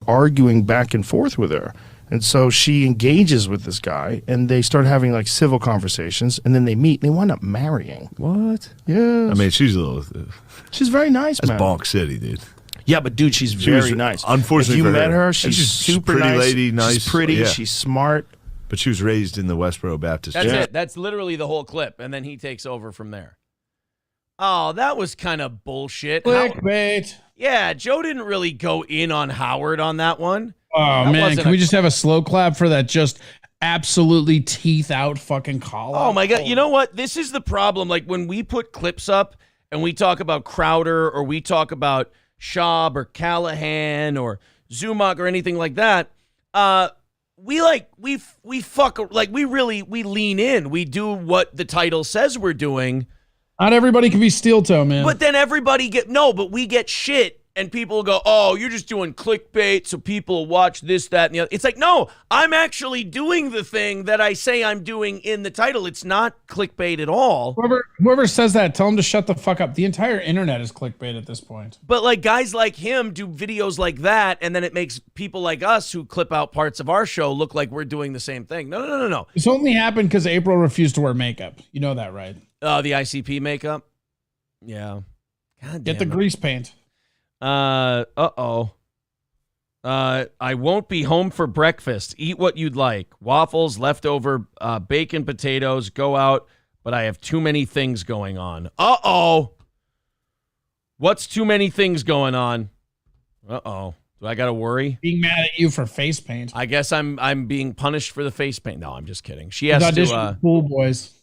Arguing back and forth with her. And so she engages with this guy, and they start having like civil conversations, and then they meet, and they wind up marrying. What? Yeah. I mean, she's very nice, that's man. Bonk City, dude. Yeah, but dude, she's very nice. Unfortunately, if you for met her, she's just super pretty nice. lady, nice. She's pretty. Yeah. She's smart. But she was raised in the Westboro Baptist That's Church. it. That's literally the whole clip, and then he takes over from there. Oh, that was kind of bullshit. Clickbait. Yeah, Joe didn't really go in on Howard on that one. Oh, man. Can we just have a slow clap for that just absolutely teeth out fucking call out? Oh, my God. You know what? This is the problem. Like, when we put clips up and we talk about Crowder or we talk about Schaub or Callahan or Zumach or anything like that, we lean in. We do what the title says we're doing. Not everybody can be steel toe, man. But then but we get shit. And people go, oh, you're just doing clickbait so people will watch this, that, and the other. It's like, no, I'm actually doing the thing that I say I'm doing in the title. It's not clickbait at all. Whoever says that, tell them to shut the fuck up. The entire internet is clickbait at this point. But like guys like him do videos like that, and then it makes people like us who clip out parts of our show look like we're doing the same thing. No. This only happened because April refused to wear makeup. You know that, right? The ICP makeup? Yeah. God Get the grease paint. I won't be home for breakfast. Eat what you'd like. Waffles, leftover bacon, potatoes, go out, but I have too many things going on. What's too many things going on? Do I got to worry? Being mad at you for face paint. I guess I'm being punished for the face paint. No, I'm just kidding. She has to pool boys.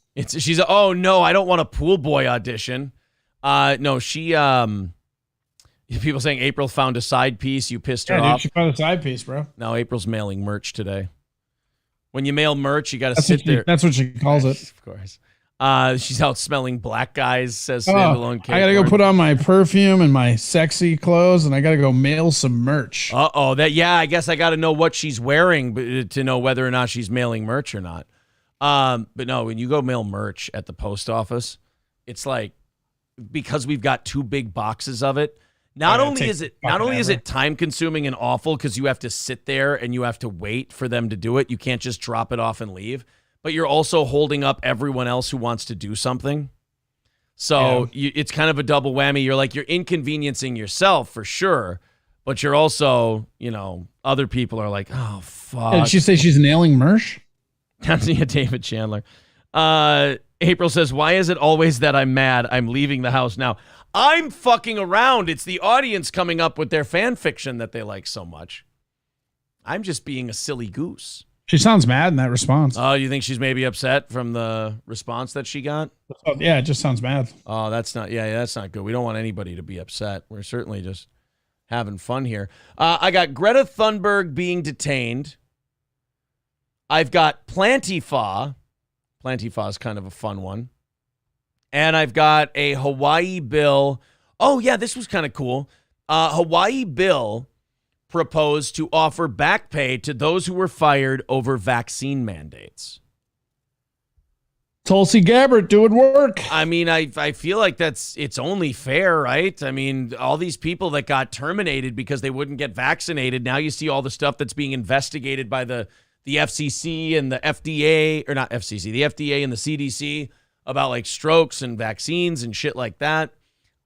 Oh no, I don't want a pool boy audition. No, she people saying April found a side piece. You pissed her off. She found a side piece, bro. No, April's mailing merch today. When you mail merch, you got to sit there. That's what she calls it. Of course. She's out smelling black guys, says standalone cake. I got to go put on my perfume and my sexy clothes, and I got to go mail some merch. I guess I got to know what she's wearing to know whether or not she's mailing merch or not. But no, when you go mail merch at the post office, it's like, because we've got two big boxes of it, Not only is it time consuming and awful because you have to sit there and you have to wait for them to do it. You can't just drop it off and leave, but you're also holding up everyone else who wants to do something. So it's kind of a double whammy. You're inconveniencing yourself for sure, but you're also, other people are like, oh, fuck. Did she say she's nailing merch? David Chandler. April says, why is it always that I'm mad? I'm leaving the house now. I'm fucking around. It's the audience coming up with their fan fiction that they like so much. I'm just being a silly goose. She sounds mad in that response. Oh, you think she's maybe upset from the response that she got? Yeah, it just sounds mad. Oh, that's not good. We don't want anybody to be upset. We're certainly just having fun here. I got Greta Thunberg being detained. I've got Plantifa. Plantifa is kind of a fun one. And I've got a Hawaii bill. Oh, yeah, this was kind of cool. Hawaii bill proposed to offer back pay to those who were fired over vaccine mandates. Tulsi Gabbard doing work. I mean, I feel like it's only fair, right? I mean, all these people that got terminated because they wouldn't get vaccinated. Now you see all the stuff that's being investigated by the FCC and the FDA, or not FCC, the FDA and the CDC about like strokes and vaccines and shit like that.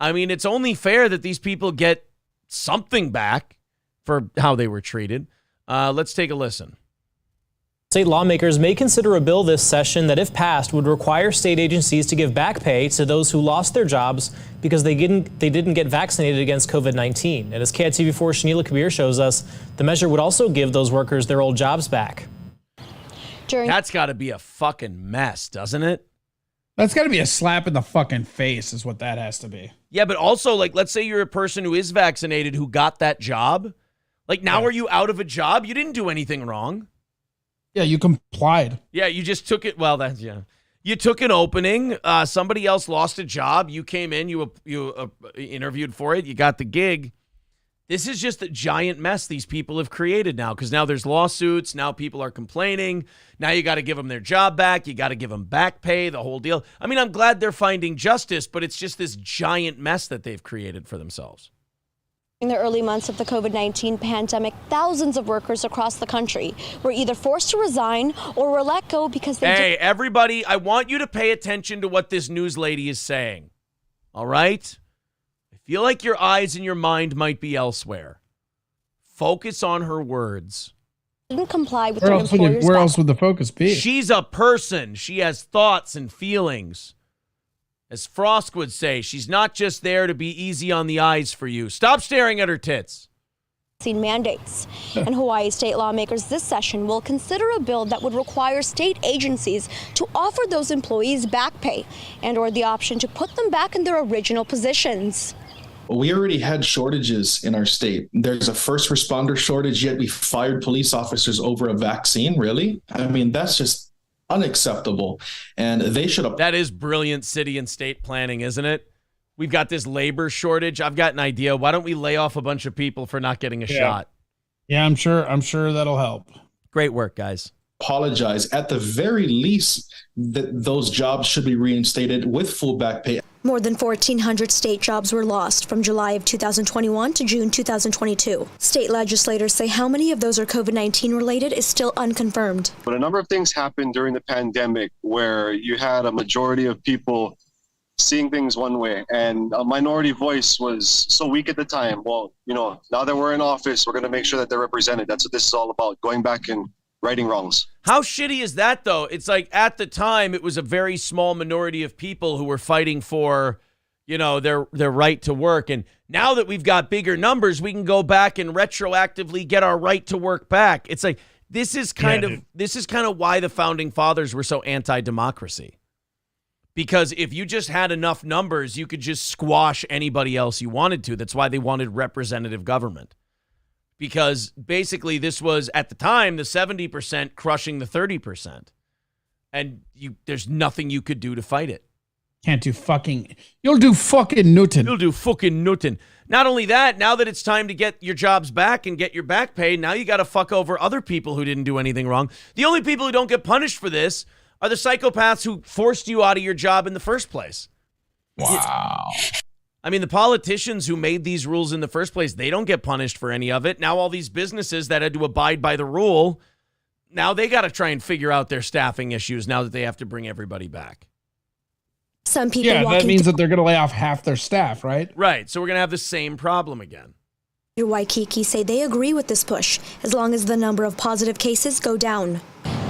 I mean, it's only fair that these people get something back for how they were treated. Let's take a listen. State lawmakers may consider a bill this session that, if passed, would require state agencies to give back pay to those who lost their jobs because they didn't get vaccinated against COVID-19. And as KITV4's Shanila Kabir shows us, the measure would also give those workers their old jobs back. That's got to be a fucking mess, doesn't it? That's got to be a slap in the fucking face is what that has to be. Yeah, but also, like, let's say you're a person who is vaccinated who got that job. Like, now are you out of a job? You didn't do anything wrong. Yeah, you complied. Yeah, you just took it. Well, that's, yeah. You took an opening. Somebody else lost a job. You came in. You interviewed for it. You got the gig. This is just a giant mess these people have created now, because now there's lawsuits. Now people are complaining. Now you got to give them their job back. You got to give them back pay, the whole deal. I mean, I'm glad they're finding justice, but it's just this giant mess that they've created for themselves. In the early months of the COVID-19 pandemic, thousands of workers across the country were either forced to resign or were let go because they... Hey, everybody, I want you to pay attention to what this news lady is saying. All right? I feel like your eyes and your mind might be elsewhere. Focus on her words. Didn't comply with their employer's... Where else would the focus be? She's a person. She has thoughts and feelings. As Frost would say, she's not just there to be easy on the eyes for you. Stop staring at her tits. Mandates. And Hawaii state lawmakers this session will consider a bill that would require state agencies to offer those employees back pay and or the option to put them back in their original positions. We already had shortages in our state. There's a first responder shortage, yet we fired police officers over a vaccine. Really? I mean, that's just unacceptable. And they should have. That is brilliant city and state planning, isn't it? We've got this labor shortage. I've got an idea. Why don't we lay off a bunch of people for not getting a shot? Yeah, I'm sure that'll help. Great work, guys. Apologize. At the very least, that those jobs should be reinstated with full back pay. More than 1,400 state jobs were lost from July of 2021 to June 2022. State legislators say how many of those are COVID-19 related is still unconfirmed. But a number of things happened during the pandemic where you had a majority of people seeing things one way, and a minority voice was so weak at the time. Well, now that we're in office, we're going to make sure that they're represented. That's what this is all about, going back and righting wrongs. How shitty is that, though? It's like at the time, it was a very small minority of people who were fighting for, their right to work. And now that we've got bigger numbers, we can go back and retroactively get our right to work back. It's like, this is kind of why the founding fathers were so anti-democracy. Because if you just had enough numbers, you could just squash anybody else you wanted to. That's why they wanted representative government. Because basically this was, at the time, the 70% crushing the 30%. And there's nothing you could do to fight it. Can't do fucking... You'll do fucking nothing. You'll do fucking nothing. Not only that, now that it's time to get your jobs back and get your back pay, now you got to fuck over other people who didn't do anything wrong. The only people who don't get punished for this are the psychopaths who forced you out of your job in the first place. Wow. I mean, the politicians who made these rules in the first place, they don't get punished for any of it. Now all these businesses that had to abide by the rule, now they got to try and figure out their staffing issues now that they have to bring everybody back. Some people that means that they're going to lay off half their staff, right? Right. So we're going to have the same problem again. Waikiki say they agree with this push as long as the number of positive cases go down.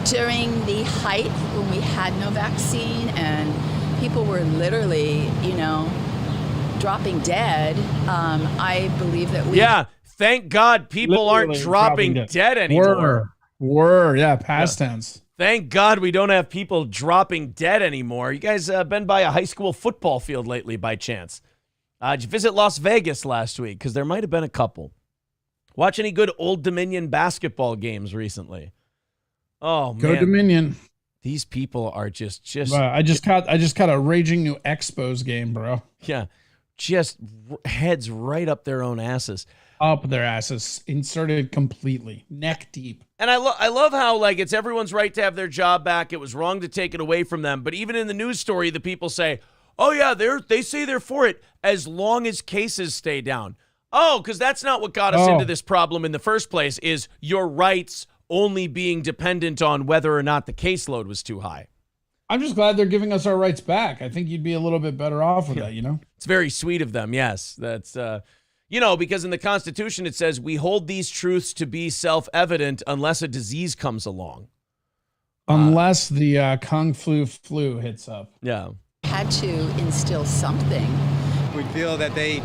During the height when we had no vaccine and people were literally, dropping dead, I believe that we... Yeah, thank God people aren't dropping dead anymore. Past tense. Thank God we don't have people dropping dead anymore. You guys been by a high school football field lately by chance? Did you visit Las Vegas last week? Because there might have been a couple. Watch any good Old Dominion basketball games recently? Oh, man. Go Dominion. These people are just... I just caught a raging new Expos game, bro. Yeah. Just heads right up their own asses. Up their asses, inserted completely, neck deep. And I love how, it's everyone's right to have their job back. It was wrong to take it away from them. But even in the news story, the people say, oh, yeah, they say they're for it as long as cases stay down. Oh, because that's not what got us into this problem in the first place, is your rights only being dependent on whether or not the caseload was too high. I'm just glad they're giving us our rights back. I think you'd be a little bit better off with that, It's very sweet of them, yes. That's, because in the Constitution it says we hold these truths to be self-evident unless a disease comes along. Unless the Kung flu hits up. Yeah. Had to instill something. We feel that they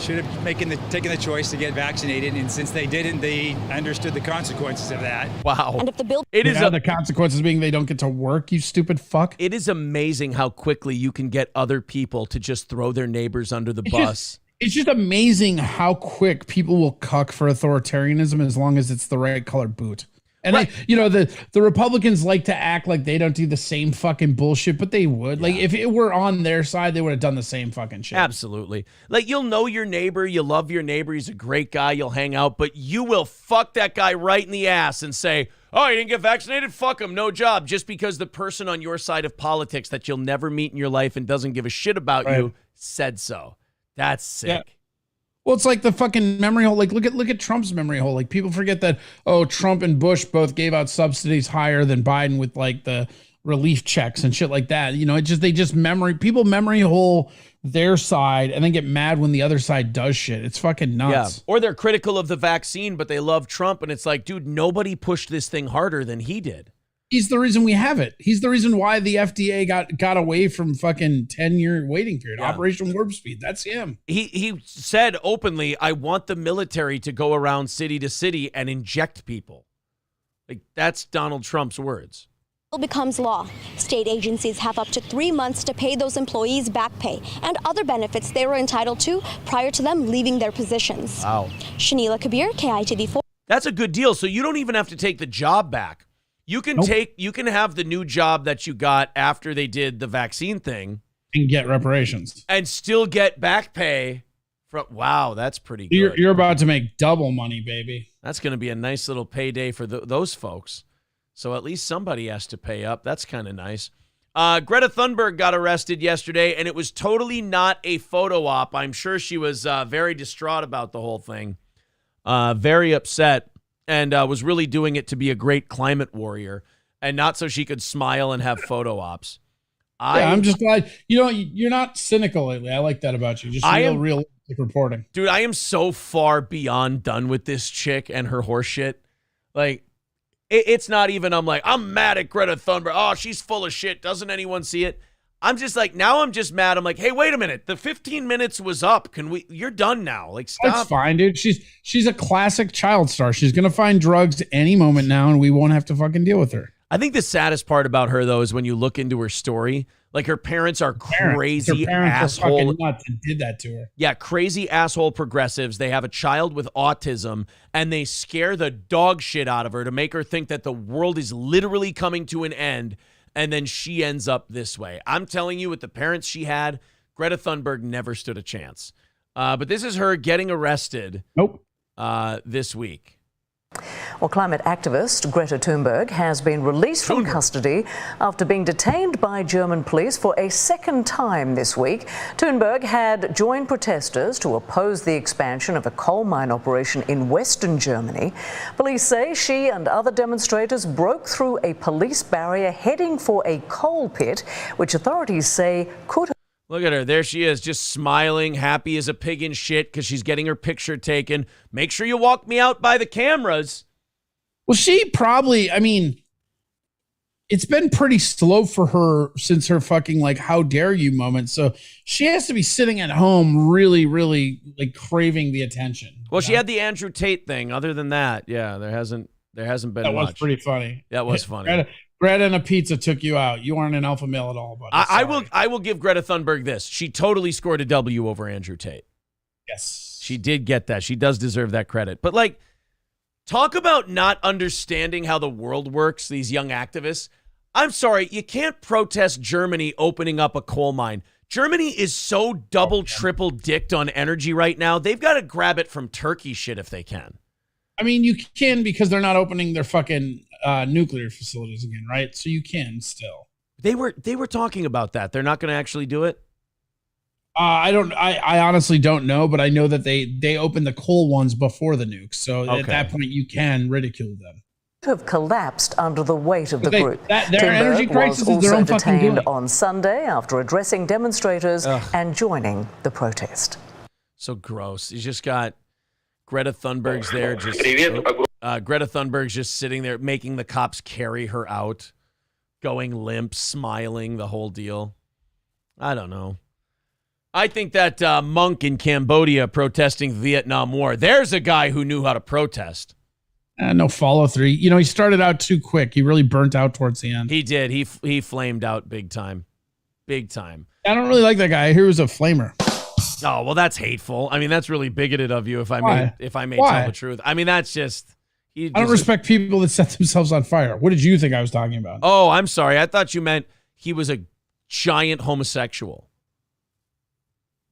should have taken the choice to get vaccinated, and since they didn't, they understood the consequences of that. Wow. And if the bill the consequences being they don't get to work, you stupid fuck. It is amazing how quickly you can get other people to just throw their neighbors under the bus. It's just amazing how quick people will cuck for authoritarianism as long as it's the right colored boot. And the Republicans like to act like they don't do the same fucking bullshit, but they would. Like if it were on their side, they would have done the same fucking shit. Absolutely. Like you'll know your neighbor, you love your neighbor, he's a great guy, you'll hang out, but you will fuck that guy right in the ass and say, "Oh, you didn't get vaccinated? Fuck him, no job." Just because the person on your side of politics that you'll never meet in your life and doesn't give a shit about you said so. That's sick. Yeah. Well, it's like the fucking memory hole. Like, look at Trump's memory hole. Like, people forget that, Trump and Bush both gave out subsidies higher than Biden with like the relief checks and shit like that. You know, people memory hole their side and then get mad when the other side does shit. It's fucking nuts. Yeah. Or they're critical of the vaccine, but they love Trump. And it's like, dude, nobody pushed this thing harder than he did. He's the reason we have it. He's the reason why the FDA got away from fucking 10-year waiting period. Yeah. Operation Warp Speed. That's him. He said openly, "I want the military to go around city to city and inject people." Like that's Donald Trump's words. Becomes law. State agencies have up to 3 months to pay those employees back pay and other benefits they were entitled to prior to them leaving their positions. Wow. Shanila Kabir, KITV4. That's a good deal. So you don't even have to take the job back. You can you can have the new job that you got after they did the vaccine thing and get reparations and still get back pay. Wow, that's pretty good. You're about to make double money, baby. That's going to be a nice little payday for those folks. So at least somebody has to pay up. That's kind of nice. Greta Thunberg got arrested yesterday, and it was totally not a photo op. I'm sure she was very distraught about the whole thing, very upset. And was really doing it to be a great climate warrior and not so she could smile and have photo ops. I'm just glad, you're not cynical lately. I like that about you. Just realistic reporting. Dude, I am so far beyond done with this chick and her horse shit. Like, it's not even, I'm mad at Greta Thunberg. Oh, she's full of shit. Doesn't anyone see it? I'm just like, now I'm just mad. I'm like, hey, wait a minute. The 15 minutes was up. You're done now. Like, stop. That's fine, dude. She's a classic child star. She's going to find drugs any moment now, and we won't have to fucking deal with her. I think the saddest part about her, though, is when you look into her story, like her parents are crazy asshole. Fucking nuts and did that to her. Yeah, crazy asshole progressives. They have a child with autism, and they scare the dog shit out of her to make her think that the world is literally coming to an end. And then she ends up this way. I'm telling you, with the parents she had, Greta Thunberg never stood a chance. But this is her getting arrested this week. Well, climate activist Greta Thunberg has been released from custody after being detained by German police for a second time this week. Thunberg had joined protesters to oppose the expansion of a coal mine operation in western Germany. Police say she and other demonstrators broke through a police barrier heading for a coal pit, which authorities say could have... Look at her. There she is, just smiling, happy as a pig in shit because she's getting her picture taken. Make sure you walk me out by the cameras. Well, she probably, it's been pretty slow for her since her fucking, how dare you moment. So she has to be sitting at home really, really, craving the attention. Well, she had the Andrew Tate thing. Other than that, yeah, there hasn't been much. That was pretty funny. That was funny. Bread and a pizza took you out. You aren't an alpha male at all, buddy. I will give Greta Thunberg this. She totally scored a W over Andrew Tate. Yes. She did get that. She does deserve that credit. But talk about not understanding how the world works, these young activists. I'm sorry, you can't protest Germany opening up a coal mine. Germany is so double, triple dicked on energy right now. They've got to grab it from Turkey shit if they can. You can because they're not opening their fucking nuclear facilities again, right? So you can still. They were talking about that. They're not going to actually do it. I honestly don't know, but I know that they opened the coal ones before the nukes. So at that point, you can ridicule them. Have collapsed under the weight of the group. Their energy crisis is their own fucking detained doing. on Sunday after addressing demonstrators and joining the protest. So gross. You just got Greta Thunberg's there, Greta Thunberg's just sitting there making the cops carry her out, going limp, smiling, the whole deal. I don't know. I think that monk in Cambodia protesting the Vietnam War, there's a guy who knew how to protest. No follow through. You know, he started out too quick. He really burnt out towards the end. He did. He flamed out big time. Big time. I don't really like that guy. I hear he was a flamer. Oh, well, that's hateful. I mean, that's really bigoted of you if I Why? may Why? tell the truth. I mean, that's just... I don't respect people that set themselves on fire. What did you think I was talking about? Oh, I'm sorry. I thought you meant he was a giant homosexual.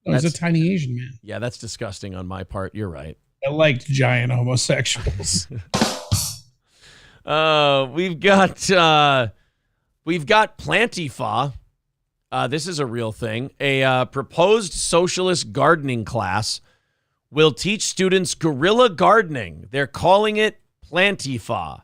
No, he's a tiny Asian man. Yeah, that's disgusting on my part. You're right. I liked giant homosexuals. We've got Plantifa. This is a real thing. A proposed socialist gardening class will teach students guerrilla gardening. They're calling it Plantifa.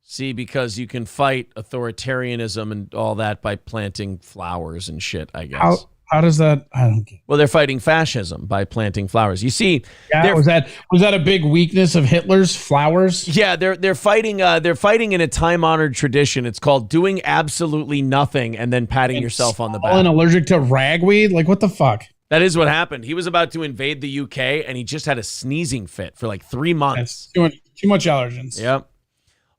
See, because you can fight authoritarianism and all that by planting flowers and shit, I guess. How does that? I don't get. Well, they're fighting fascism by planting flowers. You see, Yeah, was that a big weakness of Hitler's, flowers? Yeah, they're fighting in a time-honored tradition. It's called doing absolutely nothing and then patting yourself on the back. And allergic to ragweed? Like, what the fuck? That is what happened. He was about to invade the UK and he just had a sneezing fit for like 3 months. Too much allergens. Yep.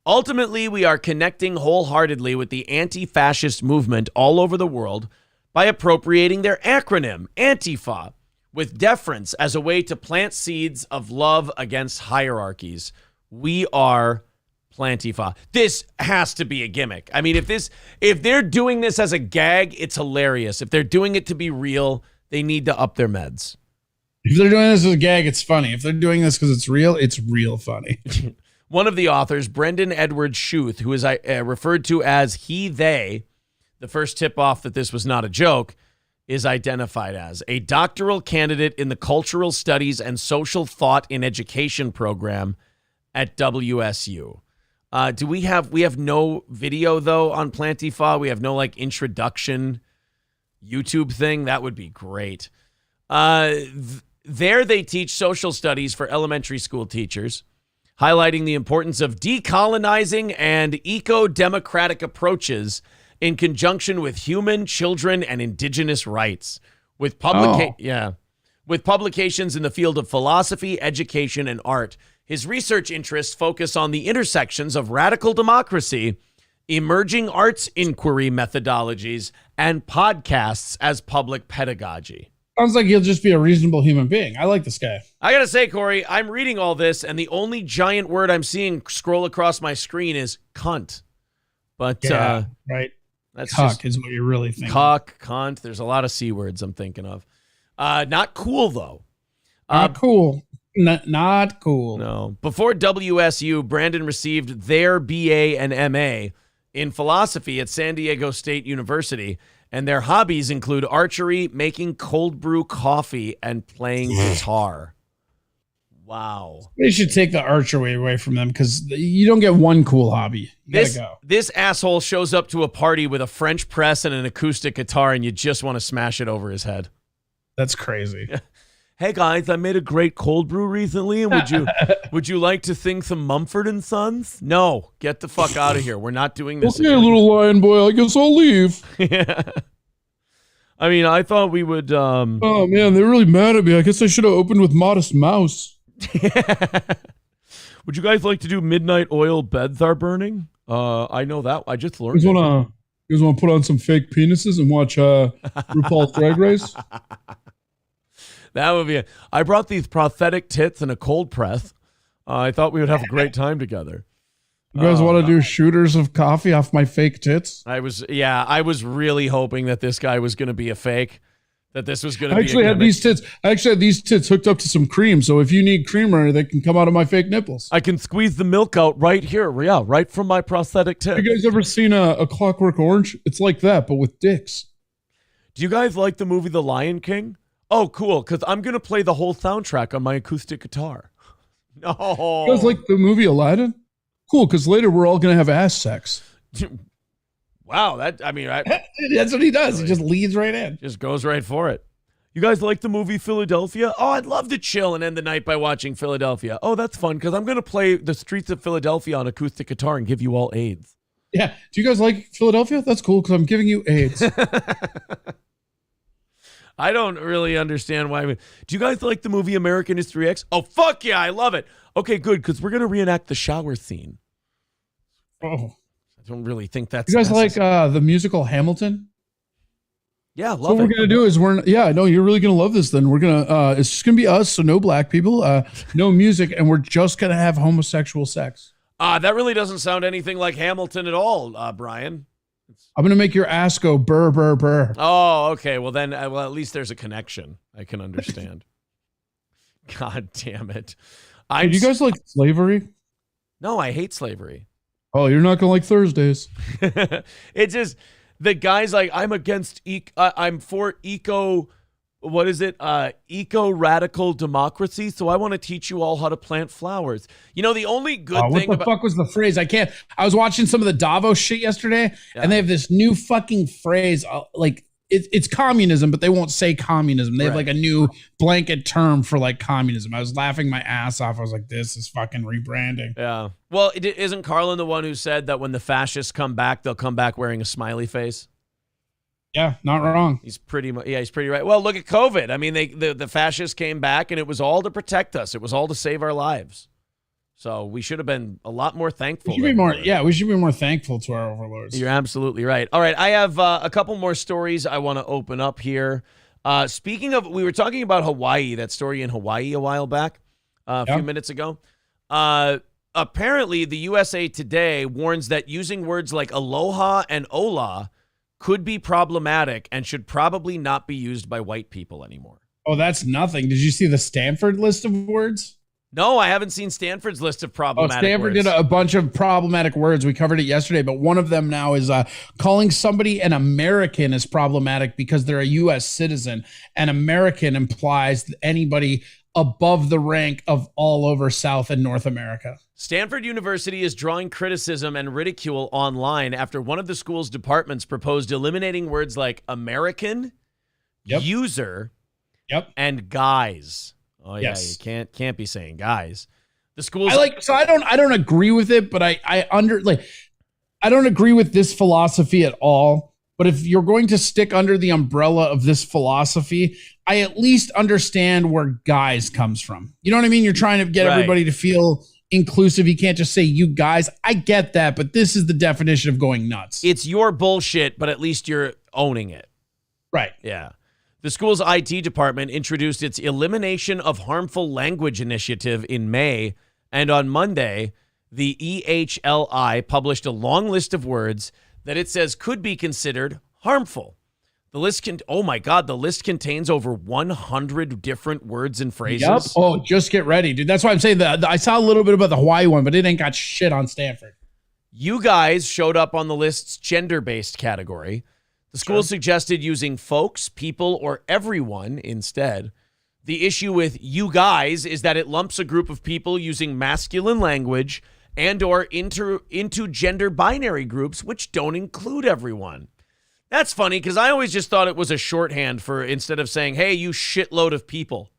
Ultimately, we are connecting wholeheartedly with the anti-fascist movement all over the world by appropriating their acronym, Antifa, with deference as a way to plant seeds of love against hierarchies. We are Plantifa. This has to be a gimmick. I mean, if they're doing this as a gag, it's hilarious. If they're doing it to be real, they need to up their meds. If they're doing this as a gag, it's funny. If they're doing this because it's real funny. One of the authors, Brendan Edward Schuth, who is referred to as he, they, the first tip-off that this was not a joke, is identified as a doctoral candidate in the Cultural Studies and Social Thought in Education program at WSU. Do we have no video, though, on Plantifa? We have no, like, introduction YouTube thing? That would be great. There they teach social studies for elementary school teachers, highlighting the importance of decolonizing and eco-democratic approaches in conjunction with human, children, and indigenous rights. With publications in the field of philosophy, education, and art. His research interests focus on the intersections of radical democracy, emerging arts inquiry methodologies, and podcasts as public pedagogy. Sounds like he'll just be a reasonable human being. I like this guy. I gotta say, Corey, I'm reading all this, and the only giant word I'm seeing scroll across my screen is cunt. But right. That's Cuck is what you're really thinking. Cuck, cunt. There's a lot of C words I'm thinking of. Not cool, though. Not cool. Not cool. No. Before WSU, Brandon received their BA and MA in philosophy at San Diego State University, and their hobbies include archery, making cold brew coffee, and playing guitar. Wow. They should take the archery away from them because you don't get one cool hobby. You gotta go. This asshole shows up to a party with a French press and an acoustic guitar, and you just want to smash it over his head. That's crazy. Hey guys, I made a great cold brew recently, and would you like to sing some Mumford and Sons? No, get the fuck out of here. We're not doing this. Okay, again. little lion boy, I guess I'll leave. I mean, I thought we would. Oh man, they're really mad at me. I guess I should have opened with Modest Mouse. Would you guys like to do Midnight Oil Beds Are Burning? I know that. I just learned. You guys want to put on some fake penises and watch RuPaul's Drag Race? That would be it. I brought these prosthetic tits and a cold press. I thought we would have a great time together. You guys want to do shooters of coffee off my fake tits? I was really hoping that this guy was going to be a fake. That this was going to I be actually had these tits hooked up to some cream, so if you need creamer, they can come out of my fake nipples. I can squeeze the milk out right here, right from my prosthetic tip. Have you guys ever seen a Clockwork Orange? It's like that, but with dicks. Do you guys like the movie The Lion King? Oh, cool, because I'm going to play the whole soundtrack on my acoustic guitar. No. You guys like the movie Aladdin? Cool, because later we're all going to have ass sex. Wow, that's what he does. He just leads right in. Just goes right for it. You guys like the movie Philadelphia? Oh, I'd love to chill and end the night by watching Philadelphia. Oh, that's fun, because I'm going to play The Streets of Philadelphia on acoustic guitar and give you all AIDS. Yeah. Do you guys like Philadelphia? That's cool, because I'm giving you AIDS. I don't really understand why. Do you guys like the movie American History X? Oh, fuck yeah, I love it. Okay, good, because we're going to reenact the shower scene. Oh. I don't really think that's You guys necessary. like the musical Hamilton? Yeah, So what we're gonna do is you're really gonna love this. Then we're gonna it's just gonna be us, so no black people, no music, and we're just gonna have homosexual sex. That really doesn't sound anything like Hamilton at all, Brian. I'm gonna make your ass go burr burr burr. Oh, okay. Well, then, at least there's a connection. I can understand. God damn it! Do you guys like slavery? No, I hate slavery. Oh, you're not gonna like Thursdays. It's just the guy's like, I'm against I'm for eco radical democracy, so I want to teach you all how to plant flowers. You know, the only good thing what the fuck was the phrase? I was watching some of the Davos shit yesterday, and they have this new fucking phrase, it's communism, but they won't say communism. They have like a new blanket term for like communism. I was laughing my ass off. I was like, this is fucking rebranding. Yeah. Well, isn't Carlin the one who said that when the fascists come back, they'll come back wearing a smiley face? Yeah, not wrong. He's pretty right. Well, look at COVID. I mean, the fascists came back, and it was all to protect us. It was all to save our lives. So we should have been a lot more thankful. We should be more thankful to our overlords. You're absolutely right. All right, I have a couple more stories I want to open up here. Speaking of, we were talking about Hawaii, that story in Hawaii a while back, a few minutes ago. Apparently, the USA Today warns that using words like aloha and ola could be problematic and should probably not be used by white people anymore. Oh, that's nothing. Did you see the Stanford list of words? No, I haven't seen Stanford's list of problematic Stanford words. did a bunch of problematic words. We covered it yesterday, but one of them now is calling somebody an American is problematic because they're a U.S. citizen. An American implies anybody above the rank of all over South and North America. Stanford University is drawing criticism and ridicule online after one of the school's departments proposed eliminating words like American, user, and guys. Oh yeah, you can't be saying guys. The schools I don't agree with it, but I don't agree with this philosophy at all. But if you're going to stick under the umbrella of this philosophy, I at least understand where guys comes from. You know what I mean? You're trying to get everybody to feel inclusive. You can't just say you guys. I get that, but this is the definition of going nuts. It's your bullshit, but at least you're owning it. Right. Yeah. The school's IT department introduced its Elimination of Harmful Language initiative in May, and on Monday, the EHLI published a long list of words that it says could be considered harmful. The list the list contains over 100 different words and phrases. Yep. Oh, just get ready, dude. That's why I'm saying that I saw a little bit about the Hawaii one, but it ain't got shit on Stanford. You guys showed up on the list's gender-based category. The school suggested using folks, people, or everyone instead. The issue with you guys is that it lumps a group of people using masculine language and or into gender binary groups, which don't include everyone. That's funny because I always just thought it was a shorthand for instead of saying, hey, you shitload of people.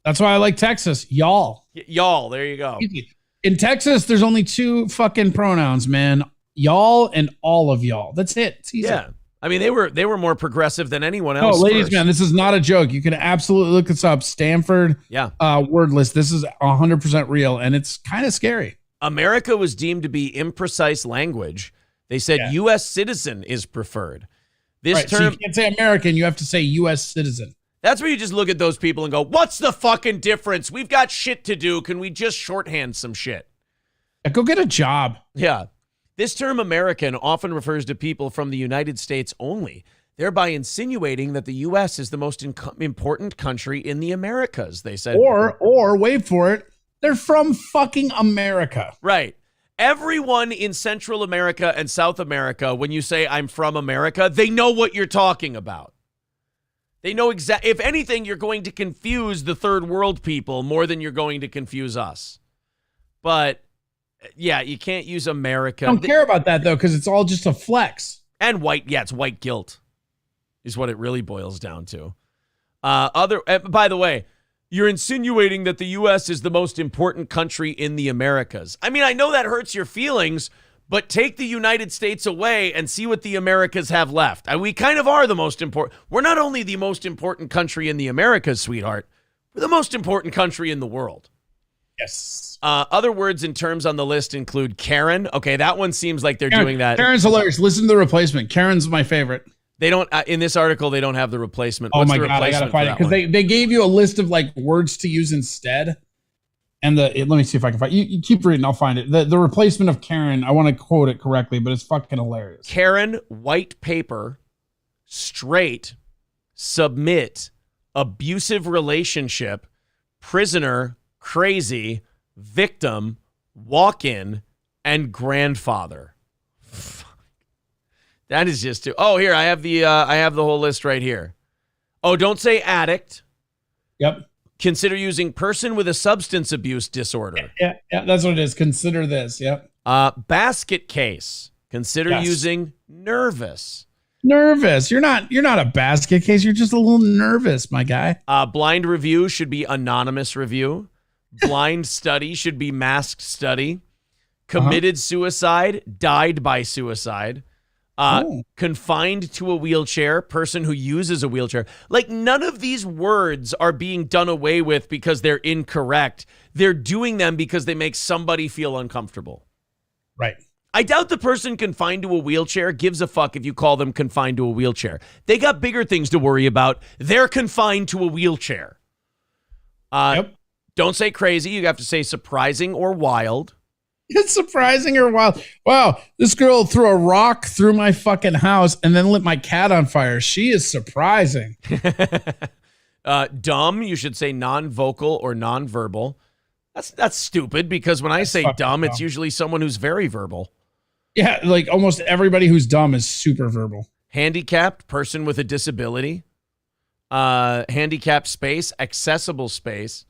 That's why I like Texas. Y'all. Y'all, there you go. In Texas, there's only two fucking pronouns, man. Y'all and all of y'all. That's it. It's easy. Yeah. I mean, they were more progressive than anyone else. Oh, ladies, man, this is not a joke. You can absolutely look this up. Stanford word list. This is 100% real, and it's kind of scary. America was deemed to be imprecise language. They said U.S. citizen is preferred. This term, so you can't say American. You have to say U.S. citizen. That's where you just look at those people and go, what's the fucking difference? We've got shit to do. Can we just shorthand some shit? Go get a job. Yeah. This term American often refers to people from the United States only, thereby insinuating that the U.S. is the most important country in the Americas, they said. Or wait for it, they're from fucking America. Right. Everyone in Central America and South America, when you say I'm from America, they know what you're talking about. They know exactly. If anything, you're going to confuse the third world people more than you're going to confuse us. But yeah, you can't use America. I don't care about that, though, because it's all just a flex. And white, it's white guilt is what it really boils down to. By the way, you're insinuating that the U.S. is the most important country in the Americas. I mean, I know that hurts your feelings, But take the United States away and see what the Americas have left. And we kind of are the most important. We're not only the most important country in the Americas, sweetheart. We're the most important country in the world. Yes. Other words and terms on the list include Karen. Okay, that one seems like they're doing that. Karen's hilarious. Listen to the replacement. Karen's my favorite. They don't in this article. They don't have the replacement. Oh What's my the God, I gotta replacement find it for that because they gave you a list of like words to use instead. And let me see if I can find you keep reading, I'll find it. The replacement of Karen, I want to quote it correctly, but it's fucking hilarious. Karen, white paper, straight, submit, abusive relationship, prisoner, crazy, victim, walk-in, and grandfather. That is just too. Oh, here I have the whole list right here. Oh, don't say addict. Yep. Consider using person with a substance abuse disorder. Yeah, that's what it is. Consider this. Yep. Basket case. Consider using nervous. Nervous. You're not a basket case. You're just a little nervous, my guy. Blind review should be anonymous review. Blind study should be masked study. Committed suicide, died by suicide. Confined to a wheelchair, person who uses a wheelchair. Like, none of these words are being done away with because they're incorrect. They're doing them because they make somebody feel uncomfortable. Right. I doubt the person confined to a wheelchair gives a fuck if you call them confined to a wheelchair. They got bigger things to worry about. They're confined to a wheelchair. Don't say crazy. You have to say surprising or wild. It's surprising or wild. Wow, this girl threw a rock through my fucking house and then lit my cat on fire. She is surprising. Dumb, you should say non-vocal or non-verbal. That's stupid because when I say dumb, it's usually someone who's very verbal. Yeah, like almost everybody who's dumb is super verbal. Handicapped, person with a disability. Handicapped space, accessible space.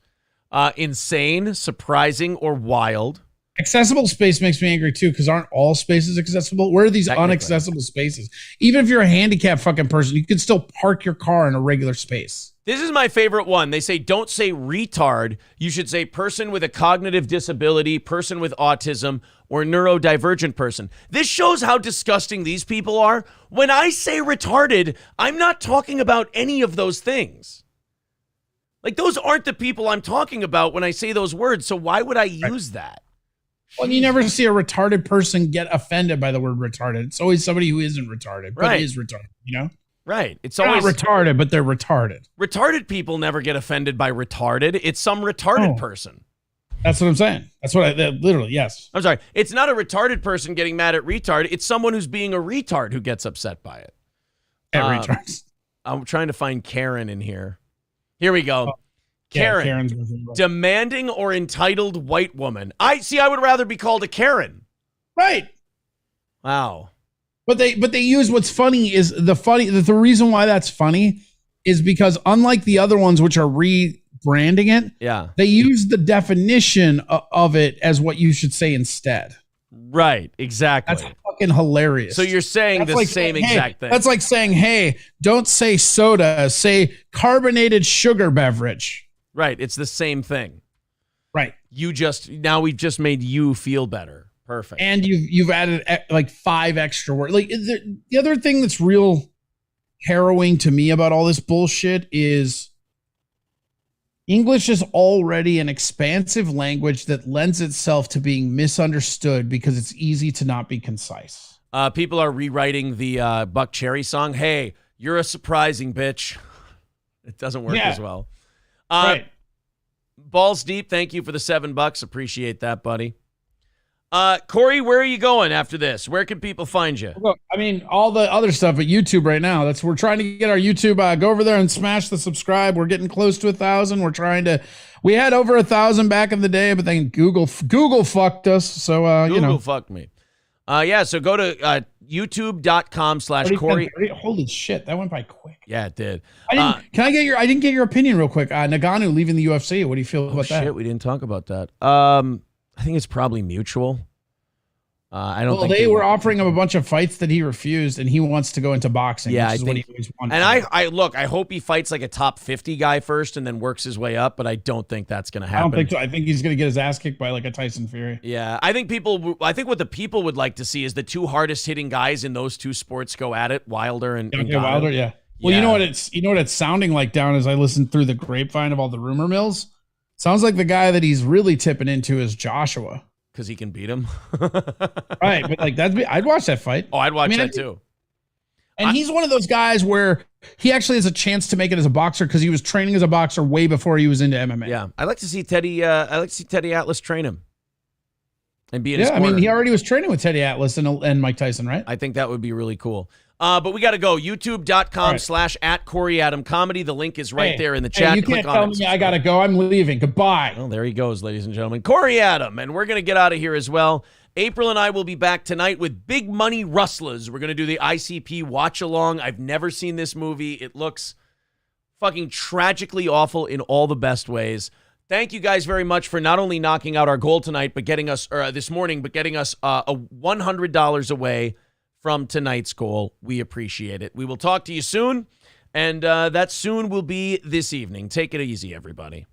Insane, surprising, or wild. Accessible space makes me angry too, because aren't all spaces accessible? Where are these unaccessible spaces? Even if you're a handicapped fucking person, you can still park your car in a regular space. This is my favorite one. They say, don't say retard. You should say person with a cognitive disability, person with autism, or neurodivergent person. This shows how disgusting these people are. When I say retarded, I'm not talking about any of those things. Like, those aren't the people I'm talking about when I say those words. So why would I use that? Well, you never see a retarded person get offended by the word retarded. It's always somebody who isn't retarded, but is retarded, you know? Right. It's they're always not retarded, but they're retarded. Retarded people never get offended by retarded. It's some retarded person. That's what I'm saying. That's what I literally, yes. I'm sorry. It's not a retarded person getting mad at retard. It's someone who's being a retard who gets upset by it. Retards. I'm trying to find Karen in here. Here we go. Oh. Karen, Karen's demanding or entitled white woman. I would rather be called a Karen. Right. Wow. But they use what's funny is the reason why that's funny is because unlike the other ones which are rebranding it, they use the definition of it as what you should say instead. Right, exactly. That's fucking hilarious. So you're saying the same exact thing. That's like saying, hey, don't say soda, say carbonated sugar beverage. Right, it's the same thing. Right. Now we've just made you feel better. Perfect. And you've added like 5 extra words. Like the other thing that's real harrowing to me about all this bullshit is English is already an expansive language that lends itself to being misunderstood because it's easy to not be concise. People are rewriting the Buck Cherry song. Hey, you're a surprising bitch. It doesn't work as well. Right. Balls deep. Thank you for the $7. Appreciate that, buddy. Corey, where are you going after this? Where can people find you? Look, I mean, all the other stuff at YouTube right now. We're trying to get our YouTube. Go over there and smash the subscribe. We're getting close to 1,000. We had over 1,000 back in the day, but then Google fucked us. So Google fucked me. So go to youtube.com/Corey. Holy shit, that went by quick. Yeah, it did. I didn't get your opinion real quick. Nagano leaving the UFC. What do you feel about that? Shit, we didn't talk about that. I think it's probably mutual. I don't Well, think they were offering him a bunch of fights that he refused, and he wants to go into boxing. Yeah, which is I what think. he always wanted. And I hope he fights like a top 50 guy first and then works his way up, but I don't think that's going to happen. I don't think so. I think he's going to get his ass kicked by like a Tyson Fury. Yeah, I think what the people would like to see is the two hardest hitting guys in those two sports go at it, Wilder and Wilder, yeah. Well, you know what it's sounding like down as I listened through the grapevine of all the rumor mills. Sounds like the guy that he's really tipping into is Joshua. Because he can beat him. Right, but like I'd watch that fight. Oh, I'd watch that too. And he's one of those guys where he actually has a chance to make it as a boxer because he was training as a boxer way before he was into MMA. Yeah, I'd like to see Teddy. I'd like to see Teddy Atlas train him and be in his corner. I mean, he already was training with Teddy Atlas and Mike Tyson, right? I think that would be really cool. But we got to go. YouTube.com/@CoreyAdamComedy. The link is right there in the chat. Hey, you can't tell me I got to go. I'm leaving. Goodbye. Well, there he goes, ladies and gentlemen. Corey Adam. And we're going to get out of here as well. April and I will be back tonight with Big Money Rustlers. We're going to do the ICP watch along. I've never seen this movie. It looks fucking tragically awful in all the best ways. Thank you guys very much for not only knocking out our goal tonight, but getting us this morning, but getting us a $100 away from tonight's goal. We appreciate it. We will talk to you soon, and that soon will be this evening. Take it easy, everybody.